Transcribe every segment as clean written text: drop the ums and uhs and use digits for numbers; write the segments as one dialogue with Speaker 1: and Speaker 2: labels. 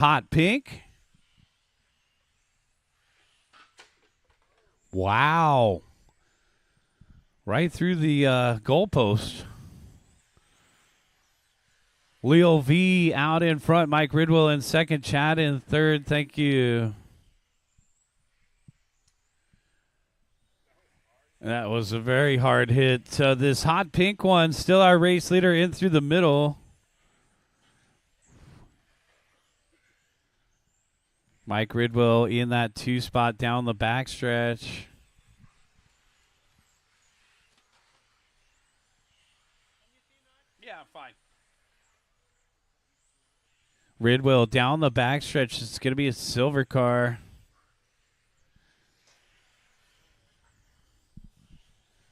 Speaker 1: Hot pink. Wow. Right through the goalpost. Leo V out in front. Mike Ridwell in second. Chad in third. Thank you. That was a very hard hit. This hot pink one, still our race leader in through the middle. Mike Ridwell in that 2 spot down the backstretch. Yeah, fine. Ridwell down the backstretch. It's going to be a silver car.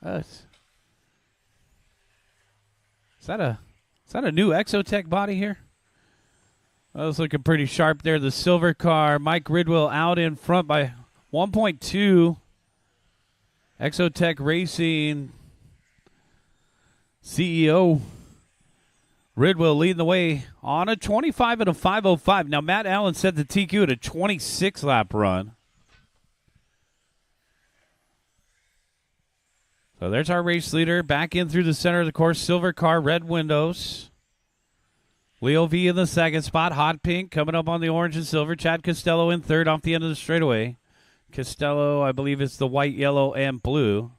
Speaker 1: Is that a new Exotech body here? That was looking pretty sharp there. The silver car. Mike Ridwell out in front by 1.2. Exotech Racing CEO Ridwell leading the way on a 25 and a 5:05. Now, Matt Allen set the TQ at a 26-lap run. So there's our race leader. Back in through the center of the course. Silver car, red windows. Leo V in the second spot. Hot pink coming up on the orange and silver. Chad Costello in third off the end of the straightaway. Costello, I believe it's the white, yellow, and blue.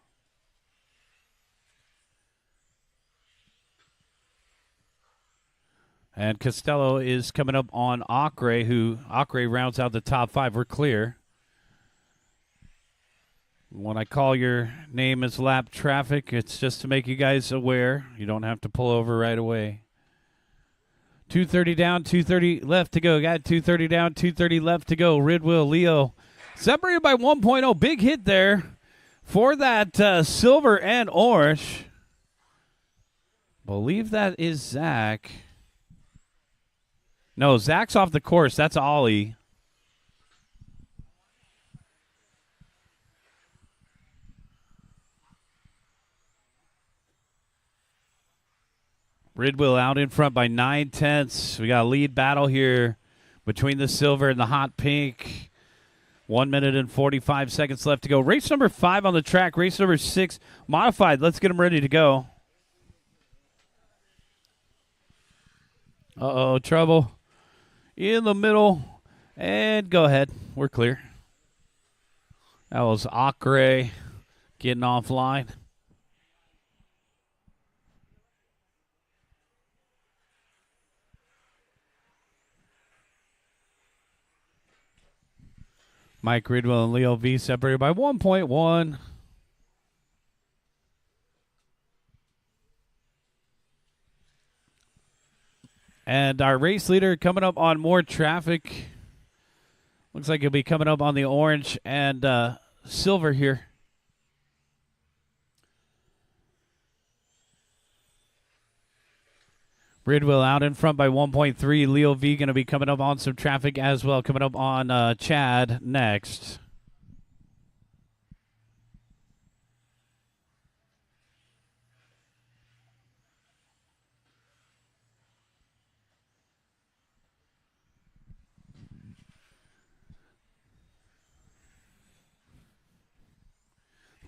Speaker 1: And Costello is coming up on Acre, who Acre rounds out the top 5. We're clear. When I call your name as lap traffic, it's just to make you guys aware. You don't have to pull over right away. 230 down, 230 left to go. Got 230 down, 230 left to go. Ridwell, Leo. Separated by 1.0. Big hit there for that silver and orange. Believe that is Zach. No, Zach's off the course. That's Ollie. Ridwell out in front by 9/10. We got a lead battle here between the silver and the hot pink. 1 minute and 45 seconds left to go. Race number 5 on the track. Race number 6 modified. Let's get them ready to go. Uh-oh, trouble in the middle. And go ahead. We're clear. That was Acre getting offline. Mike Ridwell and Leo V separated by 1.1. And our race leader coming up on more traffic. Looks like he'll be coming up on the orange and silver here. Ridwell out in front by 1.3. Leo V going to be coming up on some traffic as well. Coming up on Chad next.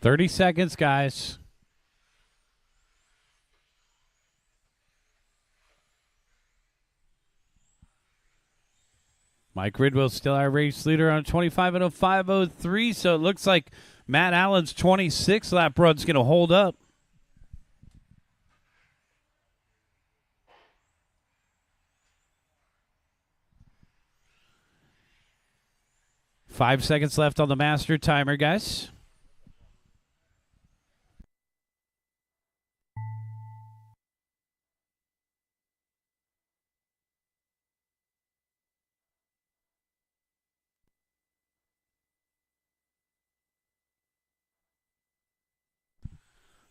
Speaker 1: $30 guys. Mike Ridwell still our race leader on 25 and a 5:03, so it looks like Matt Allen's 26-lap run's going to hold up. Five seconds left on the master timer, guys.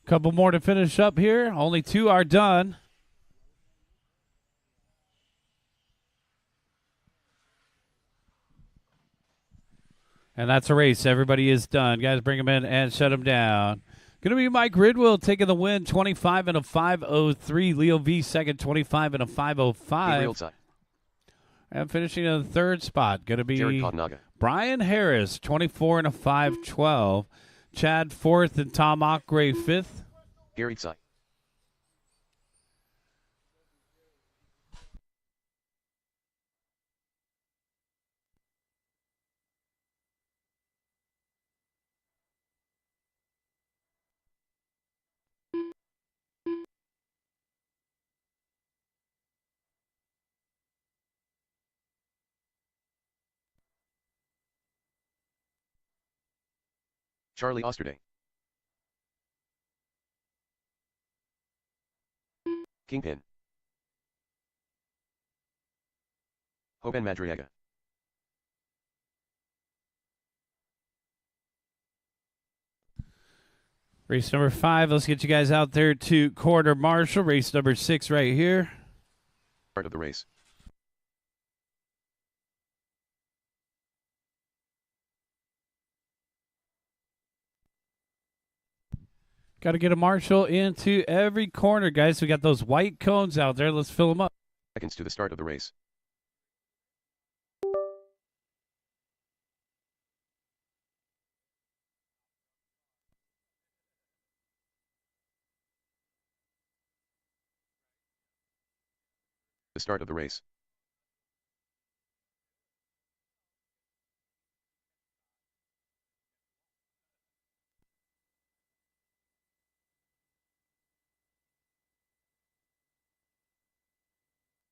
Speaker 1: Couple more to finish up here. Only 2 are done. And that's a race. Everybody is done. Guys, bring them in and shut them down. Going to be Mike Ridwell taking the win, 25 and a 5:03. Leo V second, 25 and a 5:05. And finishing in the third spot, going to be
Speaker 2: Jared Kotnaga.
Speaker 1: Brian Harris, 24 and a 5:12. Chad fourth and Tom Ockray fifth.
Speaker 2: Gary Tsai. Charlie Osterday. Kingpin. Hoban Madriaga.
Speaker 1: Race number 5. Let's get you guys out there to quarter marshal. Race number 6 right here.
Speaker 2: Start of the race.
Speaker 1: Got to get a marshal into every corner, guys. We got those white cones out there. Let's fill them up.
Speaker 2: Seconds to the start of the race. The start of the race.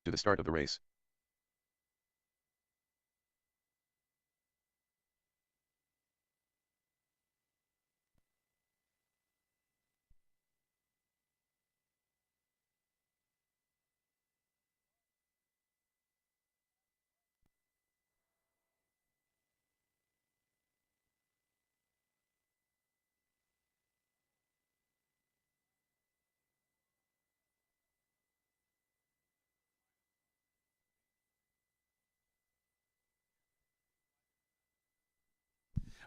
Speaker 2: To the start of the race.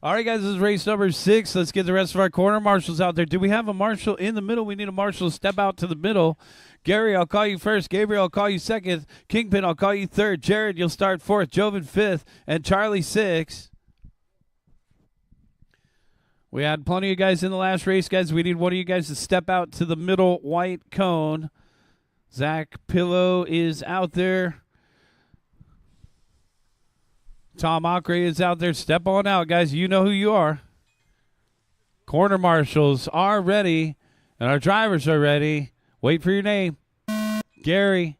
Speaker 1: All right, guys, this is race number 6. Let's get the rest of our corner marshals out there. Do we have a marshal in the middle? We need a marshal to step out to the middle. Gary, I'll call you first. Gabriel, I'll call you second. Kingpin, I'll call you third. Jared, you'll start fourth. Joven fifth. And Charlie sixth. We had plenty of guys in the last race, guys. We need one of you guys to step out to the middle white cone. Zach Pillow is out there. Tom Ockray is out there. Step on out, guys. You know who you are. Corner marshals are ready, and our drivers are ready. Wait for your name. Gary,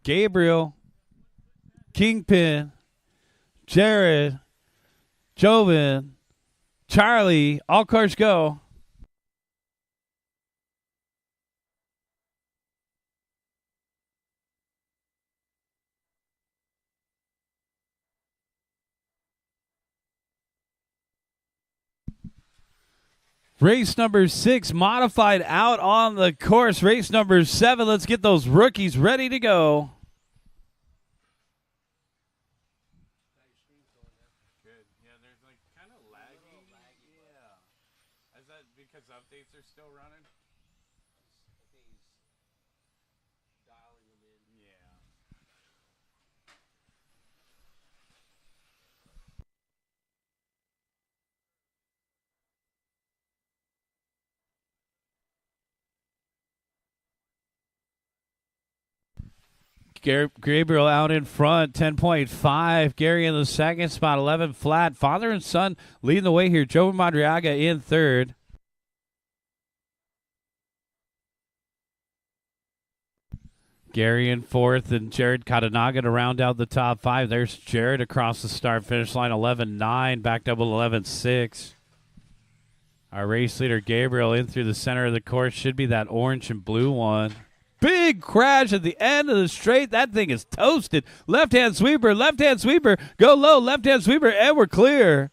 Speaker 1: Gabriel, Kingpin, Jared, Joven, Charlie. All cars go. Race number 6, modified out on the course. Race number 7, let's get those rookies ready to go. Good. Yeah, there's like kind of laggy. Yeah. Is that because updates are still running? Dialing them in. Yeah. Gabriel out in front, 10.5. Gary in the second spot, 11 flat. Father and son leading the way here. Joe Madriaga in third. Gary in fourth and Jared Katanaga to round out the top 5. There's Jared across the start-finish line, 11.9, backed up with 11.6. Our race leader, Gabriel, in through the center of the course. Should be that orange and blue one. Big crash at the end of the straight. That thing is toasted. Left-hand sweeper, left-hand sweeper. Go low, left-hand sweeper, and we're clear.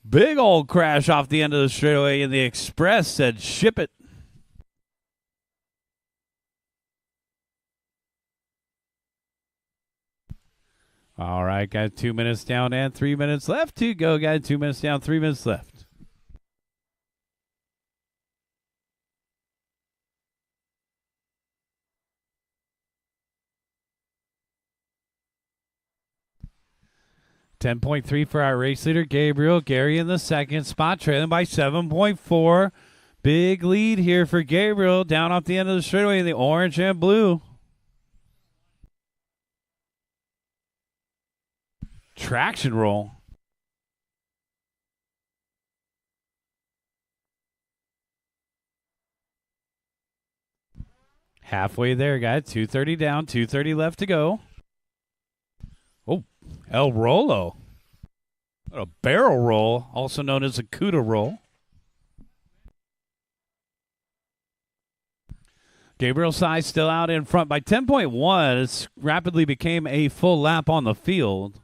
Speaker 1: Big old crash off the end of the straightaway, and the Express said, ship it. All right, guys, 2 minutes down and 3 minutes left to go, guys. 2 minutes down, 3 minutes left. 10.3 for our race leader, Gabriel. Gary in the second spot, trailing by 7.4. Big lead here for Gabriel down off the end of the straightaway in the orange and blue. Traction roll. Halfway there, guys. 230 down, 230 left to go. Oh, El Rolo. A barrel roll, also known as a CUDA roll. Gabriel Sy still out in front by 10.1. It rapidly became a full lap on the field.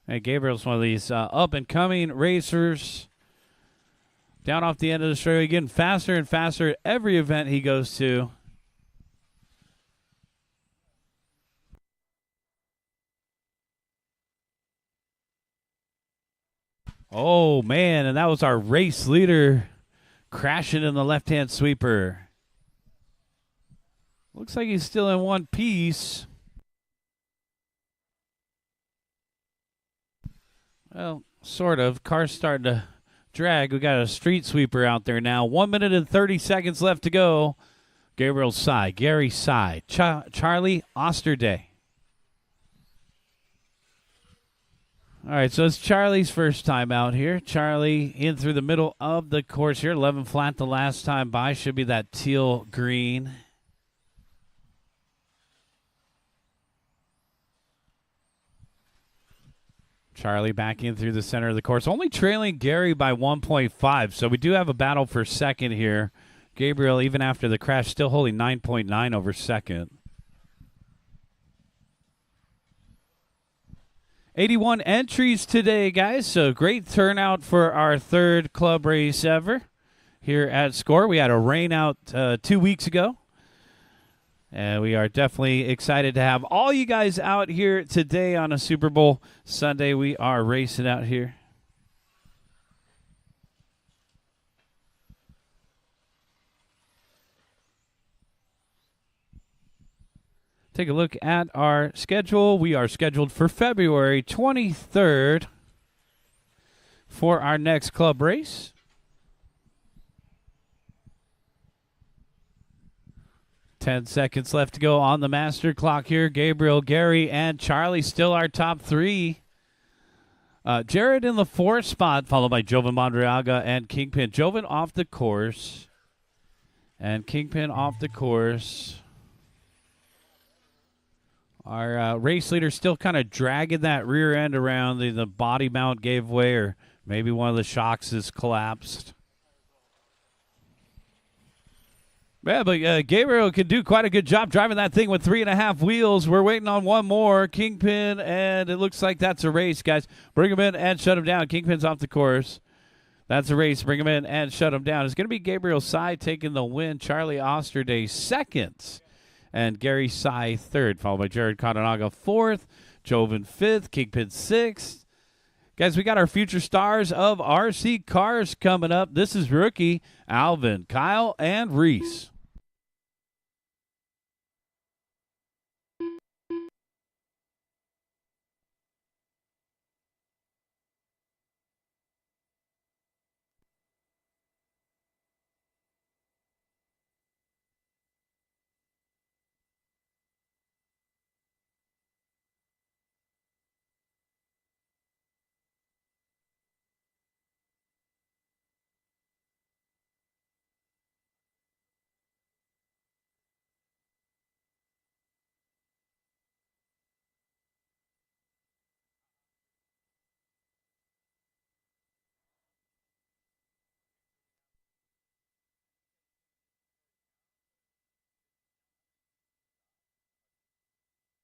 Speaker 1: And Gabriel's one of these up-and-coming racers. Down off the end of the straightaway, getting faster and faster at every event he goes to. Oh, man, and that was our race leader crashing in the left-hand sweeper. Looks like he's still in one piece. Well, sort of. Car's starting to drag. We got a street sweeper out there now. 1 minute and 30 seconds left to go. Gabriel Sy, Gary Sy, Charlie Osterday. All right, so it's Charlie's first time out here. Charlie in through the middle of the course here. 11 flat the last time by. Should be that teal green. Charlie back in through the center of the course. Only trailing Gary by 1.5. So we do have a battle for second here. Gabriel, even after the crash, still holding 9.9 over second. 81 entries today, guys. So great turnout for our third club race ever here at SCORE. We had a rain out 2 weeks ago. And we are definitely excited to have all you guys out here today on a Super Bowl Sunday. We are racing out here. Take a look at our schedule. We are scheduled for February 23rd for our next club race. Ten seconds left to go on the master clock here. Gabriel, Gary, and Charlie still our top three. Jared in the fourth spot, followed by Jovan Mondriaga and Kingpin. Jovan off the course, and Kingpin off the course. Our race leader still kind of dragging that rear end around. The body mount gave way, or maybe one of the shocks has collapsed. Yeah, but Gabriel can do quite a good job driving that thing with 3.5 wheels. We're waiting on one more. Kingpin, and it looks like that's a race, guys. Bring him in and shut him down. Kingpin's off the course. That's a race. Bring him in and shut him down. It's going to be Gabriel Sy taking the win. Charlie Osterday second. And Gary Sy third, followed by Jared Katanaga fourth, Jovan fifth, Kingpin sixth. Guys, we got our future stars of RC cars coming up. This is rookie Alvin, Kyle, and Reese.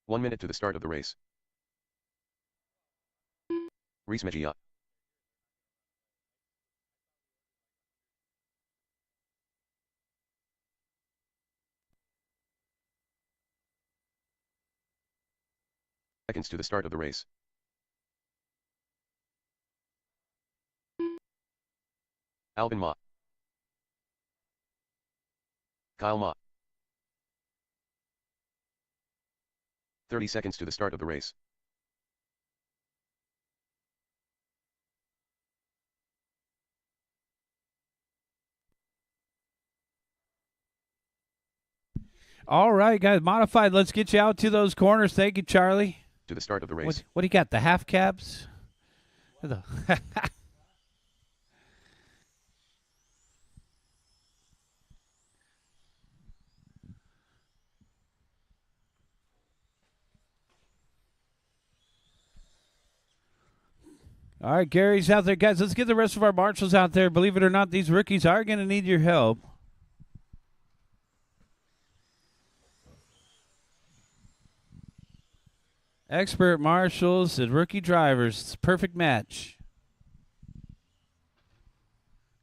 Speaker 2: One minute to the start of the race. Reese Mejia. Seconds to the start of the race. Alvin Ma. Kyle Ma. 30 seconds to the start of the race.
Speaker 1: All right, guys. Modified. Let's get you out to those corners. Thank you, Charlie.
Speaker 2: To the start of the race.
Speaker 1: What do you got? The half cabs? All right, Gary's out there. Guys, let's get the rest of our marshals out there. Believe it or not, these rookies are going to need your help. Expert marshals and rookie drivers. It's a perfect match.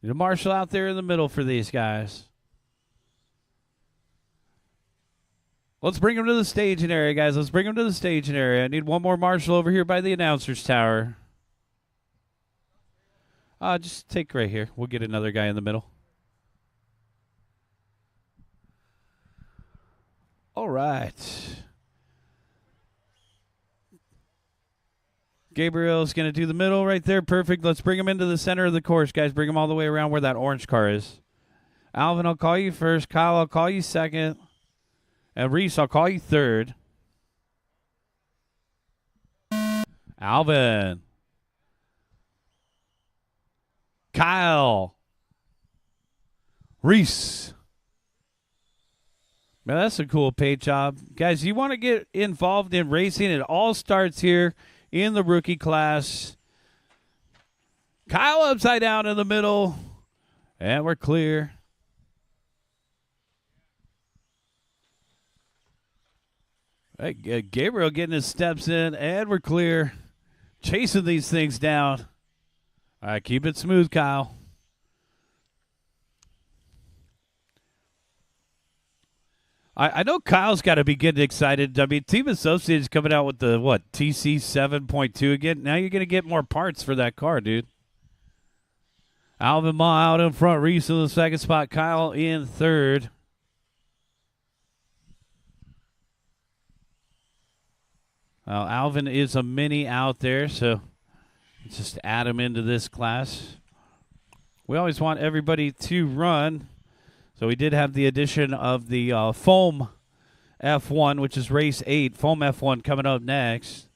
Speaker 1: Need a marshal out there in the middle for these guys. Let's bring them to the staging area, guys. Let's bring them to the staging area. I need one more marshal over here by the announcer's tower. Just take right here. We'll get another guy in the middle. All right. Gabriel's going to do the middle right there. Perfect. Let's bring him into the center of the course, guys. Bring him all the way around where that orange car is. Alvin, I'll call you first. Kyle, I'll call you second. And Reese, I'll call you third. Alvin. Kyle. Reese. Man, that's a cool paint job. Guys, you want to get involved in racing, it all starts here in the rookie class. Kyle upside down in the middle. And we're clear. Hey, Gabriel getting his steps in, and we're clear. Chasing these things down. All right, keep it smooth, Kyle. I know Kyle's got to be getting excited. I mean, Team Associates coming out with the, TC 7.2 again. Now you're going to get more parts for that car, dude. Alvin Ma out in front. Reese in the second spot. Kyle in third. Well, Alvin is a mini out there, so just add him into this class. We always want everybody to run. So we did have the addition of the Foam F1, which is race 8. Foam F1 coming up next.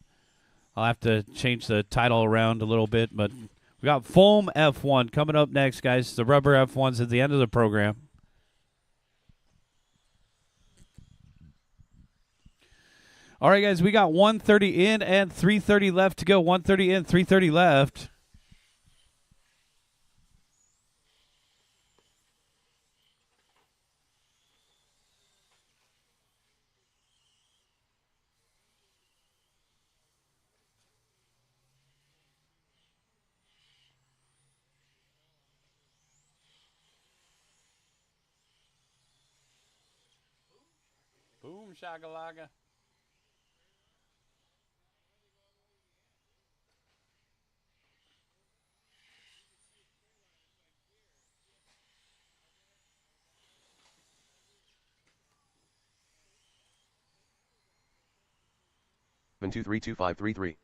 Speaker 1: I'll have to change the title around a little bit, but we got Foam F1 coming up next, guys. The rubber F1's at the end of the program. All right, guys, we got 130 in and 330 left to go. 130 in, 330 left. Boom, shakalaka.
Speaker 2: Alvin 232533.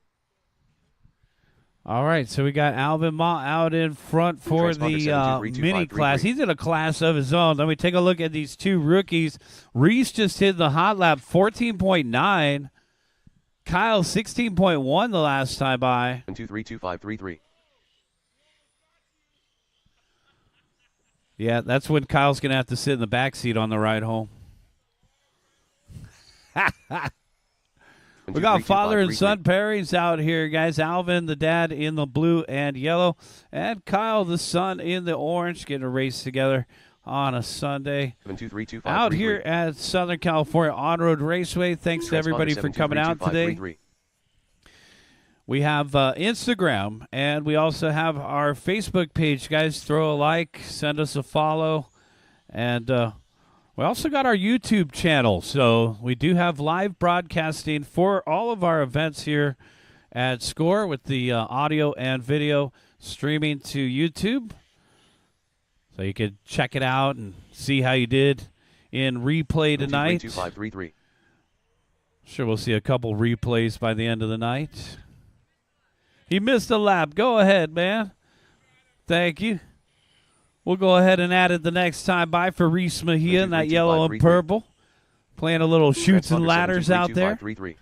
Speaker 1: All right, so we got Alvin Ma out in front for the mini class. He's in a class of his own. Let me take a look at these two rookies. Reese just hit the hot lap 14.9. Kyle 16.1 the last time by.
Speaker 2: 232533.
Speaker 1: Yeah, that's when Kyle's going to have to sit in the back seat on the ride home. We got father and son pairings out here, guys. Alvin, the dad, in the blue and yellow, and Kyle, the son, in the orange, getting a race together on a Sunday. Out here at Southern California On-Road Raceway. Thanks to everybody for coming out today. We have Instagram, and we also have our Facebook page. Guys, throw a like, send us a follow, and we also got our YouTube channel, so we do have live broadcasting for all of our events here at SCORE with the audio and video streaming to YouTube. So you could check it out and see how you did in replay tonight. Sure, we'll see a couple replays by the end of the night. He missed a lap. Go ahead, man. Thank you. We'll go ahead and add it the next time by for Reese Mejia in that yellow and purple. Playing a little shoots and
Speaker 2: Transponder
Speaker 1: ladders out there.
Speaker 2: 7232533.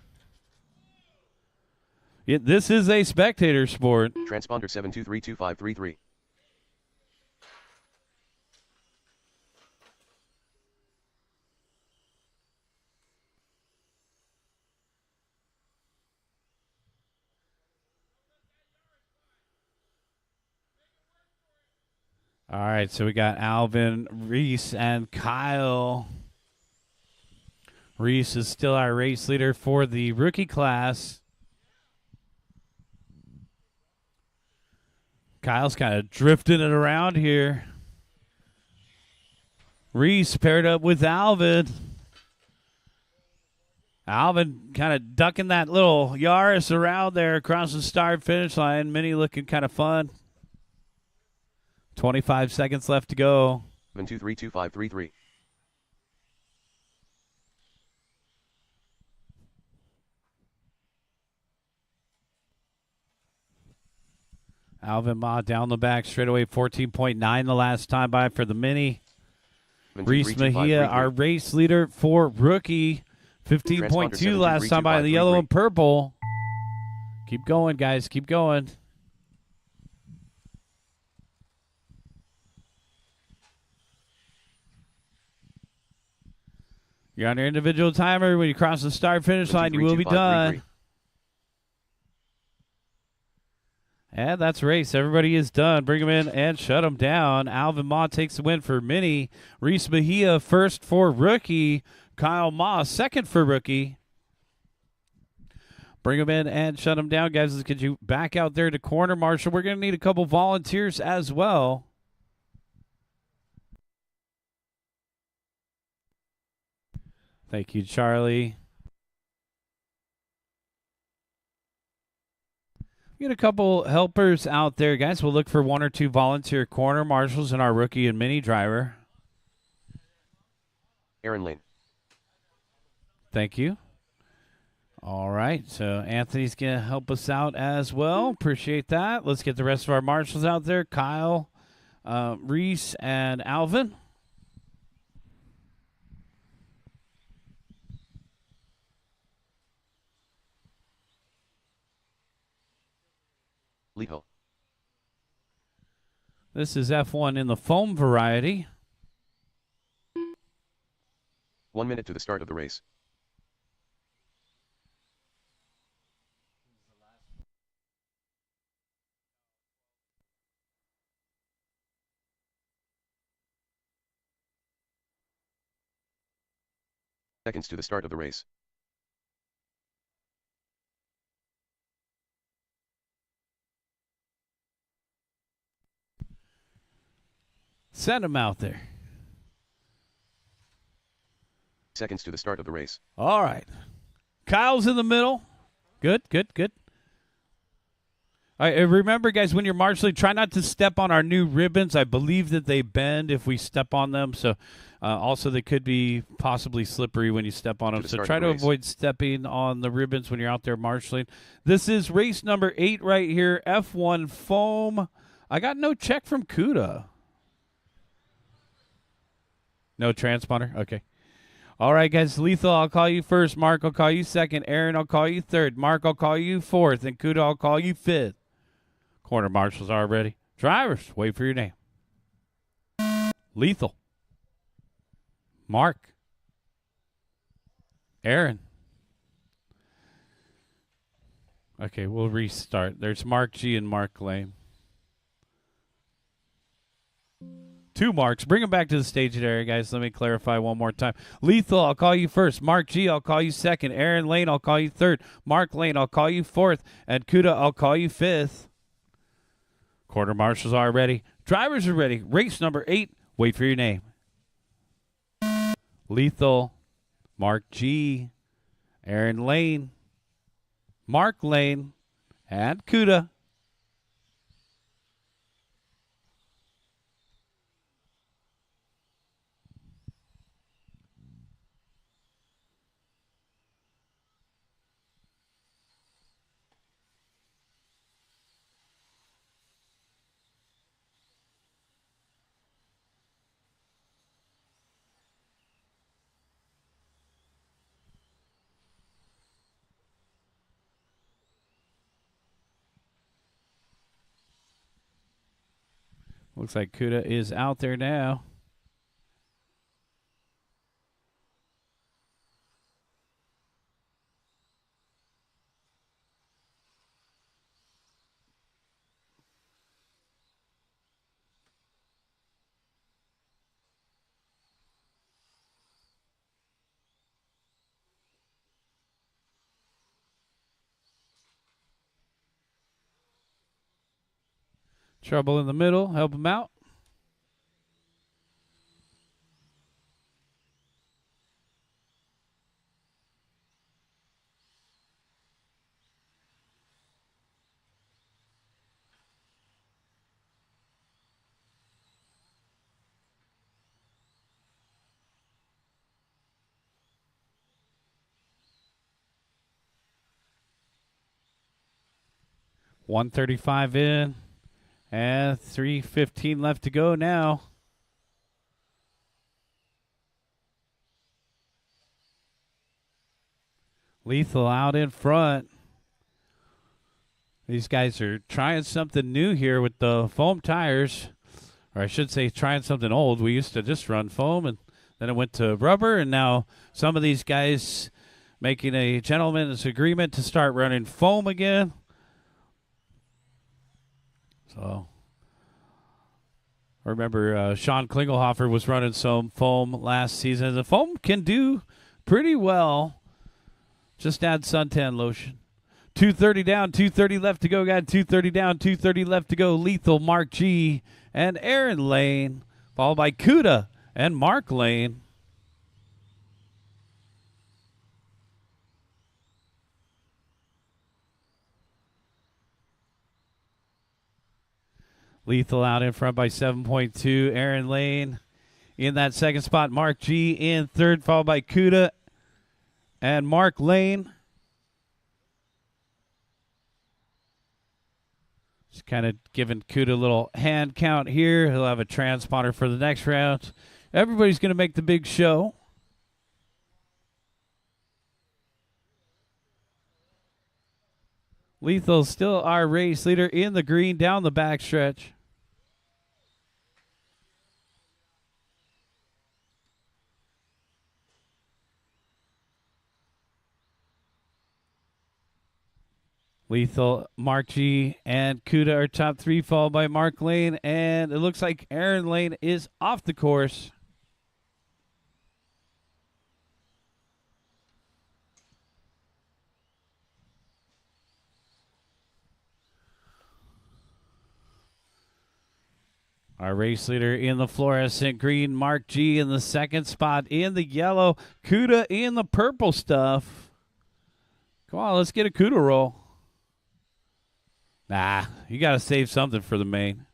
Speaker 1: This is a spectator sport.
Speaker 2: Transponder 7232533.
Speaker 1: All right, so we got Alvin, Reese, and Kyle. Reese is still our race leader for the rookie class. Kyle's kind of drifting it around here. Reese paired up with Alvin. Alvin kind of ducking that little Yaris around there across the start-finish line. Minnie looking kind of fun. 25 seconds left to go.
Speaker 2: 7232533.
Speaker 1: Alvin Ma down the back straightaway, 14.9 the last time by for the Mini. Reese Mejia, our race leader for rookie, 15.2 last time by the yellow and purple. Keep going, guys. Keep going. You're on your individual timer. When you cross the start-finish line, you will be done. And that's race. Everybody is done. Bring them in and shut them down. Alvin Ma takes the win for Mini. Reese Mejia first for rookie. Kyle Ma second for rookie. Bring them in and shut them down, guys. Let's get you back out there to corner marshal. We're going to need a couple volunteers as well. Thank you, Charlie. We got a couple helpers out there, guys. We'll look for one or two volunteer corner marshals and our rookie and mini driver.
Speaker 2: Aaron Lane.
Speaker 1: Thank you. All right, so Anthony's going to help us out as well. Appreciate that. Let's get the rest of our marshals out there. Kyle, Reese, and Alvin.
Speaker 2: Leho.
Speaker 1: This is F1 in the foam variety.
Speaker 2: 1 minute to the start of the race. Seconds to the start of the race.
Speaker 1: Send him out there.
Speaker 2: Seconds to the start of the race.
Speaker 1: All right. Kyle's in the middle. Good, good, good. All right, remember, guys, when you're marshaling, try not to step on our new ribbons. I believe that they bend if we step on them. So also they could be possibly slippery when you step on them. So try to avoid stepping on the ribbons when you're out there marshaling. This is race number 8 right here, F1 foam. I got no check from Kuda. No transponder? Okay. All right, guys. Lethal, I'll call you first. Mark, I'll call you second. Aaron, I'll call you third. Mark, I'll call you fourth. And Kuda, I'll call you fifth. Corner marshals are ready. Drivers, wait for your name. Lethal. Mark. Aaron. Okay, we'll restart. There's Mark G and Mark Lane. 2 marks. Bring them back to the staging area, guys. Let me clarify one more time. Lethal, I'll call you first. Mark G, I'll call you second. Aaron Lane, I'll call you third. Mark Lane, I'll call you fourth. And Kuda, I'll call you fifth. Quarter marshals are ready. Drivers are ready. Race number 8. Wait for your name. Lethal, Mark G, Aaron Lane, Mark Lane, and Kuda. Looks like Kuda is out there now. Trouble in the middle. Help him out. .135 in. And 3:15 left to go now. Lethal out in front. These guys are trying something new here with the foam tires. Or I should say trying something old. We used to just run foam, and then it went to rubber, and now some of these guys making a gentleman's agreement to start running foam again. So I remember Sean Klingelhofer was running some foam last season. The foam can do pretty well. Just add suntan lotion. 2:30 down, 2:30 left to go. Got 2:30 down, 2:30 left to go. Lethal, Mark G, and Aaron Lane, followed by Kuda and Mark Lane. Lethal out in front by 7.2. Aaron Lane in that second spot. Mark G in third, followed by Kuda and Mark Lane. Just kind of giving Kuda a little hand count here. He'll have a transponder for the next round. Everybody's going to make the big show. Lethal still our race leader in the green down the backstretch. Lethal, Mark G, and Kuda are top three, followed by Mark Lane. And it looks like Aaron Lane is off the course. Our race leader in the fluorescent green, Mark G in the second spot in the yellow, Kuda in the purple stuff. Come on, let's get a Kuda roll. Nah, you got to save something for the main.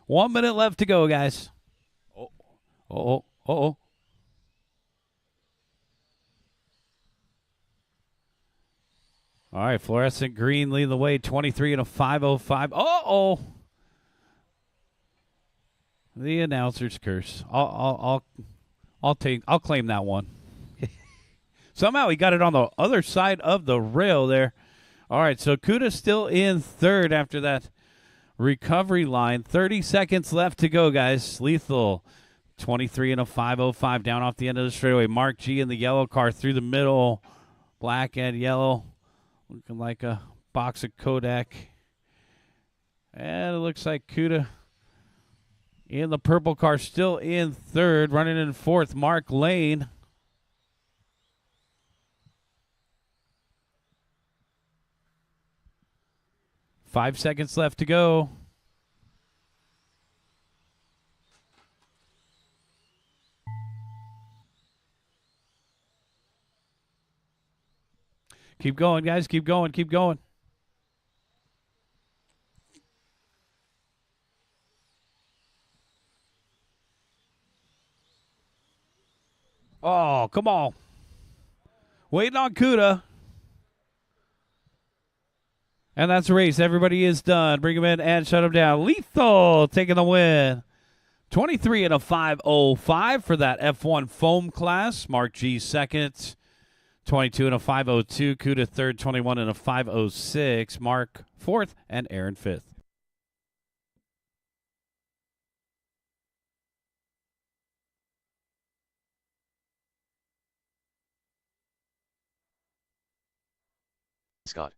Speaker 1: 1 minute left to go, guys. Oh. All right, fluorescent green leading the way, 23 and a 5:05. Uh-oh. The announcer's curse. I'll claim that one. Somehow he got it on the other side of the rail there. All right, so Kuda's still in third after that recovery line. 30 seconds left to go, guys. Lethal, 23 and a 5:05 down off the end of the straightaway. Mark G in the yellow car through the middle. Black and yellow. Looking like a box of Kodak. And it looks like Kuda in the purple car still in third. Running in fourth, Mark Lane. Five seconds left to go. Keep going, guys. Keep going. Keep going. Oh, come on. Waiting on Kuda. And that's a race. Everybody is done. Bring him in and shut him down. Lethal taking the win. 23 and a 5:05 for that F1 foam class. Mark G second. 22 and a 5:02. Kuda third. 21 and a 5:06. Mark fourth. And Aaron fifth.
Speaker 2: Scott.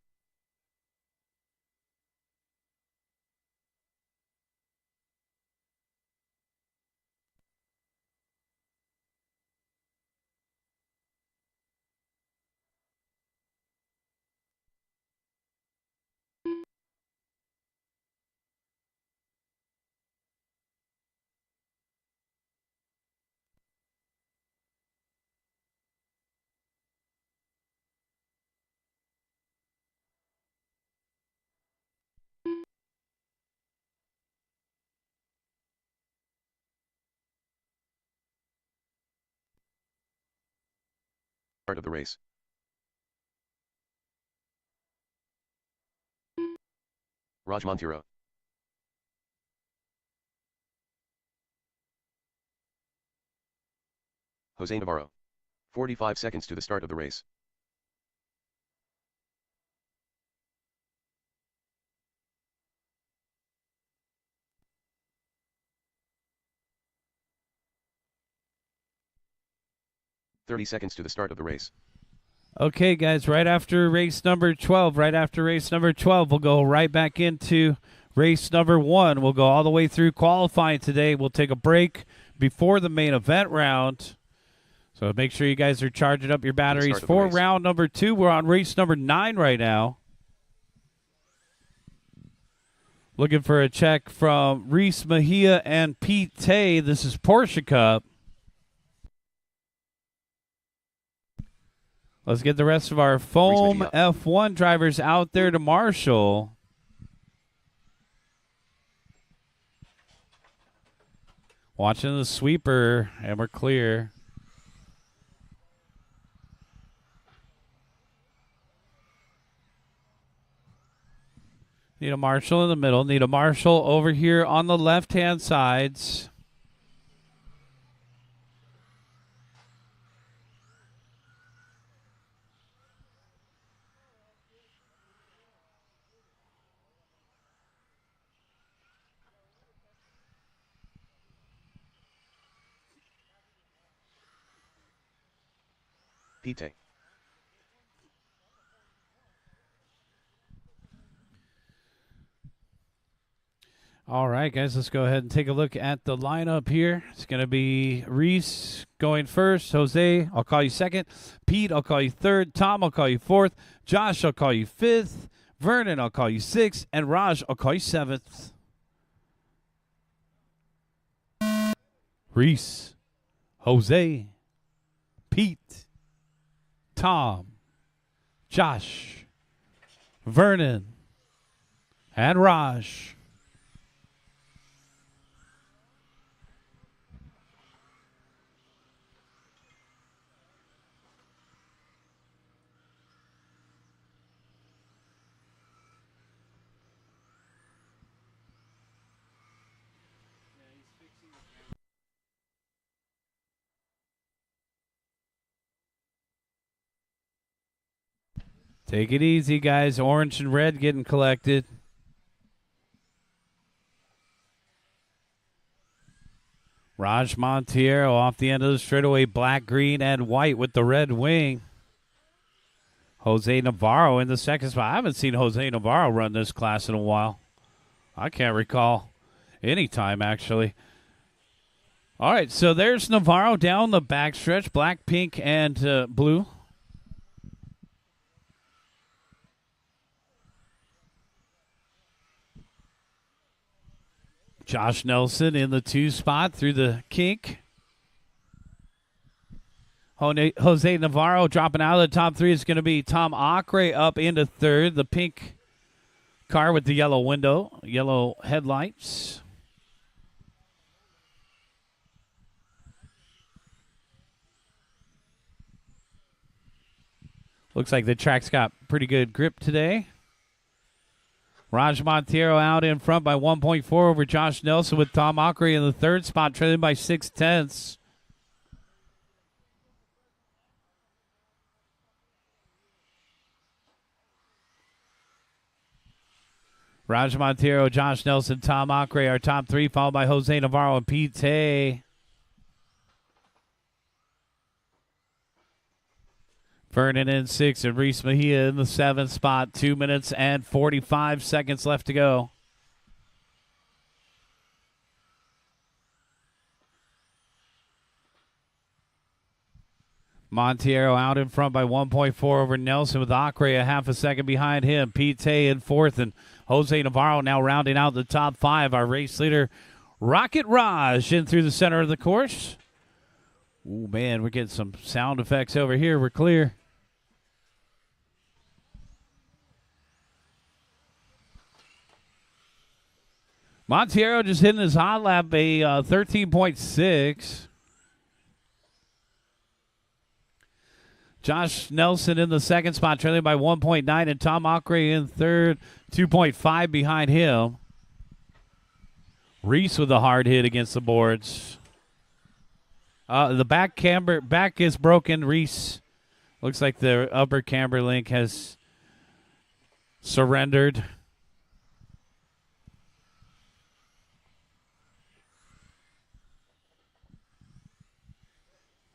Speaker 2: Start of the race. Raj Montero. Jose Navarro. 45 seconds to the start of the race. $30 to the start of the race.
Speaker 1: Okay, guys, right after race number 12, we'll go right back into race number 1. We'll go all the way through qualifying today. We'll take a break before the main event round. So make sure you guys are charging up your batteries for round number 2. We're on race number 9 right now. Looking for a check from Reese Mejia and Pete Tay. This is Porsche Cup. Let's get the rest of our foam F1 drivers out there to marshal. Watching the sweeper, and we're clear. Need a marshal in the middle. Need a marshal over here on the left-hand sides.
Speaker 2: Pete.
Speaker 1: All right, guys, let's go ahead and take a look at the lineup here. It's going to be Reese going first. Jose, I'll call you second. Pete, I'll call you third. Tom, I'll call you fourth. Josh, I'll call you fifth. Vernon, I'll call you sixth. And Raj, I'll call you seventh. Reese, Jose, Pete, Tom, Josh, Vernon, and Raj. Take it easy, guys. Orange and red getting collected. Raj Montero off the end of the straightaway, black, green, and white with the red wing. Jose Navarro in the second spot. I haven't seen Jose Navarro run this class in a while. I can't recall any time, actually. All right, so there's Navarro down the backstretch, black, pink, and blue. Josh Nelson in the 2 spot through the kink. Jose Navarro dropping out of the top 3 is going to be Tom Acre up into 3rd. The pink car with the yellow window, yellow headlights. Looks like the track's got pretty good grip today. Raj Montero out in front by 1.4 over Josh Nelson with Tom Acre in the 3rd spot, trailing by 0.6. Raj Montero, Josh Nelson, Tom Acre, our top 3, followed by Jose Navarro and Pete Tay. Vernon in 6 and Reese Mejia in the 7th spot. 2 minutes and 45 seconds left to go. Montiero out in front by 1.4 over Nelson, with Acre a half a second behind him. Pete in 4th and Jose Navarro now rounding out the top 5. Our race leader, Rocket Raj, in through the center of the course. Ooh, man, we're getting some sound effects over here. We're clear. Montiero just hitting his hot lap, a 13.6. Josh Nelson in the 2nd spot, trailing by 1.9, and Tom Acre in 3rd, 2.5 behind him. Reese with a hard hit against the boards. The back is broken. Reese looks like the upper camber link has surrendered.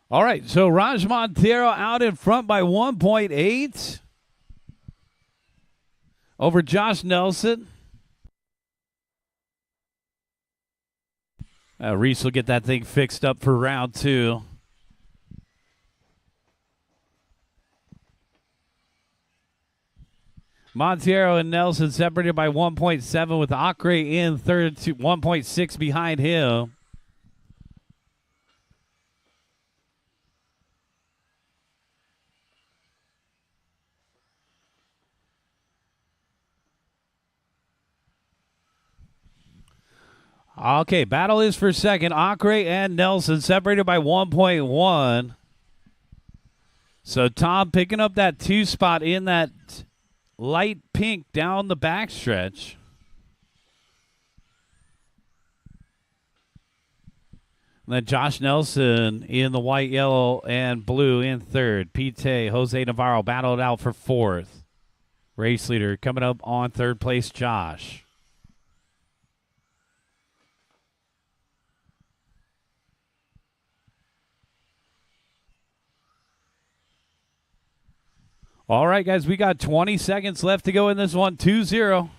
Speaker 1: All right, so Raj Montero out in front by 1.8 over Josh Nelson. Reese will get that thing fixed up for round 2. Montero and Nelson separated by 1.7 with Acre in 3rd, to 1.6 behind him. Okay, battle is for second. Acre and Nelson separated by 1.1. So Tom picking up that 2 spot in that light pink down the backstretch. And then Josh Nelson in the white, yellow, and blue in 3rd. Pete, Jose Navarro battled out for 4th. Race leader coming up on 3rd place, Josh. All right, guys, we got 20 seconds left to go in this one, 2-0.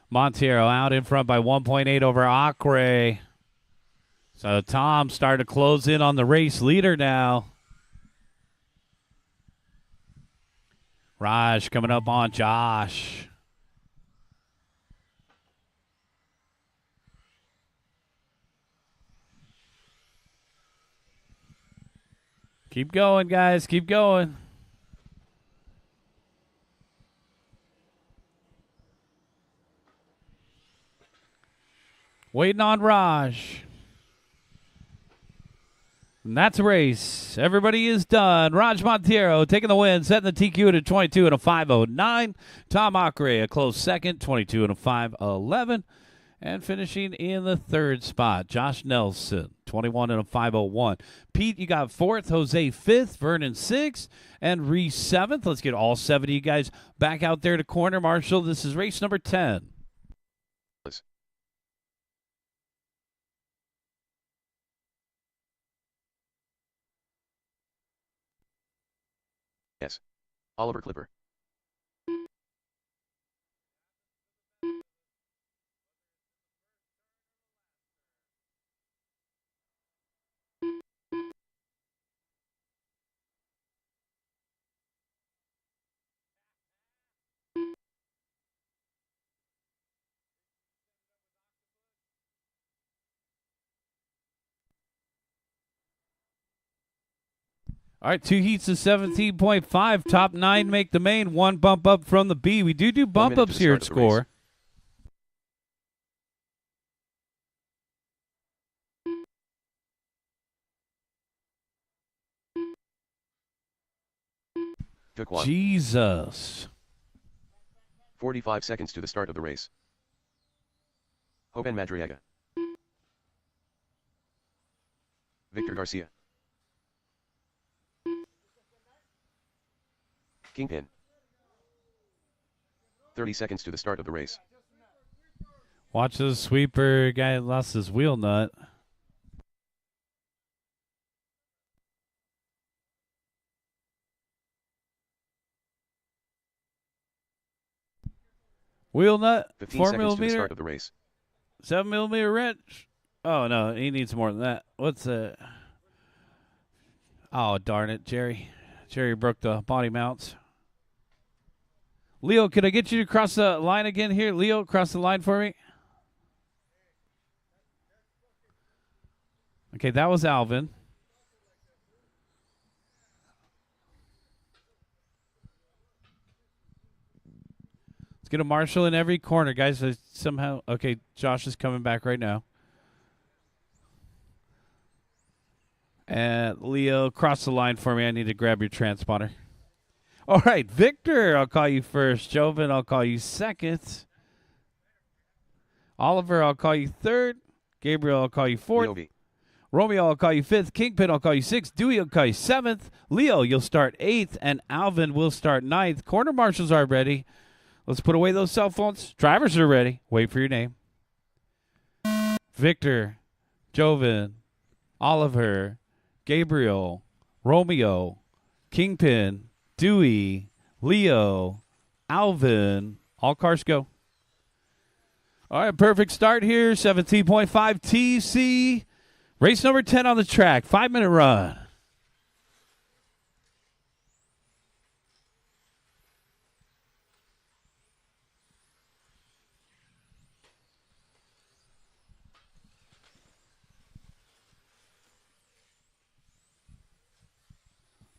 Speaker 1: Montero out in front by 1.8 over Acre. So Tom starting to close in on the race leader now. Raj coming up on Josh. Keep going, guys. Keep going. Waiting on Raj. And that's a race. Everybody is done. Raj Montero taking the win, setting the TQ at 22 and a 5:09. Tom Acre a close second, 22 and a 5:11. And finishing in the 3rd spot, Josh Nelson, 21 and a 5:01. Pete, you got 4th, Jose 5th, Vernon 6th, and Reese 7th. Let's get all 7 of you guys back out there to corner marshal. This is race number 10.
Speaker 2: Yes. Oliver Clipper.
Speaker 1: All right, 2 heats of 17.5. Top 9 make the main. 1 bump up from the B. We do bump ups here at Score.
Speaker 2: Took 1.
Speaker 1: Jesus.
Speaker 2: 45 seconds to the start of the race. Hoban Madriaga. Victor Garcia. Kingpin. 30 seconds to the start of the race.
Speaker 1: Watch the sweeper. Guy lost his wheel nut. Wheel nut.
Speaker 2: 15
Speaker 1: 4
Speaker 2: seconds to the start
Speaker 1: millimeter.
Speaker 2: of the race.
Speaker 1: 7 millimeter wrench. Oh no, he needs more than that. What's that? Oh darn it, Jerry. Jerry broke the body mounts. Leo, can I get you to cross the line again here? Leo, cross the line for me. Okay, that was Alvin. Let's get a marshal in every corner, guys. Somehow, okay, Josh is coming back right now. And Leo, cross the line for me. I need to grab your transponder. All right, Victor, I'll call you first. Joven, I'll call you second. Oliver, I'll call you third. Gabriel, I'll call you fourth.
Speaker 2: Leo V.
Speaker 1: Romeo, I'll call you fifth. Kingpin, I'll call you sixth. Dewey, I'll call you seventh. Leo, you'll start eighth. And Alvin will start ninth. Corner marshals are ready. Let's put away those cell phones. Drivers are ready. Wait for your name. Victor, Joven, Oliver, Gabriel, Romeo, Kingpin, Dewey, Leo, Alvin. All cars go. All right, perfect start here. 17.5 TC. Race number 10 on the track. 5-minute run.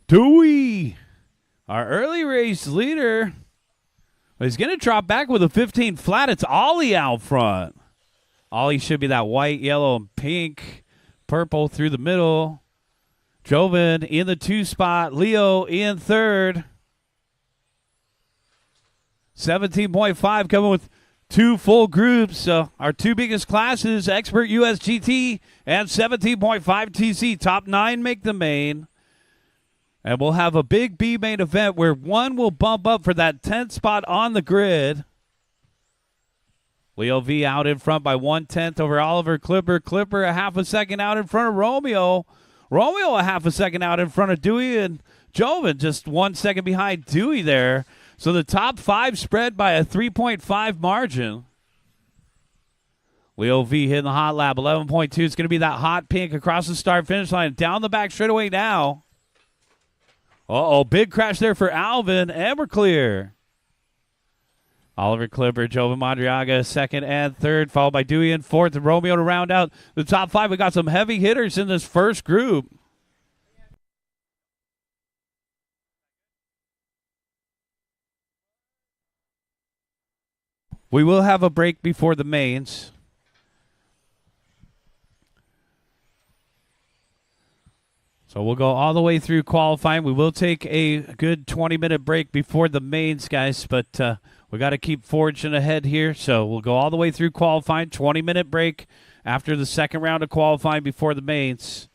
Speaker 1: Dewey, our early race leader, is going to drop back with a 15 flat. It's Ollie out front. Ollie should be that white, yellow, and pink, purple through the middle. Joven in the 2 spot. Leo in third. 17.5 coming with 2 full groups. Our 2 biggest classes, Expert US GT and 17.5 TC. Top 9 make the main. And we'll have a big B main event where one will bump up for that 10th spot on the grid. Leo V out in front by 1/10 over Oliver Clipper. Clipper a half a second out in front of Romeo. Romeo a half a second out in front of Dewey. And Joven just 1 second behind Dewey there. So the top 5 spread by a 3.5 margin. Leo V hitting the hot lap. 11.2. It's going to be that hot pink across the start-finish line. Down the back straightaway now. Uh-oh, big crash there for Alvin, and we're clear. Oliver Clipper, Joven Madriaga, second and third, followed by Dewey in fourth, and Romeo to round out the top 5. We got some heavy hitters in this first group. We will have a break before the mains. So we'll go all the way through qualifying. We will take a good 20-minute break before the mains, guys, but we got to keep forging ahead here. So we'll go all the way through qualifying, 20-minute break after the second round of qualifying before the mains.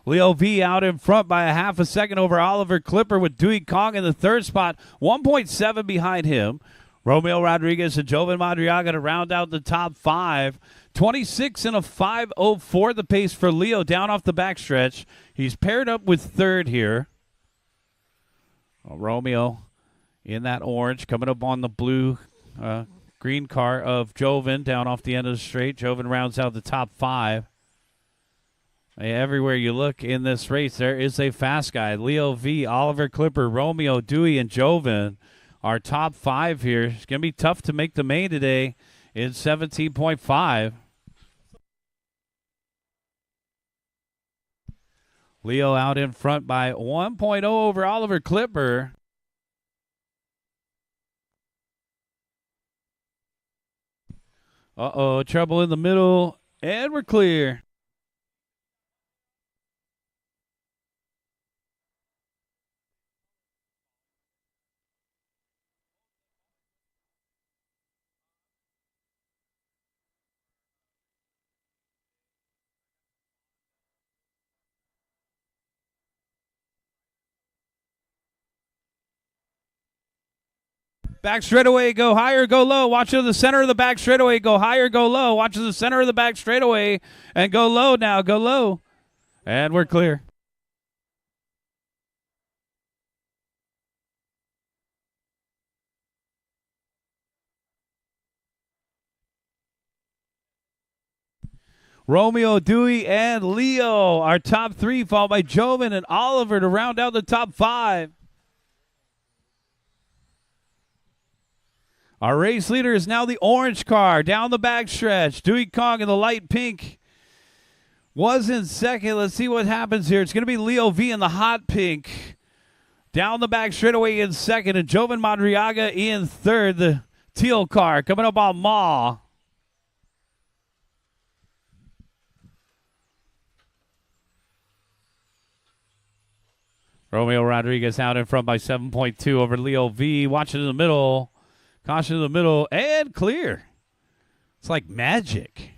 Speaker 1: Leo V out in front by a half a second over Oliver Clipper with Dewey Kong in the third spot, 1.7 behind him. Romeo Rodriguez and Joven Madriaga to round out the top 5. 26 and a 5.04 the pace for Leo down off the backstretch. He's paired up with third here. Romeo in that orange, coming up on the blue green car of Joven down off the end of the straight. Joven rounds out the top 5. Everywhere you look in this race, there is a fast guy. Leo V, Oliver Clipper, Romeo, Dewey, and Joven. Our top 5 here. It's going to be tough to make the main today in 17.5. Leo out in front by 1.0 over Oliver Clipper. Uh-oh, trouble in the middle, and we're clear. Back straightaway, go higher, go low. Watch to the center of the back straightaway, go higher, go low. Watch to the center of the back straightaway and go low now, go low. And we're clear. Romeo, Dewey, and Leo, our top three, followed by Joven and Oliver to round out the top five. Our race leader is now the orange car down the backstretch. Dewey Kong in the light pink was in second. Let's see what happens here. It's going to be Leo V in the hot pink. Down the back straightaway in second, and Joven Madriaga in third. The teal car coming up on Maw. Romeo Rodriguez out in front by 7.2 over Leo V. Watching in the middle. Caution in the middle. And clear. It's like magic.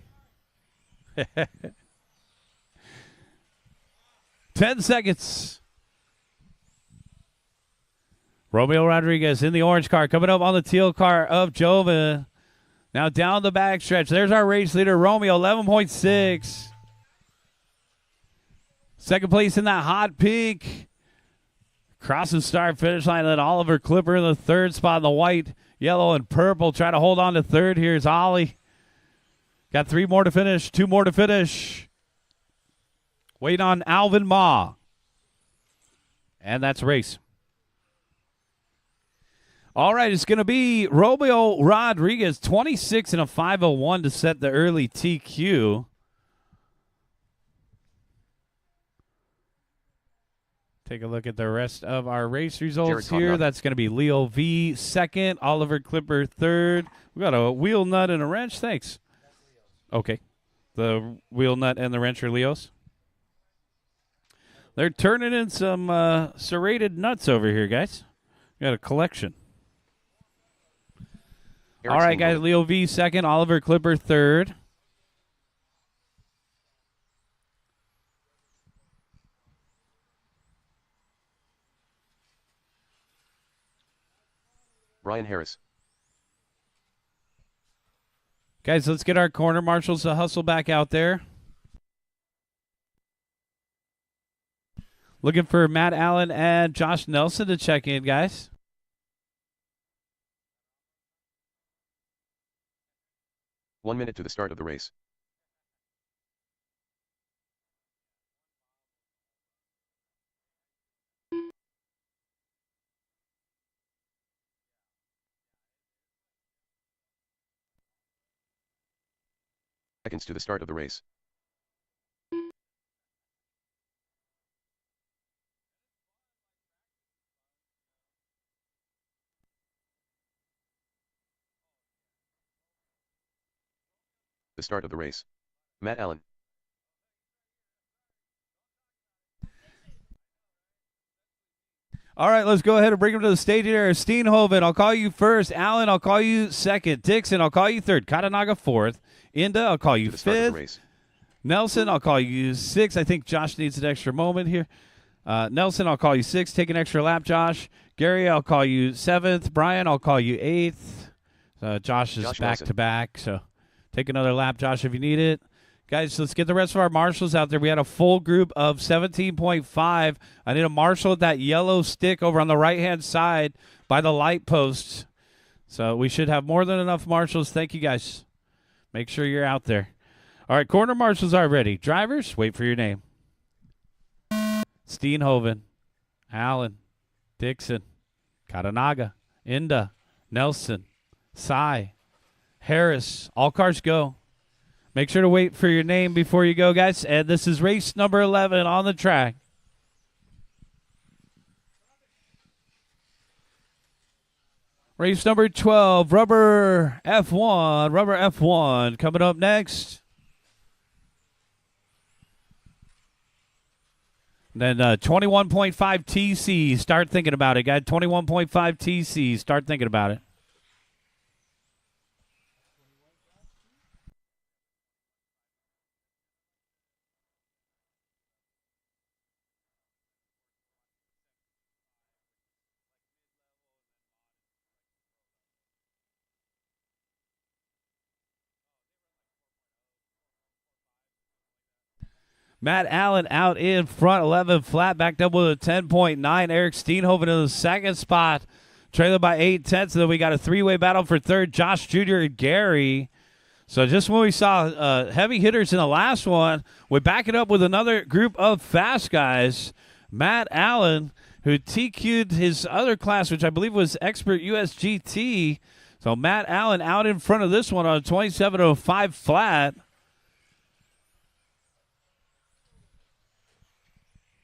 Speaker 1: 10 seconds. Romeo Rodriguez in the orange car. Coming up on the teal car of Joven. Now down the backstretch. There's our race leader, Romeo, 11.6. Second place in that hot pink. Crossing start finish line, and then Oliver Clipper in the third spot in the white, yellow, and purple. Try to hold on to third. Here's Ollie. Got 3 more to finish, 2 more to finish. Wait on Alvin Ma. And that's a race. All right, it's going to be Romeo Rodriguez, 26 and a 5:01 to set the early TQ. Take a look at the rest of our race results here. That's going to be Leo V second, Oliver Clipper third. We got a wheel nut and a wrench. Thanks. Okay. The wheel nut and the wrench are Leo's. They're turning in some serrated nuts over here, guys. We got a collection. All right, guys. Leo V second, Oliver Clipper third.
Speaker 2: Brian Harris.
Speaker 1: Guys, let's get our corner marshals to hustle back out there. Looking for Matt Allen and Josh Nelson to check in, guys.
Speaker 2: One minute to the start of the race. Seconds to the start of the race. The start of the race. Matt Allen.
Speaker 1: All right, let's go ahead and bring him to the stage here. Steenhoven, I'll call you first. Allen, I'll call you second. Dixon, I'll call you third. Katanaga, fourth. Inda, I'll call you fifth. Nelson, I'll call you sixth. I think Josh needs an extra moment here. Nelson, I'll call you sixth. Take an extra lap, Josh. Gary, I'll call you seventh. Brian, I'll call you eighth. Josh is back-to-back, so take another lap, Josh, if you need it. Guys, let's get the rest of our marshals out there. We had a full group of 17.5. I need a marshal at that yellow stick over on the right-hand side by the light posts. So we should have more than enough marshals. Thank you, guys. Make sure you're out there. All right, corner marshals are ready. Drivers, wait for your name. Steenhoven, Allen, Dixon, Katanaga, Inda, Nelson, Cy, Harris. All cars go. Make sure to wait for your name before you go, guys. And this is race number 11 on the track. Race number 12, Rubber F1. Rubber F1 coming up next. Then 21.5 TC. Start thinking about it, guys. 21.5 TC. Start thinking about it. Matt Allen out in front, 11 flat, backed up with a 10.9. Eric Steenhoven in the second spot, trailing by 8/10. So then we got a three-way battle for third, Josh Jr. and Gary. So just when we saw heavy hitters in the last one, we back it up with another group of fast guys. Matt Allen, who TQ'd his other class, which I believe was Expert USGT. So Matt Allen out in front of this one on a 27.05 flat.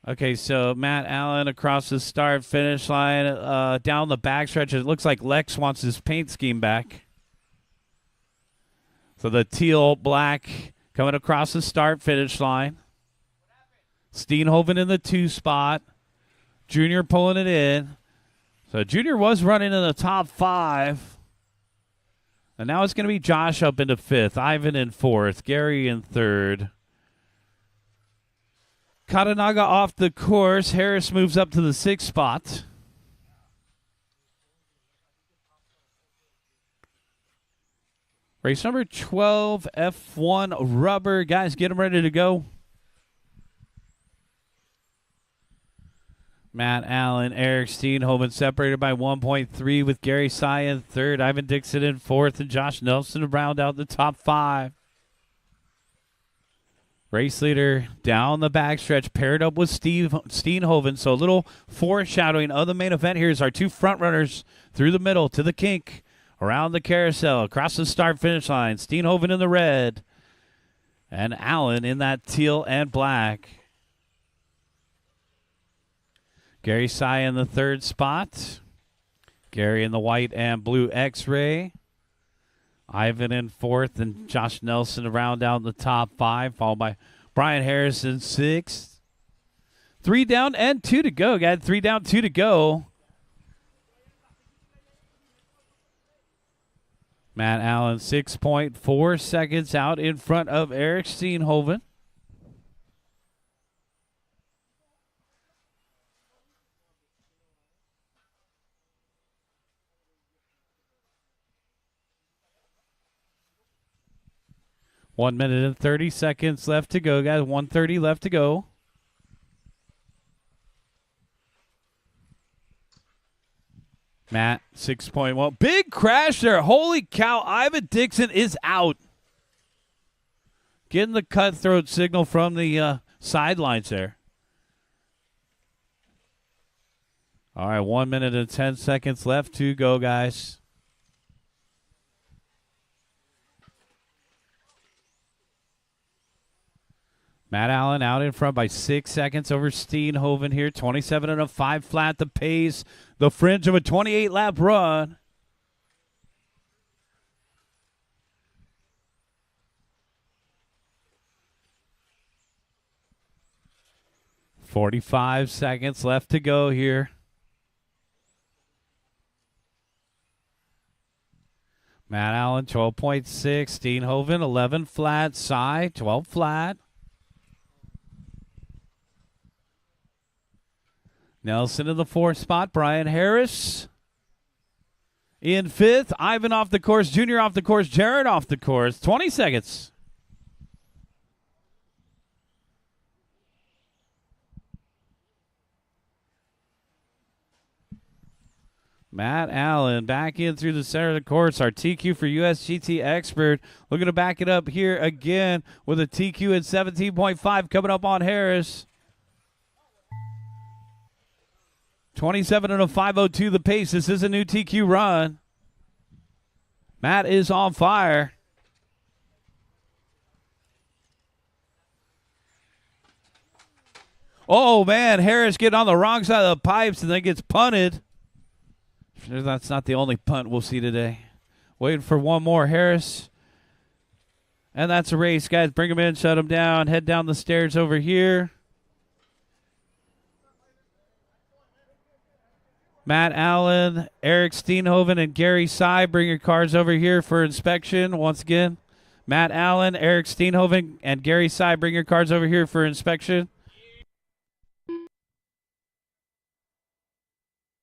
Speaker 1: Okay, so Matt Allen across the start-finish line, down the backstretch. It looks like Lex wants his paint scheme back. So the teal-black coming across the start-finish line. Steenhoven in the 2 spot. Junior pulling it in. So Junior was running in the top 5. And now it's going to be Josh up into 5th. Ivan in 4th. Gary in 3rd. Katanaga off the course. Harris moves up to the 6th spot. Race number 12, F1 rubber. Guys, get them ready to go. Matt Allen, Eric Steenhoven separated by 1.3 with Gary Sy in 3rd. Ivan Dixon in 4th, and Josh Nelson to round out the top 5. Race leader down the backstretch, paired up with Steenhoven. So a little foreshadowing of the main event. Here's our 2 front runners through the middle to the kink, around the carousel, across the start-finish line. Steenhoven in the red, and Allen in that teal and black. Gary Sy in the 3rd spot. Gary in the white and blue X-ray. Ivan in 4th, and Josh Nelson to round out the top 5, followed by Brian Harris in 6th. 3 down and 2 to go. Got 3 down, 2 to go. Matt Allen 6.4 seconds out in front of Eric Steenhoven. One minute and 30 seconds left to go, guys. 1:30 left to go. Matt, 6.1. Big crash there. Holy cow. Ivan Dixon is out. Getting the cutthroat signal from the sidelines there. All right, 1 minute and 10 seconds left to go, guys. Matt Allen out in front by 6 seconds over Steenhoven here. 27.5 flat, the pace, the fringe of a 28-lap run. "45 seconds left to go here. Matt Allen, 12.6. Steenhoven, 11 flat. Sy, 12 flat. Nelson in the 4th spot. Brian Harris in 5th. Ivan off the course. Junior off the course. Jared off the course. 20 seconds. Matt Allen back in through the center of the course. Our TQ for USGT Expert. Looking to back it up here again with a TQ at 17.5 coming up on Harris. 27.502 the pace. This is a new TQ run. Matt is on fire. Oh, man. Harris getting on the wrong side of the pipes and then gets punted. That's not the only punt we'll see today. Waiting for one more. Harris. And that's a race, guys. Bring him in, shut him down. Head down the stairs over here. Matt Allen, Eric Steenhoven, and Gary Sy, bring your cars over here for inspection. Once again, Matt Allen, Eric Steenhoven, and Gary Sy, bring your cars over here for inspection.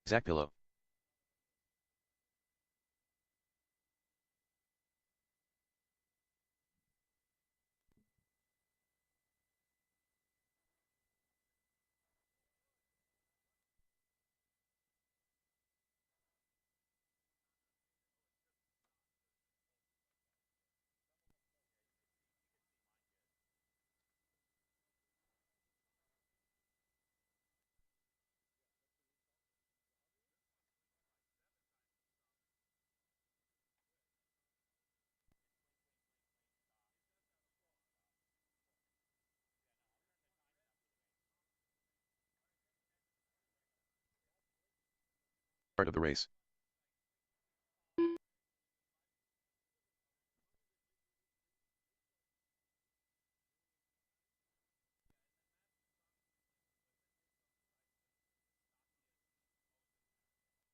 Speaker 2: Zach Pillow. start of the race.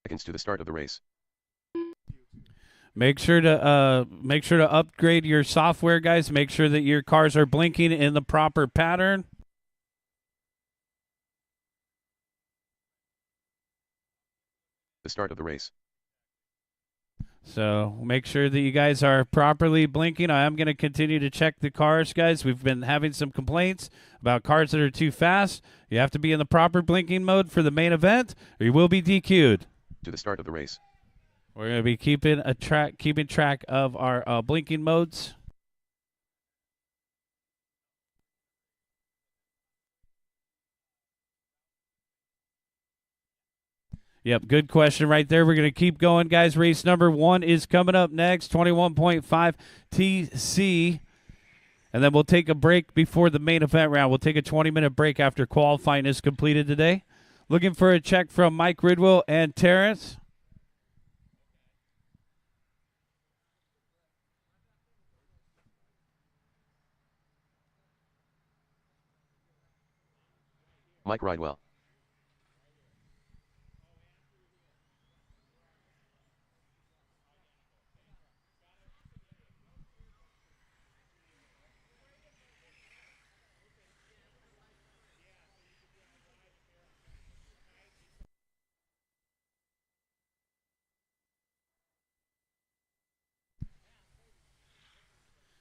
Speaker 2: Seconds to the start of the race.
Speaker 1: Make sure to upgrade your software, guys. Make sure that your cars are blinking in the proper pattern.
Speaker 2: The start of the race.
Speaker 1: So make sure that you guys are properly blinking. I am going to continue to check the cars, guys. We've been having some complaints about cars that are too fast. You have to be in the proper blinking mode for the main event, or you will be DQ'd.
Speaker 2: To the start of the race.
Speaker 1: We're going to be keeping track of our blinking modes. Yep, good question right there. We're going to keep going, guys. Race number 1 is coming up next, 21.5 TC. And then we'll take a break before the main event round. We'll take a 20-minute break after qualifying is completed today. Looking for a check from Mike Ridwell and Terrence.
Speaker 2: Mike Ridwell.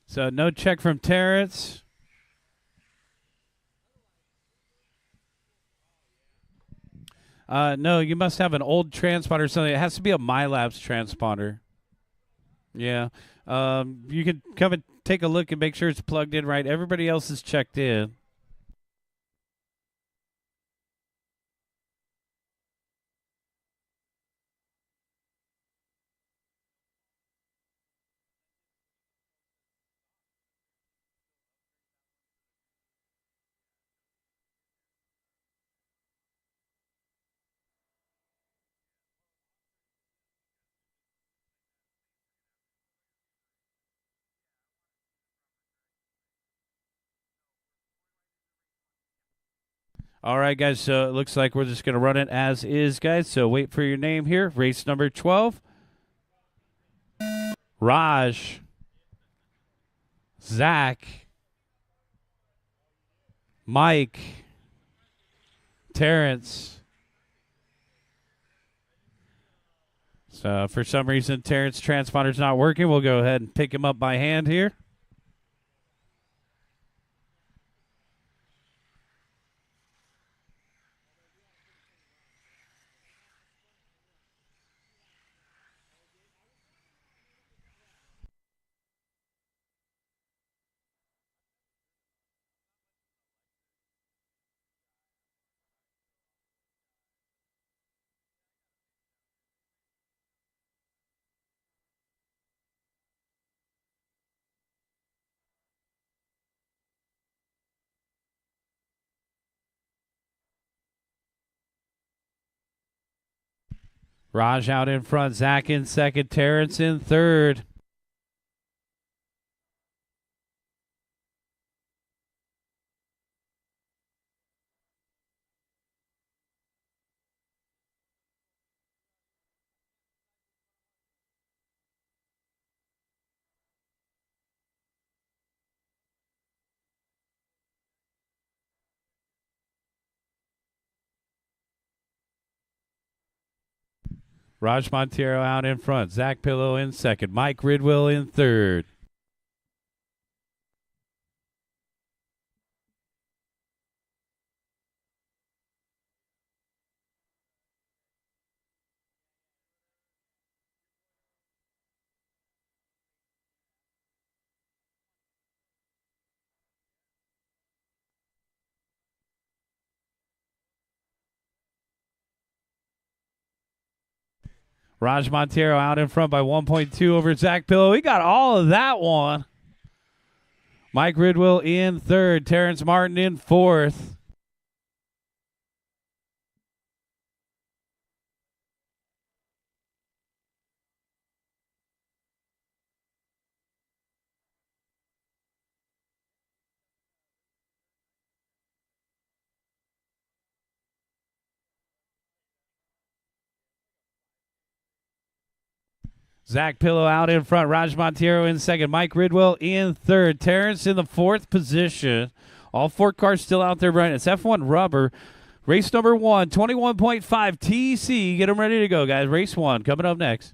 Speaker 1: So no check from Terrence. No, you must have an old transponder or something. It has to be a MyLabs transponder. Yeah. You can come and take a look and make sure it's plugged in right. Everybody else is checked in. All right, guys, so it looks like we're just going to run it as is, guys. So wait for your name here. Race number 12. Raj. Zach. Mike. Terrence. So for some reason, Terrence transponder's not working. We'll go ahead and pick him up by hand here. Raj out in front. Zach in second. Terrence in third. Raj Montero out in front. Zach Pillow in second. Mike Ridwell in third. Raj Montero out in front by 1.2 over Zach Pillow. He got all of that one. Mike Ridwell in third. Terrence Martin in fourth. Zach Pillow out in front. Raj Montero in second. Mike Ridwell in third. Terrence in the fourth position. All 4 cars still out there running. It's F1 rubber. Race number 1, 21.5 TC. Get them ready to go, guys. Race 1 coming up next.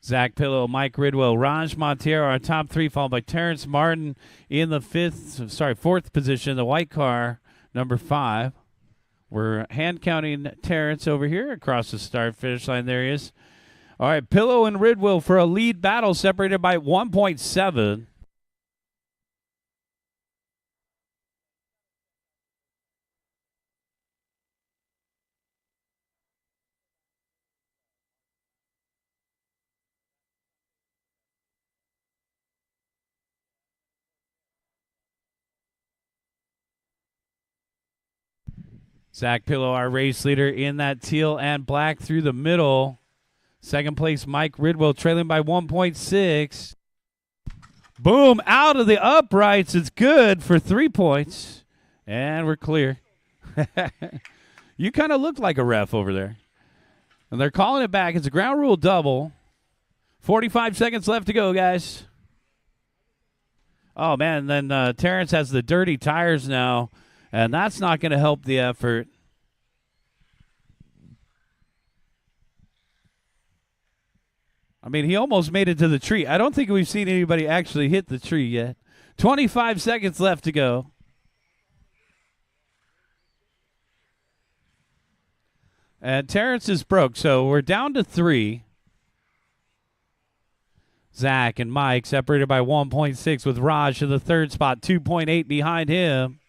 Speaker 1: Zach Pillow, Mike Ridwell, Raj Montero, our top 3, followed by Terrence Martin in the fourth position, the white car, number 5. We're hand counting Terrence over here across the start-finish line. There he is. All right, Pillow and Ridwell for a lead battle separated by 1.7. Zach Pillow, our race leader, in that teal and black through the middle. Second place, Mike Ridwell, trailing by 1.6. Boom, out of the uprights. It's good for 3 points. And we're clear. You kind of look like a ref over there. And they're calling it back. It's a ground rule double. 45 seconds left to go, guys. Oh, man, and then Terrence has the dirty tires now. And that's not going to help the effort. I mean, he almost made it to the tree. I don't think we've seen anybody actually hit the tree yet. 25 seconds left to go. And Terrence is broke, so we're down to 3. Zach and Mike separated by 1.6 with Raj in the third spot, 2.8 behind him.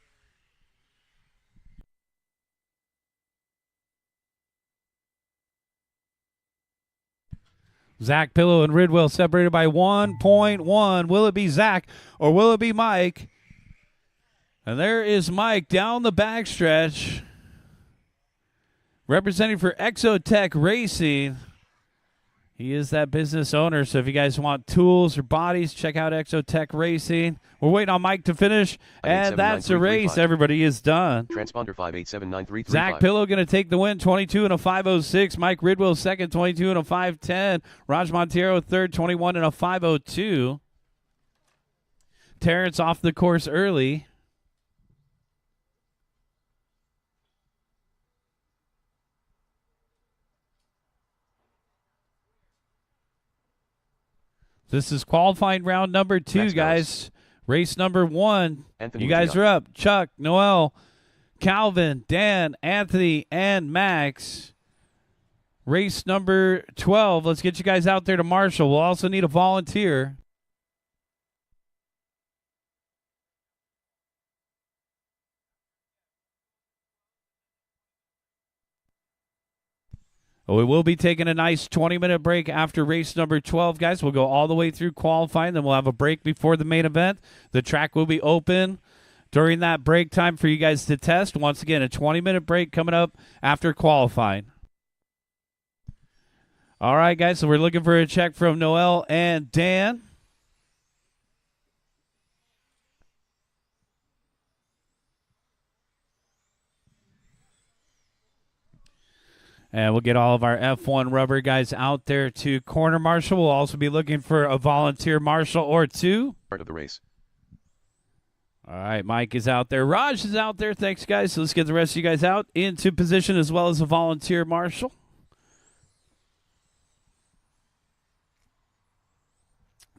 Speaker 1: Zach Pillow and Ridwell separated by 1.1. Will it be Zach or will it be Mike? And there is Mike down the backstretch, representing for Exotech Racing. He is that business owner, so if you guys want tools or bodies, check out Exotech Racing. We're waiting on Mike to finish, and that's a race. Everybody is done.
Speaker 2: Transponder 5879335.
Speaker 1: Zach Pillow going to take the win, 22 and a 506. Mike Ridwell second, 22 and a 510. Raj Montero third, 21 and a 502. Terrence off the course early. This is qualifying round number 2,
Speaker 2: Max
Speaker 1: guys.
Speaker 2: Ellis.
Speaker 1: Race number 1.
Speaker 2: Anthony
Speaker 1: You guys
Speaker 2: Mugia.
Speaker 1: are up. Chuck, Noel, Calvin, Dan, Anthony, and Max. Race number 12. Let's get you guys out there to marshal. We'll also need a volunteer. We will be taking a nice 20-minute break after race number 12, guys. We'll go all the way through qualifying, then we'll have a break before the main event. The track will be open during that break time for you guys to test. Once again, a 20-minute break coming up after qualifying. All right, guys, so we're looking for a check from Noel and Dan. And we'll get all of our F1 rubber guys out there to corner marshal. We'll also be looking for a volunteer marshal or 2.
Speaker 2: Part of the race.
Speaker 1: All right, Mike is out there. Raj is out there. Thanks, guys. So let's get the rest of you guys out into position as well as a volunteer marshal.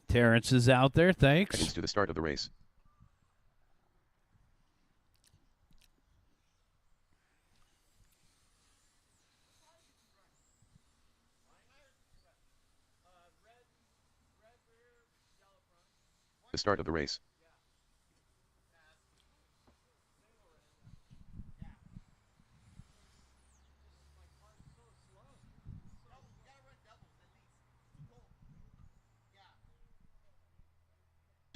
Speaker 1: Terrence is out there. Thanks.
Speaker 2: Seconds to the start of the race. The start of the race.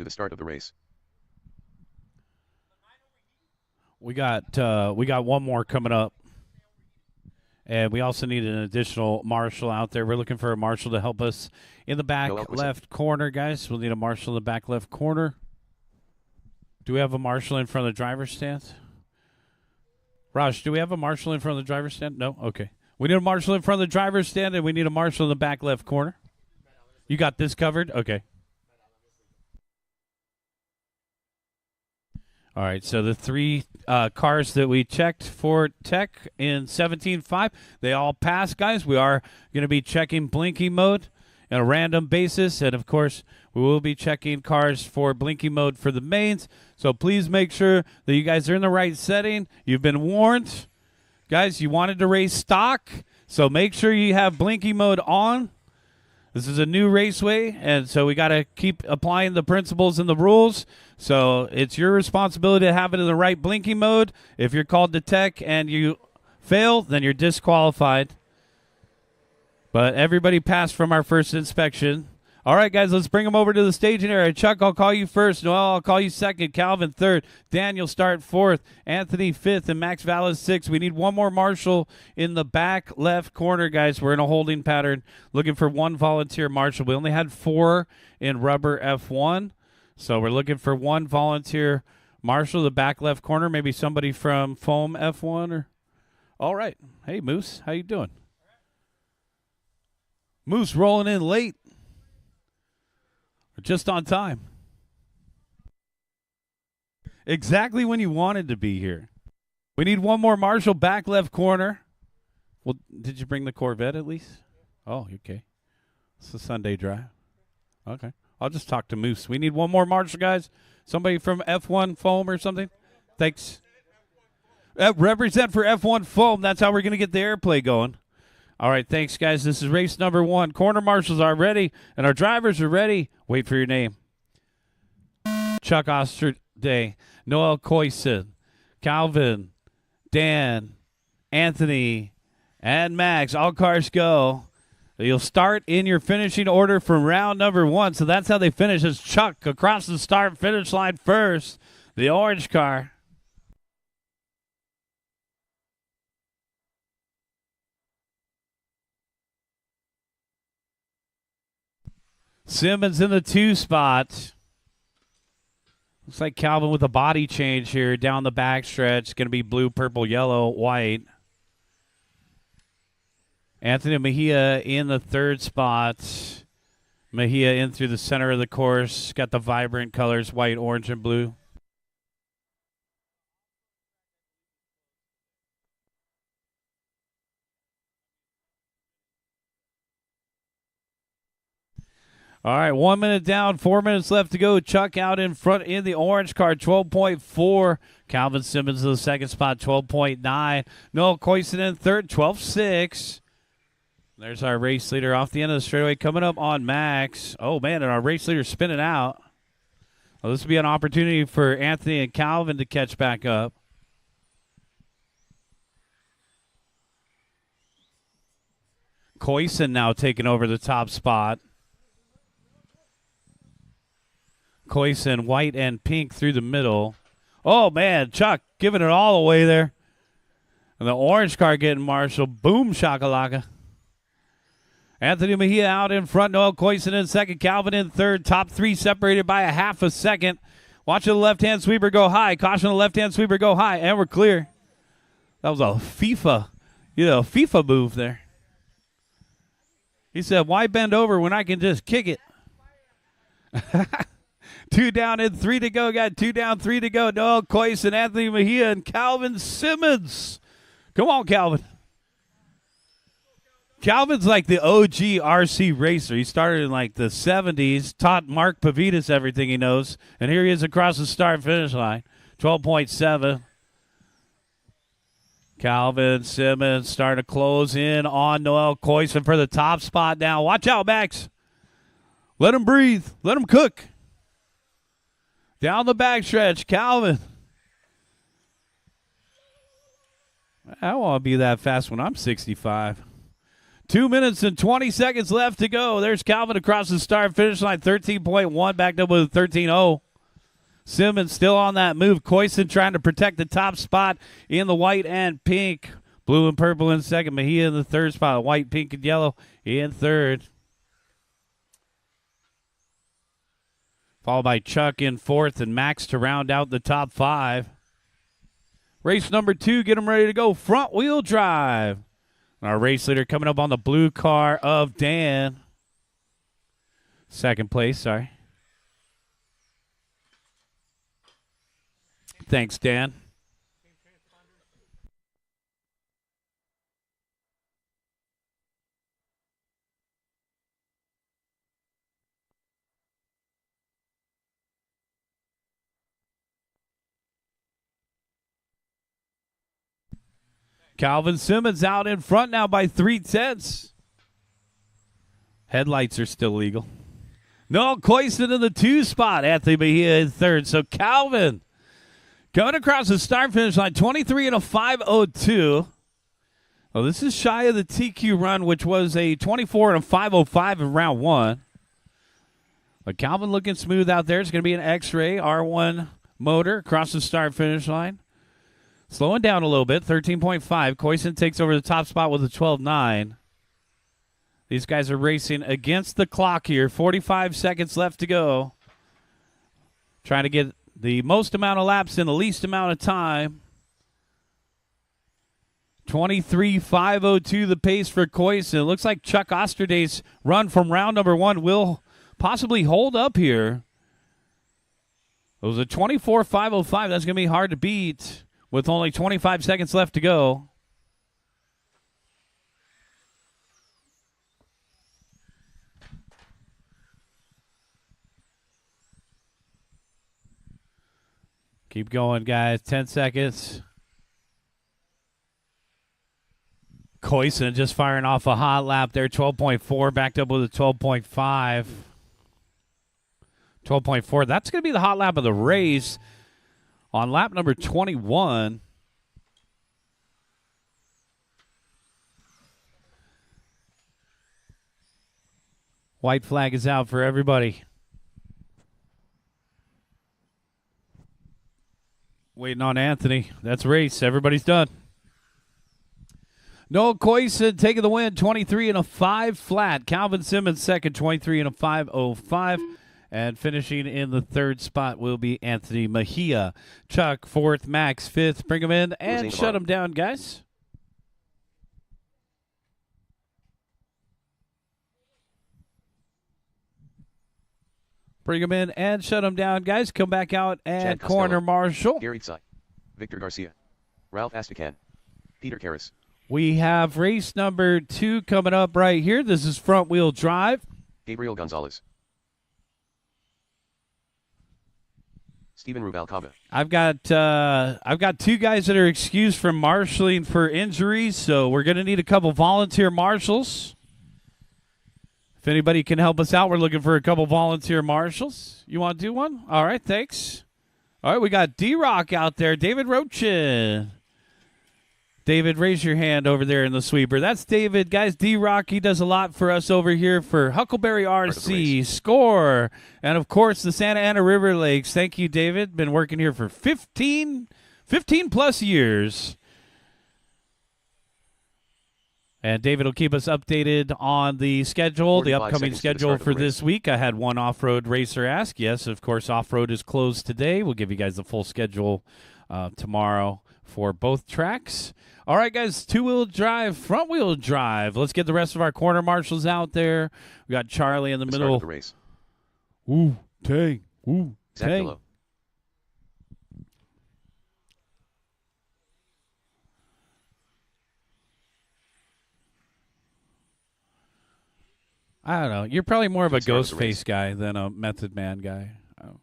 Speaker 2: to the start of the race.
Speaker 1: We got one more coming up. And we also need an additional marshal out there. We're looking for a marshal to help us in the back left corner, guys. We'll need a marshal in the back left corner. Do we have a marshal in front of the driver's stand? Raj, do we have a marshal in front of the driver's stand? No? Okay. We need a marshal in front of the driver's stand, and we need a marshal in the back left corner. You got this covered? Okay. All right, so the three cars that we checked for tech in 17.5, they all passed, guys. We are going to be checking blinking mode on a random basis, and, of course, we will be checking cars for blinking mode for the mains. So please make sure that you guys are in the right setting. You've been warned. Guys, you wanted to race stock, so make sure you have blinking mode on. This is a new raceway, and so we got to keep applying the principles and the rules. So it's your responsibility to have it in the right blinking mode. If you're called to tech and you fail, then you're disqualified. But everybody passed from our first inspection. All right, guys, let's bring them over to the staging area. Chuck, I'll call you first. Noel, I'll call you second. Calvin, third. Daniel, start fourth. Anthony, fifth. And Max Valles, sixth. We need one more marshal in the back left corner, guys. We're in a holding pattern looking for one volunteer marshal. We only had 4 in rubber F1, so we're looking for one volunteer marshal, the back left corner, maybe somebody from foam F1. Or all right. Hey, Moose, how you doing? Moose rolling in late. Just on time. Exactly when you wanted to be here. We need one more marshal back left corner. Well, did you bring the Corvette at least? Oh, okay. It's a Sunday drive. Okay. I'll just talk to Moose. We need one more marshal, guys. Somebody from F1 Foam or something. Thanks. Represent for F1 Foam. That's how we're going to get the airplay going. All right, thanks, guys. This is race number 1. Corner marshals are ready, and our drivers are ready. Wait for your name. Chuck Osterday, Noel Coyson, Calvin, Dan, Anthony, and Max. All cars go. You'll start in your finishing order from round number 1. So that's how they finish. It's Chuck across the start-finish line first, the orange car. Simmons in the 2 spot. Looks like Calvin with a body change here down the backstretch. It's going to be blue, purple, yellow, white. Anthony Mejia in the 3rd spot. Mejia in through the center of the course. Got the vibrant colors, white, orange, and blue. All right, 1 minute down, 4 minutes left to go. Chuck out in front in the orange car, 12.4. Calvin Simmons in the 2nd spot, 12.9. Noel Coyson in 3rd, 12.6. There's our race leader off the end of the straightaway coming up on Max. Oh, man, and our race leader spinning out. Well, this will be an opportunity for Anthony and Calvin to catch back up. Coyson now taking over the top spot. Coyson, white and pink through the middle. Oh, man, Chuck giving it all away there. And the orange car getting marshaled. Boom, shakalaka. Anthony Mejia out in front. Noel Coyson in 2nd. Calvin in 3rd. Top 3 separated by a half a second. Watching the left-hand sweeper go high. Caution the left-hand sweeper go high. And we're clear. That was a FIFA move there. He said, why bend over when I can just kick it? 2 down and 3 to go. Got 2 down, 3 to go. Noel Coyson, Anthony Mejia, and Calvin Simmons. Come on, Calvin. Calvin's like the OG RC racer. He started in like the 70s, taught Mark Pavitas everything he knows, and here he is across the start-finish line, 12.7. Calvin Simmons starting to close in on Noel Coyson for the top spot now. Watch out, Max. Let him breathe. Let him cook. Down the backstretch, Calvin. I don't want to be that fast when I'm 65. 2 minutes and 20 seconds left to go. There's Calvin across the start finish line, 13.1, backed up with a 13.0. Simmons still on that move. Coyson trying to protect the top spot in the white and pink. Blue and purple in second. Mejia in the third spot. White, pink, and yellow in third. Followed by Chuck in fourth and Max to round out the top five. Race number 2, get them ready to go. Front wheel drive. Our race leader coming up on the blue car of Dan. Second place, sorry. Thanks, Dan. Calvin Simmons out in front now by 3/10. Headlights are still legal. No, Coyson in the 2 spot. Anthony Mejia in third. So Calvin coming across the start finish line, 23 and a 5:02. Well, this is shy of the TQ run, which was a 24 and a 5:05 in round 1. But Calvin looking smooth out there. It's going to be an X-Ray R1 motor across the start finish line. Slowing down a little bit, 13.5. Coyson takes over the top spot with a 12.9. These guys are racing against the clock here. 45 seconds left to go. Trying to get the most amount of laps in the least amount of time. 23.502 the pace for Coyson. It looks like Chuck Osterday's run from round number 1 will possibly hold up here. It was a 24.505. That's going to be hard to beat with only 25 seconds left to go. Keep going, guys. 10 seconds. Coyson just firing off a hot lap there. 12.4, backed up with a 12.5. 12.4. That's going to be the hot lap of the race. On lap number 21, white flag is out for everybody. Waiting on Anthony. That's race. Everybody's done. Noah Coyson taking the win, 23 and a 5 flat. Calvin Simmons second, 23 and a 5:05. And finishing in the third spot will be Anthony Mejia. Chuck, fourth. Max, fifth. Bring him in and shut him down, guys. Bring him in and shut him down, guys. Come back out and corner marshal.
Speaker 2: Gary Tsai, Victor Garcia, Ralph Astacan, Peter Karras.
Speaker 1: We have race number 2 coming up right here. This is front wheel drive.
Speaker 2: Gabriel Gonzalez. Steven Rubalcaba.
Speaker 1: I've got 2 guys that are excused from marshaling for injuries, so we're going to need a couple volunteer marshals. If anybody can help us out, we're looking for a couple volunteer marshals. You want to do one? All right, thanks. All right, we got D-Rock out there, David Rochin. David, raise your hand over there in the sweeper. That's David. Guys, D-Rock, he does a lot for us over here for Huckleberry RC, Score, and, of course, the Santa Ana River Lakes. Thank you, David. Been working here for 15-plus years. And David will keep us updated on the schedule, the upcoming schedule for this week. I had one off-road racer ask. Yes, of course, off-road is closed today. We'll give you guys the full schedule tomorrow for both tracks. All right, guys, two-wheel drive, front-wheel drive. Let's get the rest of our corner marshals out there. We got Charlie in the middle.
Speaker 2: Start of the race.
Speaker 1: Ooh, Tang. Ooh,
Speaker 2: Zach
Speaker 1: Tang.
Speaker 2: Pillow.
Speaker 1: I don't know. You're probably more of a
Speaker 2: Start of the
Speaker 1: ghost
Speaker 2: race.
Speaker 1: face guy than a Method Man guy. Oh.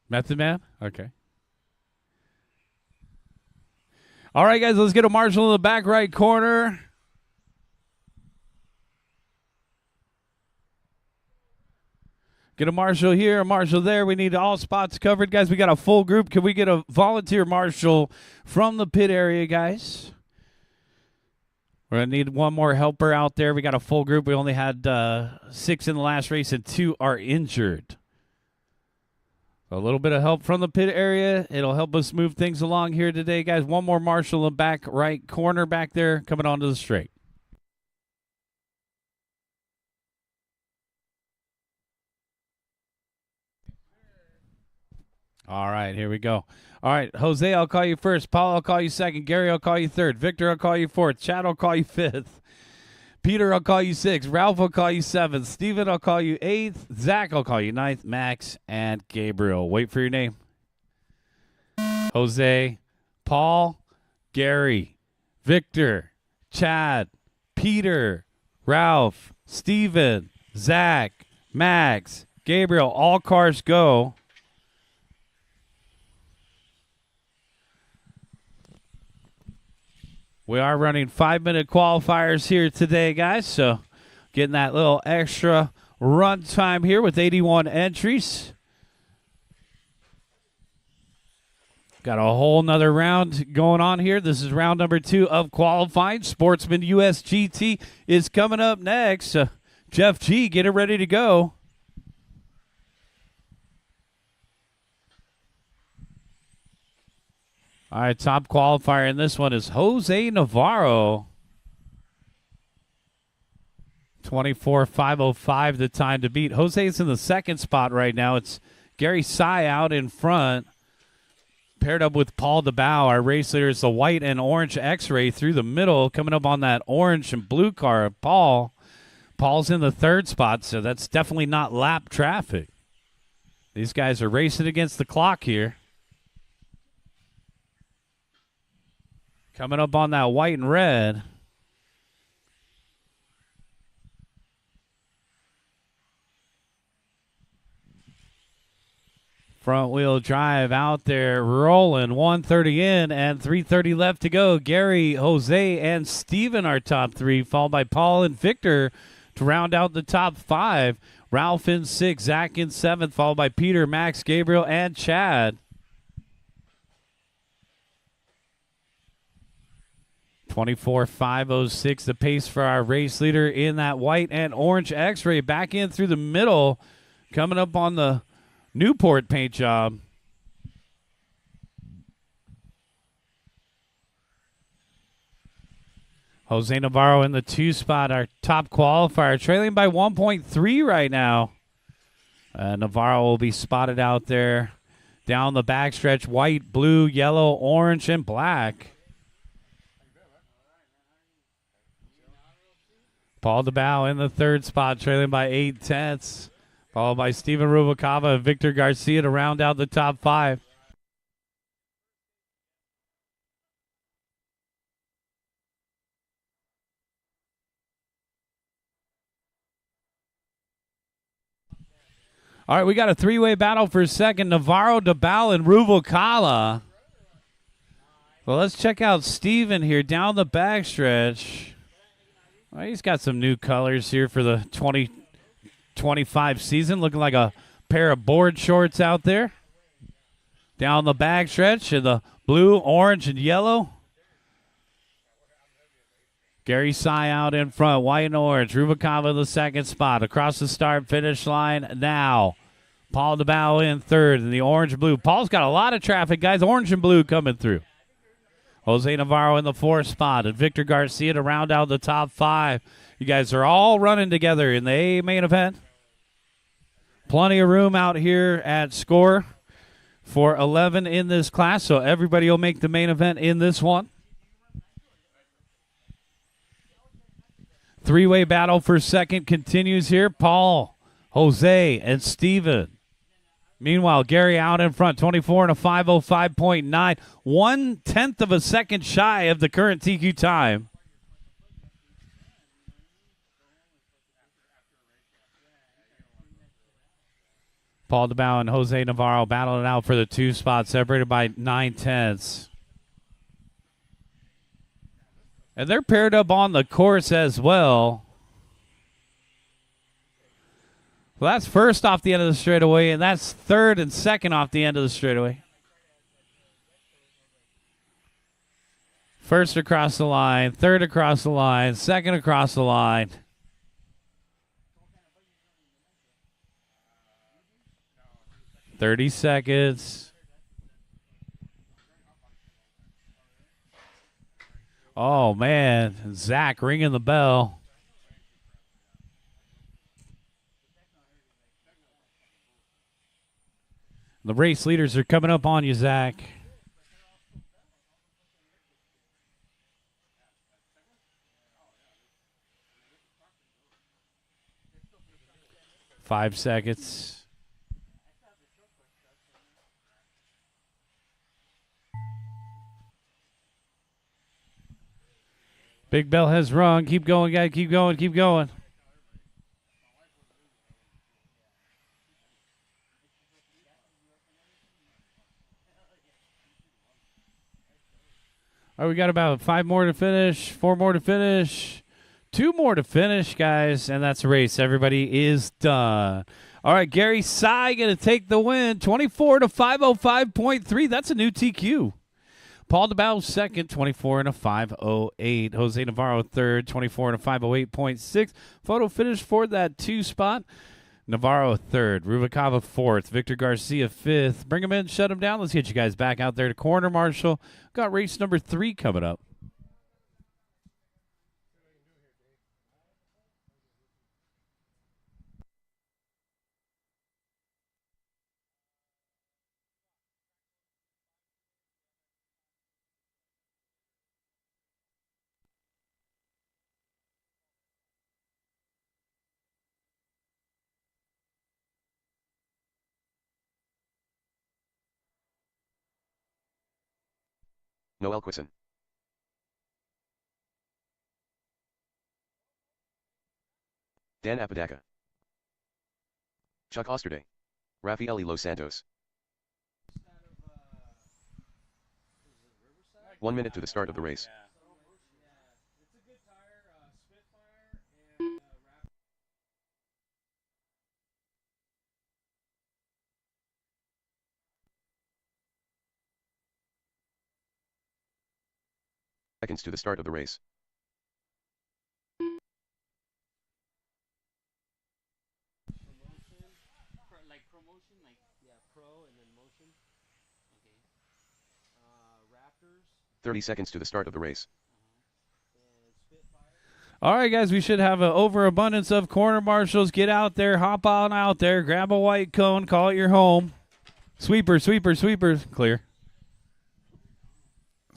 Speaker 1: Method Man? Okay. All right, guys, let's get a marshal in the back right corner. Get a marshal here, a marshal there. We need all spots covered. Guys, we got a full group. Can we get a volunteer marshal from the pit area, guys? We're going to need one more helper out there. We got a full group. We only had 6 in the last race, and 2 are injured. A little bit of help from the pit area. It'll help us move things along here today, guys. One more marshal in the back right corner back there coming onto the straight. All right, here we go. All right, Jose, I'll call you first. Paul, I'll call you second. Gary, I'll call you third. Victor, I'll call you fourth. Chad, I'll call you fifth. Peter, I'll call you sixth. Ralph, I'll call you seventh. Steven, I'll call you eighth. Zach, I'll call you ninth. Max, and Gabriel. Wait for your name. Jose, Paul, Gary, Victor, Chad, Peter, Ralph, Steven, Zach, Max, Gabriel. All cars go. We are running 5-minute qualifiers here today, guys, so getting that little extra run time here with 81 entries. Got a whole nother round going on here. This is round number 2 of qualifying. Sportsman US GT is coming up next. Jeff G, get it ready to go. All right, top qualifier in this one is Jose Navarro. 24:505 the time to beat. Jose's in the second spot right now. It's Gary Sy out in front, paired up with Paul DeBow. Our race leader is the white and orange X-Ray through the middle, coming up on that orange and blue car. Paul's in the third spot, so that's definitely not lap traffic. These guys are racing against the clock here. Coming up on that white and red. Front wheel drive out there rolling. 130 in and 330 left to go. Gary, Jose, and Steven are top 3, followed by Paul and Victor to round out the top 5. Ralph in 6th, Zach in 7th, followed by Peter, Max, Gabriel, and Chad. 24:506 the pace for our race leader in that white and orange X-Ray. Back in through the middle, coming up on the Newport paint job. Jose Navarro in the 2 spot, our top qualifier, trailing by 1.3 right now. Navarro will be spotted out there down the backstretch, white, blue, yellow, orange, and black. Paul DeBow in the 3rd spot, trailing by 8/10, followed by Steven Rubalcaba and Victor Garcia to round out the top 5. All right, we got a 3-way battle for second. Navarro, DeBow, and Rubalcaba. Well, let's check out Steven here down the backstretch. Well, he's got some new colors here for the 2025 season, looking like a pair of board shorts out there. Down the backstretch in the blue, orange, and yellow. Gary Sy out in front, white and orange. Rubalcaba in the 2nd spot. Across the start-finish line now. Paul DeBow in 3rd in the orange and blue. Paul's got a lot of traffic, guys. Orange and blue coming through. Jose Navarro in the 4th spot, and Victor Garcia to round out the top 5. You guys are all running together in the A main event. Plenty of room out here at Score for 11 in this class, so everybody will make the main event in this one. 3-way battle for second continues here. Paul, Jose, and Steven. Meanwhile, Gary out in front, 24 and a 5:05.9, 1/10 of a second shy of the current TQ time. Paul DeBow and Jose Navarro battling it out for the 2 spots, separated by 9/10. And they're paired up on the course as well. Well, that's first off the end of the straightaway, and that's 3rd and 2nd off the end of the straightaway. First across the line, third across the line, second across the line. $30. Oh, man. Zach ringing the bell. The race leaders are coming up on you, Zach. Five seconds. Big bell has rung. Keep going, guys. Keep going. Keep going. All right, we got about 5 more to finish, 4 more to finish, 2 more to finish, guys, and that's a race. Everybody is done. All right, Gary Sy going to take the win, 24 to 505.3. That's a new TQ. Paul DeBow second, 24 and a 508. Jose Navarro third, 24 and a 508.6. Photo finish for that 2 spot. Navarro third, Rubalcaba fourth, Victor Garcia fifth. Bring him in, shut him down. Let's get you guys back out there to corner marshal. Got race number 3 coming up.
Speaker 2: Noel Quisson. Dan Apodaca. Chuck Osterday. Rafaeli Los Santos. 1 minute to the start of the race. Seconds to the start of the race.
Speaker 3: Promotion, pro and then motion. Okay. Raptors.
Speaker 2: 30 seconds to the start of the race.
Speaker 1: All right, guys, we should have an overabundance of corner marshals. Get out there, hop on out there, grab a white cone, call it your home. Sweeper, sweeper, sweeper, clear.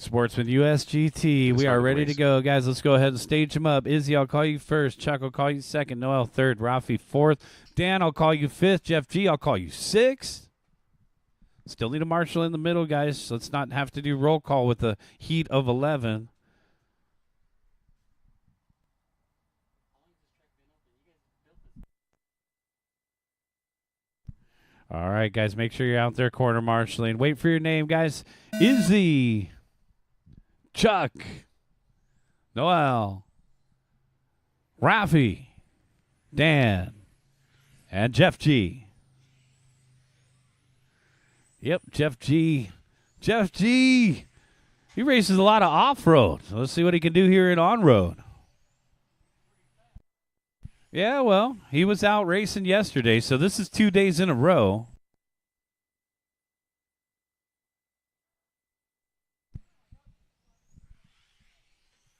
Speaker 1: Sportsman USGT, we are ready to go. Guys, let's go ahead and stage them up. Izzy, I'll call you first. Chuck, I'll call you second. Noel, third. Rafi, fourth. Dan, I'll call you fifth. Jeff G, I'll call you sixth. Still need a marshal in the middle, guys. Let's not have to do roll call with the heat of 11. All right, guys, make sure you're out there corner marshaling. Wait for your name, guys. Izzy, Chuck, Noel, Rafi, Dan, and Jeff G. Yep, Jeff G. Jeff G. He races a lot of off-road. So let's see what he can do here in on-road. Yeah, well, he was out racing yesterday, so this is 2 days in a row.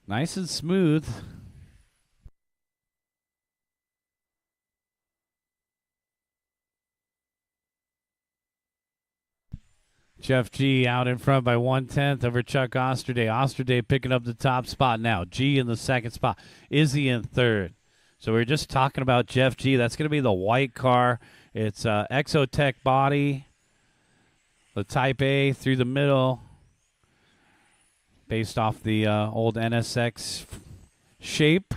Speaker 1: Nice and smooth. Jeff G out in front by 1/10 over Chuck Osterday. Osterday picking up the top spot now. G in the second spot. Izzy in third. So we were just talking about Jeff G. That's going to be the white car. It's Exotech body. The Type A through the middle. Based off the old NSX shape.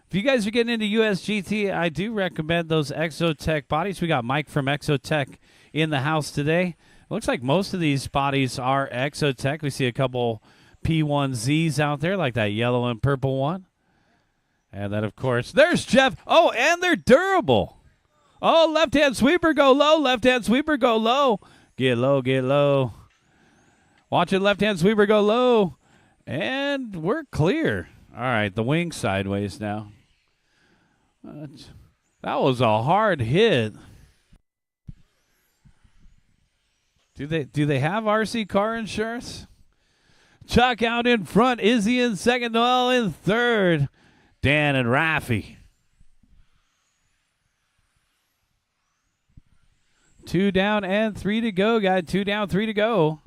Speaker 1: If you guys are getting into USGT, I do recommend those Exotech bodies. We got Mike from Exotech in the house today. Looks like most of these bodies are Exotech. We see a couple P1Zs out there, like that yellow and purple one. And then, of course, there's Jeff. Oh, and they're durable. Oh, left-hand sweeper, go low. Left-hand sweeper, go low. Get low, get low. Watch it, left-hand sweeper, go low. And we're clear. All right, the wing sideways now. That was a hard hit. Do they have RC car insurance? Chuck out in front. Izzy in second. Noel in third. Dan and Rafi. 2 down and 3 to go. Got 2 down, 3 to go.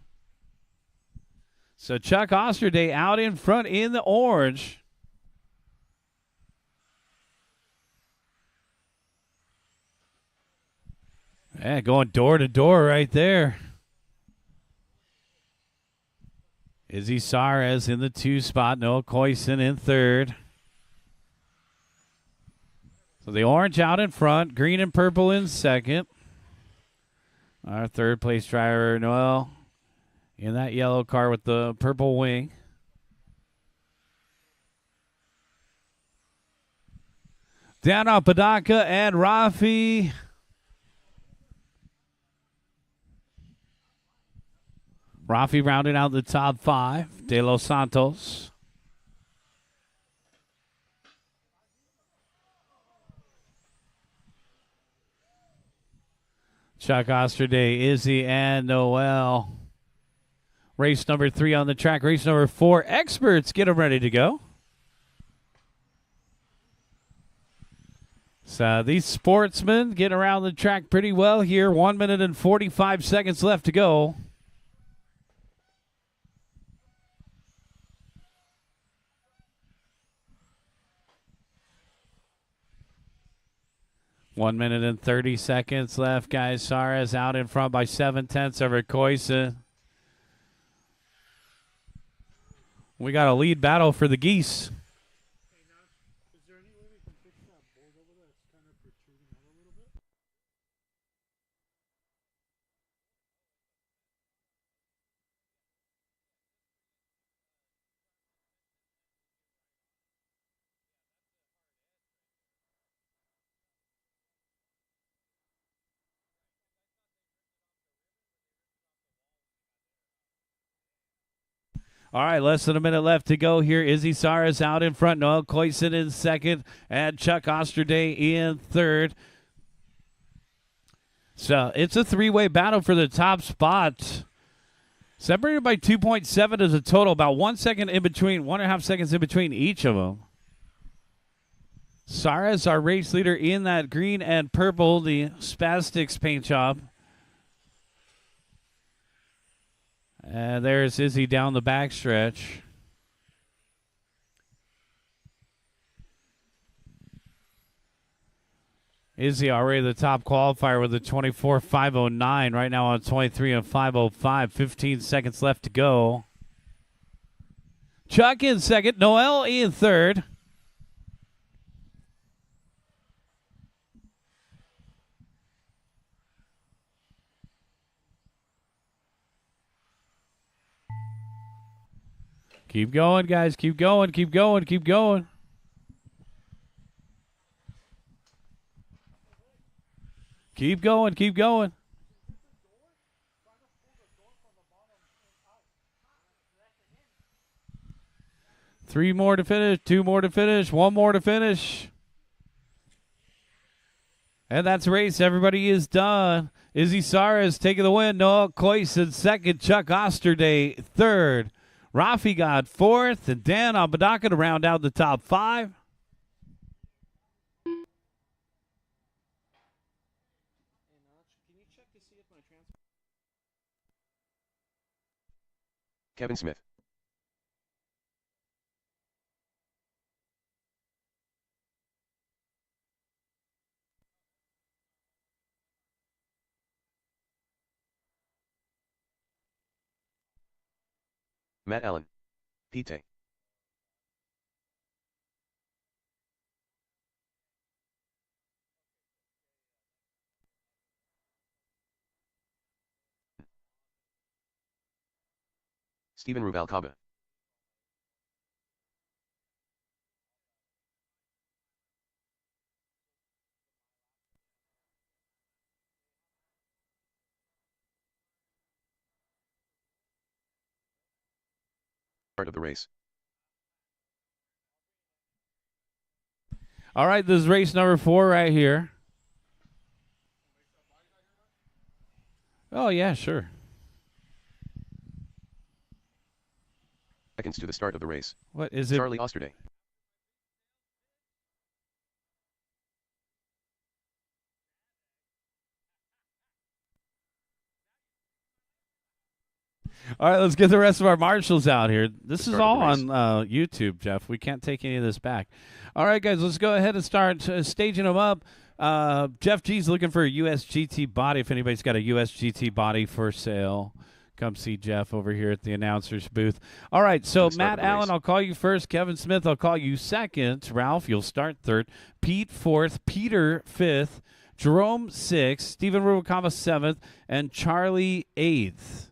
Speaker 1: So Chuck Osterday out in front in the orange. Yeah, going door to door right there. Izzy Sares in the 2 spot. Noah Koyson in third. So the orange out in front. Green and purple in second. Our third place driver, Noel, in that yellow car with the purple wing. Down on Padaka and Rafi. Rafi rounding out the top 5. De Los Santos. Chuck Osterday, Izzy, and Noel. Race number 3 on the track. Race number 4. Experts, get them ready to go. So these sportsmen getting around the track pretty well here. 1 minute and 45 seconds left to go. One minute and 30 seconds left, guys. Saras out in front by 7/10 over Koyson. We got a lead battle for the geese.
Speaker 4: Hey, Nash, is there any way we can fix that board over there? It's kind of protruding out a little bit.
Speaker 1: 'All right, less than a minute left to go here. Izzy Saras out in front. Noel Koyson in second. And Chuck Osterday in third. So it's a 3-way battle for the top spot. Separated by 2.7 as a total. About 1 second in between, 1.5 seconds in between each of them. Saras, our race leader in that green and purple, the Spastics paint job. And there's Izzy down the backstretch. Izzy already the top qualifier with a 24.509. Right now on 23 and 505. 15 seconds left to go. Chuck in second. Noel in third. Keep going, guys. Keep going, keep going, keep going. Keep going, keep going. 3 more to finish, 2 more to finish, 1 more to finish. And that's the race. Everybody is done. Izzy Saras taking the win. Noah Koyson second. Chuck Osterday third. Rafi got fourth, and Dan Abadaka to round out the top 5.
Speaker 3: Hey, Notch, can you check to see if my transfer?
Speaker 2: Kevin Smith. Matt Allen. Pete. Stephen Rubalcaba. start of the race.
Speaker 1: All right, this is race number 4 right here. Oh, yeah, sure.
Speaker 2: Seconds to the start of the race.
Speaker 1: What is it?
Speaker 2: Charlie Osterday.
Speaker 1: All right, let's get the rest of our marshals out here. This is
Speaker 2: Start of
Speaker 1: all
Speaker 2: the race.
Speaker 1: on YouTube, Jeff. We can't take any of this back. All right, guys, let's go ahead and start staging them up. Jeff G's looking for a USGT body. If anybody's got a USGT body for sale, come see Jeff over here at the announcer's booth. All right, so
Speaker 2: To the start
Speaker 1: Matt
Speaker 2: of the race.
Speaker 1: Allen, I'll call you first. Kevin Smith, I'll call you second. Ralph, you'll start third. Pete, fourth. Peter, fifth. Jerome, sixth. Stephen Rubalcaba, seventh. And Charlie, eighth.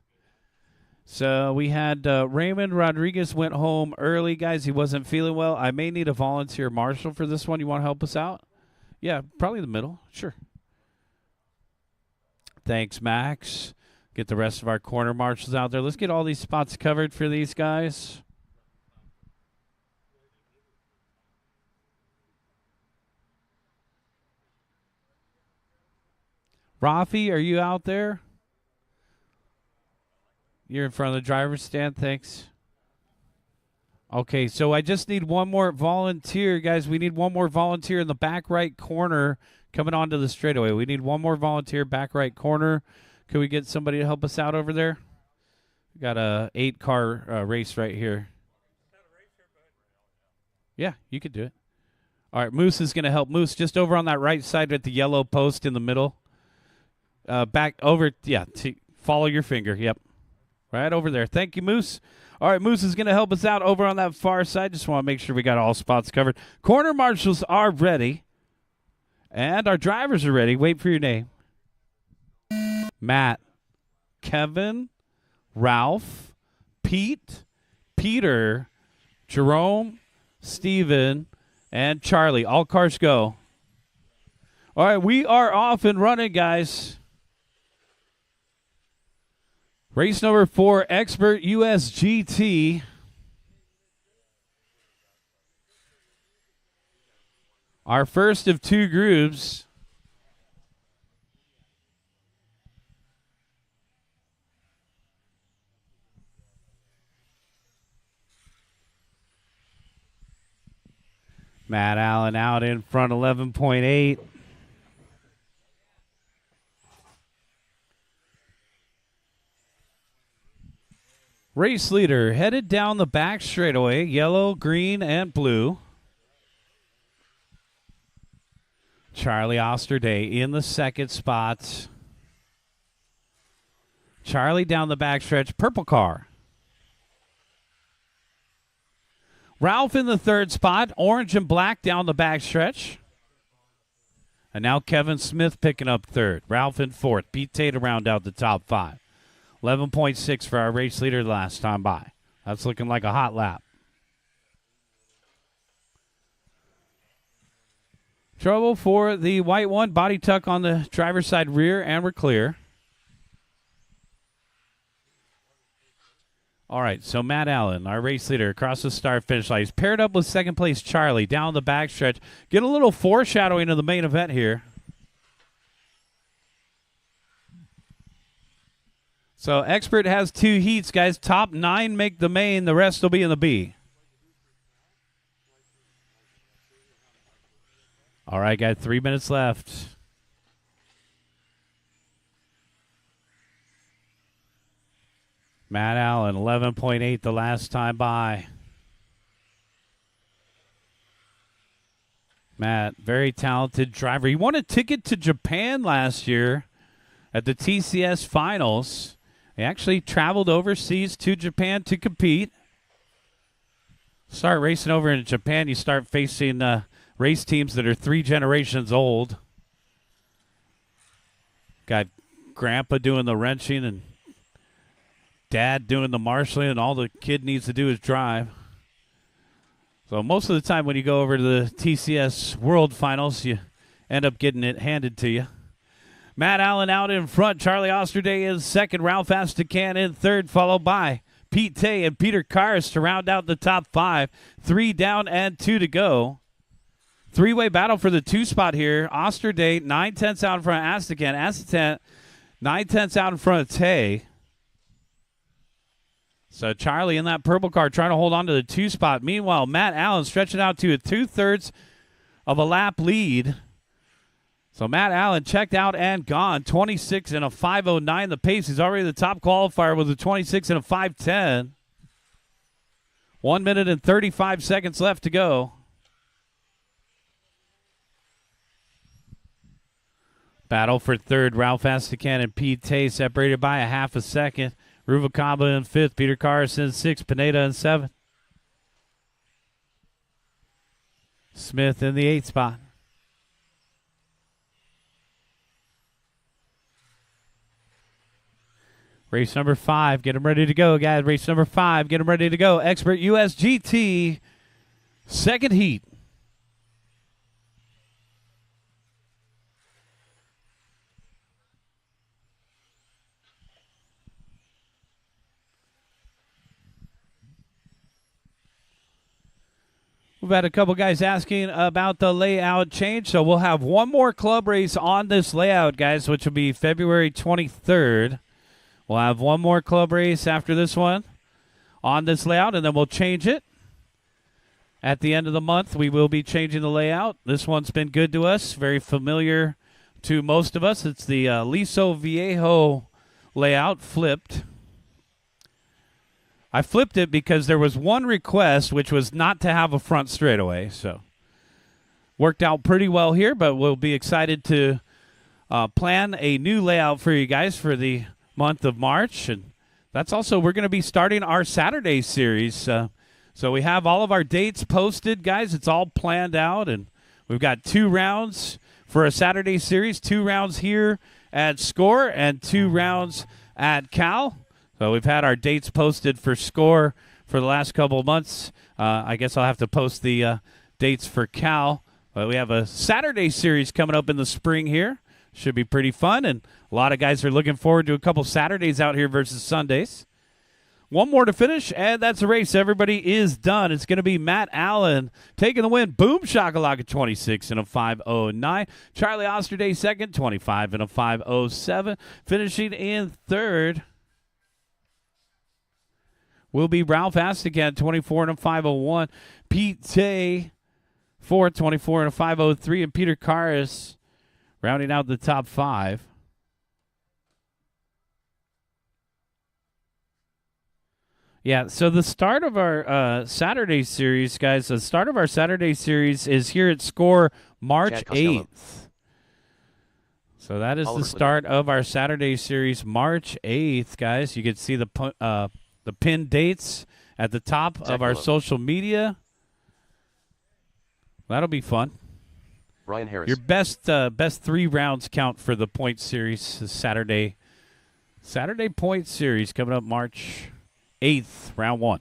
Speaker 1: So we had Raymond Rodriguez went home early, guys. He wasn't feeling well. I may need a volunteer marshal for this one. You want to help us out? Yeah, probably the middle. Sure. Thanks, Max. Get the rest of our corner marshals out there. Let's get all these spots covered for these guys. Rafi, are you out there? You're in front of the driver's stand. Thanks. Okay, so I just need one more volunteer, guys. We need one more volunteer in the back right corner coming onto the straightaway. We need one more volunteer back right corner. Can we get somebody to help us out over there? We got a 8-car race right here. Yeah, you could do it. All right, Moose is going to help. Moose, just over on that right side at the yellow post in the middle. Back over, yeah, follow your finger. Yep. Right over there. Thank you, Moose. All right, Moose is going to help us out over on that far side. Just want to make sure we got all spots covered. Corner marshals are ready. And our drivers are ready. Wait for your name. Matt, Kevin, Ralph, Pete, Peter, Jerome, Steven, and Charlie. All cars go. All right, we are off and running, guys. Race number 4, Expert USGT. Our first of 2 groups. Matt Allen out in front, 11.8. Race leader headed down the back straightaway, yellow, green, and blue. Charlie Osterday in the second spot. Charlie down the backstretch, purple car. Ralph in the third spot, orange and black down the backstretch. And now Kevin Smith picking up third. Ralph in fourth. Pete Tate to round out the top 5. 11.6 for our race leader last time by. That's looking like a hot lap. Trouble for the white one. Body tuck on the driver's side rear, and we're clear. All right, so Matt Allen, our race leader, across the start finish line. He's paired up with second place Charlie down the backstretch. Get a little foreshadowing of the main event here. So Expert has 2 heats, guys. Top 9 make the main. The rest will be in the B. All right, got 3 minutes left. Matt Allen, 11.8 the last time by. Matt, very talented driver. He won a ticket to Japan last year at the TCS Finals. He actually traveled overseas to Japan to compete. Start racing over in Japan, you start facing race teams that are 3 generations old. Got Grandpa doing the wrenching and Dad doing the marshalling, and all the kid needs to do is drive. So most of the time when you go over to the TCS World Finals, you end up getting it handed to you. Matt Allen out in front. Charlie Osterday is second. Ralph Astacan in third, followed by Pete Tay and Peter Karas to round out the top 5. 3 down and 2 to go. Three-way battle for the 2 spot here. Osterday, 9/10 out in front of Astacan. Astacan, 9/10 out in front of Tay. So Charlie in that purple car trying to hold on to the 2 spot. Meanwhile, Matt Allen stretching out to a 2/3 of a lap lead. So Matt Allen checked out and gone. 26 and a 5:09 the pace. He's already the top qualifier with a 26 and a 5:10. 1 minute and 35 seconds left to go. Battle for third. Ralph Astacan and Pete Tay separated by a half a second. Ruvalcaba in 5th. Peter Karas in 6th. Pineda in 7th. Smith in the 8th spot. Race number 5. Get them ready to go, guys. Race number 5. Get them ready to go. Expert USGT. Second heat. We've had a couple guys asking about the layout change, so we'll have one more club race on this layout, guys, which will be February 23rd. We'll have one more club race after this one on this layout, and then we'll change it. At the end of the month, we will be changing the layout. This one's been good to us, very familiar to most of us. It's the Liso Viejo layout flipped. I flipped it because there was one request, which was not to have a front straightaway. So worked out pretty well here, but we'll be excited to plan a new layout for you guys for the month of March. And that's also, we're going to be starting our Saturday series. So we have all of our dates posted, guys. It's all planned out, and we've got 2 rounds for a Saturday series, 2 rounds here at Score and 2 rounds at Cal. So we've had our dates posted for Score for the last couple of months. I guess I'll have to post the dates for Cal. But we have a Saturday series coming up in the spring here. Should be pretty fun, and a lot of guys are looking forward to a couple Saturdays out here versus Sundays. One more to finish, and that's the race. Everybody is done. It's going to be Matt Allen taking the win. Boom shakalaka, 26 and a 5:09. Charlie Osterday second, 25 and a 5:07. Finishing in third will be Ralph Astacan, 24 and a 5:01. Pete Tay, fourth, 24 and a 5:03. And Peter Karas rounding out the top 5. Yeah, so the start of our Saturday series, guys, the start of our Saturday series is here at Score March 8th. So that is the start of our Saturday series, March 8th, guys. You can see the pinned dates at the top of our social media. That'll be fun.
Speaker 2: Ryan Harris.
Speaker 1: Your best 3 rounds count for the point series this Saturday point series coming up March 8th, round 1.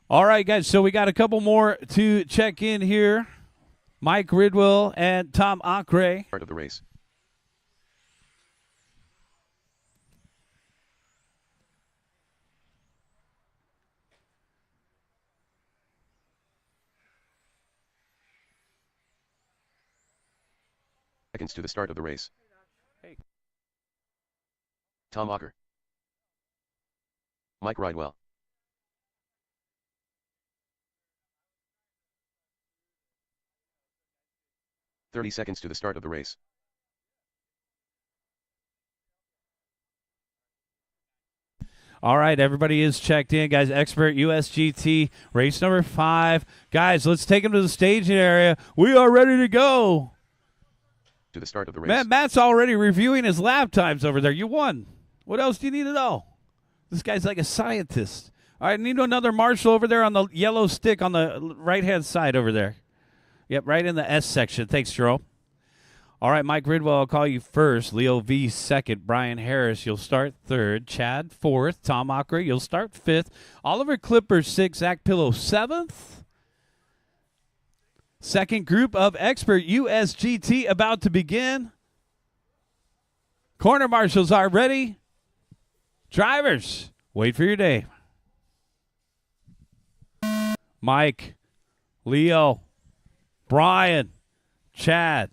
Speaker 1: All right, guys, so we got a couple more to check in here. Mike Ridwell and Tom Acre.
Speaker 2: Part of the race. Seconds to the start of the race.
Speaker 1: Hey.
Speaker 2: Tom Ocker. Mike Ridewell. "30 seconds to the start of the race.
Speaker 1: All right, everybody is checked in, guys. Expert USGT, race number 5. Guys, let's take them to the staging area. We are ready to go.
Speaker 2: To the start of the race.
Speaker 1: Matt's already reviewing his lap times over there. You won. What else do you need to know? This guy's like a scientist. All right, I need another marshal over there on the yellow stick on the right-hand side over there. Yep, right in the S section. Thanks, Jerome. All right, Mike Ridwell, I'll call you first. Leo V second. Brian Harris, you'll start third. Chad fourth. Tom Acre, you'll start fifth. Oliver Clipper sixth. Zach Pillow seventh. Second group of Expert USGT about to begin. Corner marshals are ready. Drivers, Wait for your name. Mike, Leo, Brian, Chad,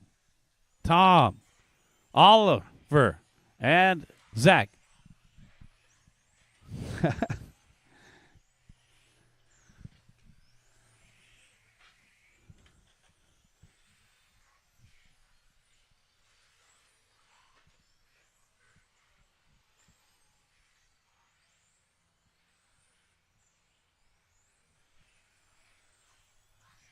Speaker 1: Tom, Oliver, and Zach.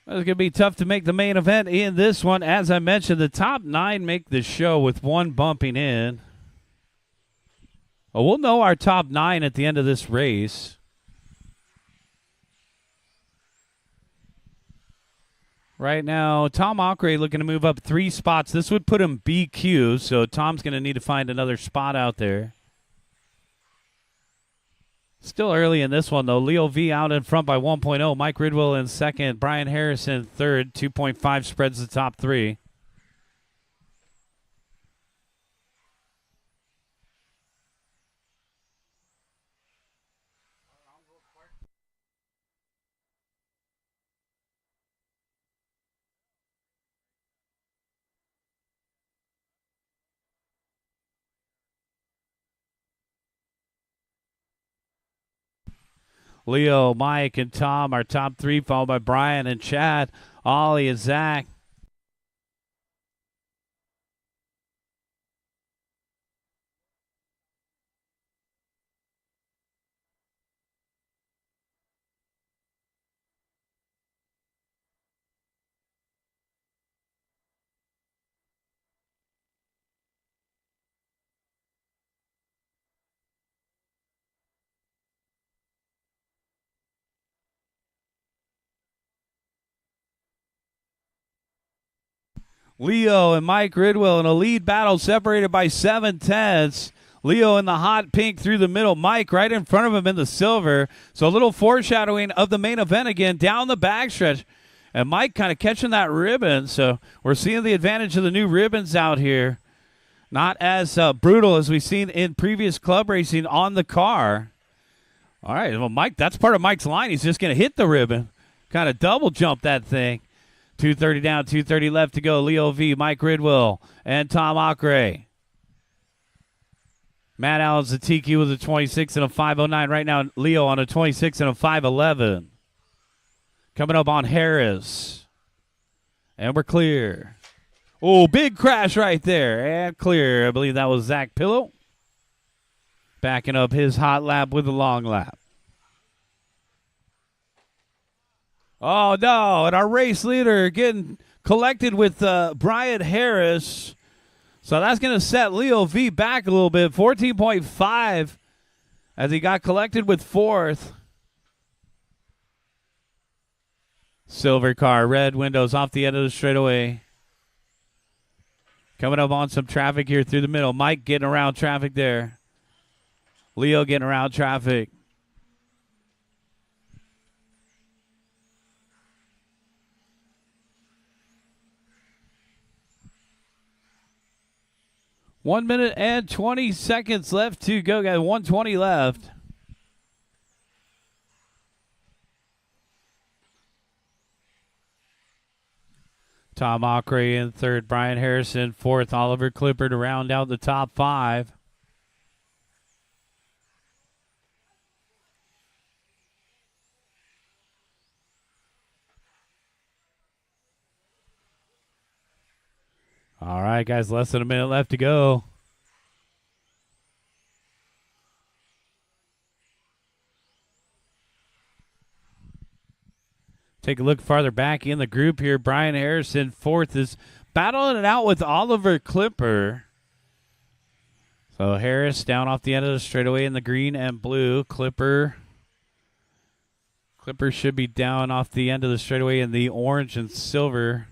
Speaker 1: It's going to be tough to make the main event in this one. As I mentioned, the top 9 make the show with one bumping in. Well, we'll know our top 9 at the end of this race. Right now, Tom Ockray looking to move up 3 spots. This would put him BQ, so Tom's going to need to find another spot out there. Still early in this one, though. Leo V out in front by 1.0. Mike Ridwell in second. Brian Harrison third. 2.5 spreads the top 3. Leo, Mike, and Tom are top 3, followed by Brian and Chad, Ollie and Zach. Leo and Mike Ridwell in a lead battle separated by 7/10. Leo in the hot pink through the middle. Mike right in front of him in the silver. So a little foreshadowing of the main event again down the backstretch. And Mike kind of catching that ribbon. So we're seeing the advantage of the new ribbons out here. Not as brutal as we've seen in previous club racing on the car. All right, well, Mike, that's part of Mike's line. He's just going to hit the ribbon. Kind of double jump that thing. 2:30 down, 2:30 left to go. Leo V, Mike Ridwell, and Tom Ockray. Matt Allen's the TQ with a 26 and a 5:09. Right now, Leo on a 26 and a 5:11. Coming up on Harris. And we're clear. Oh, big crash right there. And clear. I believe that was Zach Pillow. Backing up his hot lap with a long lap. Oh, no. And our race leader getting collected with Brian Harris. So that's going to set Leo V back a little bit. 14.5 as he got collected with 4th. Silver car, red windows off the end of the straightaway. Coming up on some traffic here through the middle. Mike getting around traffic there. Leo getting around traffic. One minute and 20 seconds left to go, guys. 1:20 left. Tom Ockray in third. Brian Harrison fourth. Oliver Clipper to round out the top 5. All right, guys, less than a minute left to go. Take a look farther back in the group here. Brian Harrison, 4th, is battling it out with Oliver Clipper. So Harris down off the end of the straightaway in the green and blue. Clipper should be down off the end of the straightaway in the orange and silver.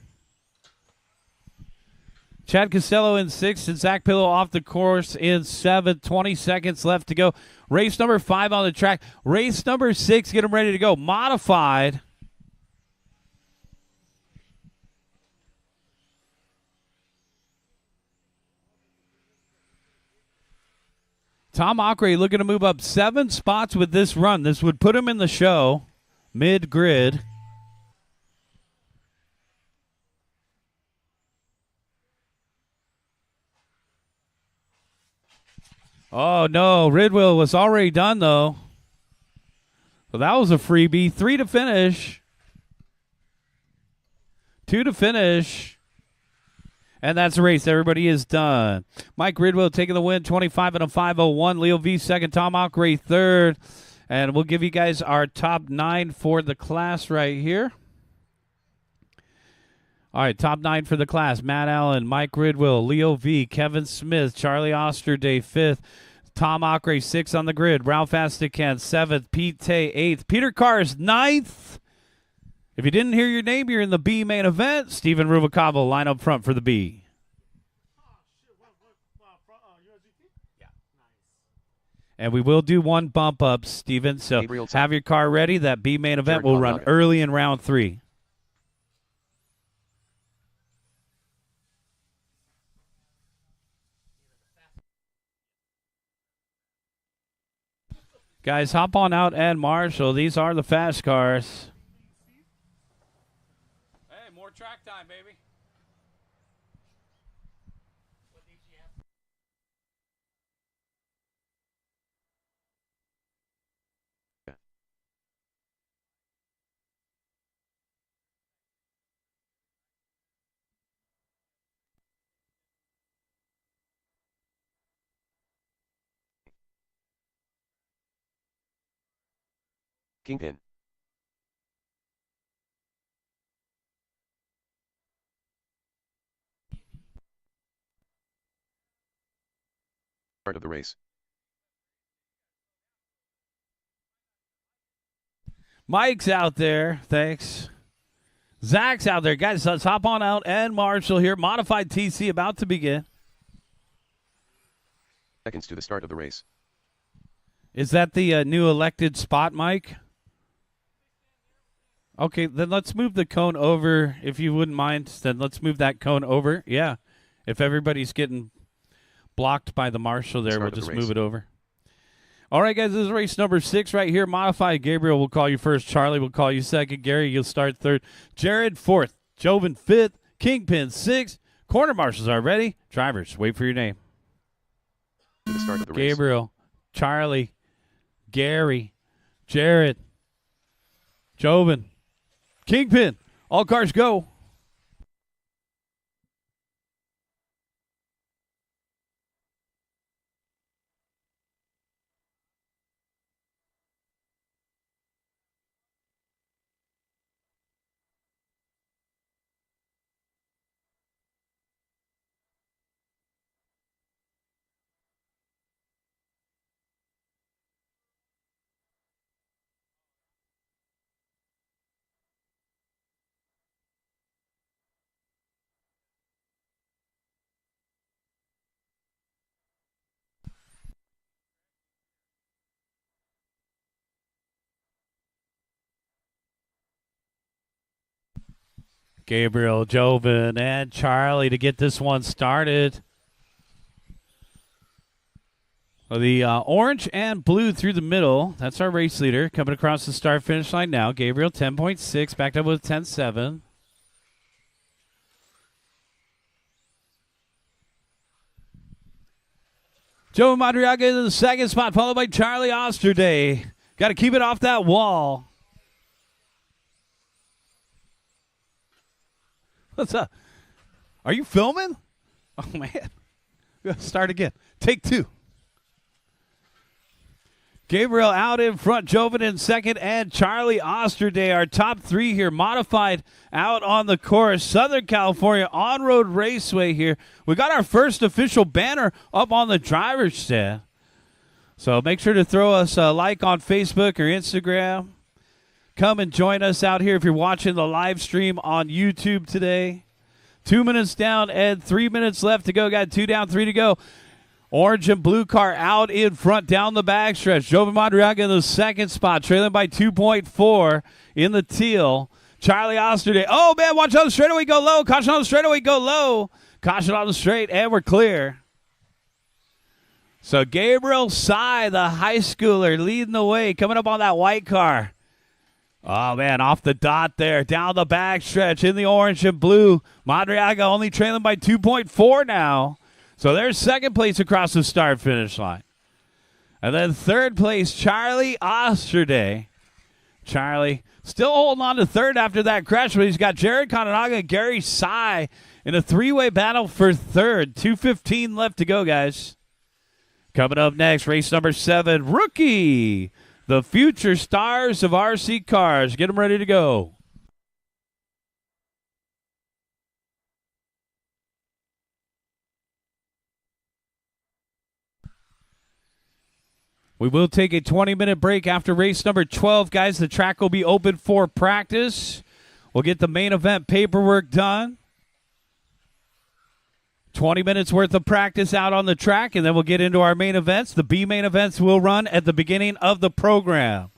Speaker 1: Chad Costello in 6th and Zach Pillow off the course in 7th. 20 seconds left to go. Race number 5 on the track. Race number 6, get them ready to go. Modified. Tom Ockrey looking to move up 7 spots with this run. This would put him in the show, mid-grid. Oh, no. Ridwell was already done, though. So that was a freebie. 3 to finish. 2 to finish. And that's the race. Everybody is done. Mike Ridwell taking the win, 25 and a 5:01. Leo V second. Tom Ockrey third. And we'll give you guys our top 9 for the class right here. All right, top 9 for the class. Matt Allen, Mike Ridwell, Leo V, Kevin Smith, Charlie Osterday 5th. Tom Ockrey 6th on the grid. Ralph Astican 7th. Pete Tay 8th. Peter Cars 9th. If you didn't hear your name, you're in the B main event. Steven Rubalcaba line up front for the B. And we will do one bump up, Steven. So have your car ready. That B main event will run early in round 3. Guys, hop on out and marshal. These are the fast cars. Hey, more track time, baby.
Speaker 2: Kingpin. Start of the race.
Speaker 1: Mike's out there. Thanks. Zach's out there. Guys, let's hop on out and marshal here. Modified TC about to begin.
Speaker 2: Seconds to the start of the race.
Speaker 1: Is that the new elected spot, Mike? Okay, then let's move the cone over, if you wouldn't mind. Then let's move that cone over. Yeah. If everybody's getting blocked by the marshal there, we'll just move it over. All right, guys, this is race number 6 right here. Modified. Gabriel will call you first. Charlie will call you second. Gary, you'll start third. Jared, 4th. Joven, 5th. Kingpin, 6th. Corner marshals are ready. Drivers, wait for your name.
Speaker 2: To the start of the race.
Speaker 1: Gabriel, Charlie, Gary, Jared, Joven, Kingpin. All cars go. Gabriel, Joven, and Charlie to get this one started. The orange and blue through the middle. That's our race leader coming across the start-finish line now. Gabriel, 10.6, backed up with 10.7. Joe Madriaga in the second spot, followed by Charlie Osterday. Got to keep it off that wall. What's up? Are you filming? Oh, man. We gotta start again. Take 2. Gabriel out in front, Joven in second, and Charlie Osterday, our top 3 here, modified out on the course. Southern California on-road raceway here. We got our first official banner up on the driver's stand. So make sure to throw us a like on Facebook or Instagram. Come and join us out here if you're watching the live stream on YouTube today. 2 minutes down and 3 minutes left to go. Got 2 down, 3 to go. Orange and blue car out in front down the backstretch. Joven Madriaga in the second spot, trailing by 2.4 in the teal. Charlie Osterday. Oh, man, watch on the straightaway, go low. Caution on the straightaway, go low. Caution on the straight, and we're clear. So Gabriel Sy, the high schooler, leading the way, coming up on that white car. Oh, man, off the dot there, down the backstretch in the orange and blue. Madriaga only trailing by 2.4 now. So there's second place across the start-finish line. And then third place, Charlie Osterday. Charlie still holding on to third after that crash, but he's got Jared Kananaga and Gary Sy in a three-way battle for third. 2:15 left to go, guys. Coming up next, race number 7, Rookie. The future stars of RC cars. Get them ready to go. We will take a 20-minute break after race number 12, guys. The track will be open for practice. We'll get the main event paperwork done. 20 minutes worth of practice out on the track, and then we'll get into our main events. The B main events will run at the beginning of the program.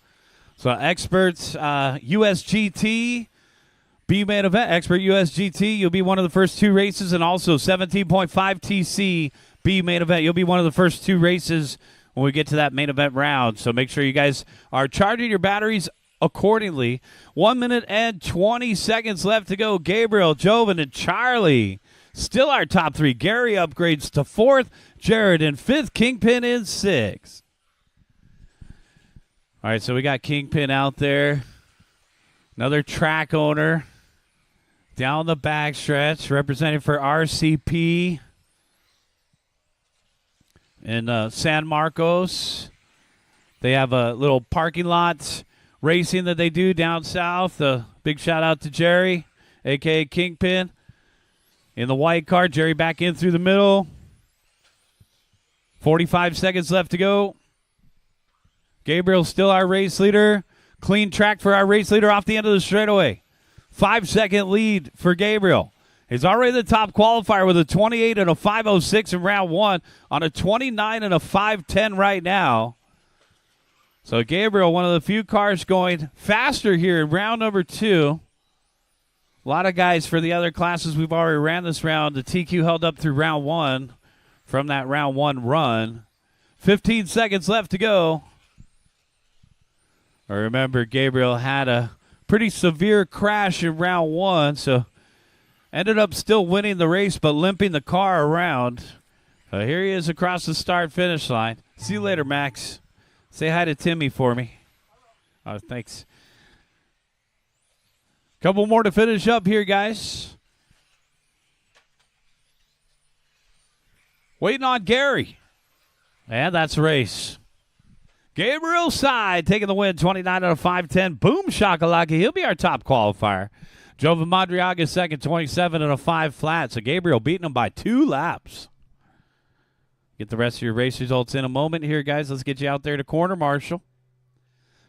Speaker 1: So experts, USGT, B main event, expert USGT, you'll be one of the first 2 races, and also 17.5 TC B main event. You'll be one of the first 2 races when we get to that main event round. So make sure you guys are charging your batteries accordingly. 1 minute and 20 seconds left to go. Gabriel, Jovan, and Charlie still our top 3. Gary upgrades to 4th. Jared in 5th. Kingpin in 6th. All right, so we got Kingpin out there. Another track owner. Down the backstretch, representing for RCP. In San Marcos. They have a little parking lot racing that they do down south. Big shout out to Jerry, a.k.a. Kingpin. In the white car, Jerry back in through the middle. 45 seconds left to go. Gabriel still our race leader. Clean track for our race leader off the end of the straightaway. 5-second lead for Gabriel. He's already the top qualifier with a 28 and a 5:06 in round 1 on a 29 and a 5:10 right now. So Gabriel, one of the few cars going faster here in round number 2. A lot of guys for the other classes we've already ran this round. The TQ held up through round 1 from that round 1 run. 15 seconds left to go. I remember Gabriel had a pretty severe crash in round 1, so ended up still winning the race but limping the car around. Here he is across the start-finish line. See you later, Max. Say hi to Timmy for me. Oh, thanks. Couple more to finish up here, guys. Waiting on Gary. And that's a race. Gabriel Sy taking the win, 29 out of 5:10. Boom shakalaka. He'll be our top qualifier. Jovan Madriaga second, 27 and a 5 flat. So Gabriel beating him by 2 laps. Get the rest of your race results in a moment here, guys. Let's get you out there to corner marshal.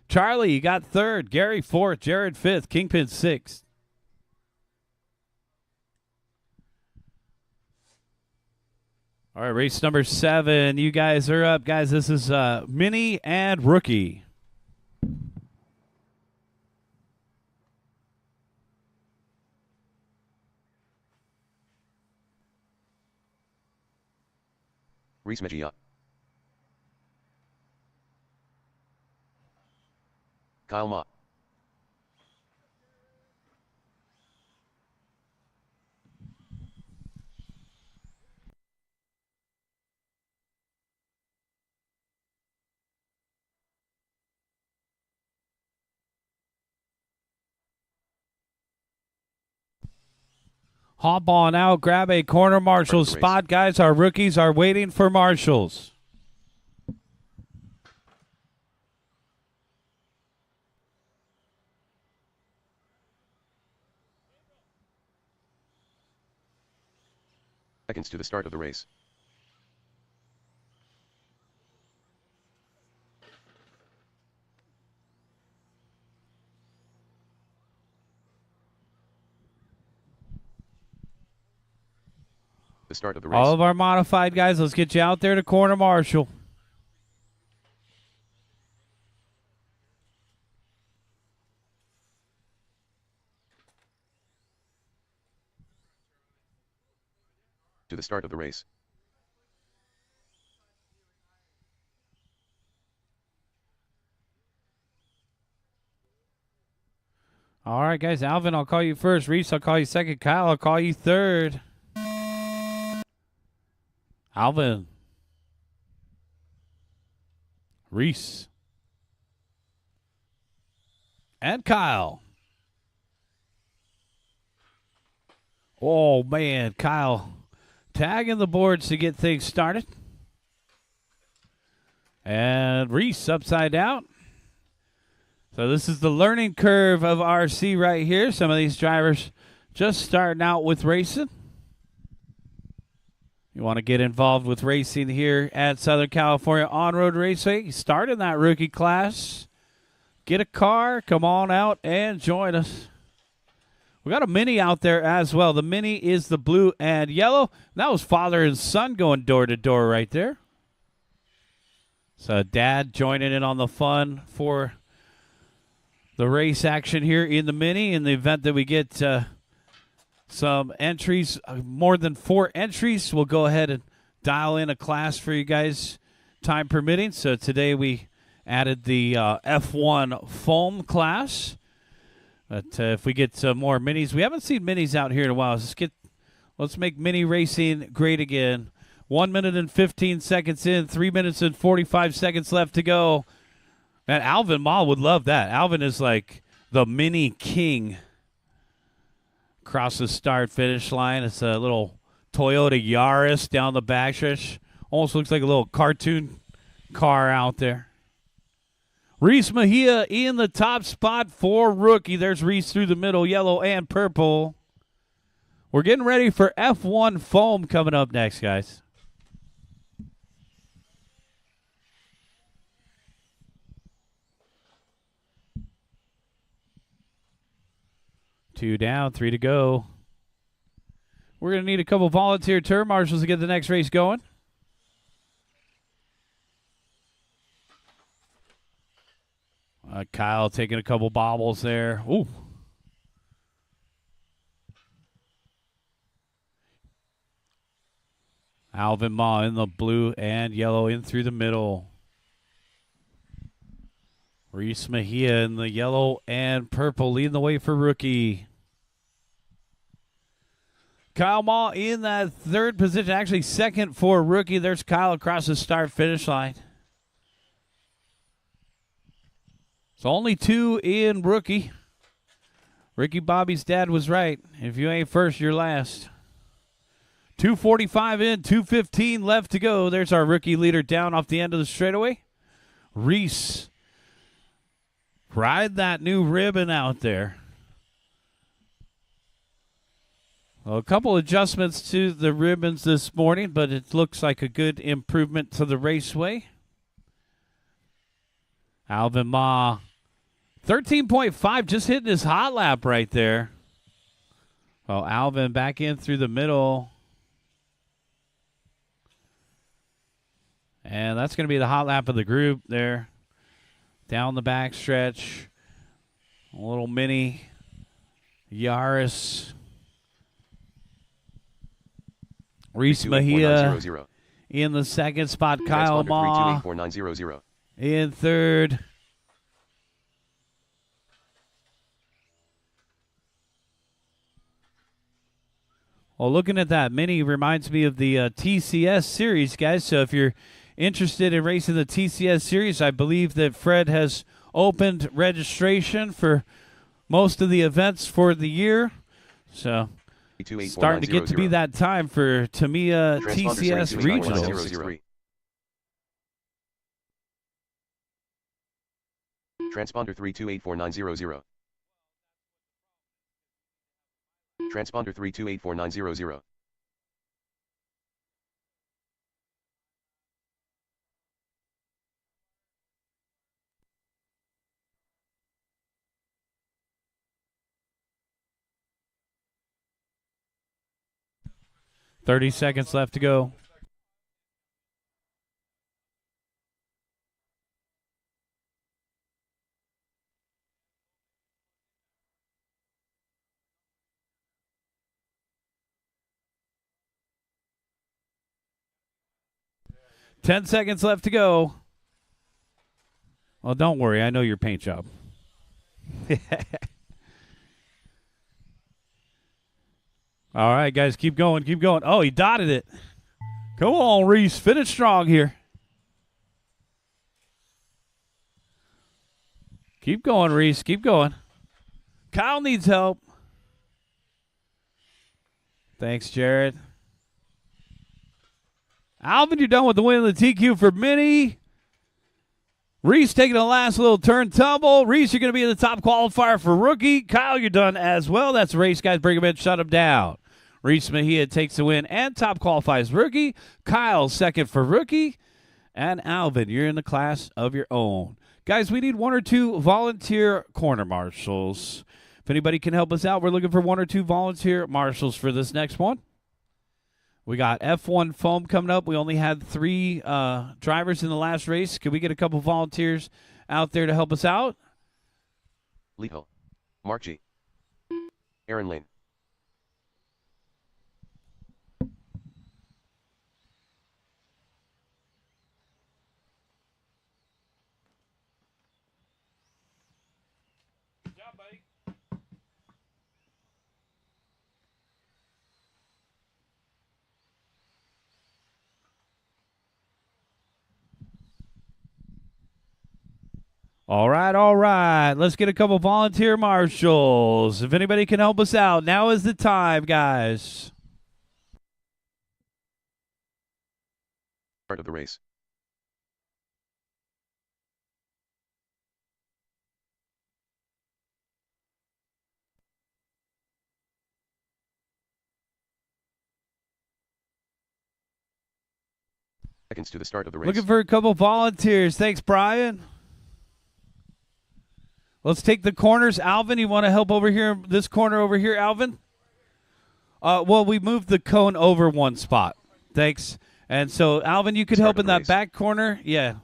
Speaker 1: Charlie, you got 3rd. Gary 4th. Jared 5th. Kingpin 6th. All right, race number 7. You guys are up. Guys, this is Mini and Rookie.
Speaker 2: Reese Mejia. Kyle Ma.
Speaker 1: Hop on out, grab a corner marshal
Speaker 2: Start the
Speaker 1: spot, guys. Our rookies are waiting for marshals.
Speaker 2: Seconds to the start of the race. The start of the race.
Speaker 1: All of our modified guys, let's get you out there to corner marshal.
Speaker 2: To the start of the race.
Speaker 1: All right, guys. Alvin, I'll call you first. Reese, I'll call you second. Kyle, I'll call you third. Alvin. Reese. And Kyle. Oh, man. Kyle tagging the boards to get things started. And Reese upside down. So this is the learning curve of RC right here. Some of these drivers just starting out with racing. You want to get involved with racing here at Southern California On-Road Raceway. Start in that rookie class. Get a car. Come on out and join us. We got a Mini out there as well. The Mini is the blue and yellow. That was father and son going door to door right there. So dad joining in on the fun for the race action here in the Mini. In the event that we get some entries, more than 4 entries, we'll go ahead and dial in a class for you guys, time permitting. So today we added the F1 foam class. But if we get more minis, we haven't seen minis out here in a while. Let's make mini racing great again. 1 minute and 15 seconds in, 3 minutes and 45 seconds left to go. Man, Alvin Ma would love that. Alvin is like the mini king. Across the start-finish line, it's a little Toyota Yaris down the backstretch. Almost looks like a little cartoon car out there. Reese Mejia in the top spot for rookie. There's Reese through the middle, yellow and purple. We're getting ready for F1 foam coming up next, guys. Two down, 3 to go. We're going to need a couple volunteer turn marshals to get the next race going. Kyle taking a couple bobbles there. Ooh. Alvin Ma in the blue and yellow in through the middle. Reese Mejia in the yellow and purple leading the way for rookie. Kyle Ma in that third position, actually second for rookie. There's Kyle across the start-finish line. So only 2 in rookie. Ricky Bobby's dad was right. If you ain't first, you're last. 2:45 in, 2:15 left to go. There's our rookie leader down off the end of the straightaway. Reese. Ride that new ribbon out there. Well, a couple adjustments to the ribbons this morning, but it looks like a good improvement to the Raceway. Alvin Ma, 13.5, just hitting his hot lap right there. Well, Alvin back in through the middle. And that's going to be the hot lap of the group there. Down the back stretch. A little mini Yaris. Reese Mejia in the second spot. Kyle Ma in third. Well, looking at that mini reminds me of the TCS series, guys. So if you're interested in racing the TCS series, I believe that Fred has opened registration for most of the events for the year. So starting to get to be that time for Tamiya TCS Regionals.
Speaker 2: Transponder 328490. Transponder 328490.
Speaker 1: $30 seconds left to go. $10 seconds left to go. Well, don't worry. I know your paint job. All right, guys, keep going, keep going. Oh, he dotted it. Come on, Reese. Finish strong here. Keep going, Reese. Keep going. Kyle needs help. Thanks, Jared. Alvin, you're done with the win of the TQ for Mini. Reese taking the last little turn tumble. Reese, you're going to be in the top qualifier for rookie. Kyle, you're done as well. That's the race, guys. Bring him in, shut him down. Reese Mejia takes the win and top qualifies rookie. Kyle, second for rookie. And Alvin, you're in the class of your own. Guys, we need 1 or 2 volunteer corner marshals. If anybody can help us out, we're looking for 1 or 2 volunteer marshals for this next one. We got F1 foam coming up. We only had 3 drivers in the last race. Could we get a couple volunteers out there to help us out?
Speaker 2: Lee Hill. Mark G. Aaron Lane.
Speaker 1: Good job, buddy. All right, all right. Let's get a couple volunteer marshals. If anybody can help us out, now is the time, guys.
Speaker 2: Start of the race. Seconds to the start of the race.
Speaker 1: Looking for a couple volunteers. Thanks, Brian. Let's take the corners. Alvin, you want to help over here, this corner over here, Alvin? Well, we moved the cone over 1 spot. Thanks. And so, Alvin, you could help in that back corner. Yeah,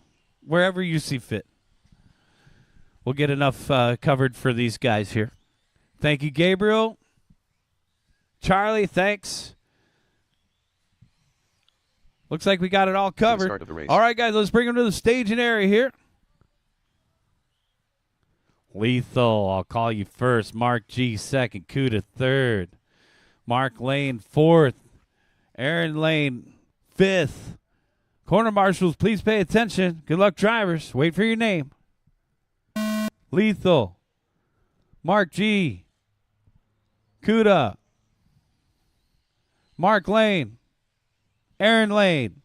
Speaker 1: wherever you see fit. We'll get enough covered for these guys here. Thank you, Gabriel. Charlie, thanks. Looks like we got it all covered.
Speaker 2: Start of the race.
Speaker 1: All right, guys, let's bring them to the staging area here. Lethal, I'll call you first. Mark G, second. Kuda, third. Mark Lane, fourth. Aaron Lane, fifth. Corner marshals, please pay attention. Good luck, drivers. Wait for your name. Lethal. Mark G. Kuda. Mark Lane. Aaron Lane.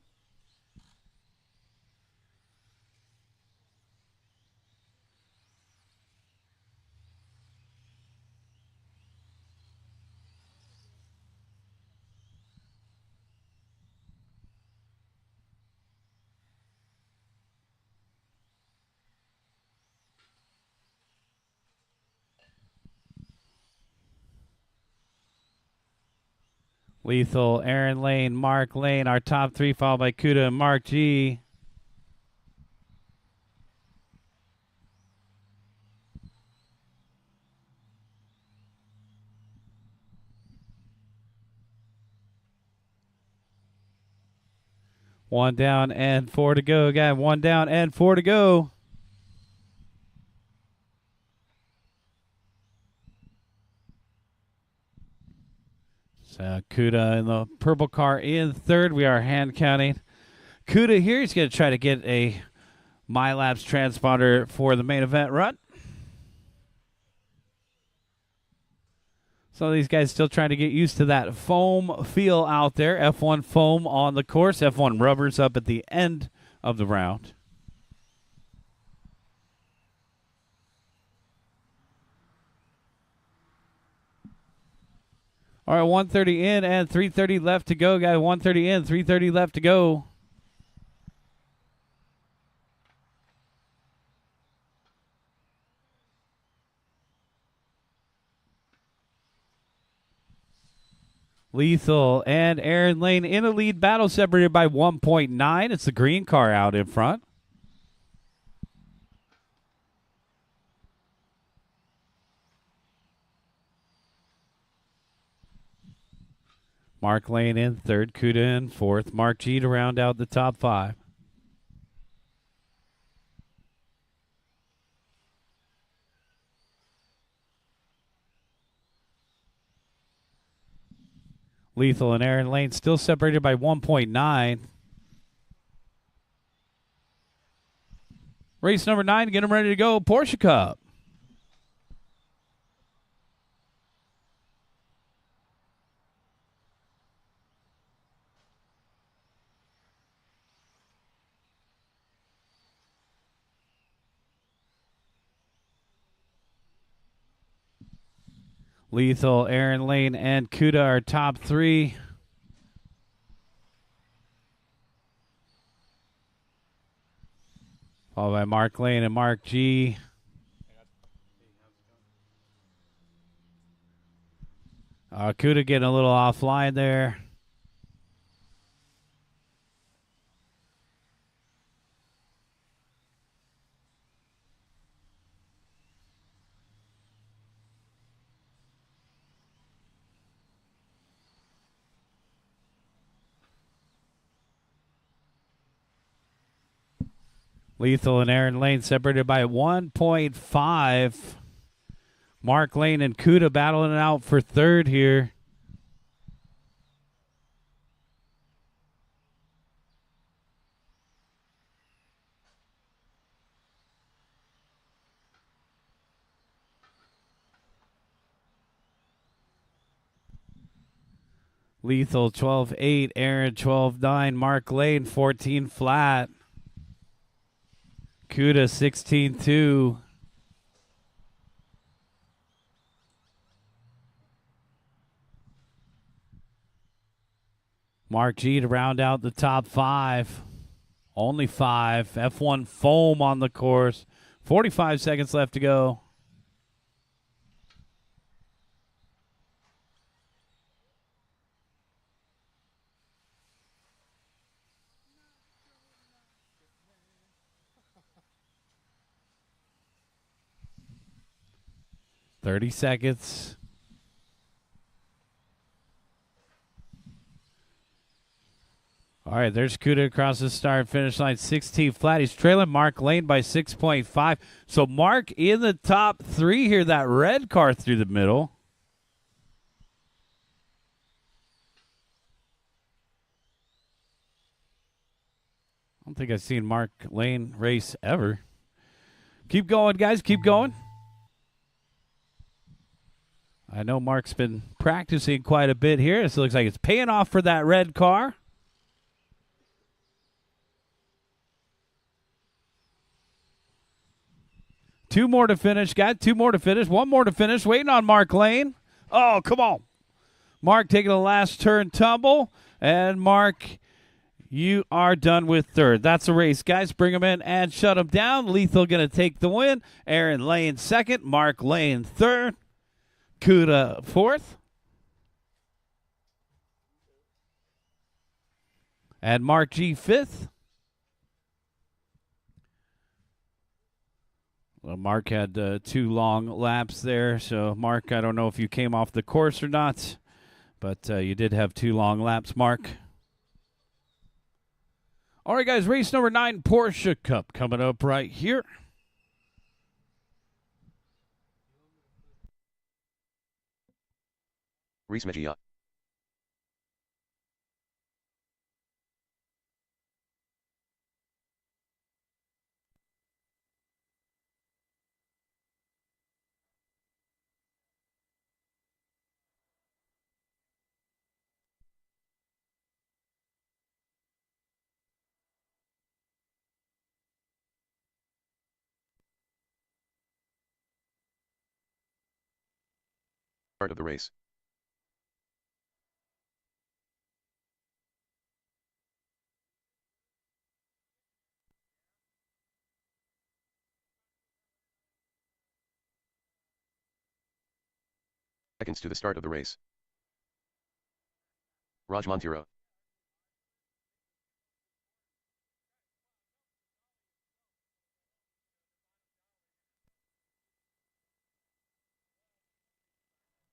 Speaker 1: Lethal, Aaron Lane, Mark Lane, our top 3, followed by Kuda and Mark G. One down and 4 to go. Again, 1 down and 4 to go. So Kuda in the purple car in third. We are hand counting. Kuda here. He's going to try to get a MyLabs transponder for the main event run. Some of these guys still trying to get used to that foam feel out there. F1 foam on the course. F1 rubbers up at the end of the round. All right, 130 in and 330 left to go, guys. 130 in, 330 left to go. Lethal and Aaron Lane in a lead battle, separated by 1.9. It's the green car out in front. Mark Lane in third, Kuda in fourth, Mark G to round out the top 5. Lethal and Aaron Lane still separated by 1.9. Race number 9, get them ready to go. Porsche Cup. Lethal, Aaron Lane, and Kuda are top 3. Followed by Mark Lane and Mark G. Kuda getting a little offline there. Lethal and Aaron Lane separated by 1.5. Mark Lane and Kuda battling it out for third here. Lethal 12-8, Aaron 12-9, Mark Lane 14 flat. Kuda 16-2. Mark G to round out the top 5. Only 5. F1 foam on the course. 45 seconds left to go. $30. All right, there's Kuda across the start finish line, 16 flat. He's trailing Mark Lane by 6.5. So Mark in the top 3 here. That red car through the middle. I don't think I've seen Mark Lane race ever. Keep going, guys. Keep going. I know Mark's been practicing quite a bit here. This looks like it's paying off for that red car. Two more to finish. Got 2 more to finish. 1 more to finish. Waiting on Mark Lane. Oh, come on. Mark taking the last turn tumble. And Mark, you are done with third. That's the race, guys. Bring them in and shut them down. Lethal going to take the win. Aaron Lane second. Mark Lane third. Kuda fourth. And Mark G fifth. Well, Mark had 2 long laps there. So, Mark, I don't know if you came off the course or not, but you did have 2 long laps, Mark. All right, guys, race number 9, Porsche Cup, coming up right here.
Speaker 2: Raceway. Start of the race. Seconds to the start of the race. Raj Montero.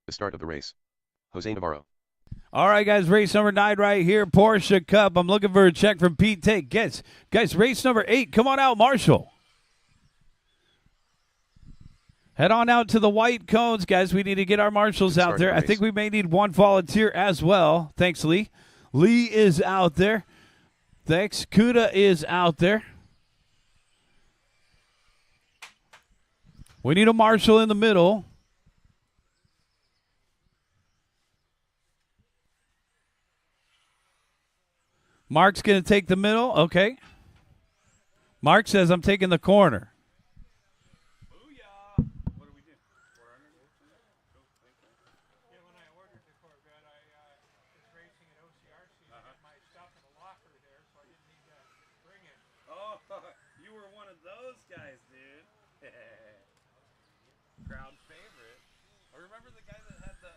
Speaker 2: The start of the race. Jose Navarro.
Speaker 1: All right, guys, race number 9 right here, Porsche Cup. I'm looking for a check from Pete Tate. Guys, race number 8. Come on out, Marshall. Head on out to the white cones, guys. We need to get our marshals
Speaker 2: Good
Speaker 1: out
Speaker 2: start
Speaker 1: there.
Speaker 2: of the
Speaker 1: I
Speaker 2: race.
Speaker 1: think we may need one volunteer as well. Thanks, Lee. Lee is out there. Thanks. Kuda is out there. We need a marshal in the middle. Mark's going to take the middle. Okay. Mark says, I'm taking the corner.
Speaker 4: Yeah, when I ordered the Corvette, I was racing at OCRC and I had my stuff in a locker there, so I didn't need to bring it.
Speaker 1: Oh, you were one of those guys, dude. Crowd favorite. I remember the guy that had the...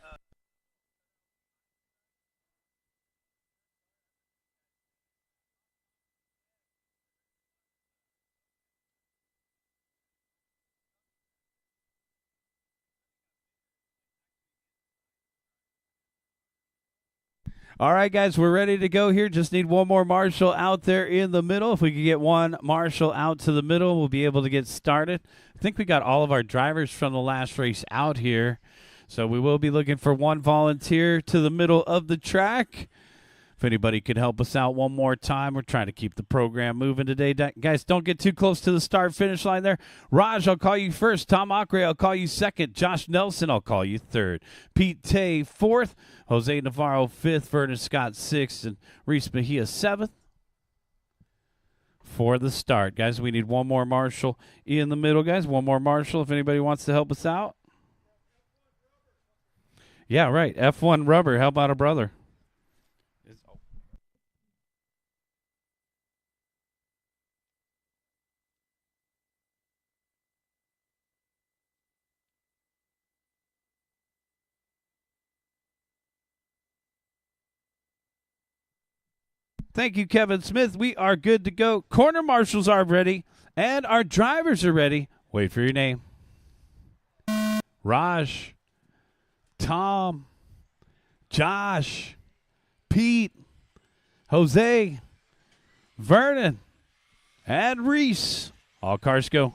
Speaker 1: All right, guys, we're ready to go here. Just need one more marshal out there in the middle. If we could get one marshal out to the middle, we'll be able to get started. I think we got all of our drivers from the last race out here. So we will be looking for one volunteer to the middle of the track. If anybody could help us out one more time, we're trying to keep the program moving today. Guys, don't get too close to the start-finish line there. Raj, I'll call you first. Tom Acre, I'll call you second. Josh Nelson, I'll call you third. Pete Tay, fourth. Jose Navarro, fifth. Vernon Scott, sixth. And Reese Mejia, seventh. For the start, guys, we need one more marshal in the middle, guys. One more marshal if anybody wants to help us out. Yeah, right. F1 rubber. How about a brother? Thank you, Kevin Smith. We are good to go. Corner marshals are ready, and our drivers are ready. Wait for your name. Raj, Tom, Josh, Pete, Jose, Vernon, and Reese. All cars go.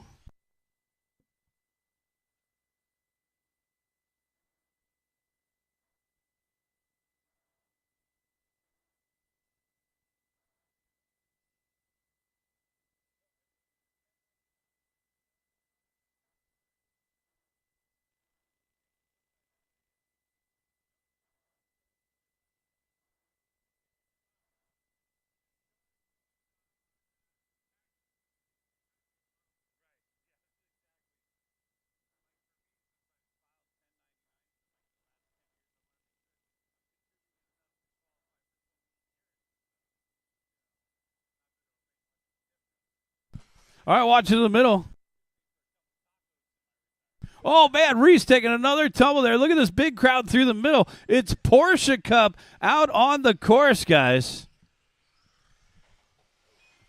Speaker 1: All right, watch it in the middle. Oh, man, Reese taking another tumble there. Look at this big crowd through the middle. It's Porsche Cup out on the course, guys.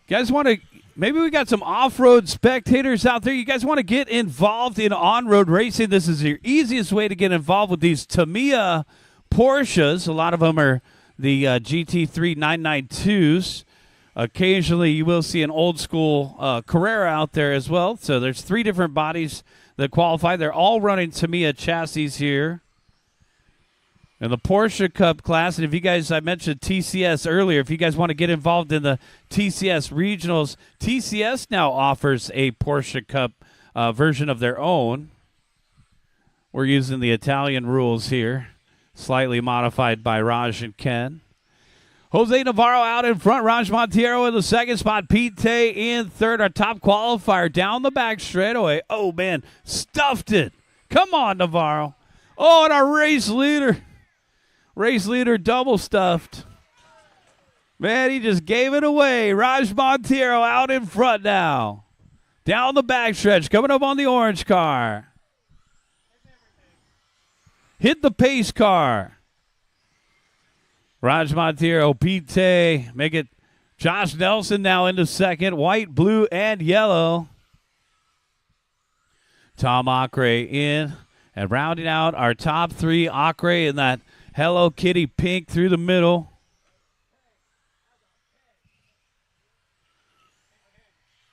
Speaker 1: Guys want to, maybe we got some off-road spectators out there. You guys want to get involved in on-road racing. This is your easiest way to get involved with these Tamiya Porsches. A lot of them are the GT3 992s. Occasionally, you will see an old-school Carrera out there as well. So there's 3 different bodies that qualify. They're all running Tamiya chassis here. And the Porsche Cup class, and if you guys, I mentioned TCS earlier, if you guys want to get involved in the TCS regionals, TCS now offers a Porsche Cup version of their own. We're using the Italian rules here, slightly modified by Raj and Ken. Jose Navarro out in front. Raj Montiero in the second spot. Pete Tay in third. Our top qualifier down the back straightaway. Oh, man. Stuffed it. Come on, Navarro. Oh, and our race leader. Race leader double stuffed. Man, he just gave it away. Raj Montiero out in front now. Down the backstretch. Coming up on the orange car. Hit the pace car. Raj Montiero, Pete Tay, make it Josh Nelson now into second. White, blue, and yellow. Tom Acre in. And rounding out our top 3, Acre in that Hello Kitty pink through the middle.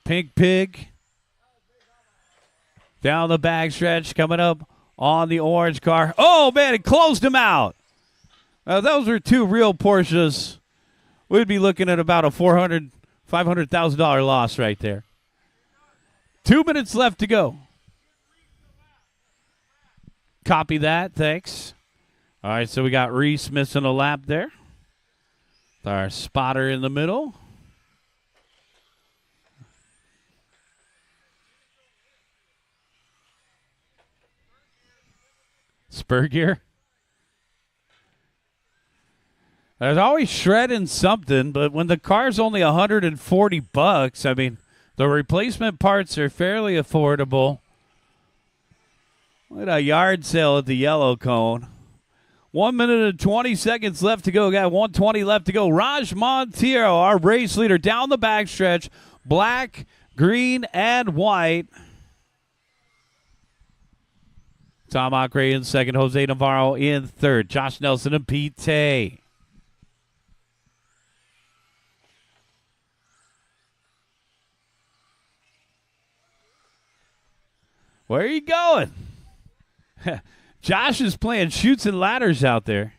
Speaker 1: Pink Pig. down the backstretch, coming up on the orange car. Oh, man, it closed him out. Those are two real Porsches. We'd be looking at about a $500,000 loss right there. 2 minutes left to go. Copy that. Thanks. All right, so we got Reese missing a lap there. Our spotter in the middle. Spur gear. There's always shredding something, but when the car's only $140, I mean, the replacement parts are fairly affordable. Look at a yard sale at the yellow cone. 1 minute and 20 seconds left to go. Got 120 left to go. Raj Montiero, our race leader, down the backstretch. Black, green, and white. Tom Acre in second. Jose Navarro in third. Josh Nelson and Pete Tay. Where are you going? Josh is playing chutes and ladders out there.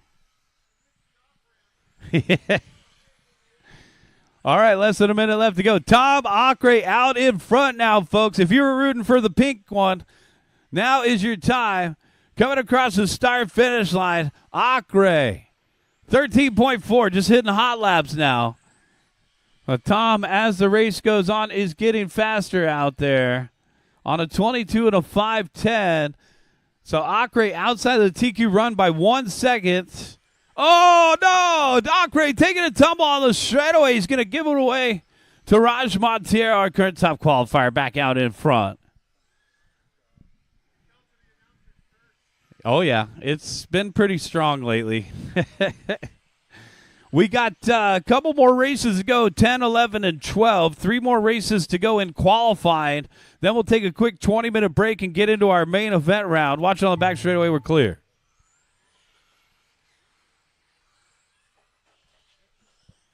Speaker 1: All right, less than a minute left to go. Tom Acre out in front now, folks. If you were rooting for the pink one, now is your time. Coming across the start-finish line, Acre. 13.4, just hitting hot laps now. But Tom, as the race goes on, is getting faster out there on a 22 and a 5:10. So Acre outside of the TQ run by 1 second. Oh, no! Acre taking a tumble on the straightaway. He's going to give it away to Raj Montiero, our current top qualifier, back out in front. Oh, yeah. It's been pretty strong lately. We got a couple more races to go, 10, 11, and 12. 3 more races to go in qualifying. Then we'll take a quick 20-minute break and get into our main event round. Watch it on the back straightaway. We're clear.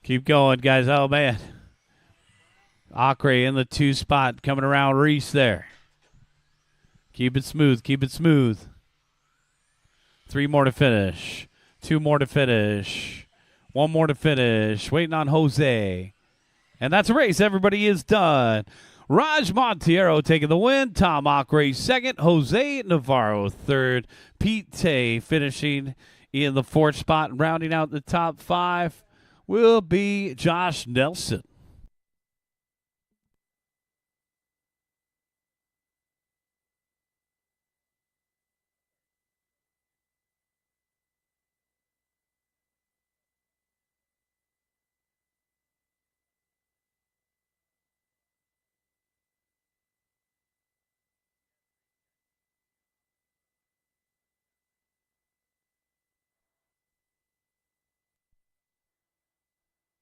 Speaker 1: Keep going, guys. Oh, man. Acre in the 2 spot, coming around Reese there. Keep it smooth. Keep it smooth. 3 more to finish. 2 more to finish. 1 more to finish. Waiting on Jose. And that's a race. Everybody is done. Raj Montiero taking the win. Tom Acre second. Jose Navarro third. Pete Tay finishing in the 4th spot. And rounding out the top 5 will be Josh Nelson.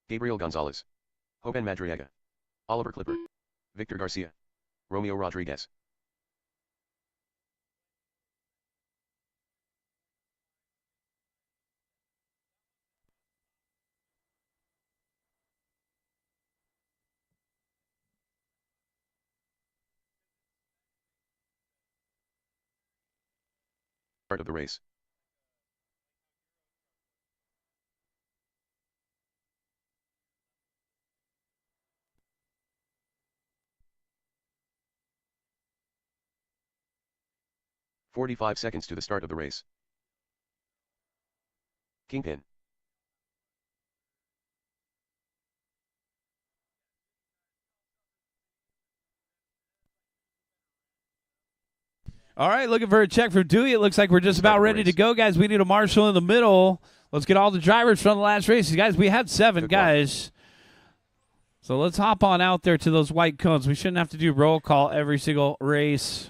Speaker 2: Gabriel Gonzalez. Hoban Madriaga. Oliver Clippard. Victor Garcia. Romeo Rodriguez. Start of the race. "45 seconds to the start of the race. Kingpin.
Speaker 1: All right, looking for a check from Dewey. It looks like we're just about ready to go, guys. We need a marshal in the middle. Let's get all the drivers from the last race. Guys, we had 7 guys. So let's hop on out there to those white cones. We shouldn't have to do roll call every single race.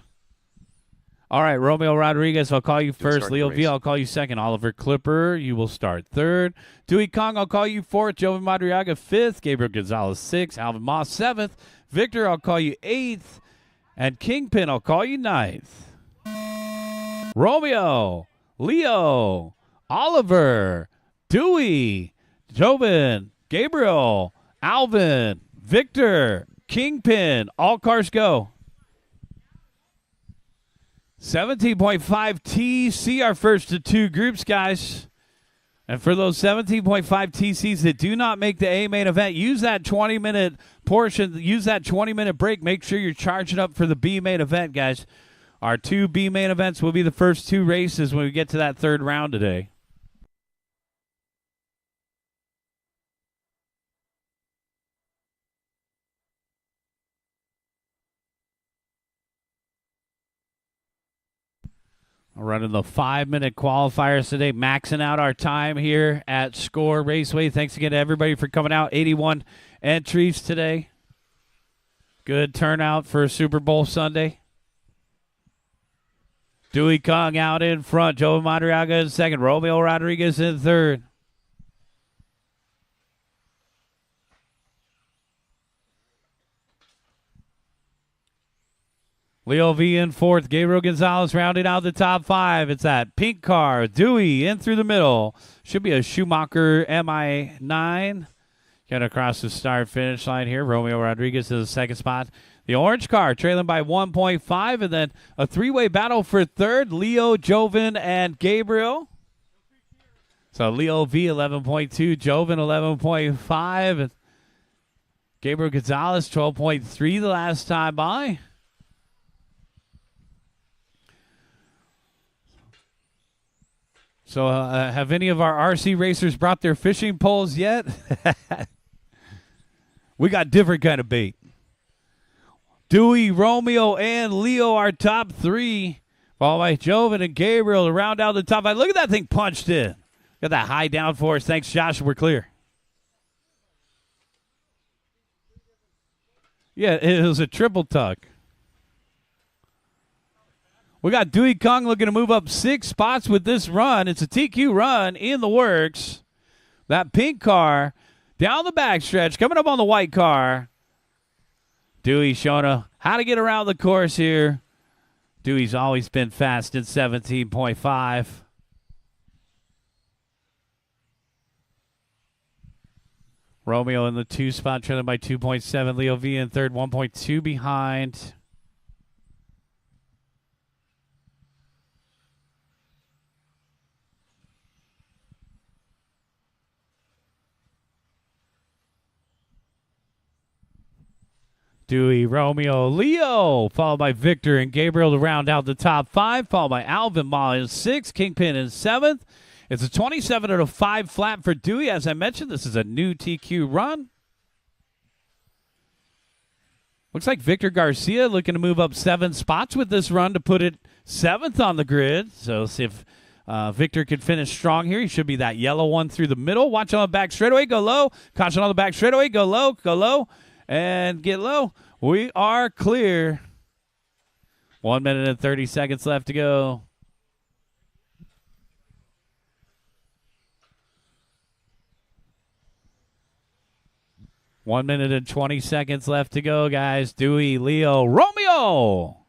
Speaker 1: All right, Romeo Rodriguez, I'll call you first. Leo V, I'll call you second. Oliver Clipper, you will start third. Dewey Kong, I'll call you fourth. Joven Madriaga, fifth. Gabriel Gonzalez, sixth. Alvin Moss, seventh. Victor, I'll call you eighth. And Kingpin, I'll call you ninth. Romeo, Leo, Oliver, Dewey, Joven, Gabriel, Alvin, Victor, Kingpin, all cars go. 17.5 TC, our first of two groups, guys. And for those 17.5 TCs that do not make the A main event, use that 20-minute portion, use that 20-minute break. Make sure you're charging up for the B main event, guys. Our two B main events will be the first two races when we get to that third round today. Running the 5-minute qualifiers today, maxing out our time here at Score Raceway. Thanks again to everybody for coming out. 81 entries today. Good turnout for Super Bowl Sunday. Dewey Kong out in front. Joe Madriaga in second. Romeo Rodriguez in third. Leo V in fourth. Gabriel Gonzalez rounding out the top five. It's that pink car. Dewey in through the middle. Should be a Schumacher MI9. Get across the start-finish line here. Romeo Rodriguez to the second spot. The orange car trailing by 1.5. And then a three-way battle for third. Leo, Joven, and Gabriel. So Leo V 11.2. Joven 11.5. And Gabriel Gonzalez 12.3 the last time by. So have any of our RC racers brought their fishing poles yet? We got different kind of bait. Dewey, Romeo, and Leo are top three. Followed by Joven and Gabriel to round out the top five. Look at that thing punched in. Got that high downforce. Thanks, Josh. We're clear. Yeah, it was a triple tuck. We got Dewey Kong looking to move up 6 spots with this run. It's a TQ run in the works. That pink car down the backstretch, coming up on the white car. Dewey showing how to get around the course here. Dewey's always been fast in 17.5. Romeo in the 2 spot, trailing by 2.7. Leo V in third, 1.2 behind. Dewey, Romeo, Leo, followed by Victor and Gabriel to round out the top 5, followed by Alvin Ma in 6th, Kingpin in 7th. It's a 27-5 flat for Dewey. As I mentioned, this is a new TQ run. Looks like Victor Garcia looking to move up 7 spots with this run to put it 7th on the grid. So see if Victor could finish strong here. He should be that yellow one through the middle. Watch on the back straightaway, go low. Caution on the back straightaway, go low, and get low. We are clear. 1 minute and 30 seconds left to go. One minute and 20 seconds left to go, guys. Dewey, Leo, Romeo.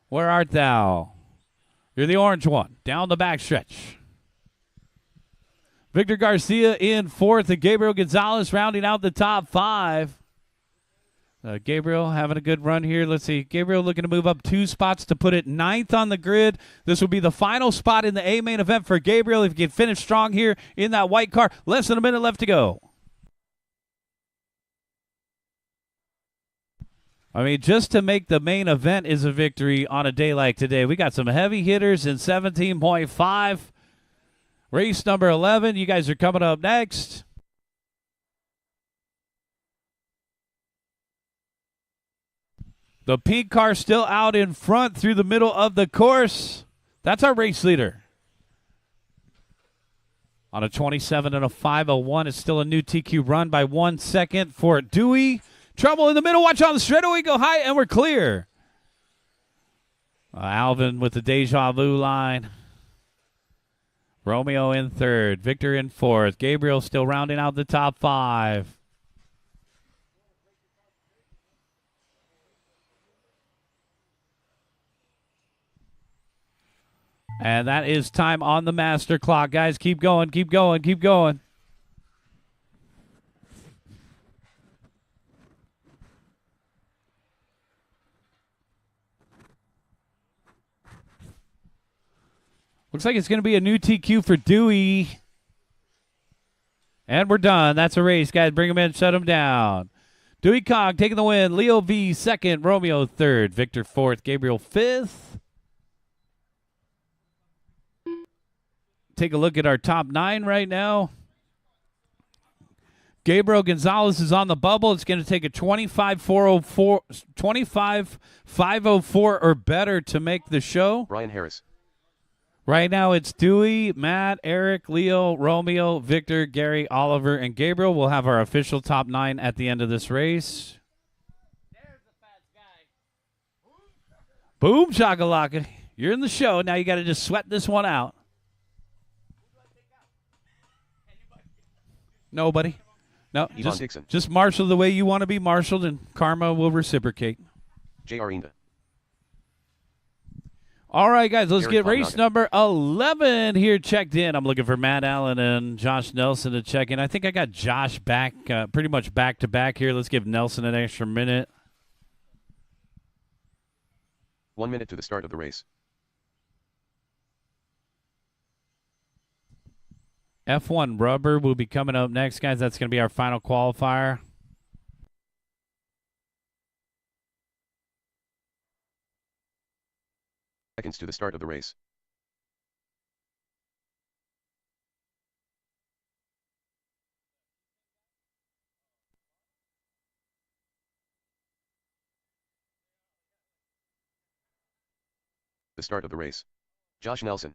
Speaker 1: Where art thou? You're the orange one. Down the backstretch. Victor Garcia in 4th, and Gabriel Gonzalez rounding out the top 5. Gabriel having a good run here. Let's see. Gabriel looking to move up 2 spots to put it 9th on the grid. This will be the final spot in the A main event for Gabriel. If he can finish strong here in that white car. Less than a minute left to go. I mean, just to make the main event is a victory on a day like today. We got some heavy hitters in 17.5. Race number 11. You guys are coming up next. The pink car still out in front through the middle of the course. That's our race leader. On a 27 and a 5:01. It's still a new TQ run by 1 second for Dewey. Trouble in the middle. Watch on the straightaway. Go high, and we're clear. Alvin with the deja vu line. Romeo in 3rd. Victor in 4th. Gabriel still rounding out the top 5. And that is time on the master clock. Guys, keep going, keep going, keep going. Looks like it's going to be a new TQ for Dewey. And we're done. That's a race, guys. Bring him in, shut him down. Dewey Cog taking the win. Leo V second. Romeo third. Victor fourth. Gabriel fifth. Take a look at our top 9 right now. Gabriel Gonzalez is on the bubble. It's going to take a 25-504 or better to make the show.
Speaker 2: Brian Harris.
Speaker 1: Right now it's Dewey, Matt, Eric, Leo, Romeo, Victor, Gary, Oliver, and Gabriel. We'll have our official top 9 at the end of this race.
Speaker 3: There's the fat guy.
Speaker 1: Boom, shakalaka. You're in the show. Now you got to just sweat this one out. Nobody. No,
Speaker 2: Yvonne Dixon.
Speaker 1: just marshal the way you want to be marshaled, and karma will reciprocate.
Speaker 2: J.R. Inda.
Speaker 1: All right, guys, let's
Speaker 2: Eric
Speaker 1: get
Speaker 2: Von
Speaker 1: race
Speaker 2: Naga.
Speaker 1: number 11 here checked in. I'm looking for Matt Allen and Josh Nelson to check in. I think I got Josh back, pretty much back-to-back here. Let's give Nelson an extra minute.
Speaker 2: 1 minute to the start of the race.
Speaker 1: F1 Rubber will be coming up next, guys. That's going to be our final qualifier.
Speaker 2: Seconds to the start of the race. The start of the race. Josh Nelson.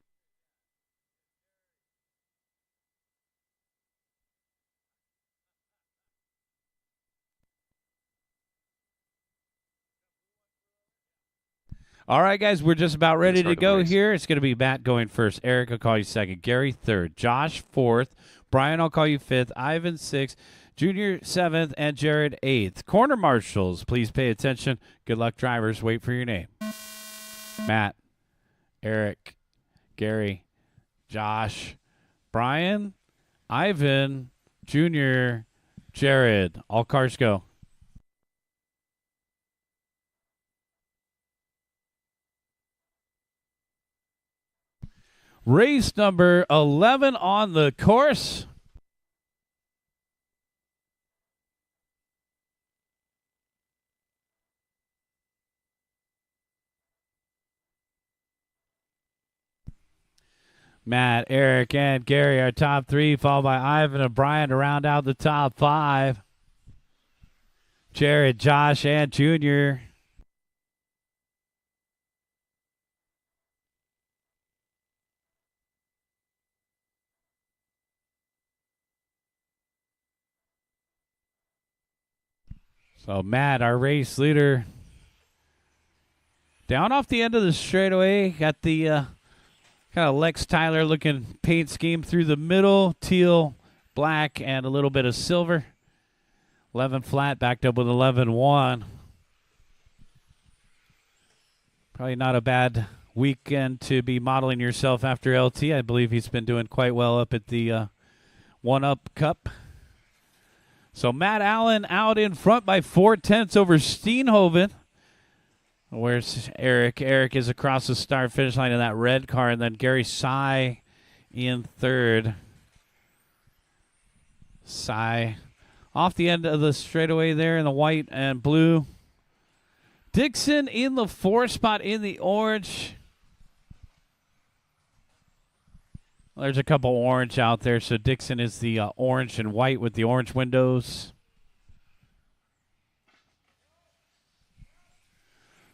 Speaker 1: All right, guys, we're just about ready to
Speaker 2: start of the
Speaker 1: go
Speaker 2: race.
Speaker 1: here. It's going to be Matt going first. Eric, I'll call you second. Gary, third. Josh, fourth. Brian, I'll call you fifth. Ivan, sixth. Junior, seventh. And Jared, eighth. Corner marshals, please pay attention. Good luck, drivers. Wait for your name. Matt, Eric, Gary, Josh, Brian, Ivan, Junior, Jared. All cars go. Race number 11 on the course. Matt, Eric, and Gary are top 3, followed by Ivan and Brian to round out the top 5. Jared, Josh, and Junior. So Matt, our race leader, down off the end of the straightaway. Got the kind of Lex Tyler looking paint scheme through the middle, teal, black, and a little bit of silver. 11 flat, backed up with 11-1. Probably not a bad weekend to be modeling yourself after LT. I believe he's been doing quite well up at the One-Up Cup. So Matt Allen out in front by 4/10 over Steenhoven. Where's Eric? Eric is across the start-finish line in that red car, and then Gary Sy in third. Sy off the end of the straightaway there in the white and blue. Dixon in the 4th spot in the orange. There's a couple orange out there, so Dixon is the orange and white with the orange windows.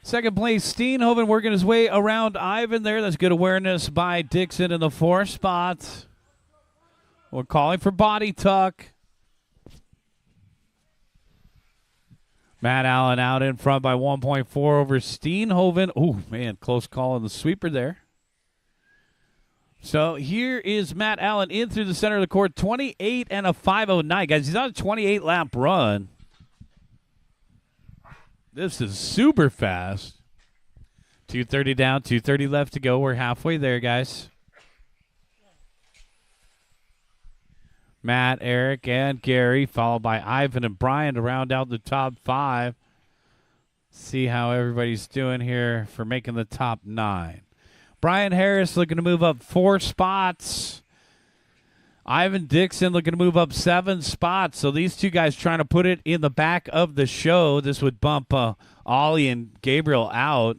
Speaker 1: Second place, Steenhoven working his way around Ivan there. That's good awareness by Dixon in the 4th spot. We're calling for body tuck. Matt Allen out in front by 1.4 over Steenhoven. Oh, man, close call on the sweeper there. So here is Matt Allen in through the center of the court, 28 and a 5:09. Guys, he's on a 28-lap run. This is super fast. 2:30 down, 2:30 left to go. We're halfway there, guys. Matt, Eric, and Gary, followed by Ivan and Brian to round out the top 5. See how everybody's doing here for making the top 9. Brian Harris looking to move up 4 spots. Ivan Dixon looking to move up 7 spots. So these two guys trying to put it in the back of the show. This would bump Ollie and Gabriel out.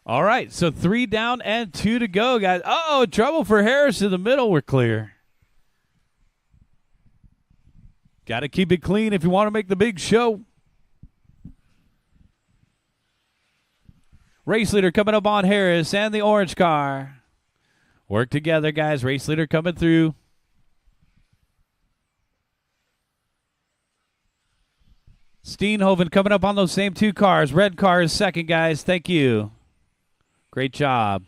Speaker 1: All right, so 3 down and 2 to go, guys. Uh-oh, trouble for Harris in the middle. We're clear. Got to keep it clean if you want to make the big show. Race leader coming up on Harris and the orange car. Work together, guys. Race leader coming through. Steenhoven coming up on those same 2 cars. Red car is second, guys. Thank you. Great job.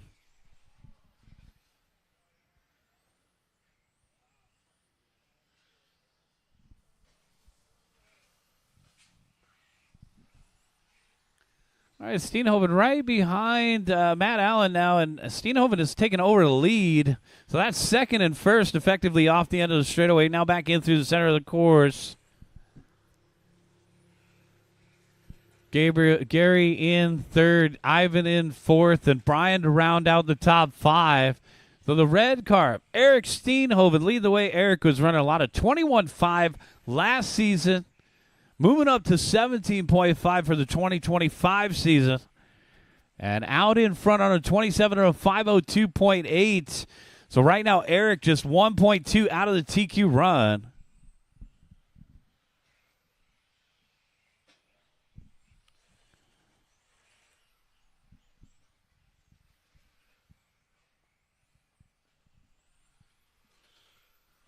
Speaker 1: All right, Steenhoven right behind Matt Allen now, and Steenhoven has taken over the lead. So that's second and first, effectively off the end of the straightaway. Now back in through the center of the course. Gary in third, Ivan in fourth, and Brian to round out the top 5. So the red car, Eric Steenhoven lead the way. Eric was running a lot of 21.5 last season. Moving up to 17.5 for the 2025 season. And out in front on a 27 or a 502.8. So right now, Eric just 1.2 out of the TQ run.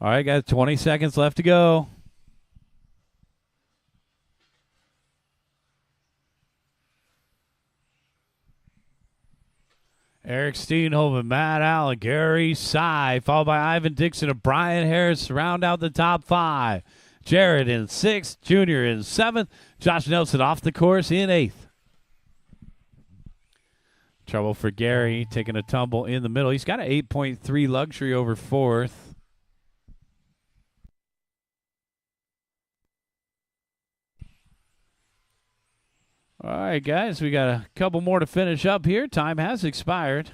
Speaker 1: All right, guys, 20 seconds left to go. Eric Steenhoven, Matt Allen, Gary Sy, followed by Ivan Dixon and Brian Harris to round out the top 5. Jared in 6th, Junior in 7th, Josh Nelson off the course in 8th. Trouble for Gary, taking a tumble in the middle. He's got an 8.3 luxury over 4th. All right, guys, we got a couple more to finish up here. Time has expired.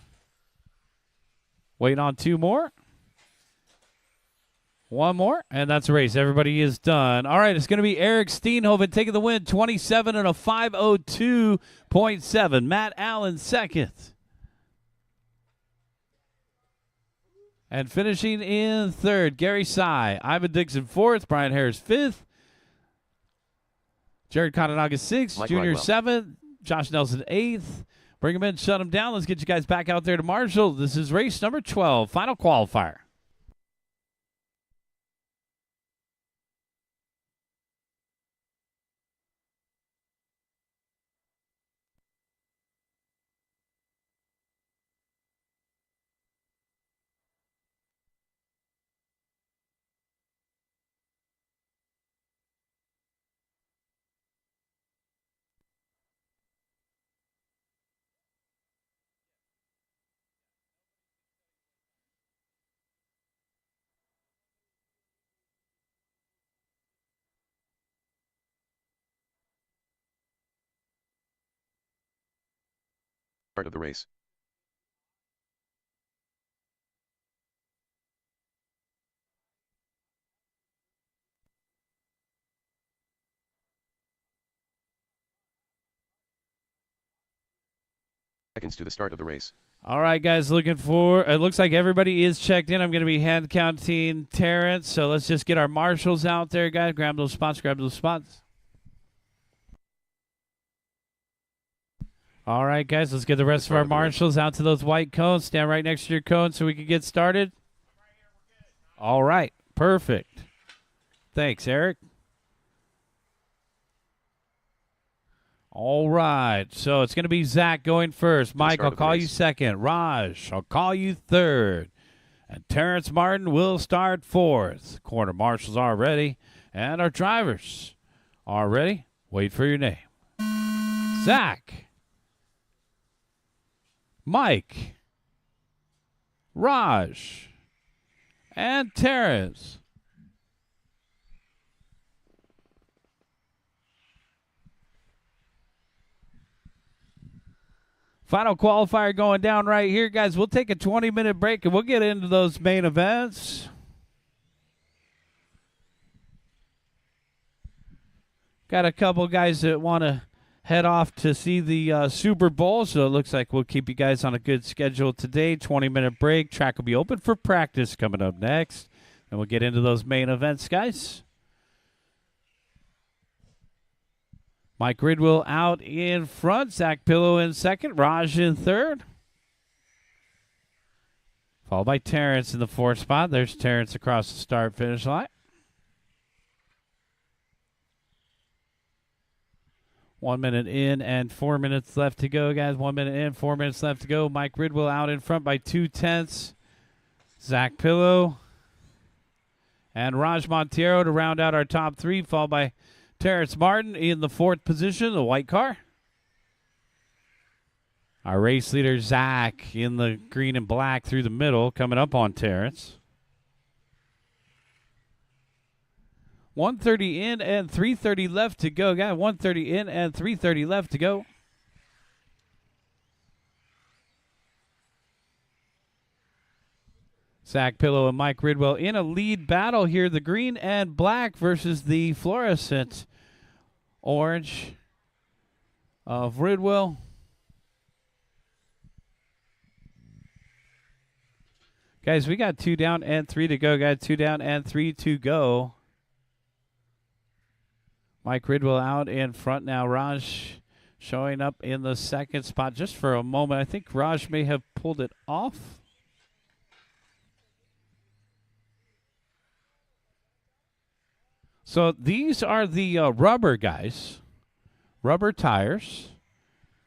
Speaker 1: Waiting on 2 more. 1 more, and that's a race. Everybody is done. All right, it's going to be Eric Steenhoven taking the win, 27 and a 502.7. Matt Allen second. And finishing in third, Gary Sy. Ivan Dixon fourth, Brian Harris fifth. Jared Katanaga 6th,
Speaker 2: Mike
Speaker 1: Junior
Speaker 2: Rydwell.
Speaker 1: 7th, Josh Nelson 8th. Bring him in, shut him down. Let's get you guys back out there to Marshall. This is race number 12, final qualifier.
Speaker 2: Start of the race. Seconds to the start of the race.
Speaker 1: All right, guys, looking for, it looks like everybody is checked in. I'm going to be hand counting Terrence, so let's just get our marshals out there, guys. Grab those spots, grab those spots. All right, guys, let's get the rest of our marshals out to those white cones. Stand right next to your cone so we can get started. All right, perfect. Thanks, Eric. All right, so it's going to be Zach going first. Mike, I'll call you second. Raj, I'll call you third. And Terrence Martin will start fourth. Corner marshals are ready. And our drivers are ready. Wait for your name. Zach. Mike. Raj. And Terrence. Final qualifier going down right here, guys. We'll take a 20-minute break, and we'll get into those main events. Got a couple guys that want to head off to see the Super Bowl, so it looks like we'll keep you guys on a good schedule today. 20-minute break. Track will be open for practice coming up next, and we'll get into those main events, guys. Mike Ridwell out in front. Zach Pillow in second. Raj in third. Followed by Terrence in the fourth spot. There's Terrence across the start-finish line. 1 minute in and 4 minutes left to go, guys. 1 minute in, 4 minutes left to go. Mike Ridwell out in front by 2/10. Zach Pillow and Raj Monteiro to round out our top three, followed by Terrence Martin in the fourth position, the white car. Our race leader, Zach, in the green and black through the middle, coming up on Terrence. 1:30 in and 3:30 left to go. Got 1:30 in and 3:30 left to go. Zach Pillow and Mike Ridwell in a lead battle here. The green and black versus the fluorescent orange of Ridwell. Guys, we got 2 down and 3 to go. Got 2 down and 3 to go. Mike Ridwell out in front now. Raj showing up in the second spot just for a moment. I think Raj may have pulled it off. So these are the rubber guys, rubber tires.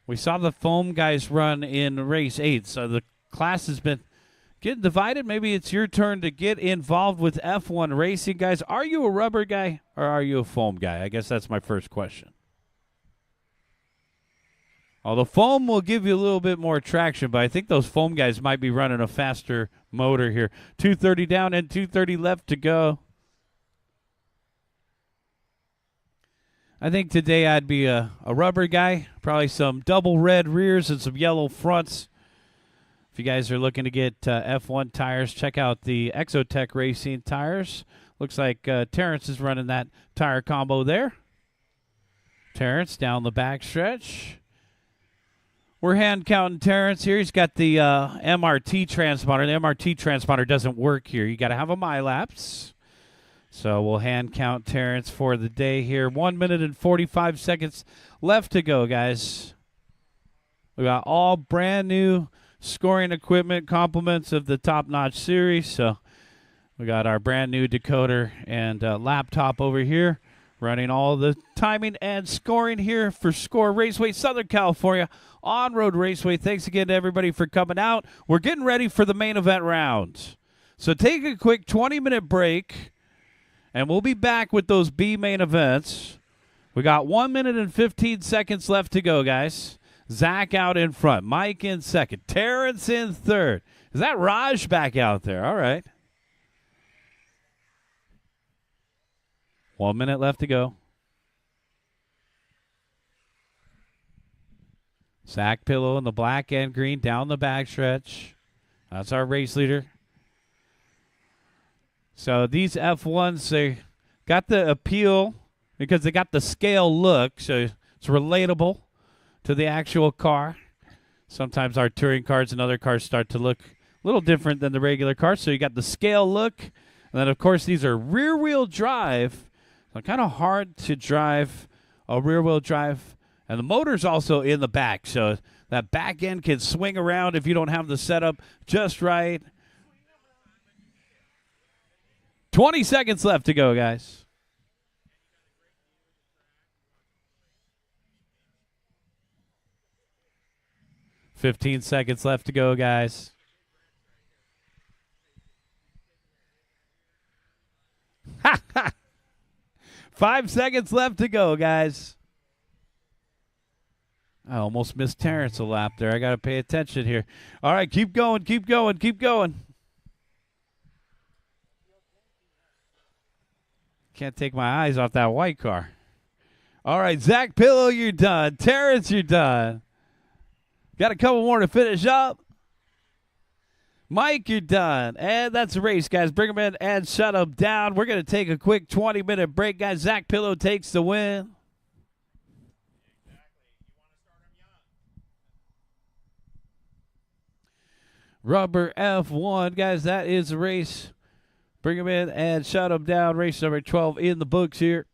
Speaker 1: We saw the foam guys run in race 8, so the class has been getting divided. Maybe it's your turn to get involved with F1 racing, guys. Are you a rubber guy or are you a foam guy? I guess that's my first question. The foam will give you a little bit more traction, but I think those foam guys might be running a faster motor here. 2:30 down and 2:30 left to go. I think today I'd be a rubber guy, probably some double red rears and some yellow fronts. If you guys are looking to get F1 tires, check out the Exotech Racing tires. Looks like Terrence is running that tire combo there. Terrence down the back stretch. We're hand counting Terrence here. He's got the MRT transponder. The MRT transponder doesn't work here. You got to have a MyLapse. So we'll hand count Terrence for the day here. 1 minute and 45 seconds left to go, guys. We got all brand new scoring equipment, compliments of the top-notch series. So we got our brand new decoder and laptop over here running all the timing and scoring here for Score Raceway, Southern California On-Road Raceway. Thanks again to everybody for coming out. We're getting ready for the main event round. So take a quick 20-minute break, and we'll be back with those B main events. We got 1 minute and 15 seconds left to go, guys. Zach out in front. Mike in second. Terrence in third. Is that Raj back out there? All right. 1 minute left to go. Zach Pillow in the black and green down the backstretch. That's our race leader. So these F1s, they got the appeal because they got the scale look, so it's relatable to the actual car. Sometimes our touring cars and other cars start to look a little different than the regular cars, so you got the scale look. And then, of course, these are rear-wheel drive. So kind of hard to drive a rear-wheel drive. And the motor's also in the back, so that back end can swing around if you don't have the setup just right. 20 seconds left to go, guys. $15 seconds left to go, guys. Ha ha! 5 seconds left to go, guys. I almost missed Terrence a lap there. I got to pay attention here. All right, keep going, keep going, keep going. Can't take my eyes off that white car. All right, Zach Pillow, you're done. Terrence, you're done. Got a couple more to finish up. Mike, you're done. And that's the race, guys. Bring them in and shut them down. We're going to take a quick 20-minute break, guys. Zach Pillow takes the win. Rubber F1, guys. That is the race. Bring them in and shut them down. Race number 12 in the books here.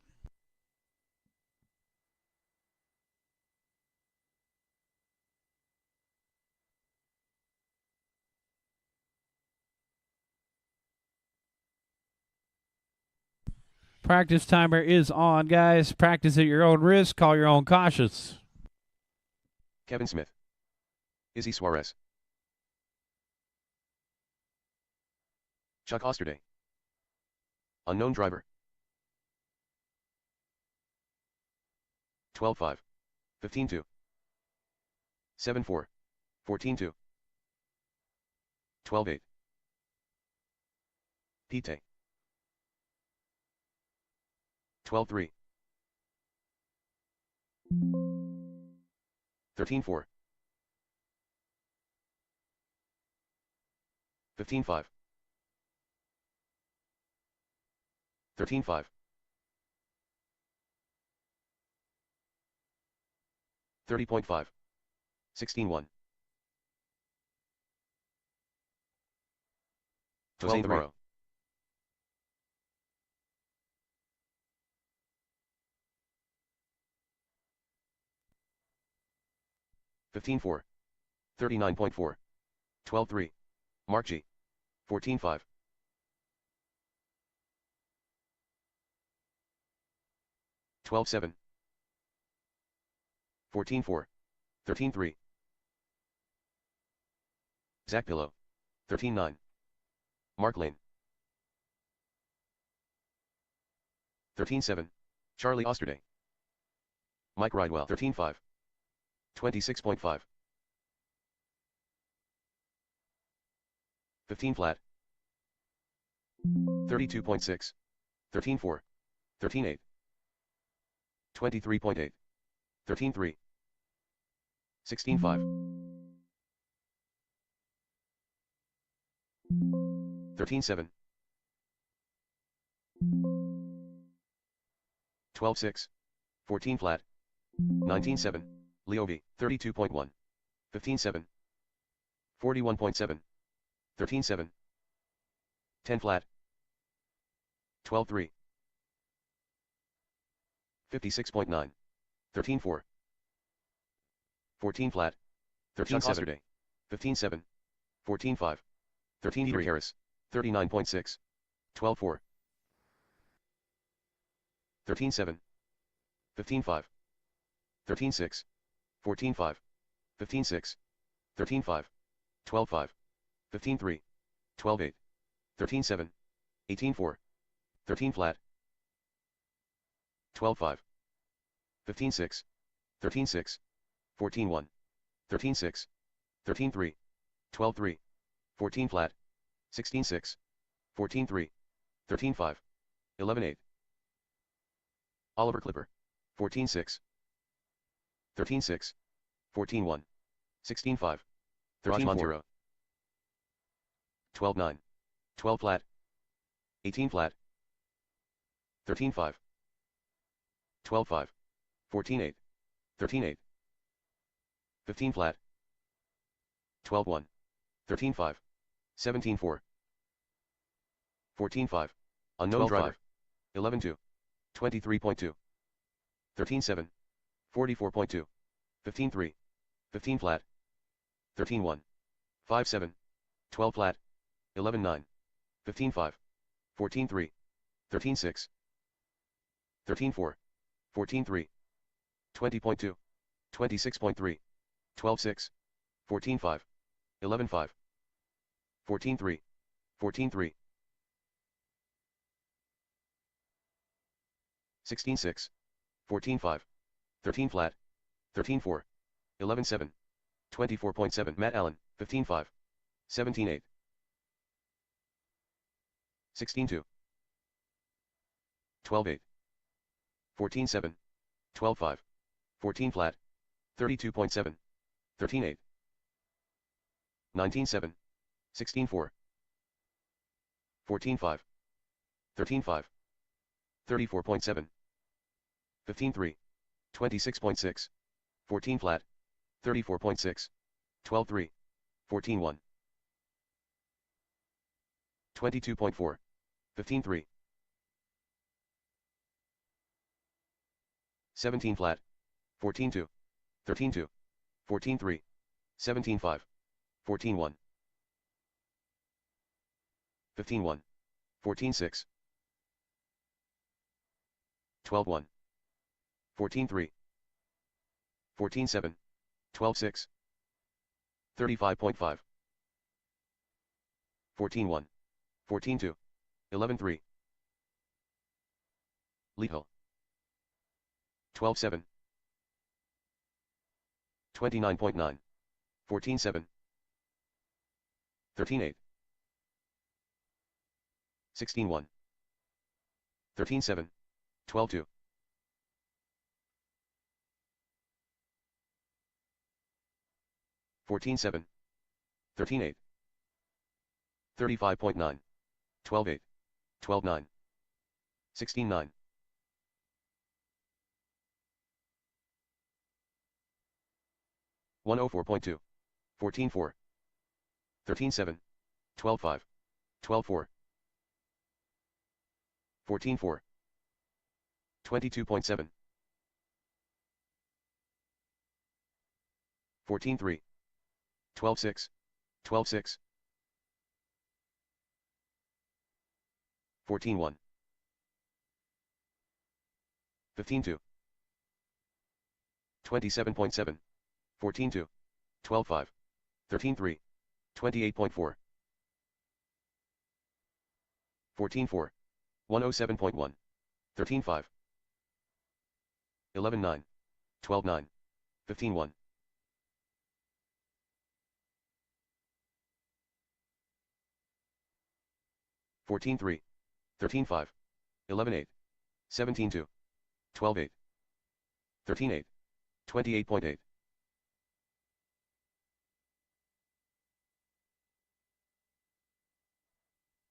Speaker 1: Practice timer is on, guys. Practice at your own risk. Call your own cautious.
Speaker 2: Kevin Smith. Izzy Suarez. Chuck Osterday. Unknown driver. 12-5. 15-2. 7-4. 14-2. 12-8. Pete. 12-3. 13-4. 15-5. 13-5. 30.5. 16-1. Jose Navarro. 15-4. 39.4. 12-3. Mark G. 14-5. 12-7. 14-4. 13-3. Zach Pillow. 13-9. Mark Lane. 13-7. Charlie Osterday. Mike Ridewell. 13-5. 26.5. 15 flat. 32.6. 13-4. 13-8. 23.8. 13-3. 16-5. 13-7. 12-6. 14 flat. 19-7. Leo V. 32.1. 15-7. 41.7. 13-7. 10 flat. 12-3. 56.9. 13-4. 14 flat. 13-7. 15-7. 14-5. 13-3. Harris. 39.6. 12-4. 13-7. 15-5. 13-6. 14-5. 15-6. 13-5. 12-5. 15-3. 12-8. 13-7. 18-4. 13 flat. 12-5. 15-6. 13-6. 14-1. 13-6. 13-3. 12-3. 14 flat. 16-6. 14-3. 13-5. 11-8. Oliver Clipper. 14-6. 13-6. 14-1. 16-5. 13 Montero. 12-9. 12 flat. 18 flat. 13-5. 12-5. 14-8. 13-8. 15 flat. 12-1. 13-5. 17-4. 14-5. Unknown driver. 11-2. 23.2. 13-7. 44.2. 15-3. 15 flat. 13-1. 5-7. 12 flat. 11-9. 15-5. 14-3. 13-6. 13-4. 14-3. 20.2. 26.3. 12-6. 14-5. 11-5. 14-3. 14-3. 16-6. 14-5. 13 flat. 13-4. 11-7. 24.7. Matt Allen. 15-5. 17-8. 16-2. 12-8. 14-7. 12-5. 14 flat. 32.7. 13-8. 19-7, 16-4, 14-5, 13-5, 34.7, 15-3, 26.6, 14 flat, 34.6, 12-3, 14-1, 22.4, 15-3, 17 flat, 14-2, 13-2, 14-3, 17-5, 14-1, 15-1, 14-6, 12-1, 14-3, 14-7, 12-6, 35.5, 14-1, 14-2, 11-3, Lethal, 12-7, 29.9, 14-7, 13-8, 16-1, 13-7, 12-2, 14-7, 13-8, 35.9, 12-8, 12-9, 16-9, 104.2, 14-4, 13-7, 12-5, 12-4, 14-4, 22.7, 14-3, 12-6, 12-6, 14-1, 15-2, 27.7, 14-2, 12-5, 13-3, 28.4, 14-4, 107.1, 13-5, 11-9, 12-9, 15-1, 14-3, 13-5, 11-8, 17-2, 12-8, 13-8, 28.8,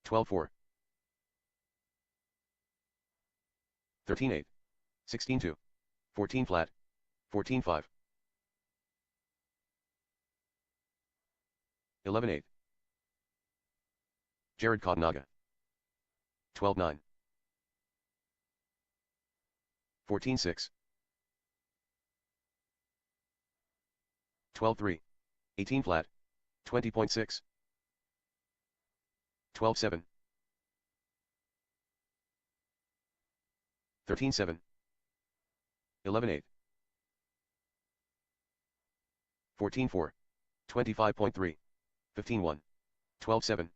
Speaker 2: 12-4, 13-8, 16-2, 14 flat, 14-5, 11-8, Jared Kodnaga, 12-9, 14-6, 12-3, 18 flat, 20.6, 12-7, 13-7, 11-8, 14-4, 25.3, 15-1, 12-7,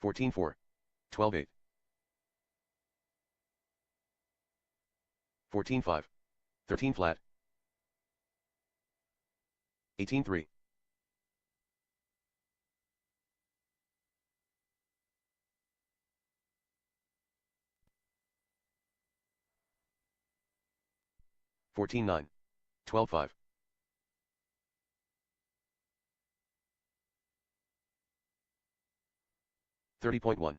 Speaker 2: 14-4, 12-8, 14-5, 13 flat, 18-3, 14-9, 12-5, 30.1,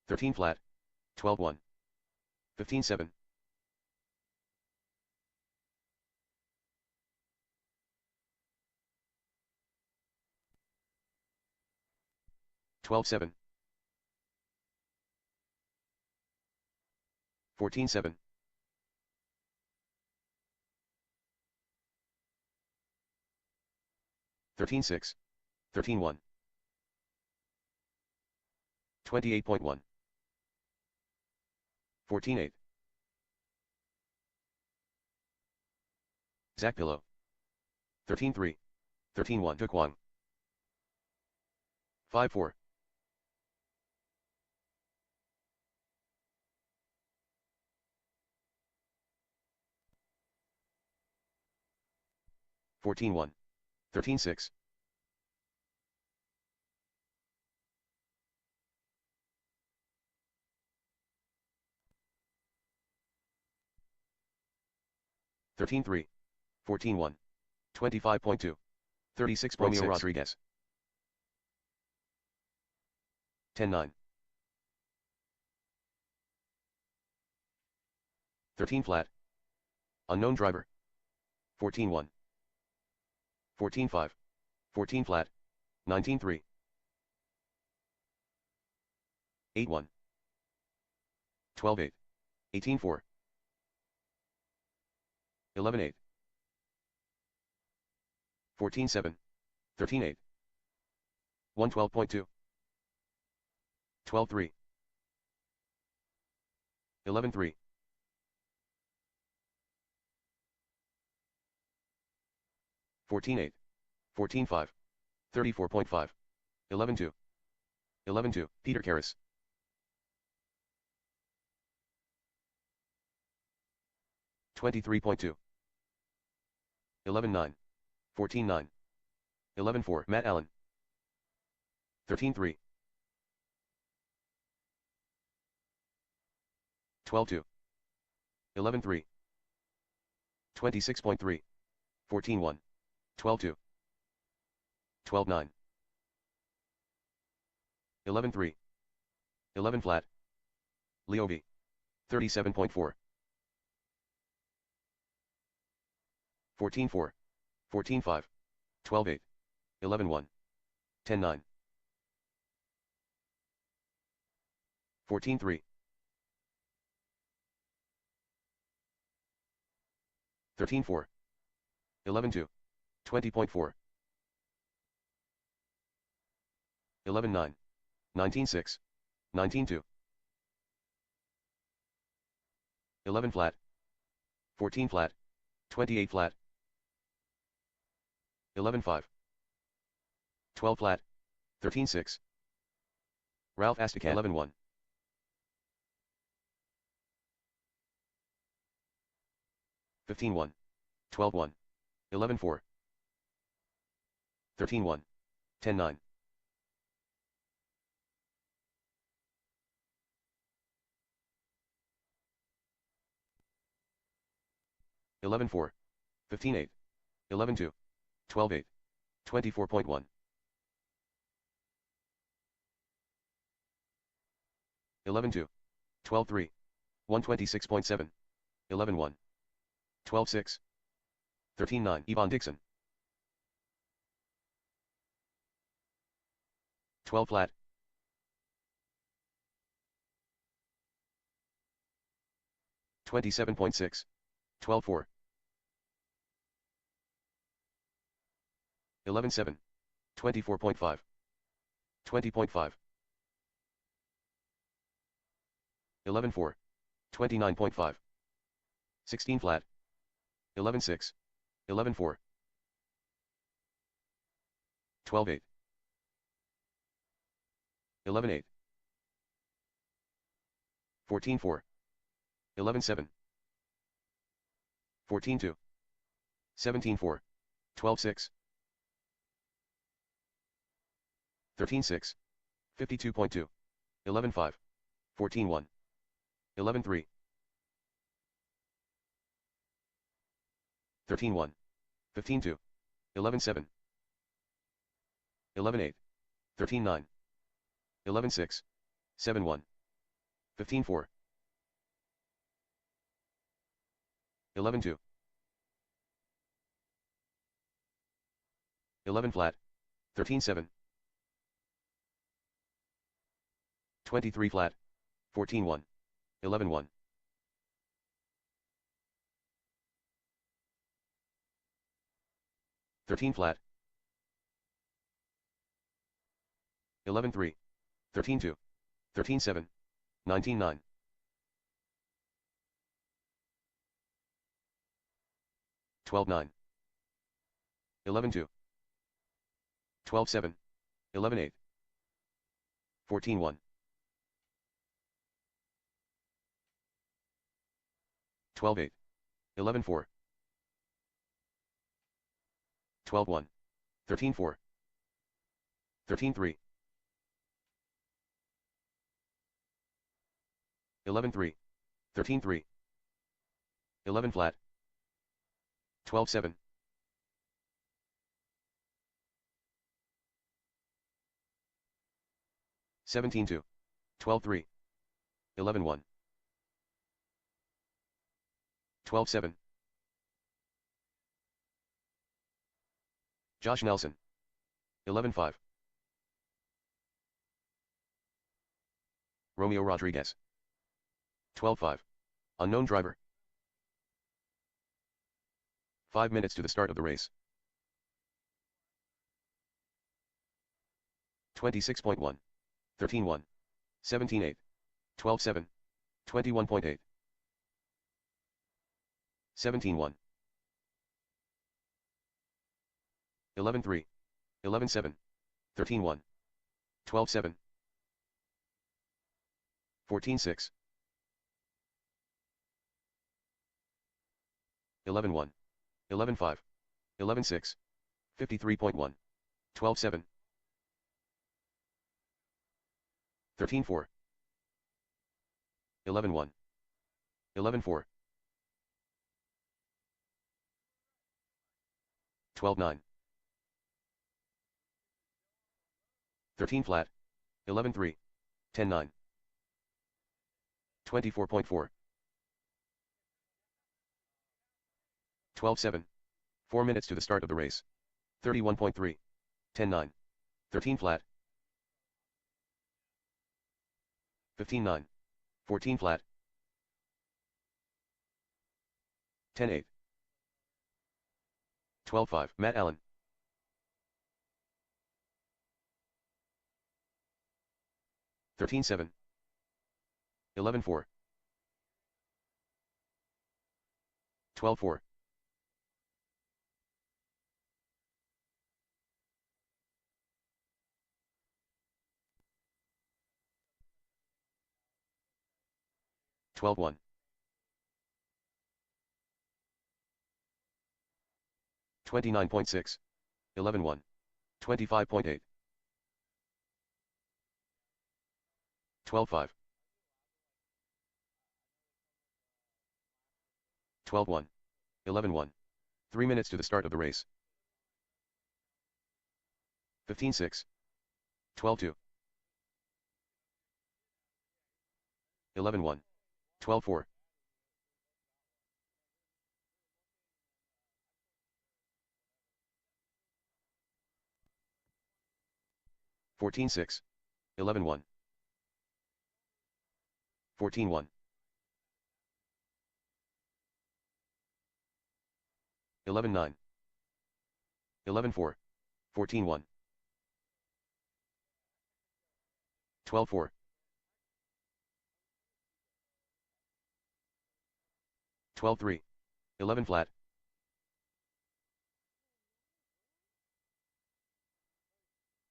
Speaker 2: 13 flat, 12-1, 15-7, 12-7, 14-7, 13-6, 13-1, 28.1, 14-8, Zach Pillow, 13-3, 13-1 to Kwang, 5-4, 14-1, 13-6, 13-3. 14-1. 25.2. 36.6. Romeo Rodriguez. 10-9. 13 flat. Unknown driver. 14-1. 14-5. 14 flat. 19-3. 8-1. 12-8. 18-4. 11-8. 14-7. 13-8. 112.2. 12-3. 11-3. 14-8. 14-5. 34.5. 11-2. 11-2. Peter Karras. 23.2. 11-9. 14-9. 11-4. Matt Allen. 13-3. 12-2. 11-3. 26.3. 14-1. 12-2. 12-9. 11-3. 11 flat. Leo V. 37.4. 14-4. 14-5. 12-8. 11-1. 10-9. 14-3. 13-4. 11-2. 20.4. 11-9. 19-6. 19-2. 11 flat. 14 flat. 28 flat. 11-5. 12 flat. 13-6. Ralph Astacan. 11-1. 15-1. 12-1. 11-4. 13-1. 10-9. 11-4. 15-8. 11-2. 12-8. 24.1. 11-2. 12-3. 126.7. 11-1. 12-6. 13-9. Yvonne Dixon. 12 flat. 27.6. 12-4. 11-7. 24.5. 20.5. 11-4. 29.5. 16 flat. 11-6. 11-4. 12-8. 11-8. 14-4. 11-7. 14-2. 17-4. 12-6. 13-6. 52.2. 11-5. 14-1. 11-3. 13-1. 15-2. 11-7. 11-8. 13-9. 11-6. 7-1. 15-4. 11-2. 11 flat. 13-7. 23 flat. 14-1. 11-1. 13 flat. 11-3. 13-2. 13-7. 19-9. 12-9. 11-2. 12-7. 11-8. 14-1. 12-8. 11-4. 12-1. 13-4. 13-3. 11-3. 13-3. 11 flat. 12-7. 17-2. 12-3. 11-1. 12-7. Josh Nelson. 11-5. Romeo Rodriguez. 12-5. Unknown driver. 5 minutes to the start of the race. 26.1. 13-1. 17-8. 12-7. 21.8. 17-1. 11-3. 11-7. 13-1. 12-7. 14-6. 11-1. 11-5. 11-6. 53.1. 12-7. 13-4. 11-1. 11-4. 12-9. 13 flat. 11-3. 10-9. 24.4. 12-7. 4 minutes to the start of the race. 31.3. 10-9. 13 flat. 15-9. 14 flat. 10-8. 12-5. Matt Allen. 13-7. 11-4. 12-4. 12-1. 29.6. 11-1. 25.8. 12-5. 12-1. 11-1. 3 minutes to the start of the race. 15-6. 12-2. 11-1. 12-4. 14-6. 11-1. 14-1. 11-9. 11-4. 14-1. 12-4. 12-3. 11 flat.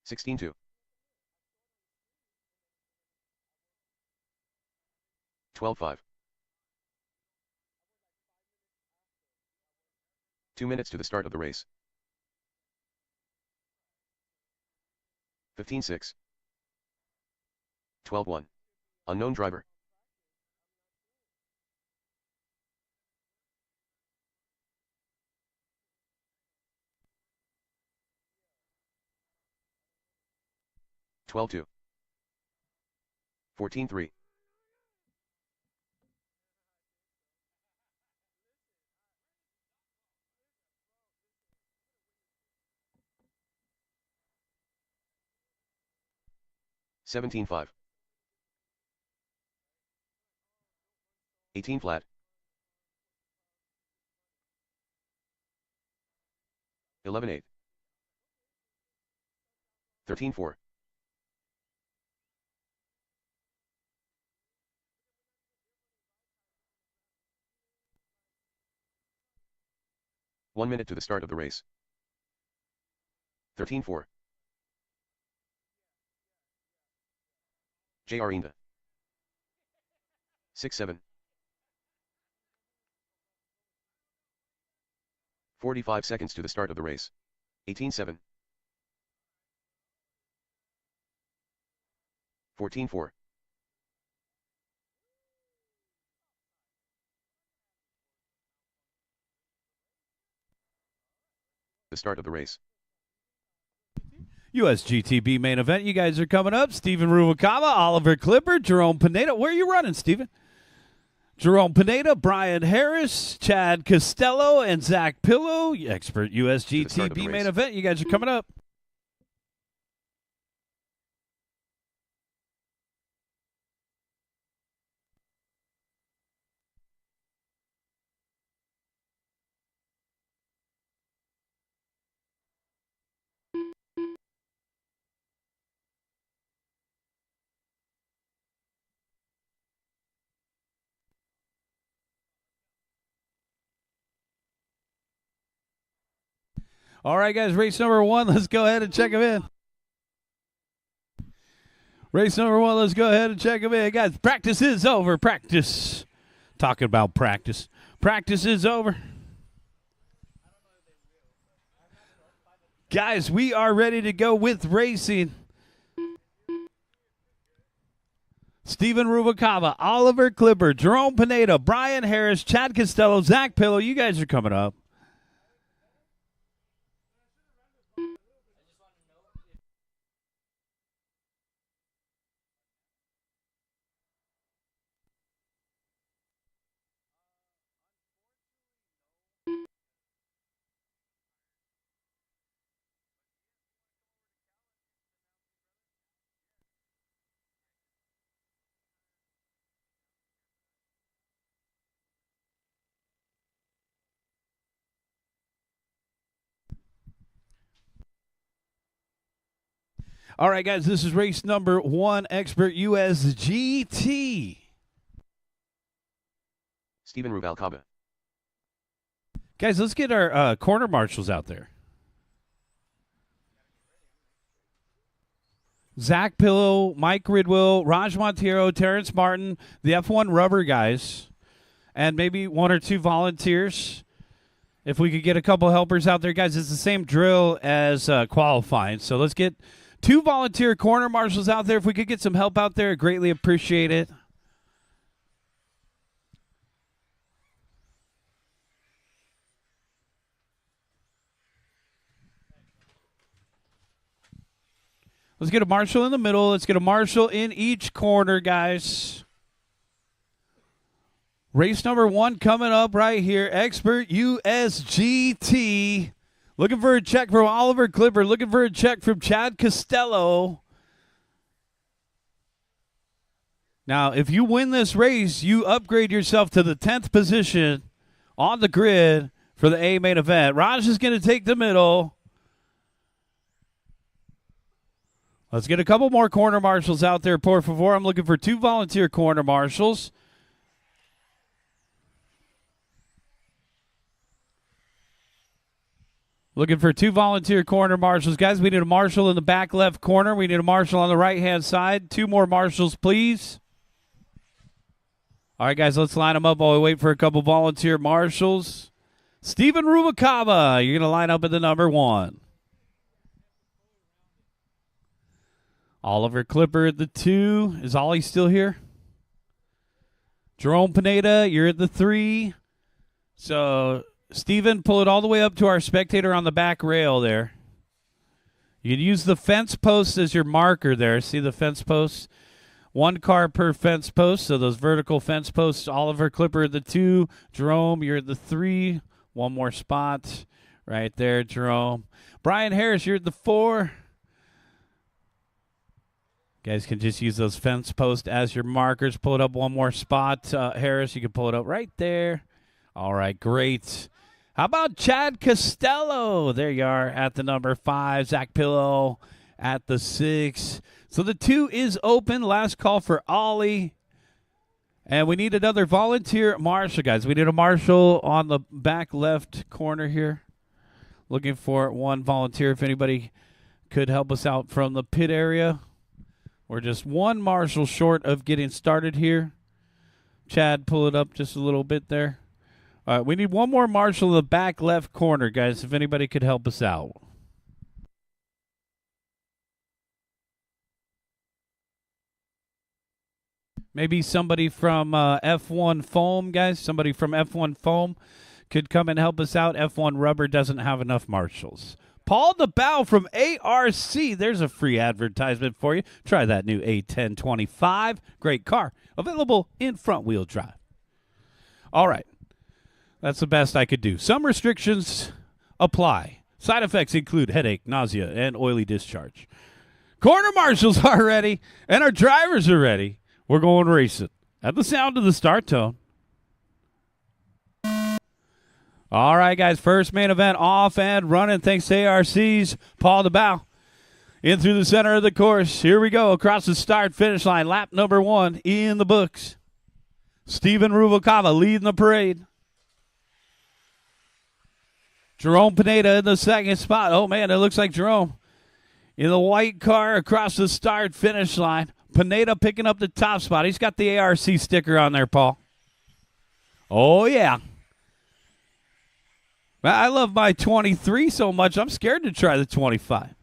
Speaker 2: 16-2. 12-5. 2 minutes to the start of the race. 15-6. 12-1. Unknown driver. 12-2. 14-3. 17-5. 18 flat. 11-8. 13-4. 1 minute to the start of the race. 13-4. J.R. Inda. 6-7. 45 seconds to the start of the race. 18-7. 14-4. the start of the race.
Speaker 1: USGTB main event. You guys are coming up. Steven Rubalcaba, Oliver Clipper, Jerome Pineda. Where are you running, Steven? Jerome Pineda, Brian Harris, Chad Costello, and Zach Pillow. Expert USGTB main event. You guys are coming up. All right, guys, race number 1. Let's go ahead and check them in. Race number 1, let's go ahead and check them in. Guys, practice is over. Practice. Talking about practice. Practice is over. Guys, we are ready to go with racing. Steven Rubalcaba, Oliver Clipper, Jerome Pineda, Brian Harris, Chad Costello, Zach Pillow. You guys are coming up. All right, guys, this is race number 1, Expert USGT.
Speaker 2: Steven Rubalcaba.
Speaker 1: Guys, let's get our corner marshals out there. Zach Pillow, Mike Ridwell, Raj Montiero, Terrence Martin, the F1 rubber guys, and maybe 1 or 2 volunteers. If we could get a couple helpers out there, guys, it's the same drill as qualifying. So let's get 2 volunteer corner marshals out there. If we could get some help out there, I'd greatly appreciate it. Let's get a marshal in the middle. Let's get a marshal in each corner, guys. Race number 1 coming up right here. Expert USGT. Looking for a check from Oliver Clipper. Looking for a check from Chad Costello. Now, if you win this race, you upgrade yourself to the 10th position on the grid for the A main event. Raj is going to take the middle. Let's get a couple more corner marshals out there, por favor. I'm looking for 2 volunteer corner marshals. Looking for 2 volunteer corner marshals. Guys, we need a marshal in the back left corner. We need a marshal on the right-hand side. 2 more marshals, please. All right, guys, let's line them up while we wait for a couple volunteer marshals. Steven Rubalcaba, you're going to line up at the number 1. Oliver Clipper at the 2. Is Ollie still here? Jerome Pineda, you're at the 3. So, Steven, pull it all the way up to our spectator on the back rail there. You can use the fence post as your marker there. See the fence posts? 1 car per fence post, so those vertical fence posts. Oliver Clipper at the 2. Jerome, you're at the 3. 1 more spot right there, Jerome. Brian Harris, you're at the 4. Guys can just use those fence posts as your markers. Pull it up 1 more spot. Harris, you can pull it up right there. All right, great. How about Chad Costello? There you are at the number 5. Zach Pillow at the 6. So the 2 is open. Last call for Ollie. And we need another volunteer marshal, guys. We need a marshal on the back left corner here. Looking for 1 volunteer. If anybody could help us out from the pit area. We're just 1 marshal short of getting started here. Chad, pull it up just a little bit there. All right, we need 1 more marshal in the back left corner, guys, if anybody could help us out. Maybe somebody from F1 Foam, guys. Somebody from F1 Foam could come and help us out. F1 Rubber doesn't have enough marshals. Paul DeBow from ARC. There's a free advertisement for you. Try that new A1025. Great car. Available in front-wheel drive. All right. That's the best I could do. Some restrictions apply. Side effects include headache, nausea, and oily discharge. Corner marshals are ready, and our drivers are ready. We're going racing. At the sound of the start tone. All right, guys. First main event off and running. Thanks to ARC's Paul DeBow. In through the center of the course. Here we go. Across the start-finish line. Lap number 1 in the books. Steven Rubalcaba leading the parade. Jerome Pineda in the second spot. Oh, man, it looks like Jerome in the white car across the start-finish line. Pineda picking up the top spot. He's got the ARC sticker on there, Paul. Oh, yeah. I love my 23 so much, I'm scared to try the 25.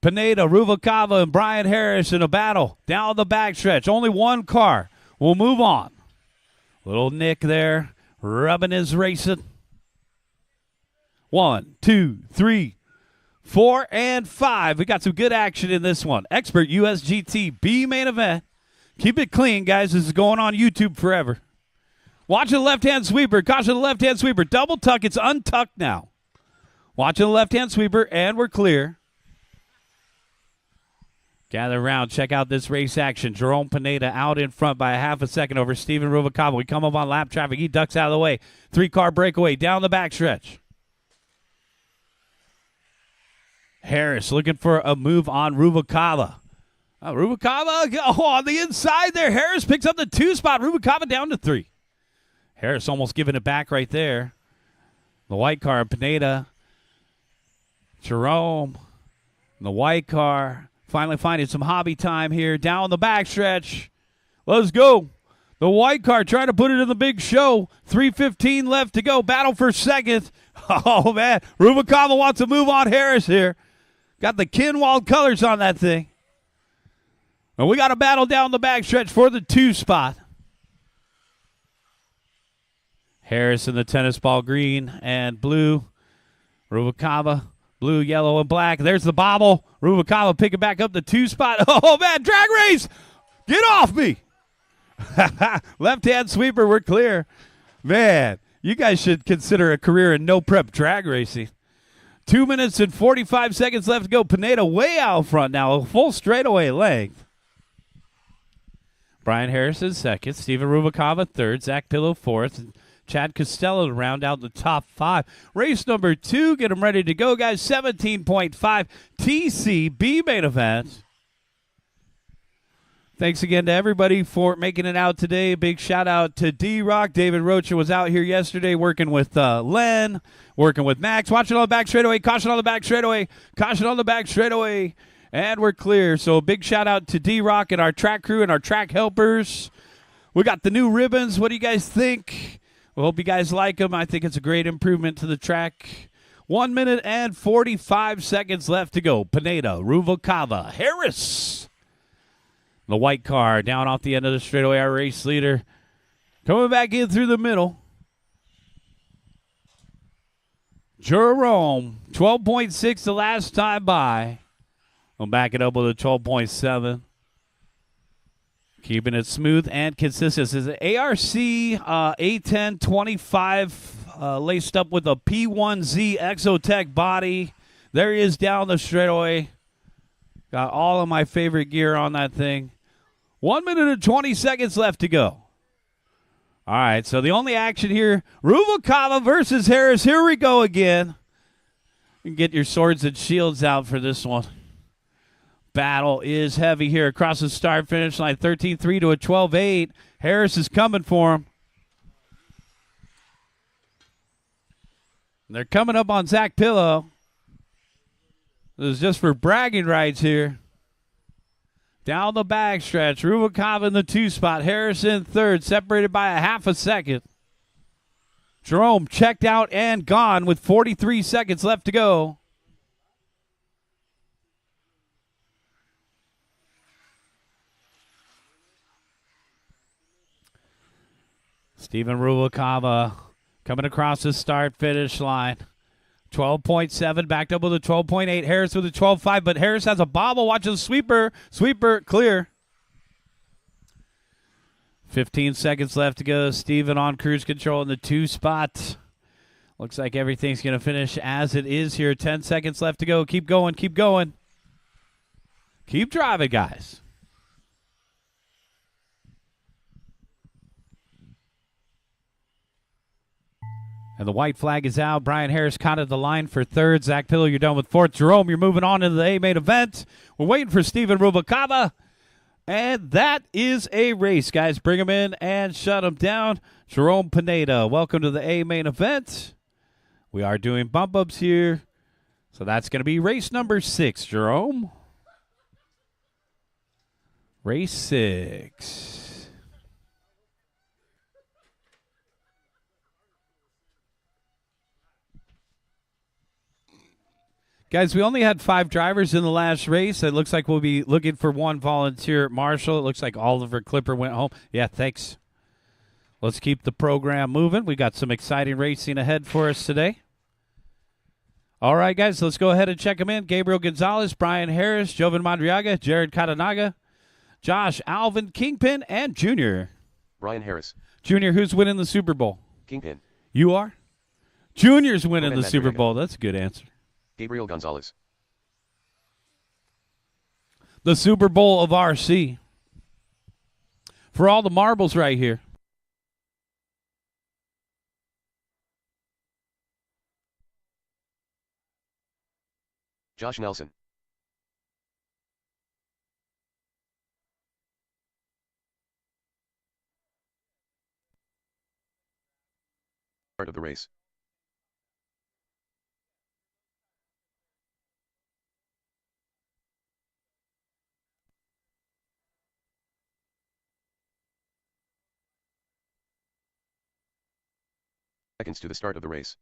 Speaker 1: Pineda, Rubalcaba, and Brian Harris in a battle down the backstretch. Only one car. We'll move on. Little Nick there, rubbing his racing. 1, 2, 3, 4, and 5. We got some good action in this one. Expert USGT B main event. Keep it clean, guys. This is going on YouTube forever. Watch the left-hand sweeper. Caution the left-hand sweeper. Double tuck. It's untucked now. Watching the left-hand sweeper, and we're clear. Gather around. Check out this race action. Jerome Pineda out in front by a half a second over Steven Rubalcaba. We come up on lap traffic. He ducks out of the way. 3-car breakaway down the backstretch. Harris looking for a move on Rubalcaba. Rubalcaba on the inside there. Harris picks up the 2 spot. Rubalcaba down to 3. Harris almost giving it back right there. The white car, Pineda. Jerome. The white car. Finally finding some hobby time here. Down the backstretch. Let's go. The white car trying to put it in the big show. 3:15 left to go. Battle for second. Oh, man. Rubalcaba wants to move on Harris here. Got the Kinwald colors on that thing. And we got a battle down the backstretch for the 2 spot. Harris in the tennis ball green and blue. Rubalcaba, blue, yellow, and black. There's the bobble. Rubalcaba picking back up the 2 spot. Oh, man, drag race. Get off me. Left-hand sweeper, we're clear. Man, you guys should consider a career in no-prep drag racing. 2 minutes and 45 seconds left to go. Pineda way out front now, a full straightaway length. Brian Harris is second. Steven Rubalcaba third. Zach Pillow fourth. And Chad Costello to round out the top 5. Race number 2. Get them ready to go, guys. 17.5 TCB main event. Thanks again to everybody for making it out today. Big shout out to D-Rock. David Rocha was out here yesterday working with Len, working with Max. Watching on the back straightaway. Caution on the back straightaway. Caution on the back straightaway. And we're clear. So big shout out to D-Rock and our track crew and our track helpers. We got the new ribbons. What do you guys think? We hope you guys like them. I think it's a great improvement to the track. 1 minute and 45 seconds left to go. Pineda, Rubalcaba, Harris. The white car down off the end of the straightaway, our race leader. Coming back in through the middle. Jerome, 12.6 the last time by. We'll back it up with a 12.7. Keeping it smooth and consistent. This is an ARC A10 25 laced up with a P1Z Exotech body. There he is down the straightaway. Got all of my favorite gear on that thing. 1 minute and 20 seconds left to go. All right, so the only action here, Rubalcaba versus Harris. Here we go again. You can get your swords and shields out for this one. Battle is heavy here across the start-finish line. 13-3 to a 12-8. Harris is coming for him. They're coming up on Zach Pillow. This is just for bragging rights here. Down the backstretch, Rubalcaba in the 2 spot. Harris in third, separated by a half a second. Jerome checked out and gone with 43 seconds left to go. Steven Rubalcaba Coming across the start-finish line. 12.7, backed up with a 12.8. Harris with a 12.5, but Harris has a bobble. Watch the sweeper. Sweeper, clear. 15 seconds left to go. Steven on cruise control in the 2 spot. Looks like everything's going to finish as it is here. 10 seconds left to go. Keep going, keep going. Keep driving, guys. And the white flag is out. Brian Harris caught at the line for third. Zach Pillow, you're done with fourth. Jerome, you're moving on into the A main event. We're waiting for Steven Rubalcaba. And that is a race, guys. Bring him in and shut him down. Jerome Pineda, welcome to the A main event. We are doing bump ups here. So that's going to be race number 6, Jerome. Race 6. Guys, we only had 5 drivers in the last race. It looks like we'll be looking for 1 volunteer marshal. It looks like Oliver Clipper went home. Yeah, thanks. Let's keep the program moving. We got some exciting racing ahead for us today. All right, guys, let's go ahead and check them in. Gabriel Gonzalez, Brian Harris, Jovan Madriaga, Jared Katanaga, Josh Alvin, Kingpin, and Junior.
Speaker 2: Brian Harris.
Speaker 1: Junior, who's winning the Super Bowl?
Speaker 2: Kingpin.
Speaker 1: You are? Junior's winning
Speaker 2: Jovan
Speaker 1: the Super
Speaker 2: Madriaga.
Speaker 1: Bowl. That's a good answer.
Speaker 2: Gabriel Gonzalez.
Speaker 1: The Super Bowl of RC. For all the marbles right here.
Speaker 2: Josh Nelson. Start of the race. Seconds to the start of the race.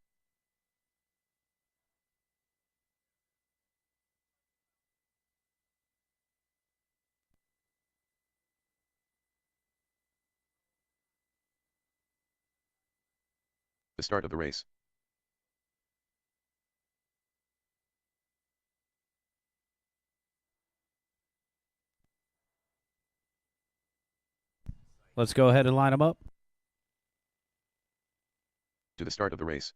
Speaker 2: The start of the race.
Speaker 1: Let's go ahead and line them up.
Speaker 2: To the start of the race.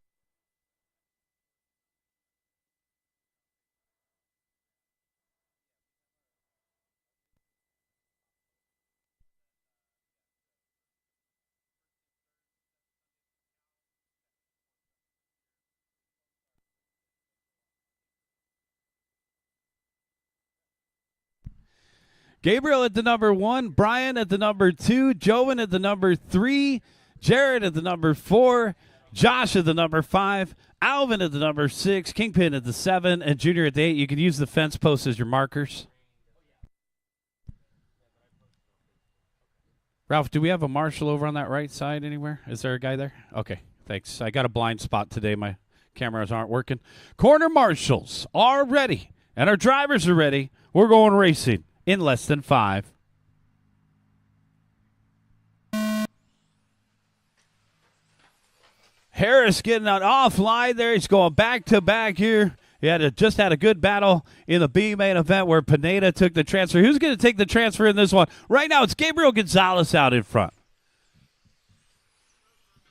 Speaker 1: Gabriel at the number 1, Brian at the number 2, Jovan at the number 3, Jared at the number 4, Josh at the number 5, Alvin at the number 6, Kingpin at the 7, and Junior at the 8. You can use the fence posts as your markers. Ralph, do we have a marshal over on that right side anywhere? Is there a guy there? Okay, thanks. I got a blind spot today. My cameras aren't working. Corner marshals are ready, and our drivers are ready. We're going racing in less than 5. Harris getting an offline there. He's going back to back here. He just had a good battle in the B main event where Pineda took the transfer. Who's going to take the transfer in this one? Right now, it's Gabriel Gonzalez out in front.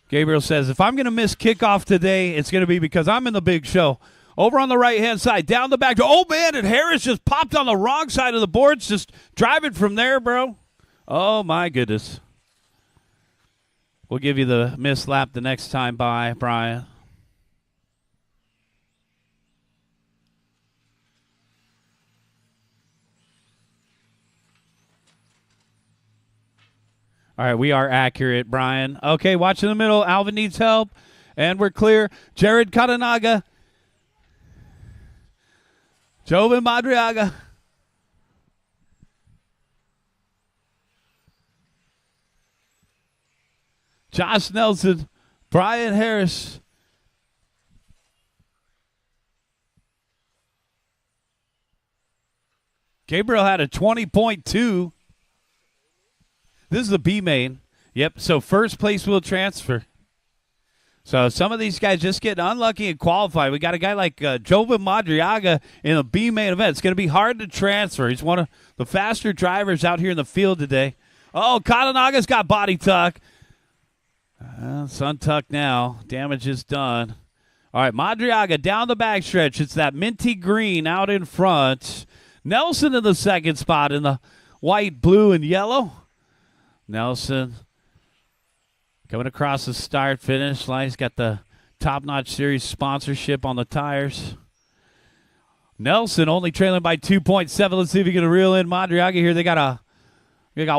Speaker 1: Gabriel says, if I'm going to miss kickoff today, it's going to be because I'm in the big show. Over on the right-hand side, down the back. Oh, man, and Harris just popped on the wrong side of the boards, just driving from there, bro. Oh, my goodness. We'll give you the missed lap the next time by, Brian. All right, we are accurate, Brian. Okay, watch in the middle. Alvin needs help, and we're clear. Jared Katanaga. Jovan Madriaga. Josh Nelson. Brian Harris. Gabriel had a 20.2. This is the B main. Yep, so first place will transfer. So some of these guys just getting unlucky and qualify. We got a guy like Jovan Madriaga in a B main event. It's going to be hard to transfer. He's one of the faster drivers out here in the field today. Oh, Katanaga's got body tuck. It's untucked now. Damage is done. All right, Madriaga down the backstretch. It's that minty green out in front. Nelson in the second spot in the white, blue, and yellow. Nelson coming across the start-finish line. He's got the Top-Notch Series sponsorship on the tires. Nelson only trailing by 2.7. Let's see if he can reel in Madriaga here. They got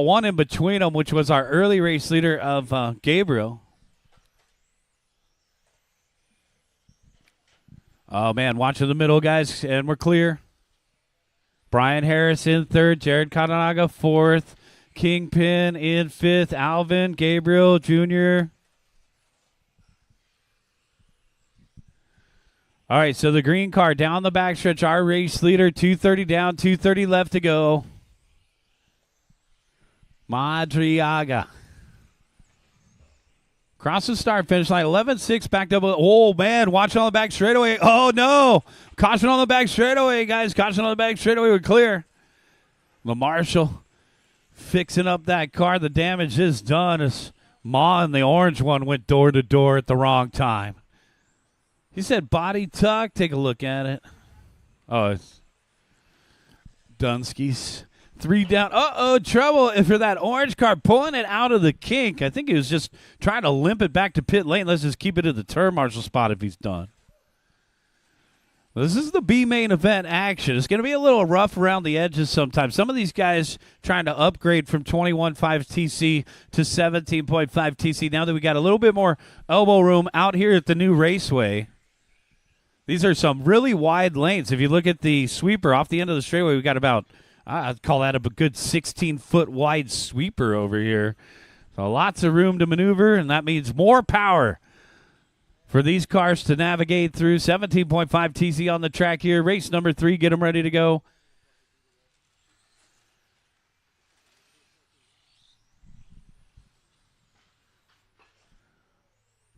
Speaker 1: one in between them, which was our early race leader of Gabriel. Oh, man, watching the middle, guys, and we're clear. Brian Harris in third, Jared Katanaga fourth, Kingpin in fifth, Alvin, Gabriel Jr. All right, so the green car down the backstretch, our race leader, 2:30 down, 2:30 left to go. Madriaga. Cross the start finish line, 11-6 backed up. Oh, man, watch on the back straightaway. Oh, no. Caution on the back straightaway, guys. Caution on the back straightaway. We're clear. LaMarshall fixing up that car. The damage is done as Ma and the orange one went door to door at the wrong time. He said body tuck. Take a look at it. Oh, it's Dunsky's. 3 down. Uh-oh, trouble if you're that orange car pulling it out of the kink. I think he was just trying to limp it back to pit lane. Let's just keep it in the turn marshal spot if he's done. This is the B main event action. It's going to be a little rough around the edges sometimes. Some of these guys trying to upgrade from 21.5 TC to 17.5 TC now that we got a little bit more elbow room out here at the new Raceway. These are some really wide lanes. If you look at the sweeper off the end of the straightaway, we got about, I'd call that a good 16-foot wide sweeper over here. So lots of room to maneuver, and that means more power for these cars to navigate through. 17.5 TC on the track here. Race number 3. Get them ready to go.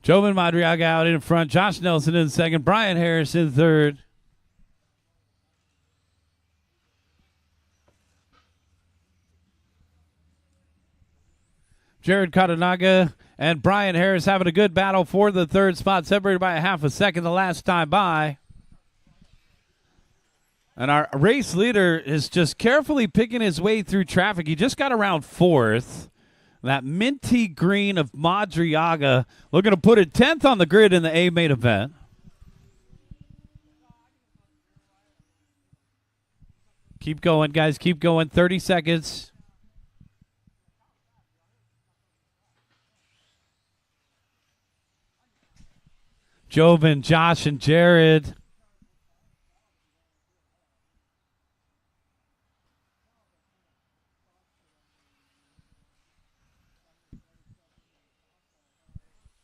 Speaker 1: Jovan Madriaga out in front. Josh Nelson in second. Brian Harris in third. Jared Katanaga and Brian Harris having a good battle for the third spot, separated by a half a second the last time by. And our race leader is just carefully picking his way through traffic. He just got around fourth. That minty green of Madriaga looking to put it 10th on the grid in the A main event. Keep going, guys. Keep going. 30 seconds. Jovan, Josh, and Jared.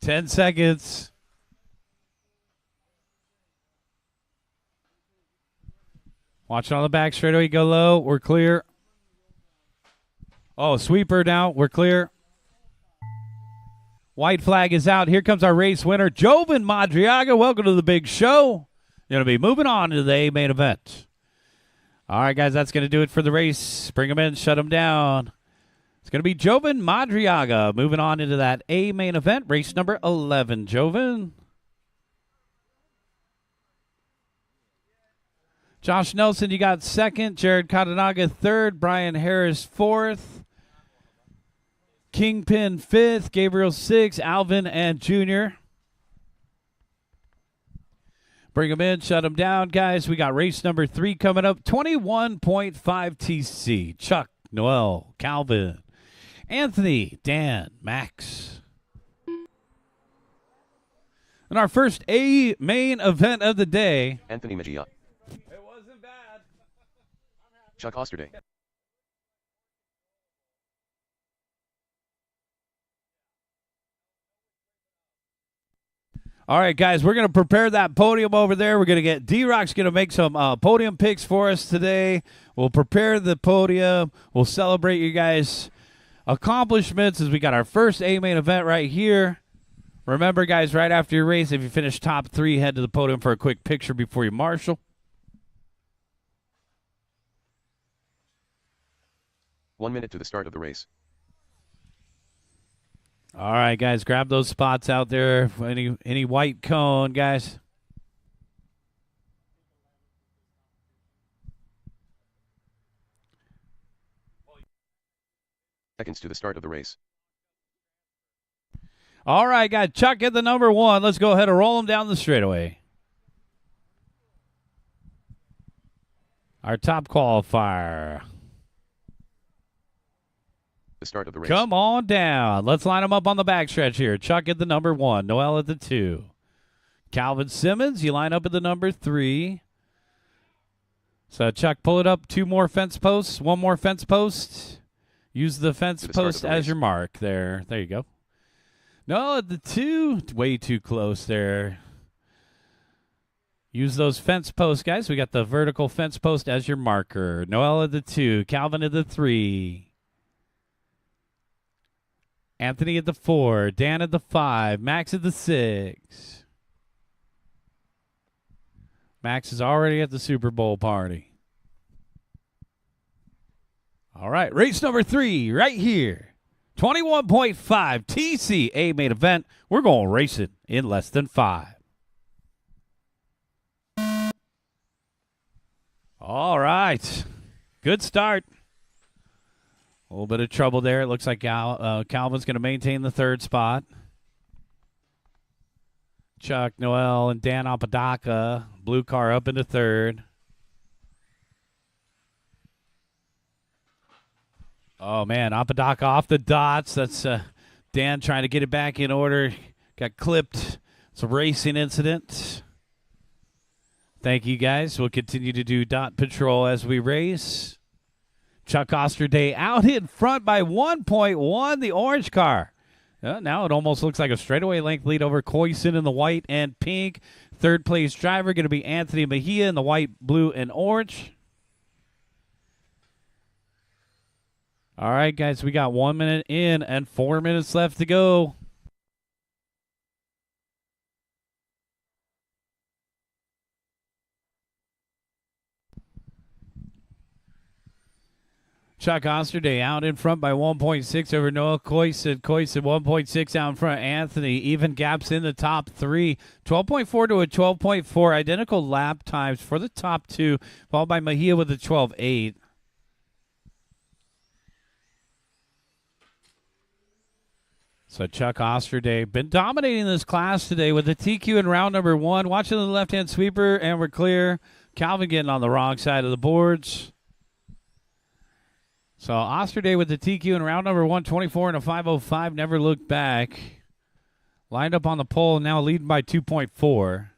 Speaker 1: Ten seconds. Watch it on the back straightaway. Go low. We're clear. Oh, sweeper now. We're clear. White flag is out. Here comes our race winner, Jovan Madriaga. Welcome to the big show. You're going to be moving on to the A main event. All right, guys, that's going to do it for the race. Bring them in, shut them down. It's going to be Jovan Madriaga moving on into that A main event, race number 11. Jovan. Josh Nelson, you got second. Jared Katanaga third. Brian Harris fourth. Kingpin fifth. Gabriel sixth. Alvin and Junior. Bring them in, shut them down, guys. We got race number 3 coming up. 21.5 TC. Chuck, Noel, Calvin, Anthony, Dan, Max. And our first A main event of the day.
Speaker 2: Anthony Mejia.
Speaker 1: It wasn't bad.
Speaker 2: Chuck Osterday.
Speaker 1: All right, guys, we're going to prepare that podium over there. We're going to get D-Rock's going to make some podium picks for us today. We'll prepare the podium. We'll celebrate you guys' accomplishments as we got our first A main event right here Remember, guys, right after your race, if you finish top 3, head to the podium for a quick picture before you marshal.
Speaker 2: One minute to the start of the race.
Speaker 1: All right, guys, grab those spots out there. Any white cone, guys.
Speaker 2: Seconds to the start of the race.
Speaker 1: All right, guys, Chuck at the number 1. Let's go ahead and roll them down the straightaway. Our top qualifier.
Speaker 2: The start of the race.
Speaker 1: Come on down. Let's line them up on the backstretch here. Chuck at the number 1. Noel at the 2. Calvin Simmons, you line up at the number 3. So, Chuck, pull it up. 2 more fence posts. 1 more fence post. Use the fence post as your mark there. There you go. No, at the 2. Way too close there. Use those fence posts, guys. We got the vertical fence post as your marker. Noel at the 2. Calvin at the 3. Anthony at the 4. Dan at the 5. Max at the 6. Max is already at the Super Bowl party. All right, race number 3 right here. 21.5 TCA main event. We're going to race it in less than 5. All right. Good start. A little bit of trouble there. It looks like Calvin's going to maintain the 3rd spot. Chuck, Noel, and Dan Apodaca. Blue car up into 3rd. Oh, man, Apodaca off the dots. That's Dan trying to get it back in order. Got clipped. It's a racing incident. Thank you, guys. We'll continue to do dot patrol as we race. Chuck Osterday out in front by 1.1, the orange car. Now it almost looks like a straightaway length lead over Coyson in the white and pink. 3rd place driver going to be Anthony Mejia in the white, blue, and orange. All right, guys, we got 1 minute in and 4 minutes left to go. Chuck Osterday out in front by 1.6 over Noah Coyson. Coyson 1.6 out in front. Anthony even gaps in the top 3. 12.4 to a 12.4. Identical lap times for the top 2, followed by Mejia with a 12.8. So Chuck Osterday been dominating this class today with the TQ in round number 1. Watching the left-hand sweeper, and we're clear. Calvin getting on the wrong side of the boards. So Osterday with the TQ in round number 1, 24 and a 5.05. Never looked back. Lined up on the pole, now leading by 2.4.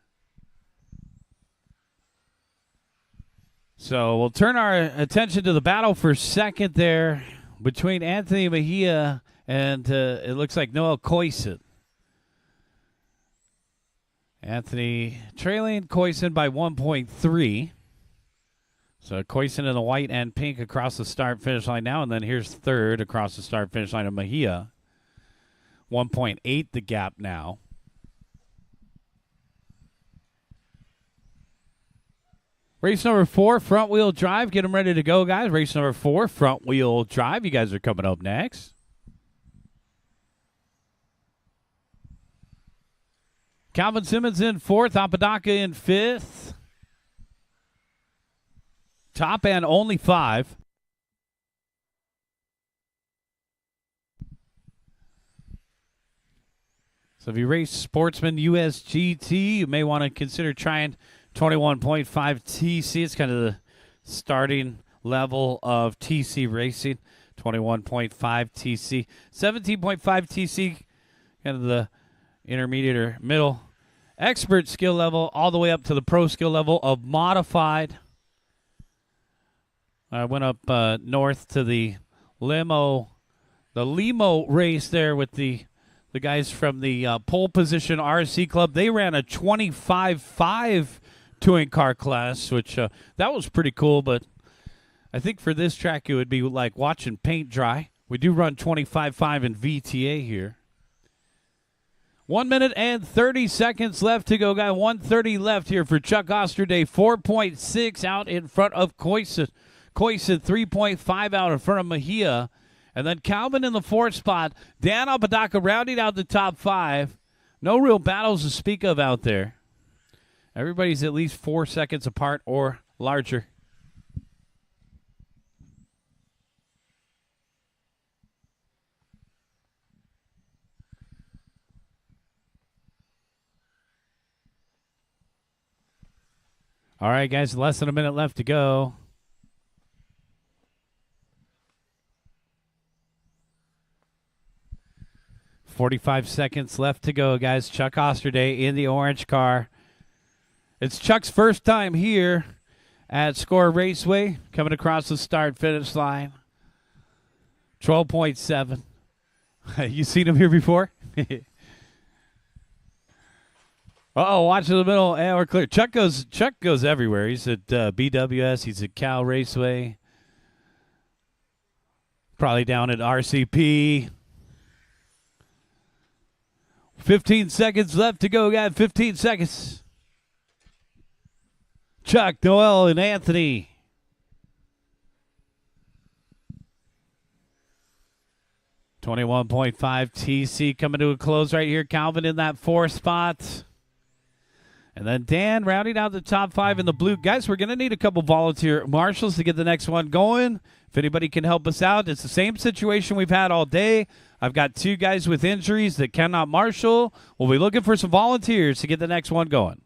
Speaker 1: So we'll turn our attention to the battle for second there between Anthony Mejia and it looks like Noel Coyson. Anthony trailing Coyson by 1.3. So Coyson in the white and pink across the start-finish line now, and then here's 3rd across the start-finish line of Mejia. 1.8 the gap now. Race number 4, front-wheel drive. Get them ready to go, guys. Race number 4, front-wheel drive. You guys are coming up next. Calvin Simmons in 4th. Apodaca in 5th. Top end only 5. So if you race Sportsman USGT, you may want to consider trying 21.5 TC. It's kind of the starting level of TC racing. 21.5 TC. 17.5 TC, kind of the intermediate or middle expert skill level, all the way up to the pro skill level of modified. I went up north to the limo race there with the guys from the pole position RC club. They ran a 25.5 touring car class, which that was pretty cool. But I think for this track, it would be like watching paint dry. We do run 25.5 in VTA here. 1 minute and 30 seconds left to go, guy. 1:30 left here for Chuck Osterday. 4.6 out in front of Coyson. Coyson 3.5 out in front of Mejia. And then Calvin in the 4th spot. Dan Apodaca rounding out the top 5. No real battles to speak of out there. Everybody's at least 4 seconds apart or larger. All right, guys, less than a minute left to go. .45 seconds left to go, guys. Chuck Osterday in the orange car. It's Chuck's first time here at Score Raceway, coming across the start-finish line. 12.7. You seen him here before? Uh-oh, watch in the middle, and we're clear. Chuck goes everywhere. He's at BWS. He's at Cal Raceway. Probably down at RCP. 15 seconds left to go, guys. 15 seconds. Chuck, Noel, and Anthony. .5 TC coming to a close right here. Calvin in that 4th spot. And then Dan rounding out the top 5 in the blue. Guys, we're going to need a couple volunteer marshals to get the next one going. If anybody can help us out, it's the same situation we've had all day. I've got 2 guys with injuries that cannot marshal. We'll be looking for some volunteers to get the next one going.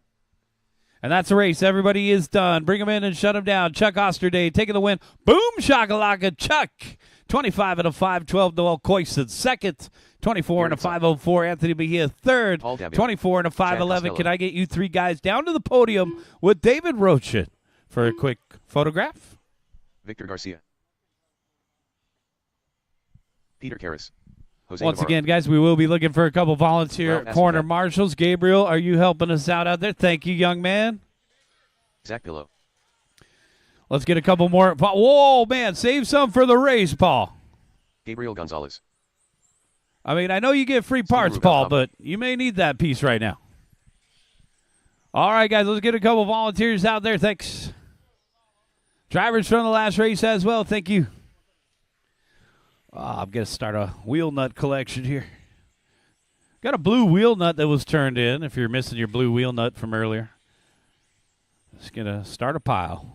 Speaker 1: And that's a race. Everybody is done. Bring them in and shut them down. Chuck Osterday taking the win. Boom shakalaka. Chuck. 25 and a 512. Noel Coyson second. 24 and a 504. Anthony Mejia third. 24 and a 511. Can I get you 3 guys down to the podium with David Rochin for a quick photograph?
Speaker 2: Victor Garcia. Peter Karras. Jose
Speaker 1: Once
Speaker 2: Navarro.
Speaker 1: again, guys, we will be looking for a couple volunteer
Speaker 2: Ralph
Speaker 1: corner
Speaker 2: Ascot.
Speaker 1: marshals. Gabriel, are you helping us out there? Thank you, young man.
Speaker 2: Zach Pillow.
Speaker 1: Let's get a couple more. Whoa, man, save some for the race, Paul.
Speaker 2: Gabriel Gonzalez.
Speaker 1: I mean, I know you get free parts,
Speaker 2: Ruben
Speaker 1: Paul,
Speaker 2: Alba.
Speaker 1: but you may need that piece right now. All right, guys, let's get a couple volunteers out there. Thanks. Drivers from the last race as well. Thank you. I'm going to start a wheel nut collection here. Got a blue wheel nut that was turned in, if you're missing your blue wheel nut from earlier. Just going to start a pile.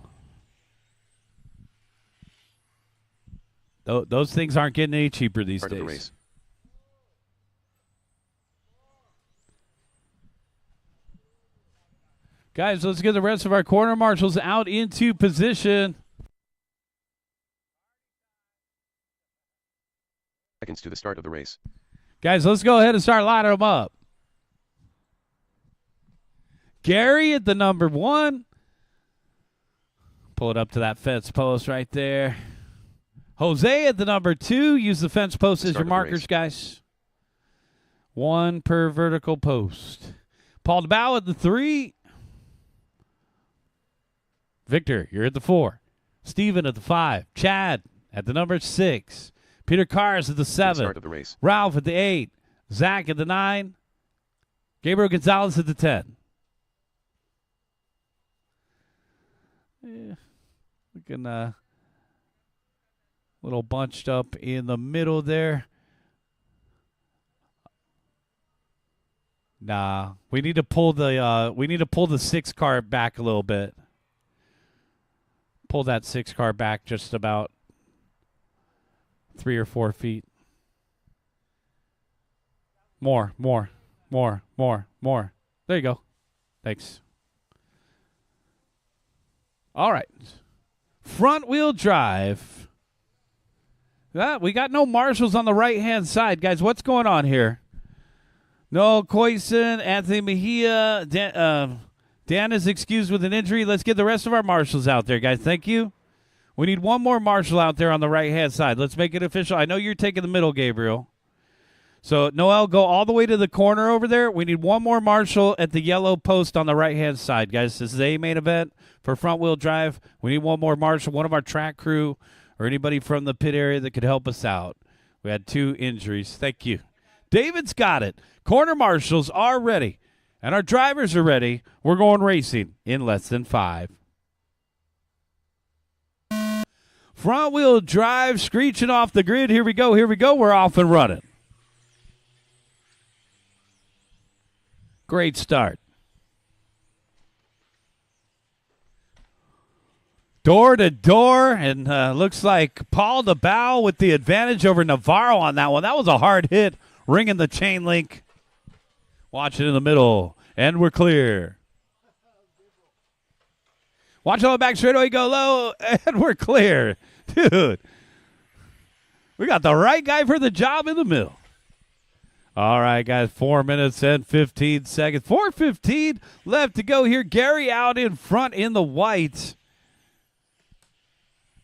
Speaker 1: Those things aren't getting any cheaper these
Speaker 2: Part of the
Speaker 1: days.
Speaker 2: race.
Speaker 1: Guys, let's get the rest of our corner marshals out into position.
Speaker 2: Seconds to the start of the race.
Speaker 1: Guys, let's go ahead and start lining them up. Gary at the number 1. Pull it up to that fence post right there. Jose at the number 2. Use the fence post as your markers, guys. 1 per vertical post. Paul DeBow at the 3. Victor, you're at the 4. Steven at the 5. Chad at the number 6. Peter Cars at the 7.
Speaker 2: Start of the race.
Speaker 1: Ralph at the 8. Zach at the 9. Gabriel Gonzalez at the 10. Looking a little bunched up in the middle there. Nah, we need to pull the 6 car back a little bit. Pull that 6 car back just about 3 or 4 feet. More. There you go. Thanks. All right. Front wheel drive. We got no marshals on the right-hand side. Guys, what's going on here? No Coyson, Anthony Mejia. Dan is excused with an injury. Let's get the rest of our marshals out there, guys. Thank you. We need one more marshal out there on the right-hand side. Let's make it official. I know you're taking the middle, Gabriel. So, Noel, go all the way to the corner over there. We need one more marshal at the yellow post on the right-hand side, guys. This is a main event for front-wheel drive. We need one more marshal, one of our track crew, or anybody from the pit area that could help us out. We had 2 injuries. Thank you. David's got it. Corner marshals are ready. And our drivers are ready. We're going racing in less than 5. Front wheel drive, screeching off the grid. Here we go. We're off and running. Great start. Door to door, and looks like Paul DeBow with the advantage over Navarro on that one. That was a hard hit, ringing the chain link. Watch it in the middle, and we're clear. Watch on the back straightaway, go low, and we're clear. Dude, we got the right guy for the job in the middle. All right, guys, 4 minutes and 15 seconds. 4:15 left to go here. Gary out in front in the white.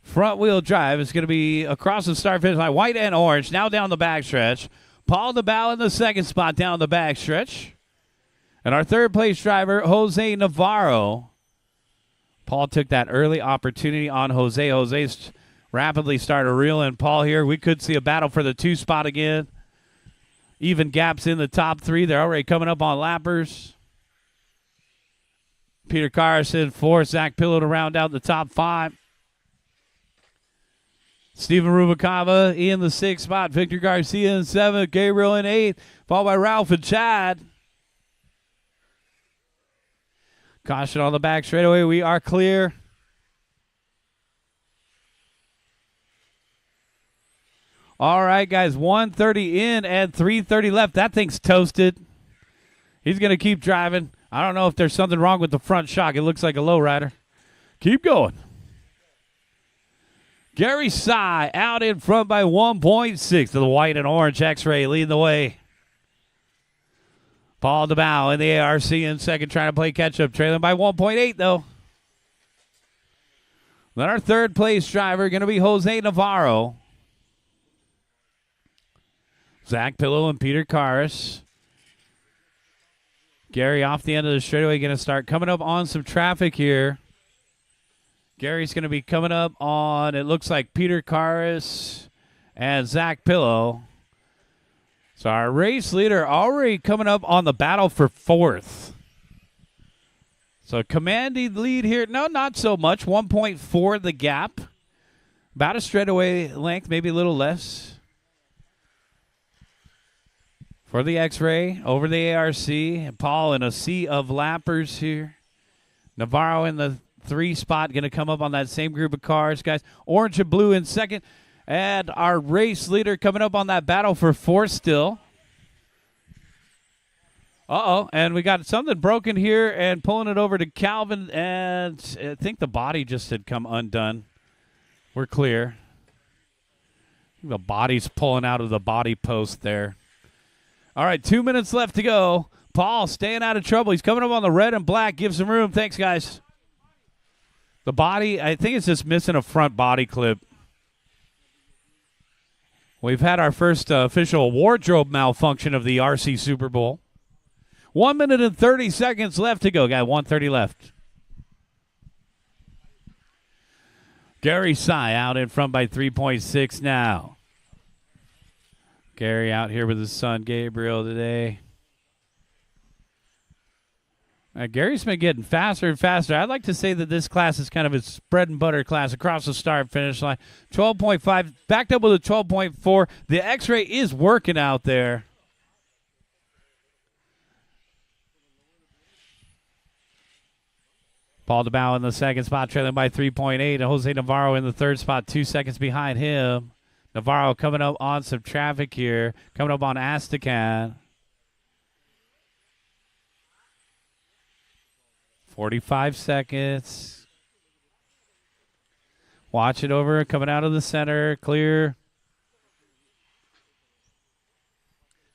Speaker 1: Front wheel drive is going to be across the start finish line, white and orange, now down the backstretch. Paul DeBow in the second spot down the backstretch. And our third place driver, Jose Navarro. Paul took that early opportunity on Jose. Jose's rapidly started reeling Paul here. We could see a battle for the 2 spot again. Even gaps in the top 3. They're already coming up on lappers. Peter Carson, 4. Zach Pillow to round out the top 5. Steven Rubalcaba in the 6th spot. Victor Garcia in 7th. Gabriel in 8th. Followed by Ralph and Chad. Caution on the back straightaway. We are clear. All right, guys. 1:30 in and 3:30 left. That thing's toasted. He's going to keep driving. I don't know if there's something wrong with the front shock. It looks like a lowrider. Keep going. Gary Sy out in front by 1.6 to the white and orange X-Ray leading the way. Paul DeBow in the ARC in second, trying to play catch-up, trailing by 1.8, though. Then our third place driver going to be Jose Navarro. Zach Pillow and Peter Karras. Gary off the end of the straightaway going to start coming up on some traffic here. Gary's going to be coming up on, it looks like, Peter Karras and Zach Pillow. So our race leader already coming up on the battle for 4th. So commanding lead here. No, not so much. 1.4 the gap. About a straightaway length, maybe a little less. For the X-Ray, over the ARC. And Paul in a sea of lappers here. Navarro in the 3 spot, going to come up on that same group of cars, guys. Orange and blue in second. And our race leader coming up on that battle for 4th still. Uh-oh, and we got something broken here and pulling it over to Calvin, and I think the body just had come undone. We're clear. The body's pulling out of the body post there. All right, 2 minutes left to go. Paul staying out of trouble. He's coming up on the red and black. Give some room. Thanks, guys. The body, I think it's just missing a front body clip. We've had our first official wardrobe malfunction of the RC Super Bowl. 1 minute and 30 seconds left to go. Got 1:30 left. Gary Sy out in front by 3.6 now. Gary out here with his son Gabriel today. Gary's been getting faster and faster. I'd like to say that this class is kind of his bread and butter class across the start-finish line. 12.5, backed up with a 12.4. The X-Ray is working out there. Paul DeBow in the second spot, trailing by 3.8. And Jose Navarro in the third spot, 2 seconds behind him. Navarro coming up on some traffic here, coming up on Astacan. 45 seconds. Watch it over, coming out of the center, clear.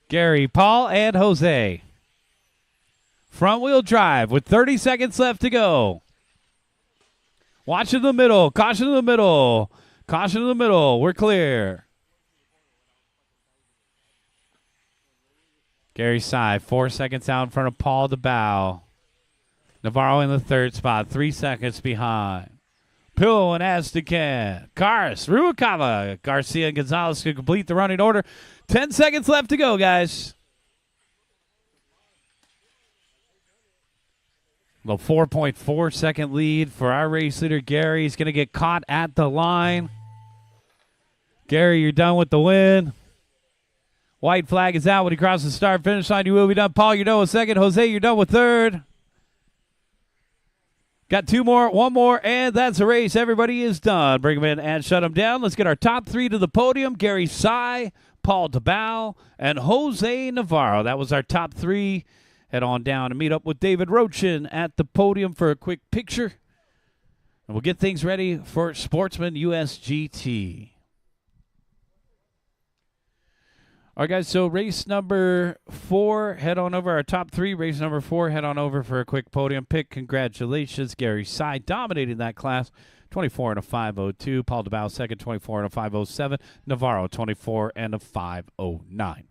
Speaker 1: Gary, Paul, and Jose. Front wheel drive with 30 seconds left to go. Watch in the middle, caution in the middle. Caution in the middle, we're clear. Gary Sy, 4 seconds out in front of Paul DeBow. Navarro in the third spot, 3 seconds behind. Pill and Aztecan. Cars, Ruakawa, Garcia, and Gonzalez can complete the running order. 10 seconds left to go, guys. The 4.4 second lead for our race leader, Gary. He's going to get caught at the line. Gary, you're done with the win. White flag is out when he crosses the start finish line. You will be done. Paul, you're done with second. Jose, you're done with third. Got two more, one more, and that's a race. Everybody is done. Bring them in and shut them down. Let's get our top three to the podium. Gary Sy, Paul DeBow, and Jose Navarro. That was our top three. Head on down and meet up with David Rochin at the podium for a quick picture. And we'll get things ready for Sportsman USGT. All right, guys, so race number 4, head on over. Our top three, race number 4, head on over for a quick podium pick. Congratulations, Gary Sy dominating that class, 24 and a 5:02. Paul DeBow second, 24 and a 5:07. Navarro, 24 and a 5:09.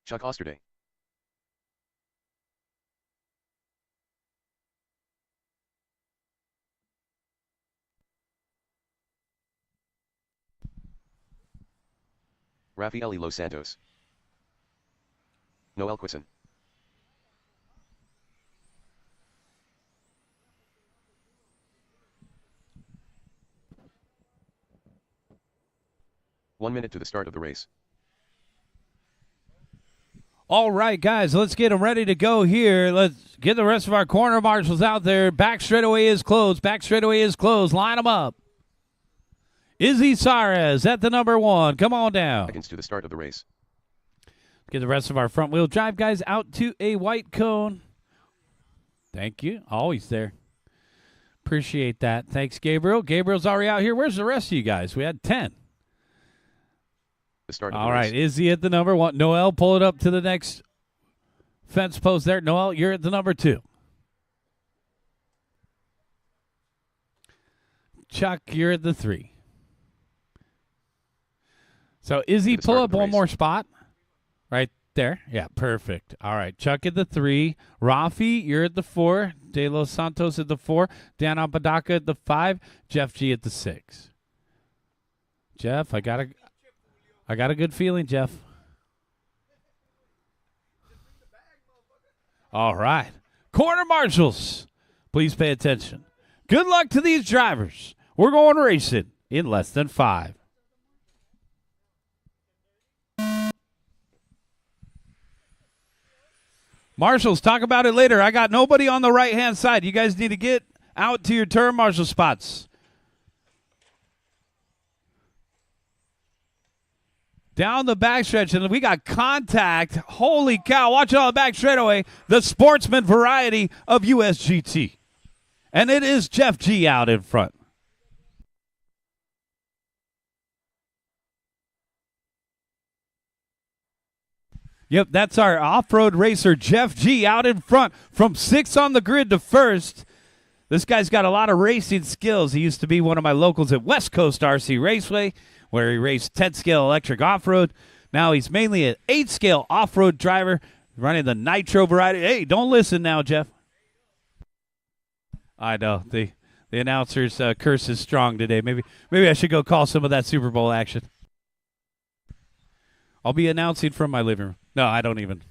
Speaker 2: Chuck Osterday. Rafael Los Santos. Noel Quisson. One minute to the start of the race.
Speaker 1: All right, guys, let's get them ready to go here. Let's get the rest of our corner marshals out there. Back straightaway is closed. Back straightaway is closed. Line them up. Izzy Sares at the number 1. Come on down.
Speaker 2: Seconds to the start of the race.
Speaker 1: Get the rest of our front wheel drive guys out to a white cone. Thank you. Always there. Appreciate that. Thanks, Gabriel. Gabriel's already out here. Where's the rest of you guys? We had 10.
Speaker 2: The start of
Speaker 1: All
Speaker 2: the
Speaker 1: right,
Speaker 2: race.
Speaker 1: Izzy at the number 1. Noel, pull it up to the next fence post there. Noel, you're at the number 2. Chuck, you're at the 3. So, Izzy,
Speaker 2: To the
Speaker 1: pull
Speaker 2: start
Speaker 1: up
Speaker 2: of the
Speaker 1: one
Speaker 2: race.
Speaker 1: more spot. Right there. Yeah, perfect. All right, Chuck at the 3. Rafi, you're at the 4. De Los Santos at the 4. Dan Apodaca at the 5. Jeff G at the 6. Jeff, I got a good feeling, Jeff. All right. Corner marshals, please pay attention. Good luck to these drivers. We're going racing in less than 5. Marshals, talk about it later. I got nobody on the right-hand side. You guys need to get out to your turn marshal spots. Down the backstretch, and we got contact. Holy cow, watch it on the back straightaway. The sportsman variety of USGT. And it is Jeff G out in front. Yep, that's our off-road racer, Jeff G, out in front from 6 on the grid to first. This guy's got a lot of racing skills. He used to be one of my locals at West Coast RC Raceway, where he raced 10-scale electric off-road. Now he's mainly an 8-scale off-road driver running the Nitro variety. Hey, don't listen now, Jeff. I know. The announcer's curse is strong today. Maybe I should go call some of that Super Bowl action. I'll be announcing from my living room. No, I don't even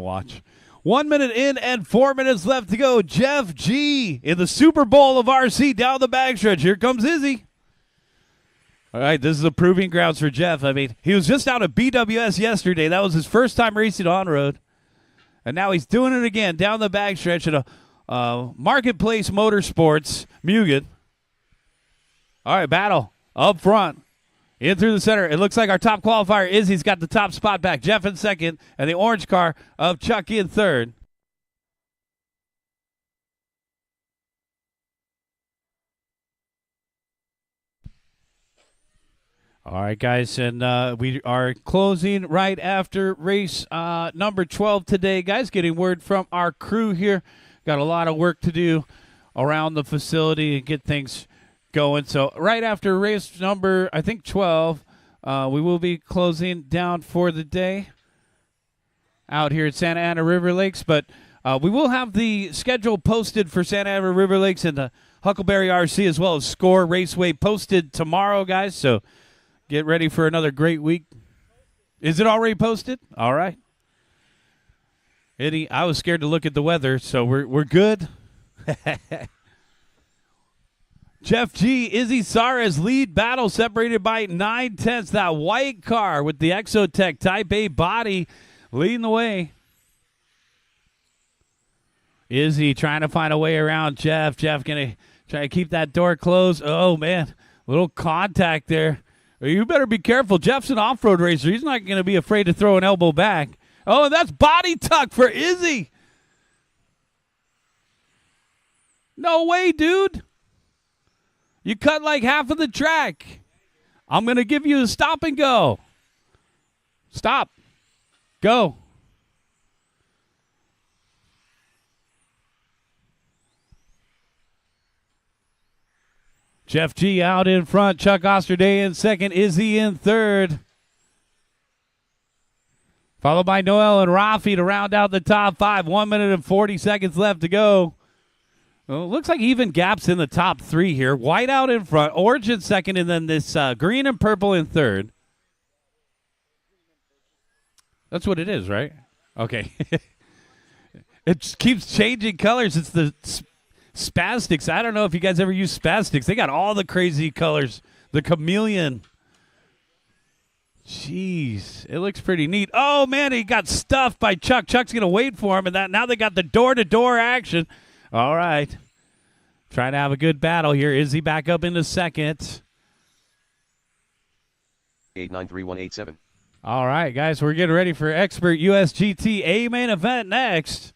Speaker 1: watch. 1 minute in and 4 minutes left to go. Jeff G in the Super Bowl of RC down the backstretch. Here comes Izzy. All right, this is a proving grounds for Jeff. I mean, he was just out of BWS yesterday. That was his first time racing on road. And now he's doing it again down the backstretch at a Marketplace Motorsports, Mugen. All right, battle up front. In through the center. It looks like our top qualifier, Izzy's got the top spot back. Jeff in second, and the orange car of Chucky in third. All right, guys, and we are closing right after race number 12 today. Guys, getting word from our crew here. Got a lot of work to do around the facility and get things going. So right after race number, I think 12, we will be closing down for the day out here at Santa Ana River Lakes. But We will have the schedule posted for Santa Ana River Lakes and the Huckleberry RC as well as Score Raceway posted tomorrow, guys. So get ready for another great week. Is it already posted? All right. Eddie, I was scared to look at the weather, so we're good. Jeff G, Izzy Saras lead battle separated by 9/10. That white car with the Exotech Type A body leading the way. Izzy trying to find a way around Jeff. Jeff going to try to keep that door closed. Oh, man, little contact there. You better be careful. Jeff's an off-road racer. He's not going to be afraid to throw an elbow back. Oh, and that's body tuck for Izzy. No way, dude. You cut like half of the track. I'm going to give you a stop and go. Stop. Go. Jeff G out in front. Chuck Osterday in second. Izzy in third. Followed by Noel and Rafi to round out the top five. 1 minute and 40 seconds left to go. Well, it looks like even gaps in the top three here. White out in front, orange in second, and then this green and purple in third. That's what it is, right? Okay. It just keeps changing colors. It's the Spastics. I don't know if you guys ever use Spastics. They got all the crazy colors. The chameleon. Jeez, it looks pretty neat. Oh, man, he got stuffed by Chuck. Chuck's going to wait for him, and now they got the door-to-door action. All right. Trying to have a good battle here. Izzy back up into second.
Speaker 2: 893187.
Speaker 1: All right, guys, we're getting ready for Expert USGT A main event next.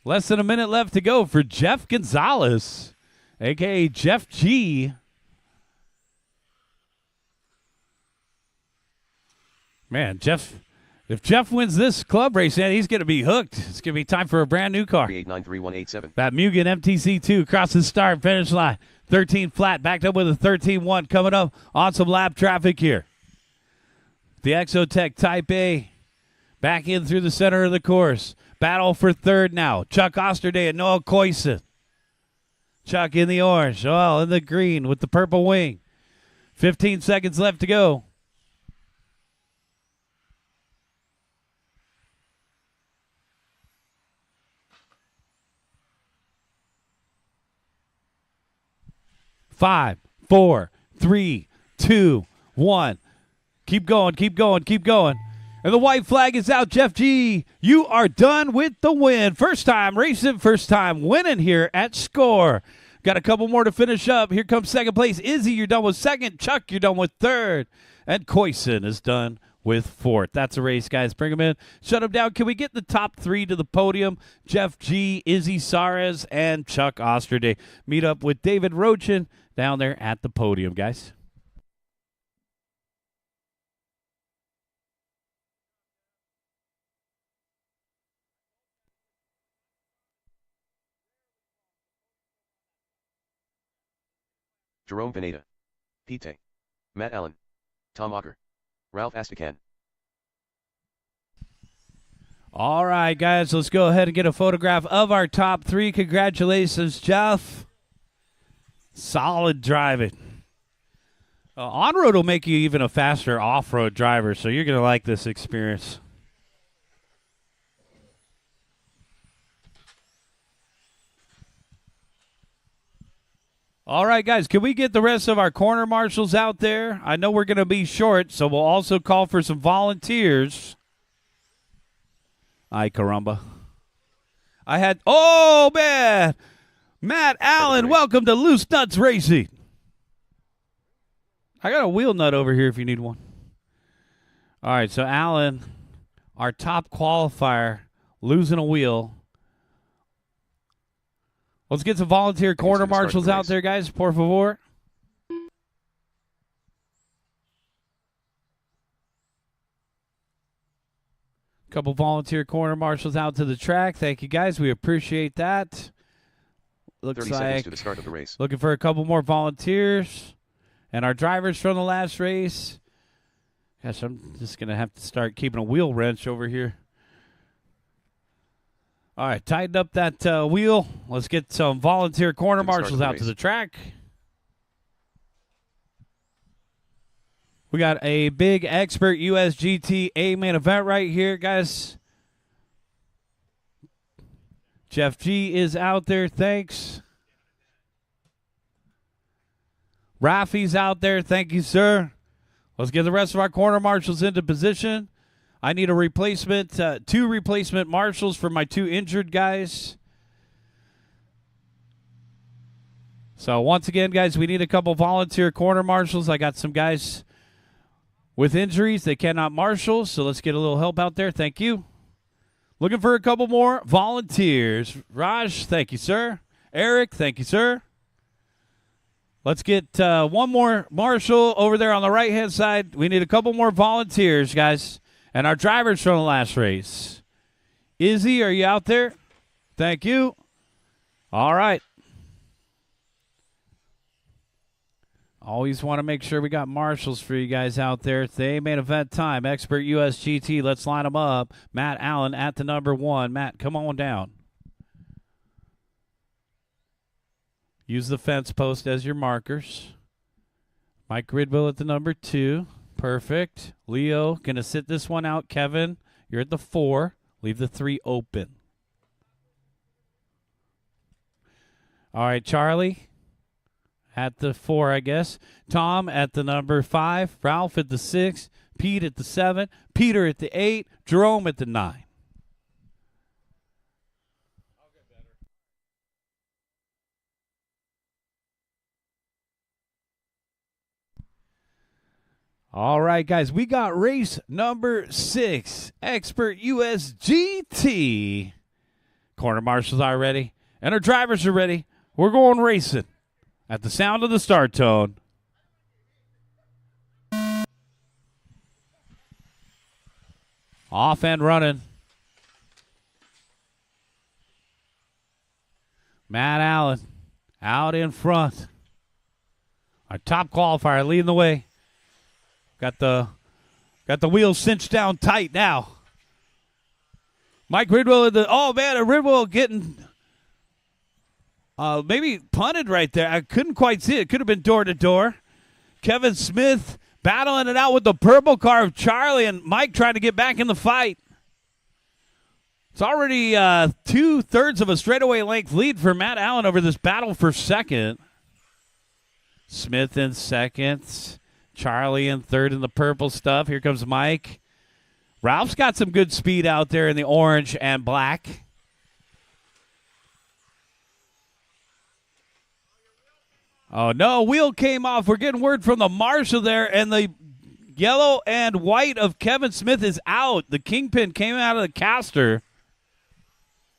Speaker 1: Less than a minute left to go for Jeff Gonzalez, a.k.a. Jeff G. Man, if Jeff wins this club race, man, he's going to be hooked. It's going to be time for a brand new car.
Speaker 2: 893187.
Speaker 1: That Mugen MTC2 crosses start finish line. 13 flat, backed up with a 13-1 coming up on some lap traffic here. The Exotech Type A back in through the center of the course. Battle for third now. Chuck Osterday and Noah Koyson. Chuck in the orange, Noel in the green with the purple wing. 15 seconds left to go. Five, four, three, two, one. Keep going, keep going, keep going. And the white flag is out. Jeff G, you are done with the win. First time racing, first time winning here at Score. Got a couple more to finish up. Here comes second place. Izzy, you're done with second. Chuck, you're done with third. And Koyson is done with fourth. That's a race, guys. Bring them in. Shut them down. Can we get the top three to the podium? Jeff G, Izzy Saras, and Chuck Osterday. Meet up with David Rochin down there at the podium, guys.
Speaker 2: Jerome Pineda. Pete. Matt Allen. Tom Ocker. Ralph Astacan.
Speaker 1: All right, guys, let's go ahead and get a photograph of our top three. Congratulations, Jeff. Solid driving. On-road will make you even a faster off-road driver, so you're going to like this experience. All right, guys, can we get the rest of our corner marshals out there? I know we're going to be short, so we'll also call for some volunteers. Ay, caramba. Oh, man. Matt Allen, welcome to Loose Nuts Racing. I got a wheel nut over here if you need one. All right, so Allen, our top qualifier, losing a wheel. Let's get some volunteer corner marshals out there, guys, por favor. Couple volunteer corner marshals out to the track. Thank you, guys. We appreciate that. Looks
Speaker 2: 30
Speaker 1: like
Speaker 2: seconds to the start of the race.
Speaker 1: Looking for a couple more volunteers. And our drivers from the last race. Gosh, I'm just going to have to start keeping a wheel wrench over here. All right, tighten up that wheel. Let's get some volunteer corner
Speaker 2: Didn't start
Speaker 1: marshals
Speaker 2: the
Speaker 1: out to
Speaker 2: race.
Speaker 1: the track. We got a big expert USGT A main event right here, guys. Jeff G is out there. Thanks. Rafi's out there. Thank you, sir. Let's get the rest of our corner marshals into position. I need a replacement, 2 replacement marshals for my 2 injured guys. So once again, guys, we need a couple volunteer corner marshals. I got some guys with injuries. They cannot marshal, so let's get a little help out there. Thank you. Looking for a couple more volunteers. Raj, thank you, sir. Eric, thank you, sir. Let's get one more marshal over there on the right-hand side. We need a couple more volunteers, guys. And our drivers from the last race. Izzy, are you out there? Thank you. All right. Always want to make sure we got marshals for you guys out there. They main event time. Expert USGT. Let's line them up. Matt Allen at the number 1. Matt, come on down. Use the fence post as your markers. Mike Gridwell at the number 2. Perfect. Leo, going to sit this one out. Kevin, you're at the 4. Leave the 3 open. All right, Charlie at the 4, I guess. Tom at the number 5. Ralph at the 6. Pete at the 7. Peter at the 8. Jerome at the 9. All right, guys, we got race number 6, Expert USGT. Corner marshals are ready, and our drivers are ready. We're going racing at the sound of the start tone. Off and running. Matt Allen out in front. Our top qualifier leading the way. Got the wheels cinched down tight now. Mike Ridwell Ridwell getting maybe punted right there. I couldn't quite see it. It could have been door to door. Kevin Smith battling it out with the purple car of Charlie, and Mike trying to get back in the fight. It's already 2/3 of a straightaway length lead for Matt Allen over this battle for second. Smith in second. Charlie in third in the purple stuff. Here comes Mike. Ralph's got some good speed out there in the orange and black. Oh, no, wheel came off. We're getting word from the marshal there, and the yellow and white of Kevin Smith is out. The kingpin came out of the caster.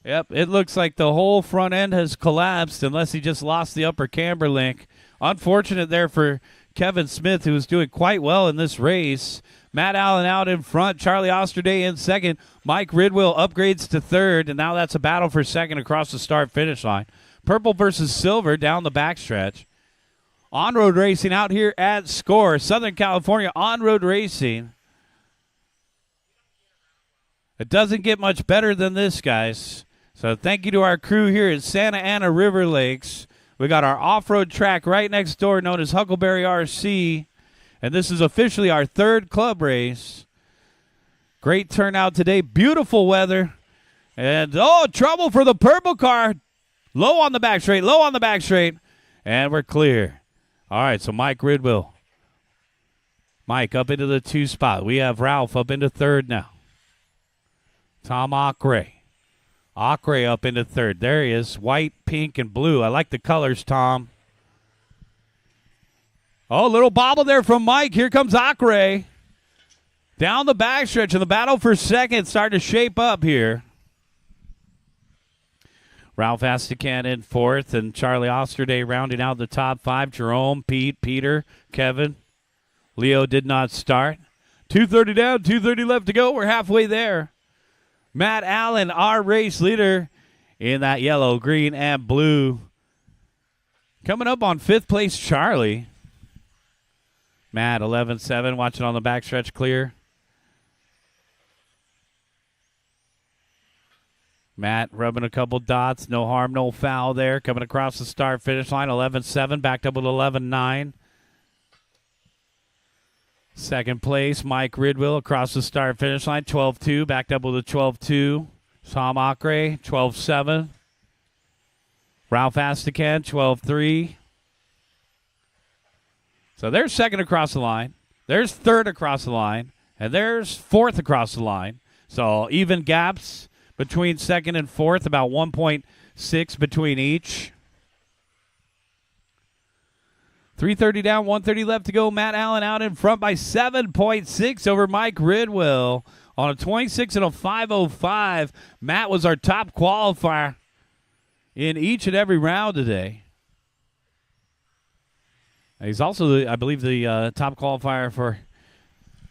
Speaker 1: Yep, it looks like the whole front end has collapsed unless he just lost the upper camber link. Unfortunate there for Kevin Smith, who was doing quite well in this race. Matt Allen out in front. Charlie Osterday in second. Mike Ridwell upgrades to third, and now that's a battle for second across the start-finish line. Purple versus silver down the backstretch. On-road racing out here at Score. Southern California on-road racing. It doesn't get much better than this, guys. So thank you to our crew here at Santa Ana River Lakes. We got our off-road track right next door known as Huckleberry RC. And this is officially our 3rd club race. Great turnout today. Beautiful weather. And, trouble for the purple car. Low on the back straight, low on the back straight. And we're clear. All right, so Mike Ridwell. Mike up into the 2 spot. We have Ralph up into 3rd now. Tom Ockrey. Ockrey up into 3rd. There he is. White, pink, and blue. I like the colors, Tom. Oh, little bobble there from Mike. Here comes Ockrey. Down the backstretch, and the battle for second starting to shape up here. Ralph Astacan in 4th, and Charlie Osterday rounding out the top 5. Jerome, Pete, Peter, Kevin. Leo did not start. 2:30 down, 2:30 left to go. We're halfway there. Matt Allen, our race leader in that yellow, green, and blue. Coming up on 5th place, Charlie. Matt, 11-7, watching on the backstretch clear. Matt rubbing a couple dots. No harm, no foul there. Coming across the start-finish line, 11-7, backed up with 11-9. Second place, Mike Ridwell across the start-finish line, 12-2, backed up with a 12-2. Tom Acre, 12-7. Ralph Astacan, 12-3. So there's second across the line. There's third across the line. And there's fourth across the line. So even gaps between second and fourth, about 1.6 between each. 3:30 down, 1:30 left to go. Matt Allen out in front by 7.6 over Mike Ridwell on a 26 and a 5:05. Matt was our top qualifier in each and every round today. He's also, I believe, the top qualifier for,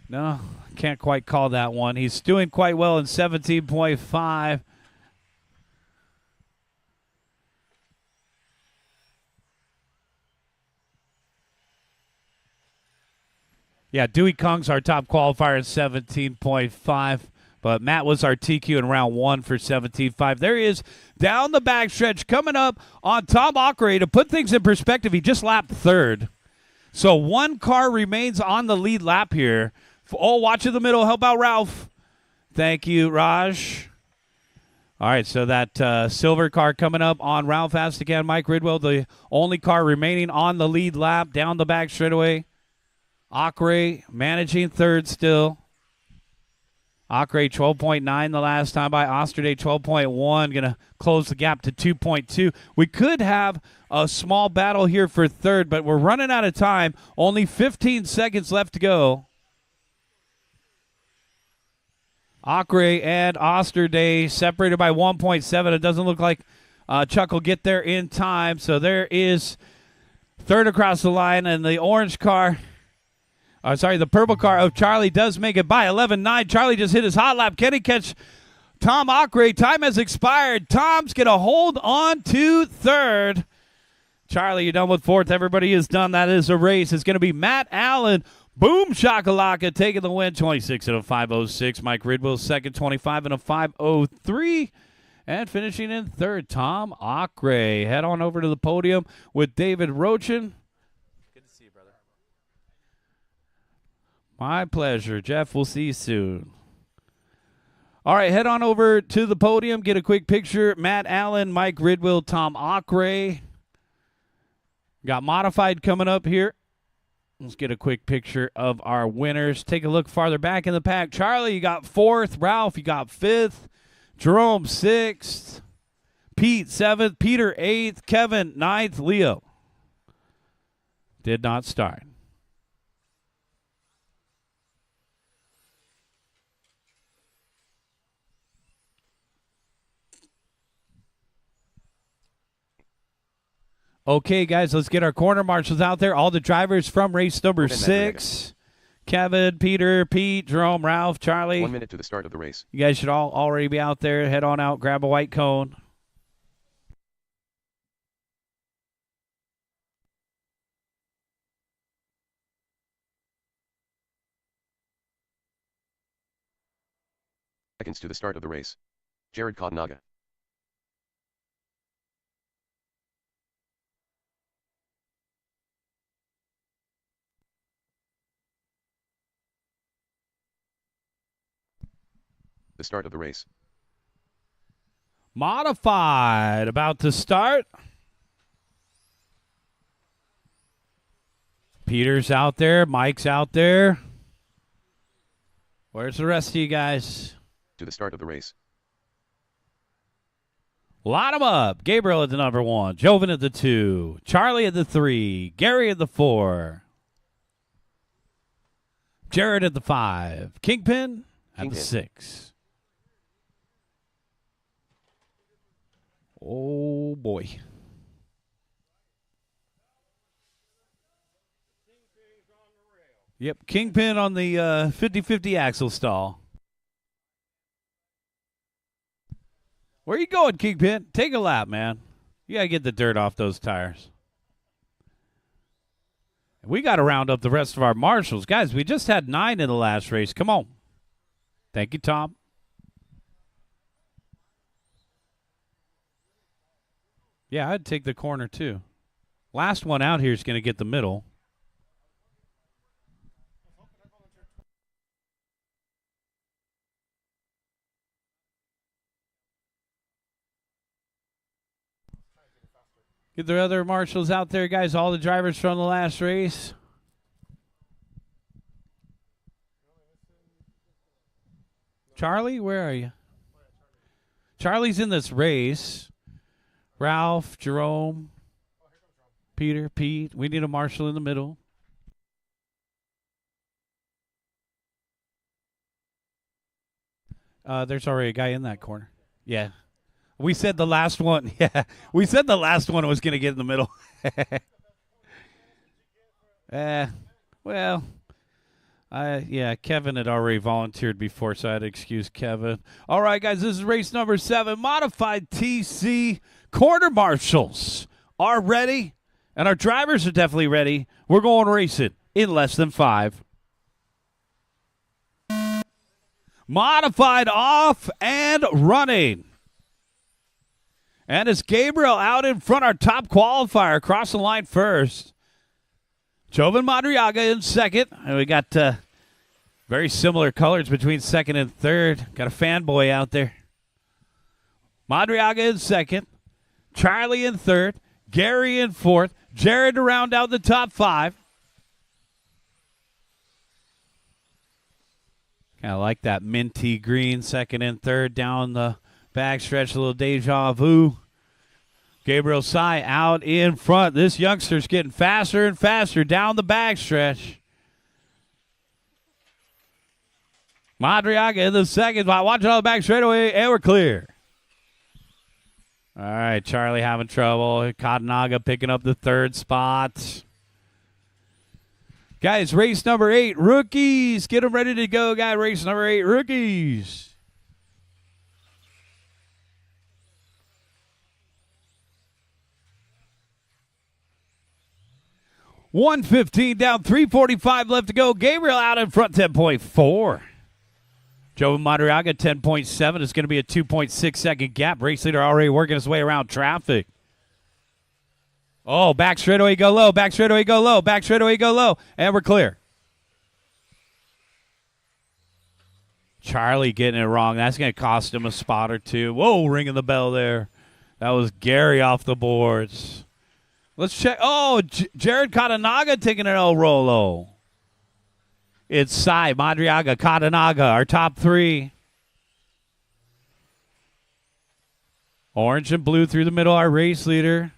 Speaker 1: no, can't quite call that one. He's doing quite well in 17.5. Yeah, Dewey Kong's our top qualifier in 17.5, but Matt was our TQ in round one for 17.5. There he is down the backstretch coming up on Tom Acre. To put things in perspective, he just lapped third. So one car remains on the lead lap here. Oh, watch in the middle. Help out Ralph. Thank you, Raj. All right, so that silver car coming up on Ralph Astacan, Mike Ridwell, the only car remaining on the lead lap down the back straightaway. Acre managing third still. Acre 12.9 the last time by. Osterday 12.1. Going to close the gap to 2.2. We could have a small battle here for third, but we're running out of time. Only 15 seconds left to go. Acre and Osterday separated by 1.7. It doesn't look like Chuck will get there in time. So there is third across the line, and the orange car, the purple car of Charlie does make it by 11.9. Charlie just hit his hot lap. Can he catch Tom Acre? Time has expired. Tom's going to hold on to third. Charlie, you're done with fourth. Everybody is done. That is a race. It's going to be Matt Allen. Boom shakalaka taking the win, 26 and a 5:06. Mike Ridwell second, 25 and a 5:03. And finishing in third, Tom Acre. Head on over to the podium with David Rochin.
Speaker 3: Good to see you, brother.
Speaker 1: My pleasure. Jeff, we'll see you soon. All right, head on over to the podium. Get a quick picture. Matt Allen, Mike Ridwell, Tom Acre. Got modified coming up here. Let's get a quick picture of our winners. Take a look farther back in the pack. Charlie, you got fourth. Ralph, you got fifth. Jerome, sixth. Pete, seventh. Peter, eighth. Kevin, ninth. Leo did not start. Okay, guys, let's get our corner marshals out there. All the drivers from race number 6. Kevin, Peter, Pete, Jerome, Ralph, Charlie.
Speaker 2: 1 minute to the start of the race.
Speaker 1: You guys should all already be out there. Head on out, grab a white cone.
Speaker 2: Seconds to the start of the race. Jared Cottonaga. The start of the race.
Speaker 1: Modified, about to start. Peter's out there. Mike's out there. Where's the rest of you guys?
Speaker 2: To the start of the race.
Speaker 1: Line them up. Gabriel at the number 1. Joven at the 2. Charlie at the 3. Gary at the 4. Jared at the 5. Kingpin at the 6. Oh, boy. Yep, Kingpin on the 50-50 axle stall. Where you going, Kingpin? Take a lap, man. You got to get the dirt off those tires. We got to round up the rest of our marshals. Guys, we just had 9 in the last race. Come on. Thank you, Tom. Yeah, I'd take the corner too. Last one out here is going to get the middle. Get the other marshals out there, guys. All the drivers from the last race. Charlie, where are you? Charlie's in this race. Ralph, Jerome, Peter, Pete. We need a marshal in the middle. There's already a guy in that corner. Yeah. We said the last one. Yeah. We said the last one was going to get in the middle. Well, yeah, Kevin had already volunteered before, so I had to excuse Kevin. All right, guys, this is race number 7. Modified TC quarter marshals are ready, and our drivers are definitely ready. We're going racing in less than 5. Modified off and running. And it's Gabriel out in front, our top qualifier, across the line first. Jovan Madriaga in second. And we got very similar colors between second and third. Got a fanboy out there. Madriaga in second. Charlie in third. Gary in fourth. Jared to round out the top 5. Kind of like that minty green second and third down the backstretch, a little deja vu. Gabriel Sy out in front. This youngster's getting faster and faster down the backstretch. Madriaga in the second spot. Watch it on the back straightaway, and we're clear. All right, Charlie having trouble. Katanaga picking up the third spot. Guys, race number 8, rookies. Get them ready to go, guys. Race number 8, rookies. $115 down, 3:45 left to go. Gabriel out in front, 10.4. Joe Madriaga, 10.7. It's going to be a 2.6 second gap. Race leader already working his way around traffic. Oh, back straightaway, go low. Back straightaway, go low. Back straightaway, go low. And we're clear. Charlie getting it wrong. That's going to cost him a spot or two. Whoa, ringing the bell there. That was Gary off the boards. Let's check. Oh, Jared Katanaga taking an El Rolo. It's Sy, Madriaga, Katanaga, our top 3. Orange and blue through the middle, our race leader.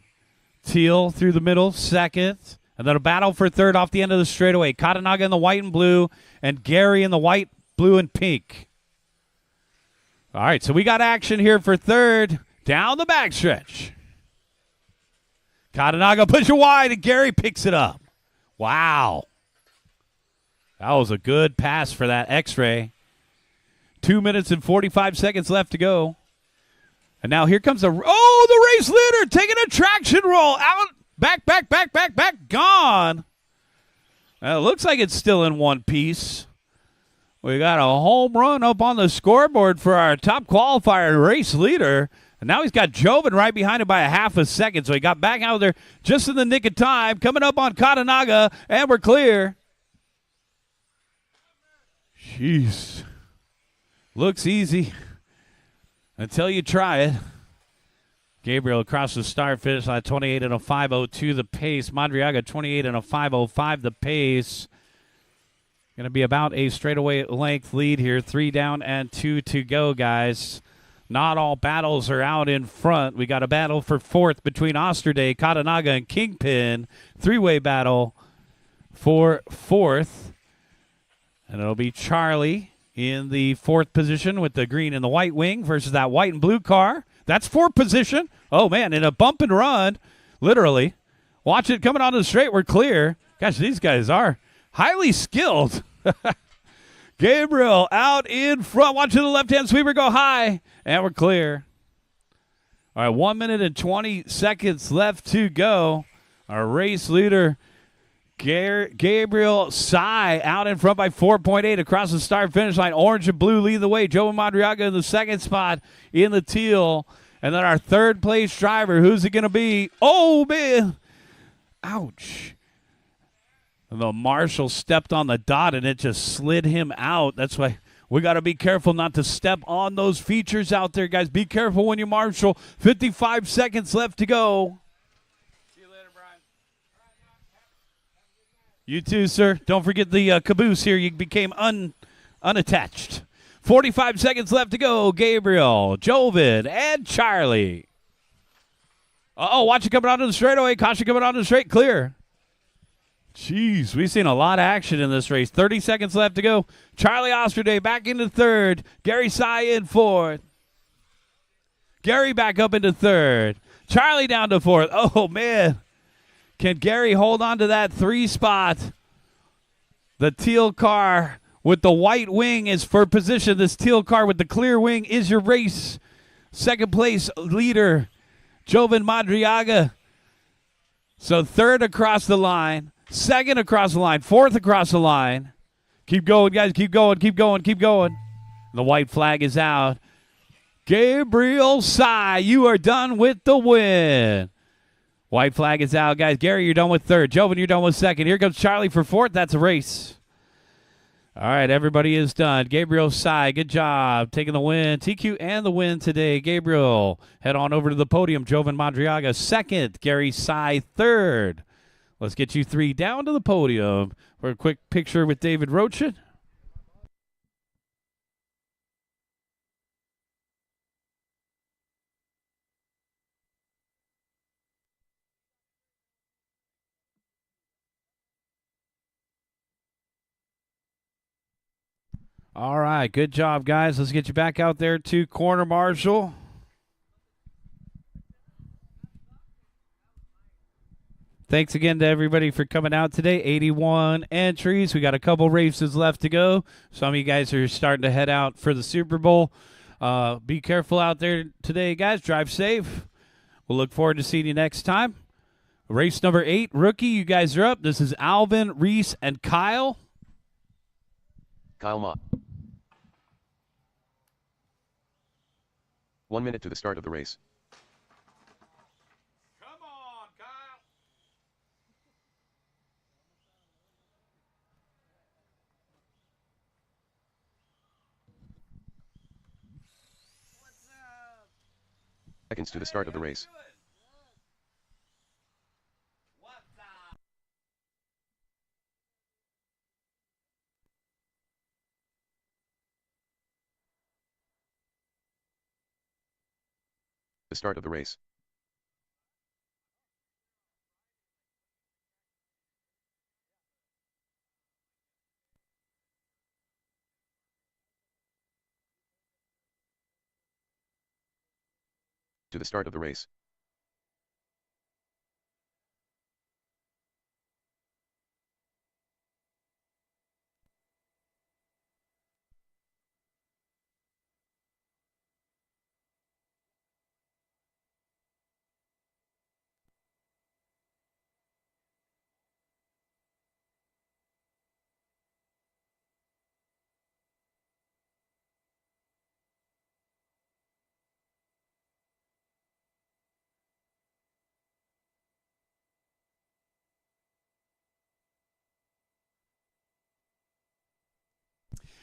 Speaker 1: Teal through the middle, second. And then a battle for third off the end of the straightaway. Katanaga in the white and blue, and Gary in the white, blue, and pink. All right, so we got action here for third. Down the backstretch. Katanaga push it wide, and Gary picks it up. Wow. That was a good pass for that X-ray. 2 minutes and 45 seconds left to go. And now here comes the race leader taking a traction roll. Out, back, gone. It looks like it's still in one piece. We got a home run up on the scoreboard for our top qualifier race leader. And now he's got Jovan right behind him by a half a second. So he got back out there just in the nick of time. Coming up on Katanaga, and we're clear. Jeez. Looks easy until you try it. Gabriel across the start finish line, 28 and a 5:02 the pace. Madriaga 28 and a 5:05 the pace. Going to be about a straightaway length lead here. 3 down and 2 to go, guys. Not all battles are out in front. We got a battle for fourth between Osterday, Katanaga, and Kingpin. 3-way battle for fourth. And it'll be Charlie in the fourth position with the green and the white wing versus that white and blue car. That's fourth position. Oh, man, in a bump and run, literally. Watch it coming onto the straight. We're clear. Gosh, these guys are highly skilled. Gabriel out in front. Watching the left-hand sweeper go high. And we're clear. All right, 1 minute and 20 seconds left to go. Our race leader, Gabriel Sy, out in front by 4.8 across the start finish line. Orange and blue lead the way. Joe Madriaga in the second spot in the teal. And then our third place driver, who's it going to be? Oh, man. Ouch. The marshal stepped on the dot, and it just slid him out. That's why we got to be careful not to step on those features out there, guys. Be careful when you marshal. 55 seconds left to go. See you later, Brian. You too, sir. Don't forget the caboose here. You became unattached. 45 seconds left to go. Gabriel, Joven, and Charlie. Watch it coming onto the straightaway. Caution coming onto the straight. Clear. Jeez, we've seen a lot of action in this race. 30 seconds left to go. Charlie Osterday back into third. Gary Sy in fourth. Gary back up into third. Charlie down to fourth. Oh, man. Can Gary hold on to that 3 spot? The teal car with the white wing is for position. This teal car with the clear wing is your race. Second place leader, Joven Madriaga. So third across the line, second across the line, fourth across the line. Keep going, guys. Keep going, keep going, keep going. The white flag is out. Gabriel Sy, you are done with the win. White flag is out, guys. Gary, you're done with third. Joven, you're done with second. Here comes Charlie for fourth. That's a race. All right, everybody is done. Gabriel Sy, good job taking the win. TQ and the win today. Gabriel, head on over to the podium. Joven Madriaga, second. Gary Sy, third. Let's get you 3 down to the podium for a quick picture with David Roachin. All right, good job, guys. Let's get you back out there to corner marshal. Thanks again to everybody for coming out today. 81 entries. We got a couple races left to go. Some of you guys are starting to head out for the Super Bowl. Be careful out there today, guys. Drive safe. We'll look forward to seeing you next time. Race number 8, rookie. You guys are up. This is Alvin, Reese, and Kyle.
Speaker 2: Kyle Ma. 1 minute to the start of the race.
Speaker 1: Come on, Kyle. What's up?
Speaker 2: Seconds to the start of the race.
Speaker 1: What's up?
Speaker 2: The start of the race. To the start of the race.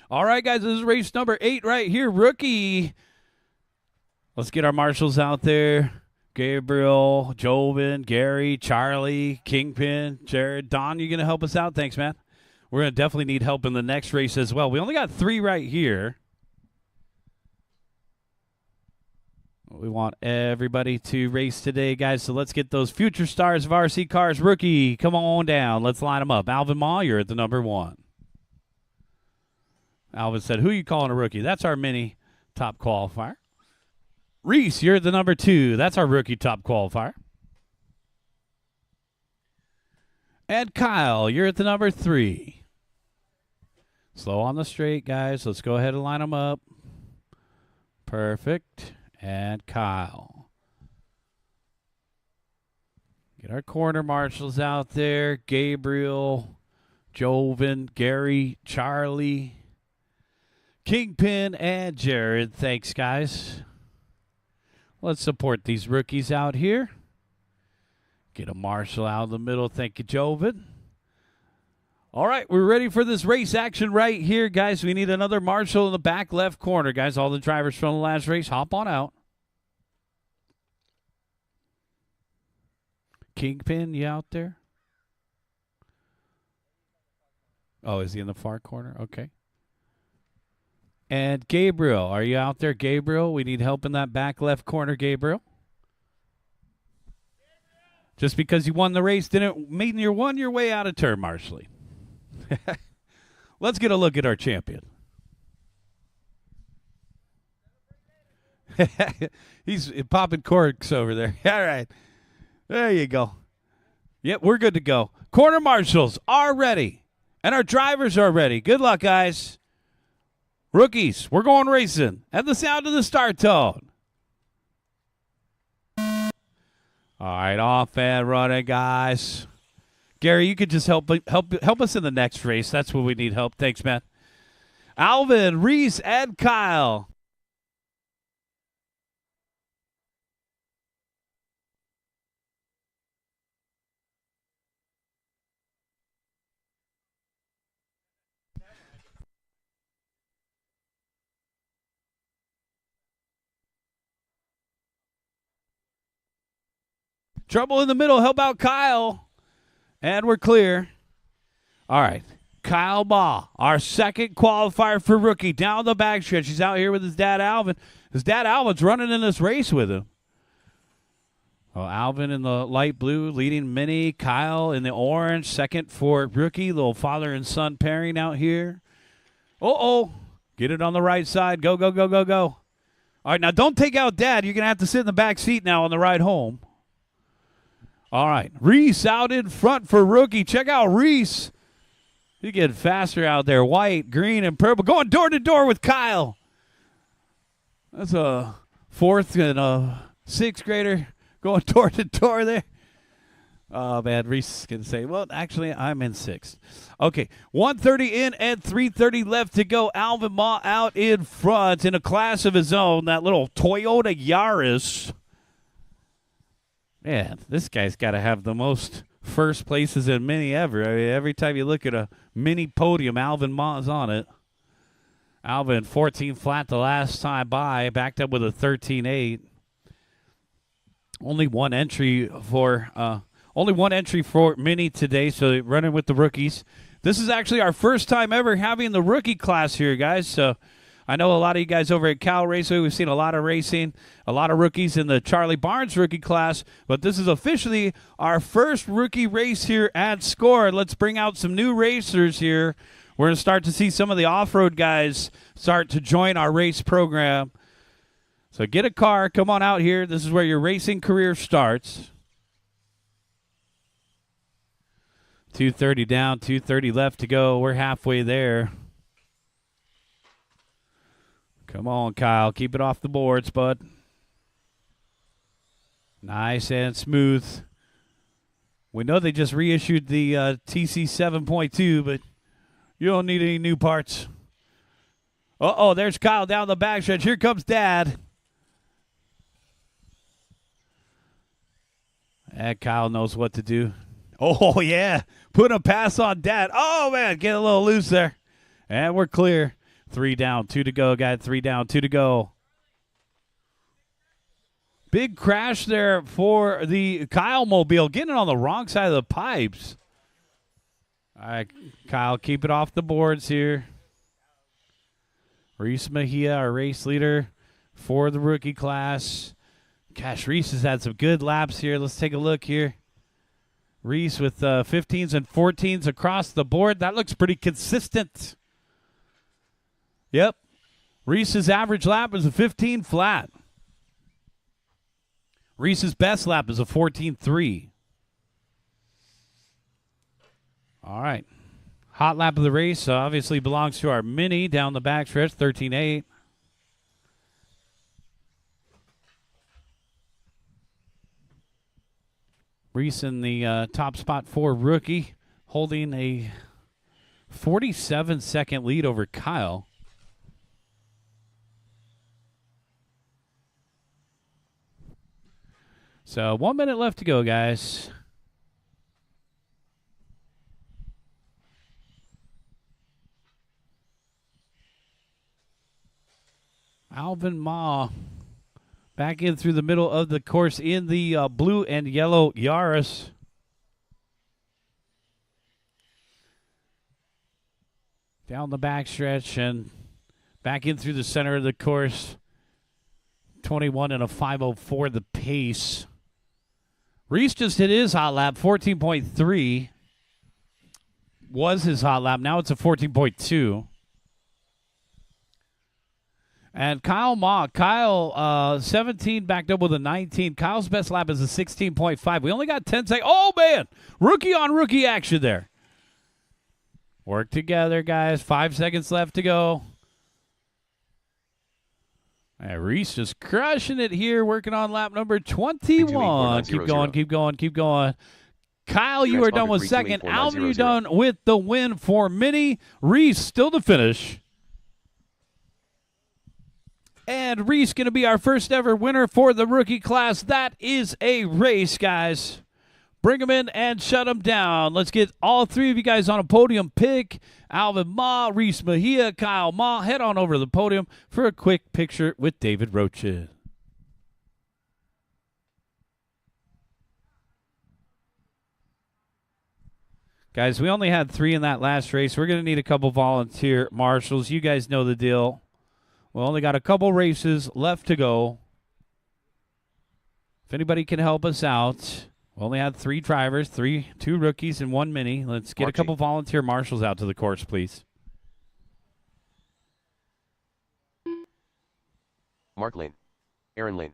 Speaker 1: All right, guys, this is race number 8 right here, rookie. Let's get our marshals out there. Gabriel, Joven, Gary, Charlie, Kingpin, Jared. Don, you going to help us out? Thanks, man. We're going to definitely need help in the next race as well. We only got 3 right here. We want everybody to race today, guys, so let's get those future stars of RC Cars. Rookie, come on down. Let's line them up. Alvin Ma, you're at the number 1. Alvin said, who are you calling a rookie? That's our mini top qualifier. Reese, you're at the number 2. That's our rookie top qualifier. And Kyle, you're at the number 3. Slow on the straight, guys. Let's go ahead and line them up. Perfect. And Kyle. Get our corner marshals out there. Gabriel, Joven, Gary, Charlie, Kingpin, and Jared. Thanks, guys. Let's support these rookies out here. Get a marshal out of the middle. Thank you, Joven. All right, we're ready for this race action right here, guys. We need another marshal in the back left corner, guys. All the drivers from the last race, hop on out. Kingpin, you out there? Oh, is he in the far corner? Okay. And Gabriel, are you out there, Gabriel? We need help in that back left corner, Gabriel. Just because you won the race didn't mean you won your way out of turn, Marshally. Let's get a look at our champion. He's popping corks over there. All right. There you go. Yep, we're good to go. Corner marshals are ready, and our drivers are ready. Good luck, guys. Rookies, we're going racing. At the sound of the start tone. All right, off and running, guys. Gary, you could just help us in the next race. That's what we need help. Thanks, man. Alvin, Reese, and Kyle. Trouble in the middle. Help out Kyle. And we're clear. All right. Kyle Baugh, our second qualifier for rookie, down the backstretch. He's out here with his dad, Alvin. His dad, Alvin's running in this race with him. Well, Alvin in the light blue, leading Minnie. Kyle in the orange, second for rookie. Little father and son pairing out here. Uh-oh. Get it on the right side. Go, go, go, go, go. All right, now don't take out Dad. You're going to have to sit in the back seat now on the ride home. All right, Reese out in front for rookie. Check out Reese. He getting faster out there. White, green, and purple. Going door to door with Kyle. That's a fourth and a sixth grader going door to door there. Oh, man, Reese can say, well, actually, I'm in sixth. Okay, 1:30 in and 3:30 left to go. Alvin Baugh out in front in a class of his own, that little Toyota Yaris. Man, this guy's got to have the most first places in Mini ever. I mean, every time you look at a Mini podium, Alvin Baugh's on it. Alvin, 14 flat the last time by, backed up with a 13.8. Only one entry for Mini today, so running with the rookies. This is actually our first time ever having the rookie class here, guys. So I know a lot of you guys over at Cal Raceway, we've seen a lot of racing, a lot of rookies in the Charlie Barnes rookie class, but this is officially our first rookie race here at SCORE. Let's bring out some new racers here. We're going to start to see some of the off-road guys start to join our race program. So get a car, come on out here. This is where your racing career starts. 2:30 down, 2:30 left to go. We're halfway there. Come on, Kyle. Keep it off the boards, bud. Nice and smooth. We know they just reissued the TC 7.2, but you don't need any new parts. Uh-oh, there's Kyle down the backstretch. Here comes Dad. And Kyle knows what to do. Oh, yeah. Put a pass on Dad. Oh, man, get a little loose there. And we're clear. 3 down, 2 to go. Got 3 down, 2 to go. Big crash there for the Kyle Mobile. Getting it on the wrong side of the pipes. All right, Kyle, keep it off the boards here. Reese Mejia, our race leader for the rookie class. Gosh, Reese has had some good laps here. Let's take a look here. Reese with 15s and 14s across the board. That looks pretty consistent. Yep. Reese's average lap is a 15 flat. Reese's best lap is a 14.3. All right. Hot lap of the race obviously belongs to our Mini down the backstretch, 13.8. Reese in the top spot for rookie, holding a 47-second lead over Kyle. So 1 minute left to go, guys. Alvin Ma back in through the middle of the course in the blue and yellow Yaris. Down the backstretch and back in through the center of the course. 21 and a 5:04 the pace. Reese just hit his hot lap, 14.3. Was his hot lap. Now it's a 14.2. And Kyle 17 backed up with a 19. Kyle's best lap is a 16.5. We only got 10 seconds. Oh, man. Rookie on rookie action there. Work together, guys. 5 seconds left to go. Reese just crushing it here, working on lap number 21. Keep going, keep going, keep going. Kyle, you are done with second. Alvin, you're done with the win for Mini. Reese still to finish. And Reese going to be our first ever winner for the rookie class. That is a race, guys. Bring them in and shut them down. Let's get all three of you guys on a podium pick. Alvin Ma, Reese Mejia, Kyle Ma. Head on over to the podium for a quick picture with David Rocha. Guys, we only had 3 in that last race. We're going to need a couple volunteer marshals. You guys know the deal. We only got a couple races left to go. If anybody can help us out. We only had 3 drivers, 2 rookies, and 1 mini. Let's get a couple volunteer marshals out to the course, please.
Speaker 2: Mark Lane. Aaron Lane.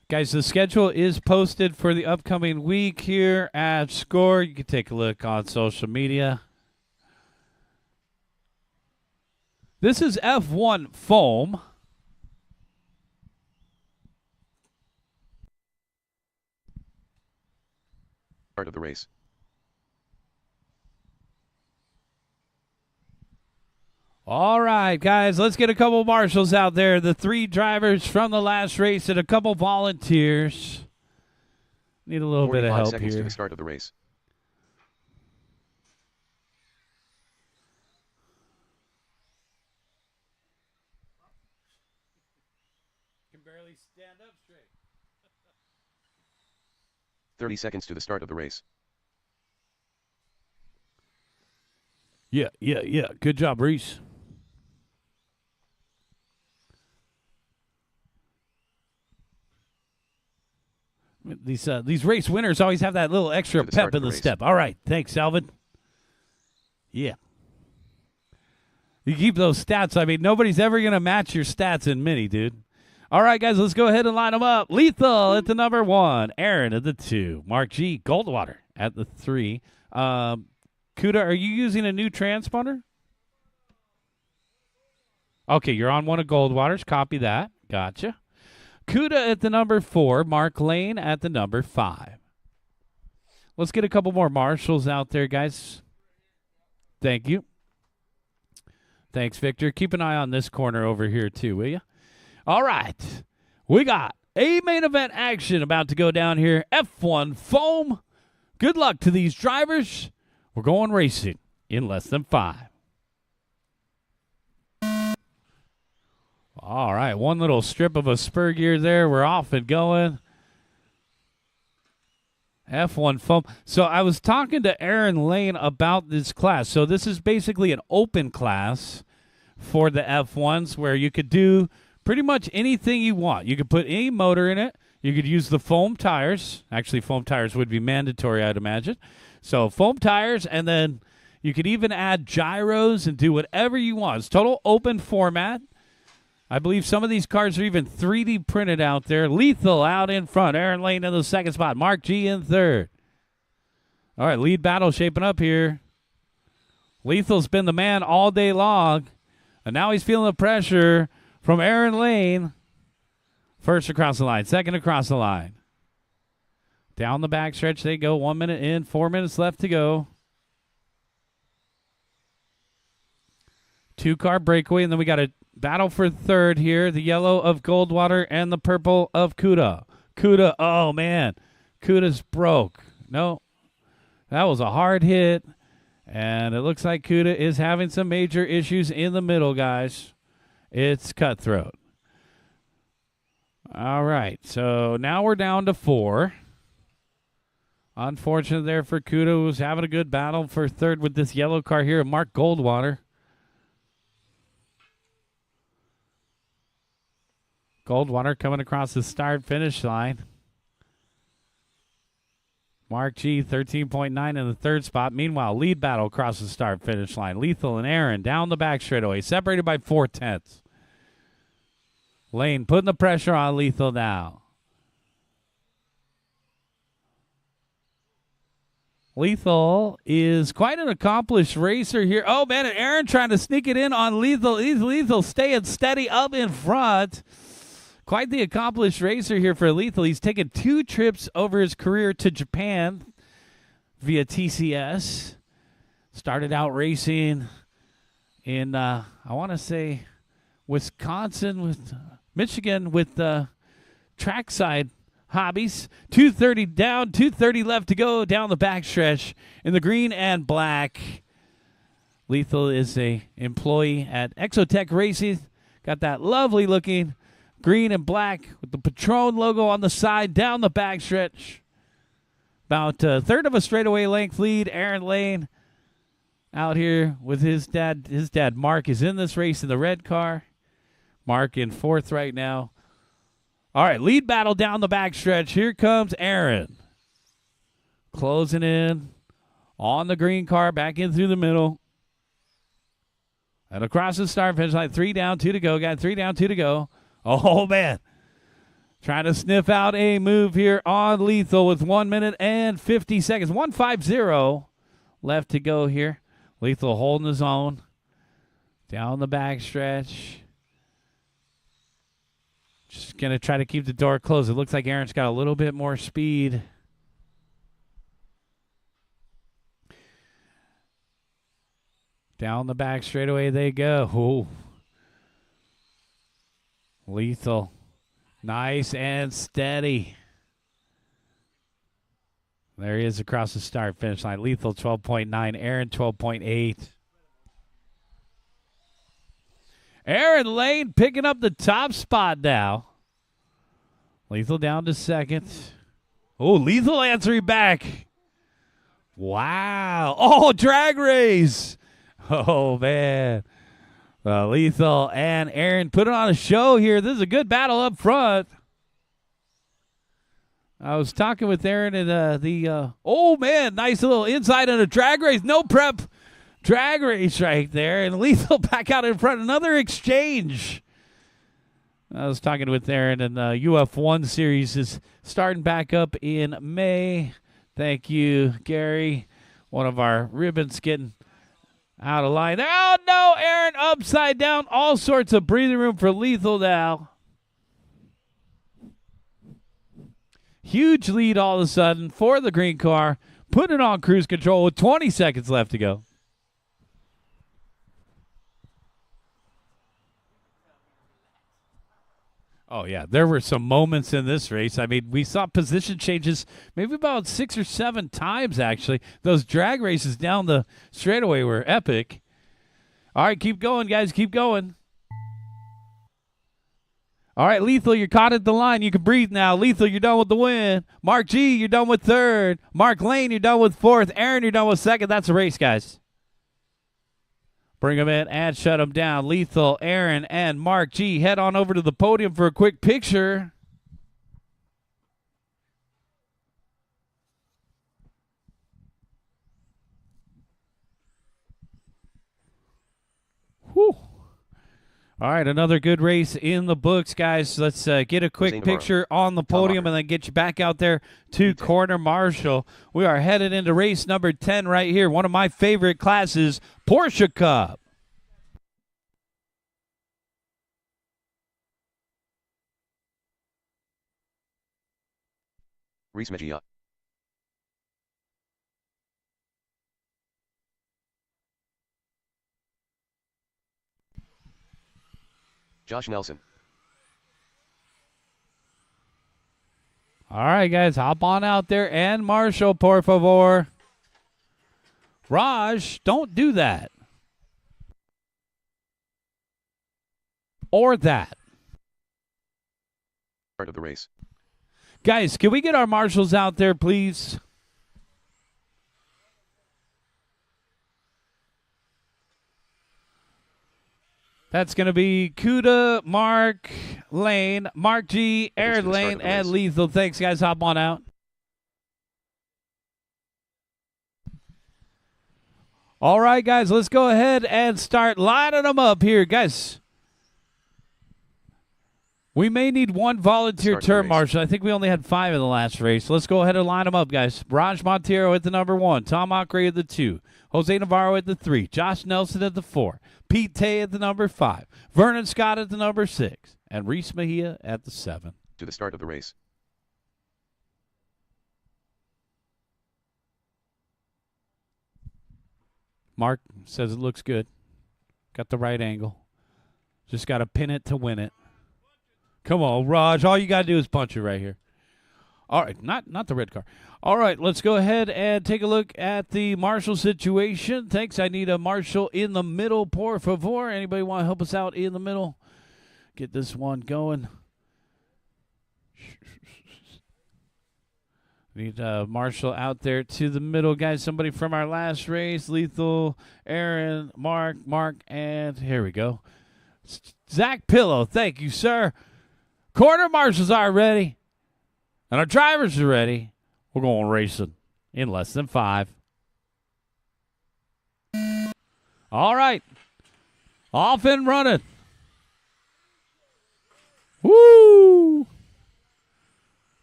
Speaker 1: Guys, the schedule is posted for the upcoming week here at Score. You can take a look on social media. This is F1 Foam.
Speaker 2: Start of the race.
Speaker 1: All right, guys, let's get a couple marshals out there. The 3 drivers from the last race and a couple volunteers. Need a little bit of help
Speaker 2: seconds
Speaker 1: here.
Speaker 2: To the start of the race.
Speaker 1: Can barely stand up straight.
Speaker 2: 30 seconds to the start of the race.
Speaker 1: Yeah. Good job, Reese. These race winners always have that little extra pep in the step. All right, thanks, Alvin. Yeah. You keep those stats. I mean, nobody's ever going to match your stats in Mini, dude. All right, guys, let's go ahead and line them up. Lethal at the number 1. Aaron at the 2. Mark G. Goldwater at the 3. Kuda, are you using a new transponder? Okay, you're on one of Goldwater's. Copy that. Gotcha. Kuda at the number 4. Mark Lane at the number 5. Let's get a couple more marshals out there, guys. Thank you. Thanks, Victor. Keep an eye on this corner over here, too, will you? All right. We got a main event action about to go down here. F1 Foam. Good luck to these drivers. We're going racing in less than 5. All right, one little strip of a spur gear there. We're off and going. F1 Foam. So I was talking to Aaron Lane about this class. So this is basically an open class for the F1s where you could do pretty much anything you want. You could put any motor in it. You could use the foam tires. Actually, foam tires would be mandatory, I'd imagine. So foam tires, and then you could even add gyros and do whatever you want. It's total open format. I believe some of these cars are even 3D printed out there. Lethal out in front. Aaron Lane in the second spot. Mark G in third. All right, lead battle shaping up here. Lethal's been the man all day long, and now he's feeling the pressure from Aaron Lane. First across the line, second across the line. Down the backstretch they go. 1 minute in, 4 minutes left to go. 2-car breakaway, and then we got a battle for third here. The yellow of Goldwater and the purple of Kuda. Kuda, oh, man. Kuda's broke. No, that was a hard hit, and it looks like Kuda is having some major issues in the middle, guys. It's cutthroat. All right, so now we're down to 4. Unfortunate there for Kuda, who's having a good battle for third with this yellow car here, Mark Goldwater. Goldwater coming across the start-finish line. Mark G, 13.9 in the third spot. Meanwhile, lead battle across the start-finish line. Lethal and Aaron down the back straightaway, separated by 4/10. Lane putting the pressure on Lethal now. Lethal is quite an accomplished racer here. Oh, man, and Aaron trying to sneak it in on Lethal. Lethal staying steady up in front. Quite the accomplished racer here for Lethal. He's taken 2 trips over his career to Japan via TCS. Started out racing in, I want to say, Wisconsin, with Michigan, with trackside hobbies. 2:30 down, 2:30 left to go down the backstretch in the green and black. Lethal is a employee at Exotech Racing. Got that lovely looking green and black with the Patron logo on the side down the backstretch. About a third of a straightaway length lead. Aaron Lane out here with his dad. His dad, Mark, is in this race in the red car. Mark in 4th right now. All right, lead battle down the backstretch. Here comes Aaron. Closing in on the green car, back in through the middle. And across the start finish line, 3 down, 2 to go. Got 3 down, 2 to go. Oh, man. Trying to sniff out a move here on Lethal with 1 minute and 50 seconds. 1:50 left to go here. Lethal holding his own. Down the backstretch. Just going to try to keep the door closed. It looks like Aaron's got a little bit more speed. Down the back straightaway they go. Ooh. Lethal. Nice and steady. There he is across the start finish line. Lethal 12.9. Aaron 12.8. Aaron Lane picking up the top spot now. Lethal down to 2nd. Oh, Lethal answering back. Wow. Oh, drag race. Oh, man. Lethal and Aaron putting on a show here. This is a good battle up front. I was talking with Aaron and oh, man, nice little inside on a drag race. No prep. Drag race right there, and Lethal back out in front. Another exchange. I was talking with Aaron, and the UF1 series is starting back up in May. Thank you, Gary. One of our ribbons getting out of line there. Oh, no, Aaron upside down. All sorts of breathing room for Lethal now. Huge lead all of a sudden for the green car. Putting it on cruise control with 20 seconds left to go. Oh, yeah, there were some moments in this race. I mean, we saw position changes maybe about 6 or 7 times, actually. Those drag races down the straightaway were epic. All right, keep going, guys. Keep going. All right, Lethal, you're caught at the line. You can breathe now. Lethal, you're done with the win. Mark G, you're done with 3rd. Mark Lane, you're done with 4th. Aaron, you're done with 2nd. That's a race, guys. Bring them in and shut them down. Lethal, Aaron, and Mark G. Head on over to the podium for a quick picture. Whew. All right, another good race in the books, guys. Let's get a quick picture on the podium and then get you back out there to Corner Marshall. We are headed into race number 10 right here. One of my favorite classes, Porsche Cup.
Speaker 2: Reese Mejia. Josh Nelson.
Speaker 1: All right, guys, hop on out there and Marshall, por favor. Raj, don't do that. Or that.
Speaker 2: Start of the race.
Speaker 1: Guys, can we get our marshals out there, please? That's going to be Kuda, Mark, Lane, Mark G, Aaron Lane, and Lethal. Thanks, guys. Hop on out. All right, guys, let's go ahead and start lining them up here. Guys, we may need one volunteer term marshal. I think we only had 5 in the last race. Let's go ahead and line them up, guys. Raj Montero at the number 1. Tom Ockrey at the 2. Jose Navarro at the 3. Josh Nelson at the 4. Pete Tay at the number 5. Vernon Scott at the number 6. And Reese Mejia at the 7.
Speaker 2: To the start of the race.
Speaker 1: Mark says it looks good. Got the right angle. Just got to pin it to win it. Come on, Raj. All you got to do is punch it right here. All right, not the red car. All right, let's go ahead and take a look at the marshal situation. Thanks. I need a marshal in the middle, por favor. Anybody want to help us out in the middle? Get this one going. Need a marshal out there to the middle, guys. Somebody from our last race. Lethal, Aaron, Mark, and here we go. Zach Pillow. Thank you, sir. Quarter marshals are ready. And our drivers are ready. We're going racing in less than 5. All right. Off and running. Woo!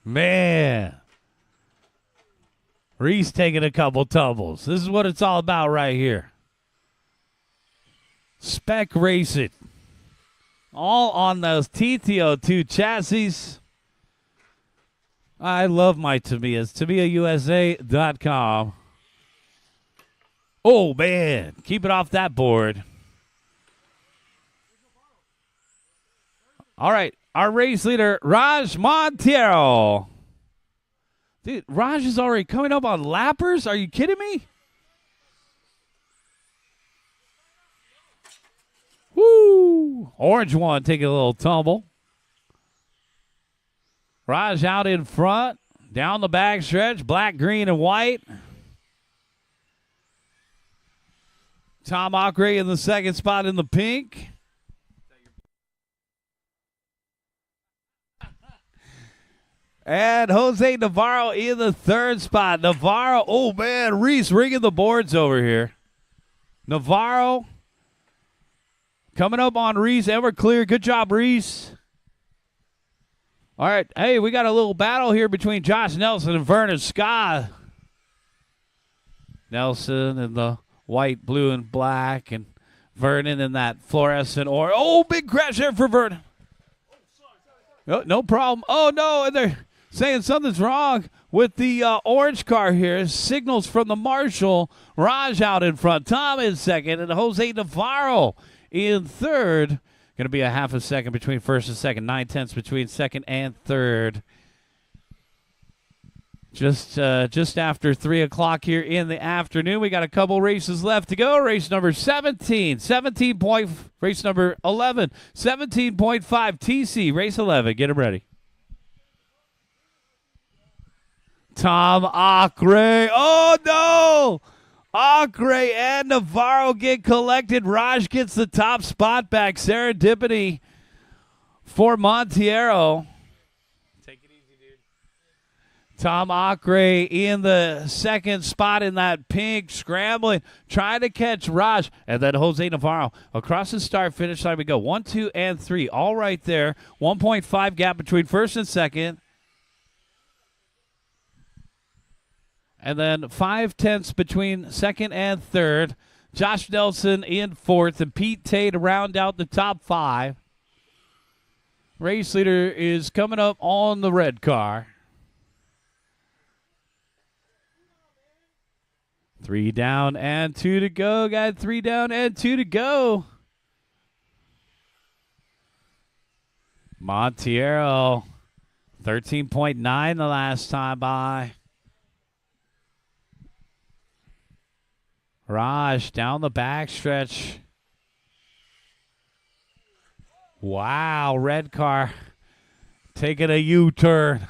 Speaker 1: Man. Reese taking a couple tumbles. This is what it's all about right here. Spec racing. All on those TTO2 chassis. I love my Tamiyas. TamiyaUSA.com. Oh, man. Keep it off that board. All right. Our race leader, Raj Montero. Dude, Raj is already coming up on lappers? Are you kidding me? Woo! Orange one taking a little tumble. Raj out in front. Down the back stretch. Black, green, and white. Tom Ockrey in the second spot in the pink. And Jose Navarro in the third spot. Navarro, oh man, Reese ringing the boards over here. Navarro coming up on Reese, and we're clear. Good job, Reese. All right, hey, we got a little battle here between Josh Nelson and Vernon Scott. Nelson in the white, blue, and black, and Vernon in that fluorescent orange. Oh, big crash there for Vernon. No problem. Oh, no, and they're saying something's wrong with the orange car here. Signals from the marshal. Raj out in front. Tom in second. And Jose Navarro in third. Going to be a half a second between first and second. 9/10 between second and third. Just after 3 o'clock here in the afternoon. We got a couple races left to go. Race number 17. Race number 11. 17.5 TC. Race 11. Get them ready. Tom Ockrey. Oh, no. Ockrey and Navarro get collected. Raj gets the top spot back. Serendipity for Montero. Take it easy, dude. Tom Ockrey in the second spot in that pink, scrambling, trying to catch Raj. And then Jose Navarro across the start-finish line we go. 1, 2, and 3. All right there. 1.5 gap between first and second. And then 5/10 between second and third. Josh Nelson in fourth, and Pete Tay to round out the top 5. Race leader is coming up on the red car. 3 down and 2 to go. Got 3 down and 2 to go. Montiero, 13.9 the last time by. Raj down the backstretch. Wow, red car taking a U-turn.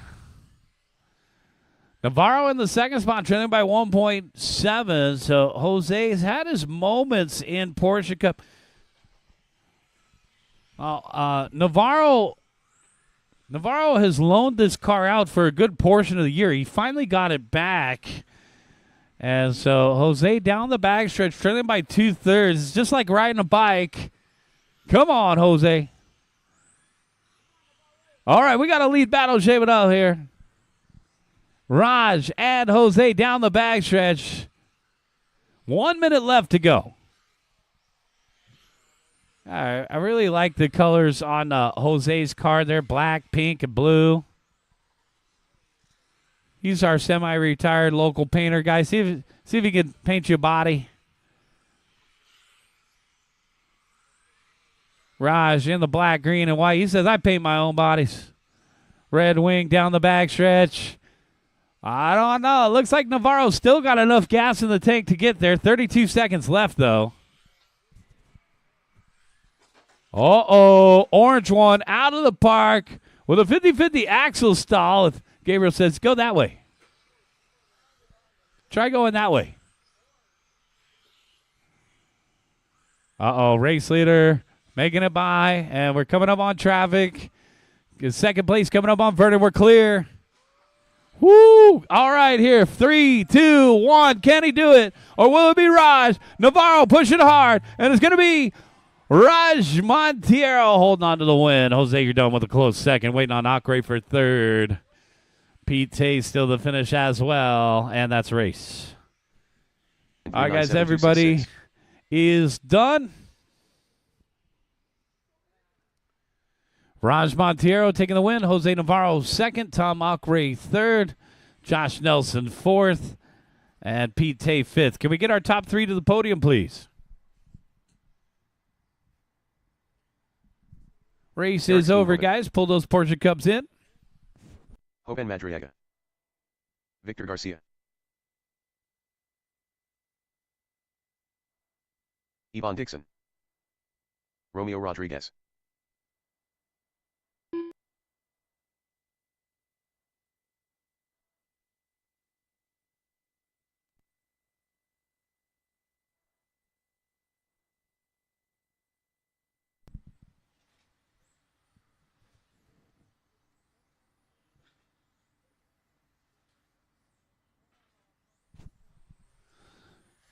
Speaker 1: Navarro in the second spot, trailing by 1.7. So Jose's had his moments in Porsche Cup. Navarro has loaned this car out for a good portion of the year. He finally got it back. And so Jose down the backstretch, trailing by 2/3. It's just like riding a bike. Come on, Jose. All right, we got a lead battle shaping up here. Raj and Jose down the backstretch. 1 minute left to go. All right, I really like the colors on Jose's car. They're black, pink, and blue. He's our semi-retired local painter guy. See if he can paint you a body. Raj in the black, green, and white. He says, I paint my own bodies. Red Wing down the backstretch. I don't know. It looks like Navarro still got enough gas in the tank to get there. 32 seconds left, though. Uh-oh. Orange one out of the park with a 50-50 axle stall. If Gabriel says, go that way. Try going that way. Uh-oh. Race leader making it by, and we're coming up on traffic. Second place coming up on Vernon. We're clear. Woo! All right, here. 3, 2, 1. Can he do it? Or will it be Raj? Navarro pushing hard, and it's going to be Raj Montiero holding on to the win. Jose, you're done with a close second. Waiting on Akre for third. Pete Tay still the finish as well, and that's race. All right, guys, everybody is done. Raj Montiero taking the win. Jose Navarro second. Tom Akre third. Josh Nelson fourth. And Pete Tay fifth. Can we get our top three to the podium, please? Race is over, guys. Pull those Porsche Cups in.
Speaker 2: Hoban Madriaga. Victor Garcia. Ivan Dixon. Romeo Rodriguez.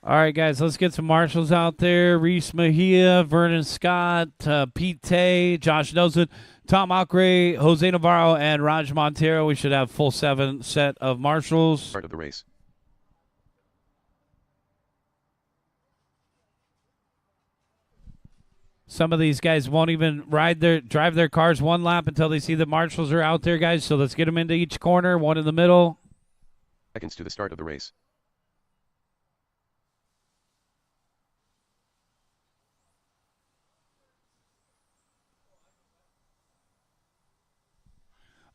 Speaker 1: All right, guys, let's get some marshals out there. Reese Mejia, Vernon Scott, Pete Tay, Josh Nelson, Tom Akre, Jose Navarro, and Raj Montiero. We should have full 7 set of marshals.
Speaker 2: Start of the race.
Speaker 1: Some of these guys won't even drive their cars one lap until they see the marshals are out there, guys. So let's get them into each corner, one in the middle.
Speaker 2: Seconds to the start of the race.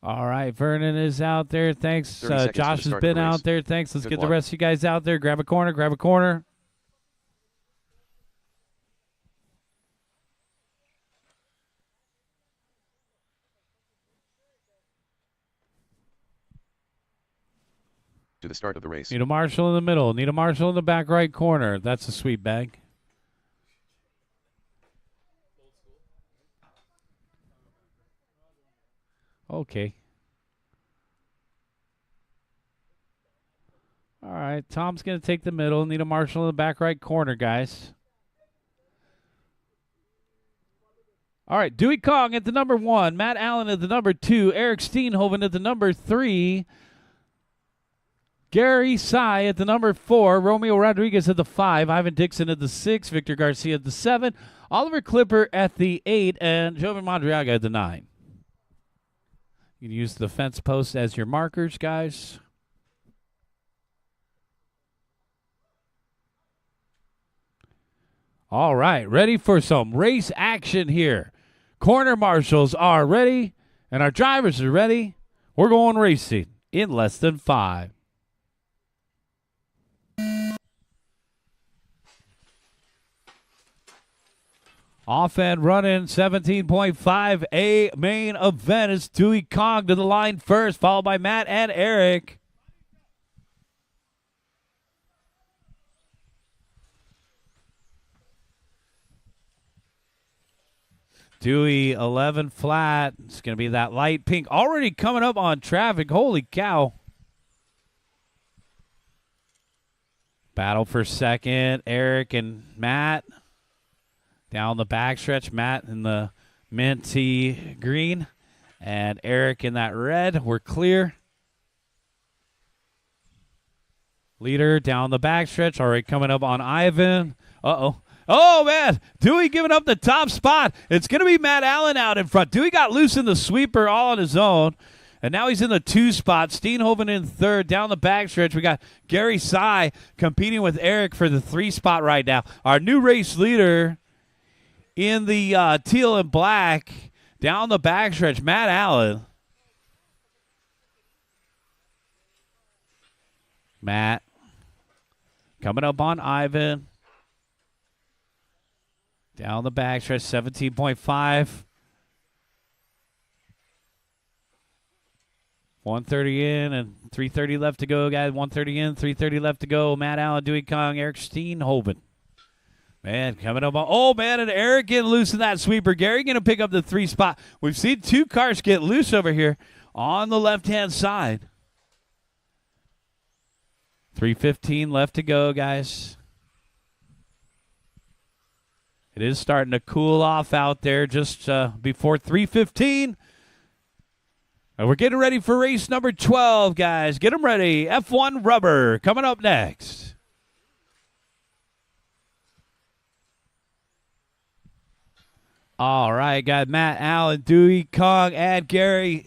Speaker 1: All right, Vernon is out there. Thanks.
Speaker 2: 30 seconds
Speaker 1: Josh
Speaker 2: to the
Speaker 1: has
Speaker 2: start
Speaker 1: been
Speaker 2: of the race.
Speaker 1: out there. Thanks. Let's
Speaker 2: Good
Speaker 1: get
Speaker 2: luck.
Speaker 1: the rest of you guys out there. Grab a corner, grab a corner.
Speaker 2: To the start of the race.
Speaker 1: Need a marshal in the middle. Need a marshal in the back right corner. That's a sweet bag. Okay. All right. Tom's going to take the middle. Need a marshal in the back right corner, guys. All right. Dewey Kong at the number 1. Matt Allen at the number 2. Eric Steenhoven at the number 3. Gary Sy at the number 4. Romeo Rodriguez at the 5. Ivan Dixon at the 6. Victor Garcia at the 7. Oliver Clipper at the 8. And Jovan Madriaga at the 9. You can use the fence posts as your markers, guys. All right, ready for some race action here. Corner marshals are ready. And our drivers are ready. We're going racing in less than 5. Off and running, 17.5. A main event is Dewey Kong to the line first, followed by Matt and Eric. Dewey 11 flat. It's going to be that light pink. Already coming up on traffic. Holy cow. Battle for second. Eric and Matt. Down the backstretch. Matt in the minty green. And Eric in that red. We're clear. Leader down the backstretch. Already coming up on Ivan. Uh-oh. Oh, man. Dewey giving up the top spot. It's going to be Matt Allen out in front. Dewey got loose in the sweeper all on his own. And now he's in the 2 spot. Steenhoven in third. Down the backstretch, we got Gary Sy competing with Eric for the 3 spot right now. Our new race leader in the teal and black. Down the backstretch, Matt Allen. Matt coming up on Ivan. Down the backstretch, 17.5. 130 in and 330 left to go, guys. 130 in, 330 left to go. Matt Allen, Dewey Kong, Eric Steenhoven. Man, coming up on, oh, man, and Eric getting loose in that sweeper. Gary going to pick up the 3 spot. We've seen 2 cars get loose over here on the left-hand side. 3:15 left to go, guys. It is starting to cool off out there just before 3:15. And we're getting ready for race number 12, guys. Get them ready. F1 rubber coming up next. All right, got Matt Allen, Dewey Kong, and Gary,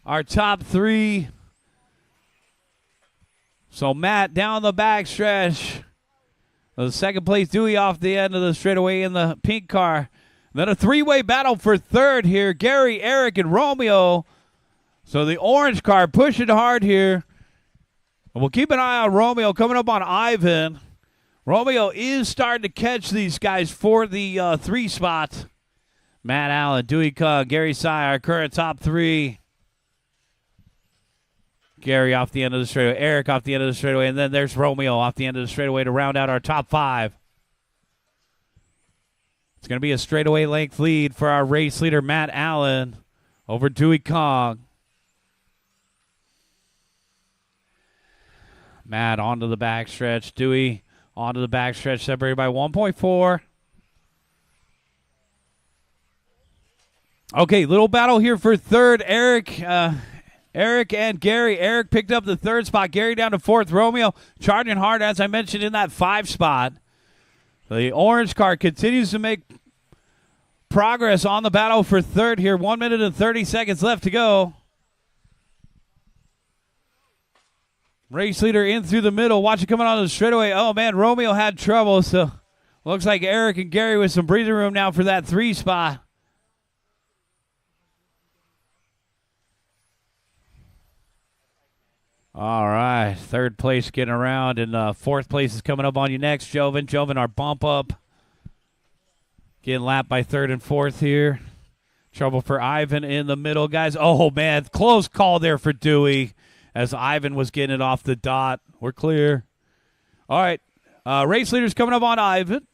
Speaker 1: our top 3. So Matt down the backstretch. The second place, Dewey off the end of the straightaway in the pink car. Then a 3-way battle for third here. Gary, Eric, and Romeo. So the orange car pushing hard here. And we'll keep an eye on Romeo coming up on Ivan. Romeo is starting to catch these guys for the 3 spot. Matt Allen, Dewey Kong, Gary Sy, our current top 3. Gary off the end of the straightaway. Eric off the end of the straightaway. And then there's Romeo off the end of the straightaway to round out our top 5. It's going to be a straightaway length lead for our race leader, Matt Allen, over Dewey Kong. Matt onto the backstretch. Dewey onto the backstretch, separated by 1.4. Okay, little battle here for third. Eric and Gary. Eric picked up the 3rd spot. Gary down to 4th. Romeo charging hard, as I mentioned, in that 5 spot. The orange car continues to make progress on the battle for third here. 1 minute and 30 seconds left to go. Race leader in through the middle. Watch it coming on the straightaway. Oh, man, Romeo had trouble, so looks like Eric and Gary with some breathing room now for that 3 spot. All right, 3rd place getting around, and 4th place is coming up on you next, Joven. Joven, our bump up. Getting lapped by 3rd and 4th here. Trouble for Ivan in the middle, guys. Oh, man, close call there for Dewey as Ivan was getting it off the dot. We're clear. All right, race leaders coming up on Ivan.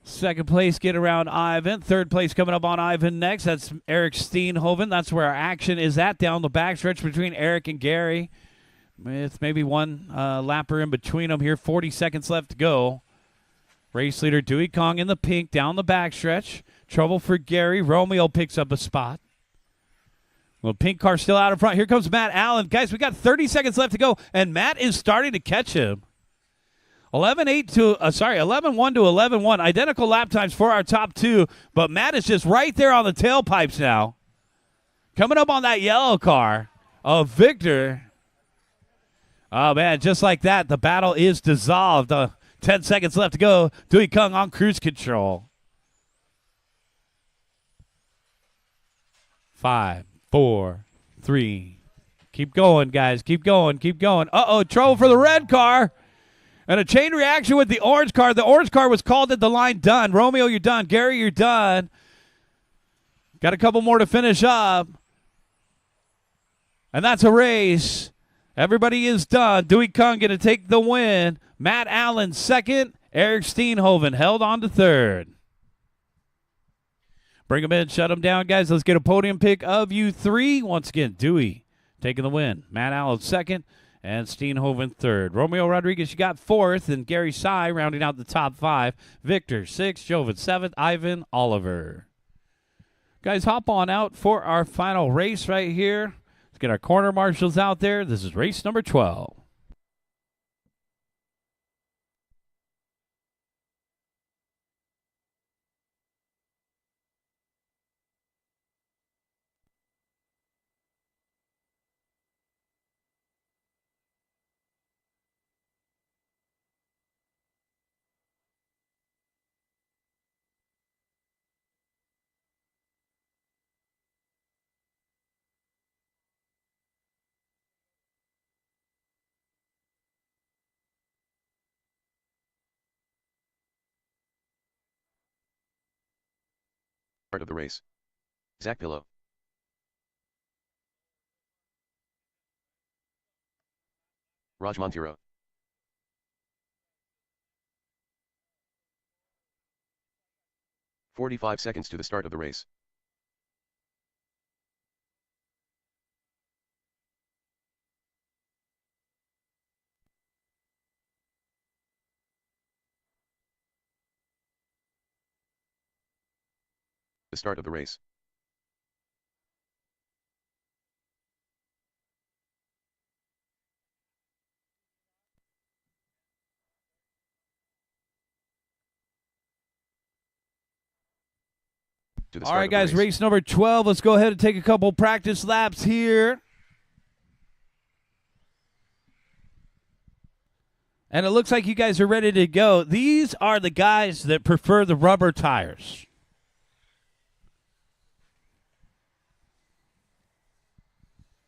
Speaker 1: 2nd place getting around Ivan. 3rd place coming up on Ivan next. That's Eric Steenhoven. That's where our action is at, down the backstretch between Eric and Gary. With maybe one lapper in between them here. 40 seconds left to go. Race leader Dewey Kong in the pink down the backstretch. Trouble for Gary. Romeo picks up a spot. Well, pink car still out in front. Here comes Matt Allen. Guys, we got 30 seconds left to go, and Matt is starting to catch him. 11-1 to 11-1. Identical lap times for our top 2, but Matt is just right there on the tailpipes now. Coming up on that yellow car of Victor. Oh, man, just like that, the battle is dissolved. 10 seconds left to go. Dewey Kong on cruise control. 5, 4, 3. Keep going, guys. Keep going. Keep going. Uh-oh, trouble for the red car. And a chain reaction with the orange car. The orange car was called at the line. Done. Romeo, you're done. Gary, you're done. Got a couple more to finish up. And that's a race. Everybody is done. Dewey Kung going to take the win. Matt Allen second. Eric Steenhoven held on to third. Bring them in. Shut them down, guys. Let's get a podium pick of you three. Once again, Dewey taking the win. Matt Allen second. And Steenhoven third. Romeo Rodriguez, you got fourth. And Gary Sy rounding out the top 5. Victor sixth. Joven seventh. Ivan Oliver. Guys, hop on out for our final race right here. Let's get our corner marshals out there. This is race number 12.
Speaker 2: Start of the race. Zach Pillow. Raj Montero. "45 seconds to the start of the race. The start of the race.
Speaker 1: All right, guys, race number 12. Let's go ahead and take a couple practice laps here. And it looks like you guys are ready to go. These are the guys that prefer the rubber tires.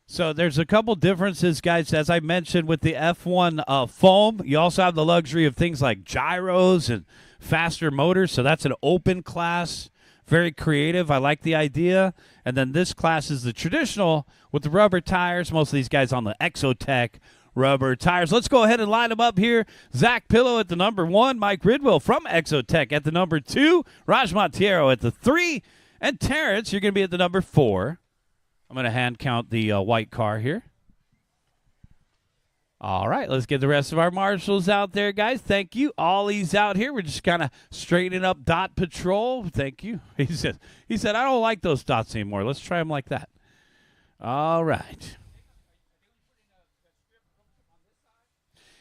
Speaker 1: So there's a couple differences, guys, as I mentioned with the F1 foam. You also have the luxury of things like gyros and faster motors. So that's an open class. Very creative. I like the idea. And then this class is the traditional with the rubber tires. Most of these guys on the Exotech rubber tires. Let's go ahead and line them up here. Zach Pillow at the number 1. Mike Ridwell from Exotech at the number 2. Raj Montero at the 3. And Terrence, you're going to be at the number 4. I'm going to hand count the white car here. All right, let's get the rest of our marshals out there, guys. Thank you. Ollie's out here. We're just kind of straightening up dot patrol. Thank you. He said, I don't like those dots anymore. Let's try them like that. All right.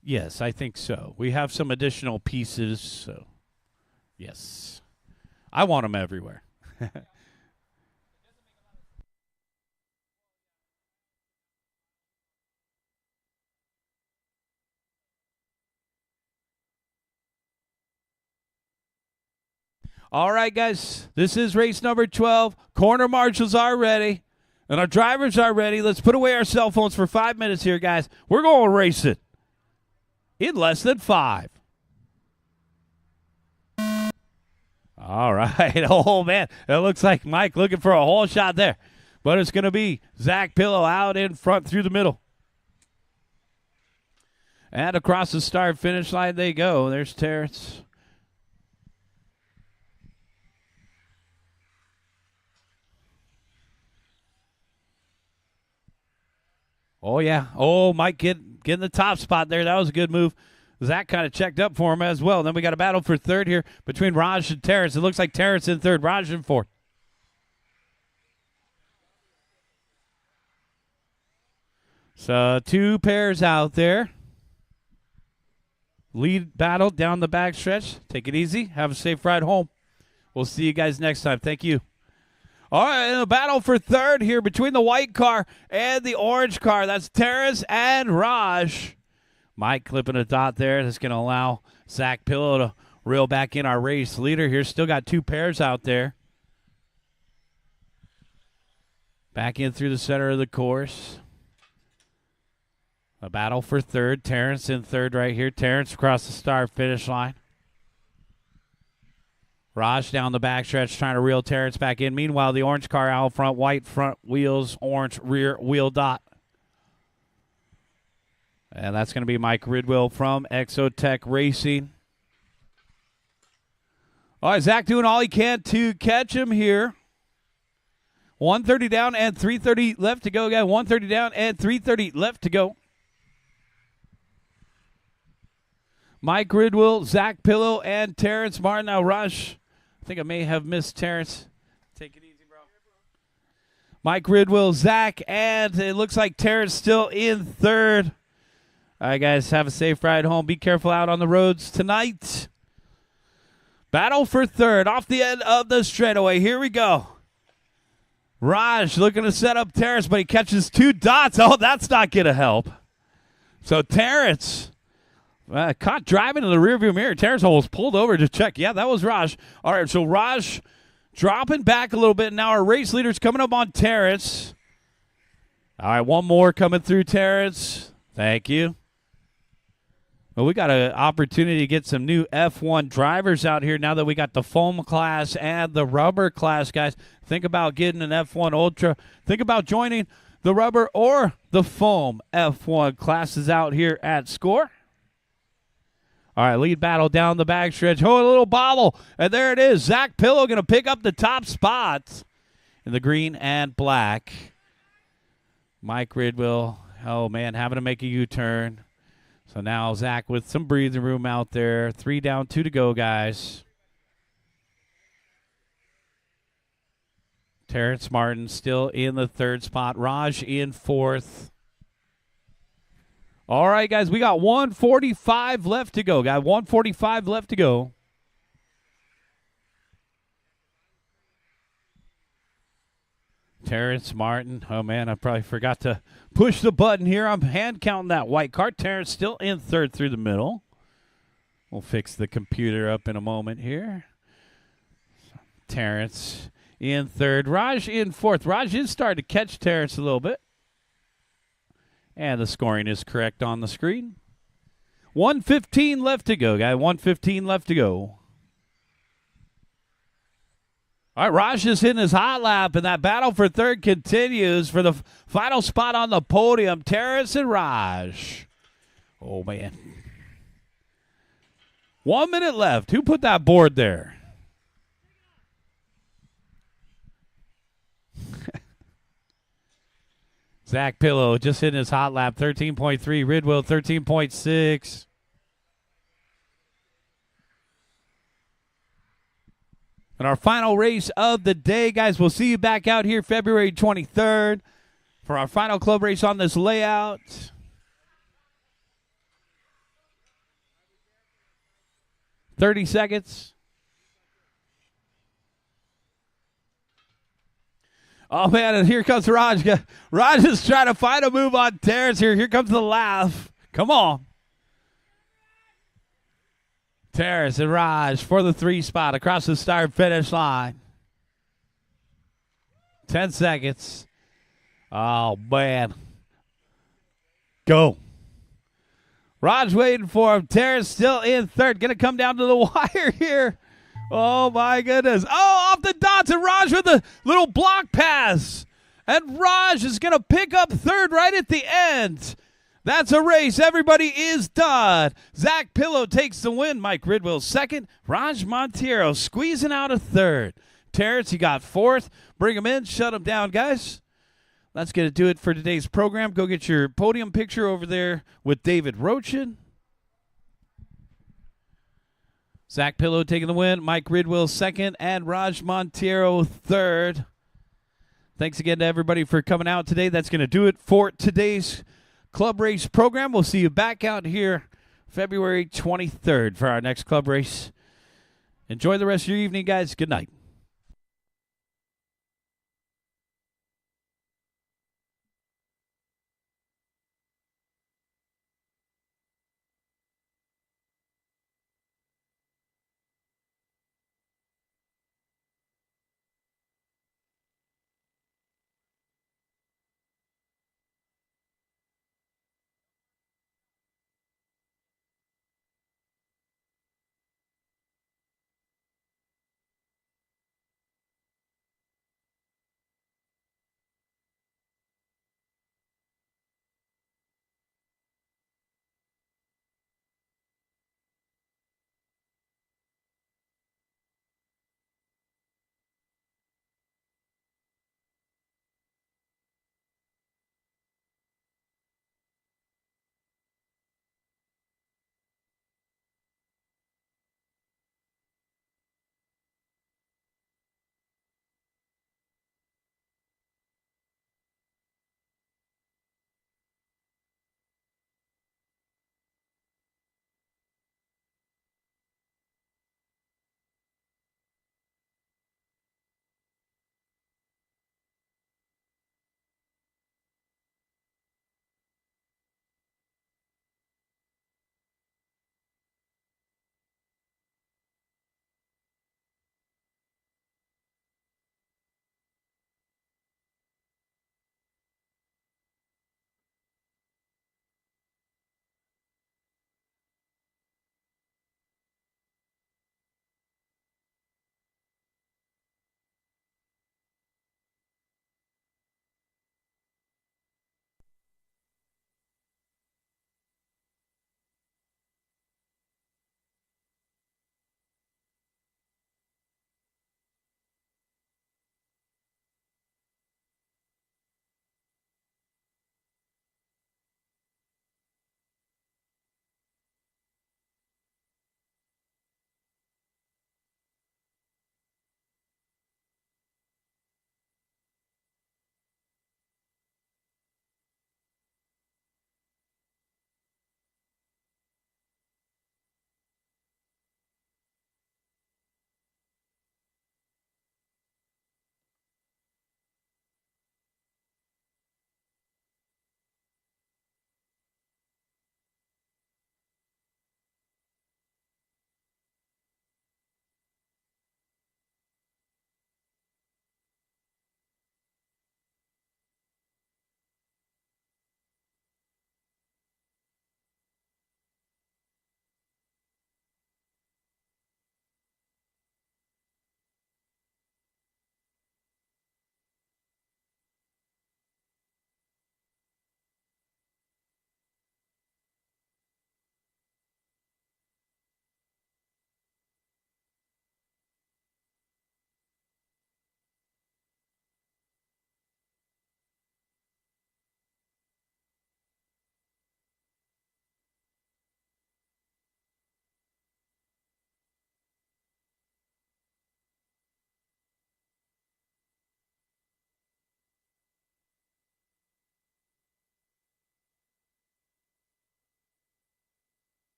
Speaker 1: Yes, I think so. We have some additional pieces, so yes. I want them everywhere. All right, guys, this is race number 12. Corner marshals are ready, and our drivers are ready. Let's put away our cell phones for 5 minutes here, guys. We're going to race it in less than 5. All right. Oh, man, it looks like Mike looking for a whole shot there, but it's going to be Zach Pillow out in front through the middle. And across the start-finish line they go. There's Terrence. Oh, yeah. Oh, Mike getting the top spot there. That was a good move. Zach kind of checked up for him as well. Then we got a battle for third here between Raj and Terrence. It looks like Terrence in third, Raj in fourth. So 2 pairs out there. Lead battle down the back stretch. Take it easy. Have a safe ride home. We'll see you guys next time. Thank you. All right, in a battle for third here between the white car and the orange car. That's Terrence and Raj. Mike clipping a dot there. That's going to allow Zach Pillow to reel back in our race leader here. Still got 2 pairs out there. Back in through the center of the course. A battle for third. Terrence in third right here. Terrence across the start-finish line. Raj down the backstretch trying to reel Terrence back in. Meanwhile, the orange car out front, white front wheels, orange rear wheel dot. And that's going to be Mike Ridwell from Exotech Racing. All right, Zach doing all he can to catch him here. 130 down and 330 left to go, guys. 130 down and 330 left to go. Mike Ridwell, Zach Pillow, and Terrence Martin. Now, Raj, I think I may have missed Terrence. Take it easy, bro. Mike Ridwell, Zach, and it looks like Terrence still in third. All right, guys, have a safe ride home. Be careful out on the roads tonight. Battle for third off the end of the straightaway. Here we go. Raj looking to set up Terrence, but he catches two dots. Oh, that's not going to help. So Terrence caught driving in the rearview mirror. Terrence almost pulled over to check. Yeah, that was Raj. All right, so Raj dropping back a little bit. Now our race leader's coming up on Terrence. All right, one more coming through Terrence. Thank you. Well, we got an opportunity to get some new F1 drivers out here now that we got the foam class and the rubber class, guys. Think about getting an F1 Ultra. Think about joining the rubber or the foam F1 classes out here at Score. All right, lead battle down the backstretch. Oh, a little bobble. And there it is. Zach Pillow going to pick up the top spots in the green and black. Mike Ridwell, oh, man, having to make a U-turn. So now Zach with some breathing room out there. 3 down, 2 to go, guys. Terrence Martin still in the third spot. Raj in fourth. All right, guys, we got 145 left to go, guys. 145 left to go. Terrence Martin. Oh, man, I probably forgot to push the button here. I'm hand counting that white car. Terrence still in third through the middle. We'll fix the computer up in a moment here. Terrence in third. Raj in fourth. Raj is starting to catch Terrence a little bit. And the scoring is correct on the screen. 1:15 left to go, guys. 1:15 left to go. All right, Raj is hitting his hot lap, and that battle for third continues for the final spot on the podium. Terrence and Raj. Oh, man. 1 minute left. Who put that board there? Zach Pillow just hitting his hot lap. 13.3. Ridwell, 13.6. And our final race of the day, guys. We'll see you back out here February 23rd for our final club race on this layout. $30 seconds. Oh, man, and here comes Raj. Raj is trying to find a move on Terrence here. Here comes the laugh. Come on. Terrence and Raj for the 3 spot across the start-finish line. 10 seconds. Oh, man. Go. Raj waiting for him. Terrence still in third. Going to come down to the wire here. Oh, my goodness. Oh, off the dots, and Raj with a little block pass. And Raj is going to pick up third right at the end. That's a race. Everybody is done. Zach Pillow takes the win. Mike Ridwell second. Raj Monteiro squeezing out a third. Terrence, he got fourth. Bring him in. Shut him down, guys. That's going to do it for today's program. Go get your podium picture over there with David Rochin. Zach Pillow taking the win. Mike Ridwell second. And Raj Monteiro third. Thanks again to everybody for coming out today. That's going to do it for today's club race program. We'll see you back out here February 23rd for our next club race. Enjoy the rest of your evening, guys. Good night.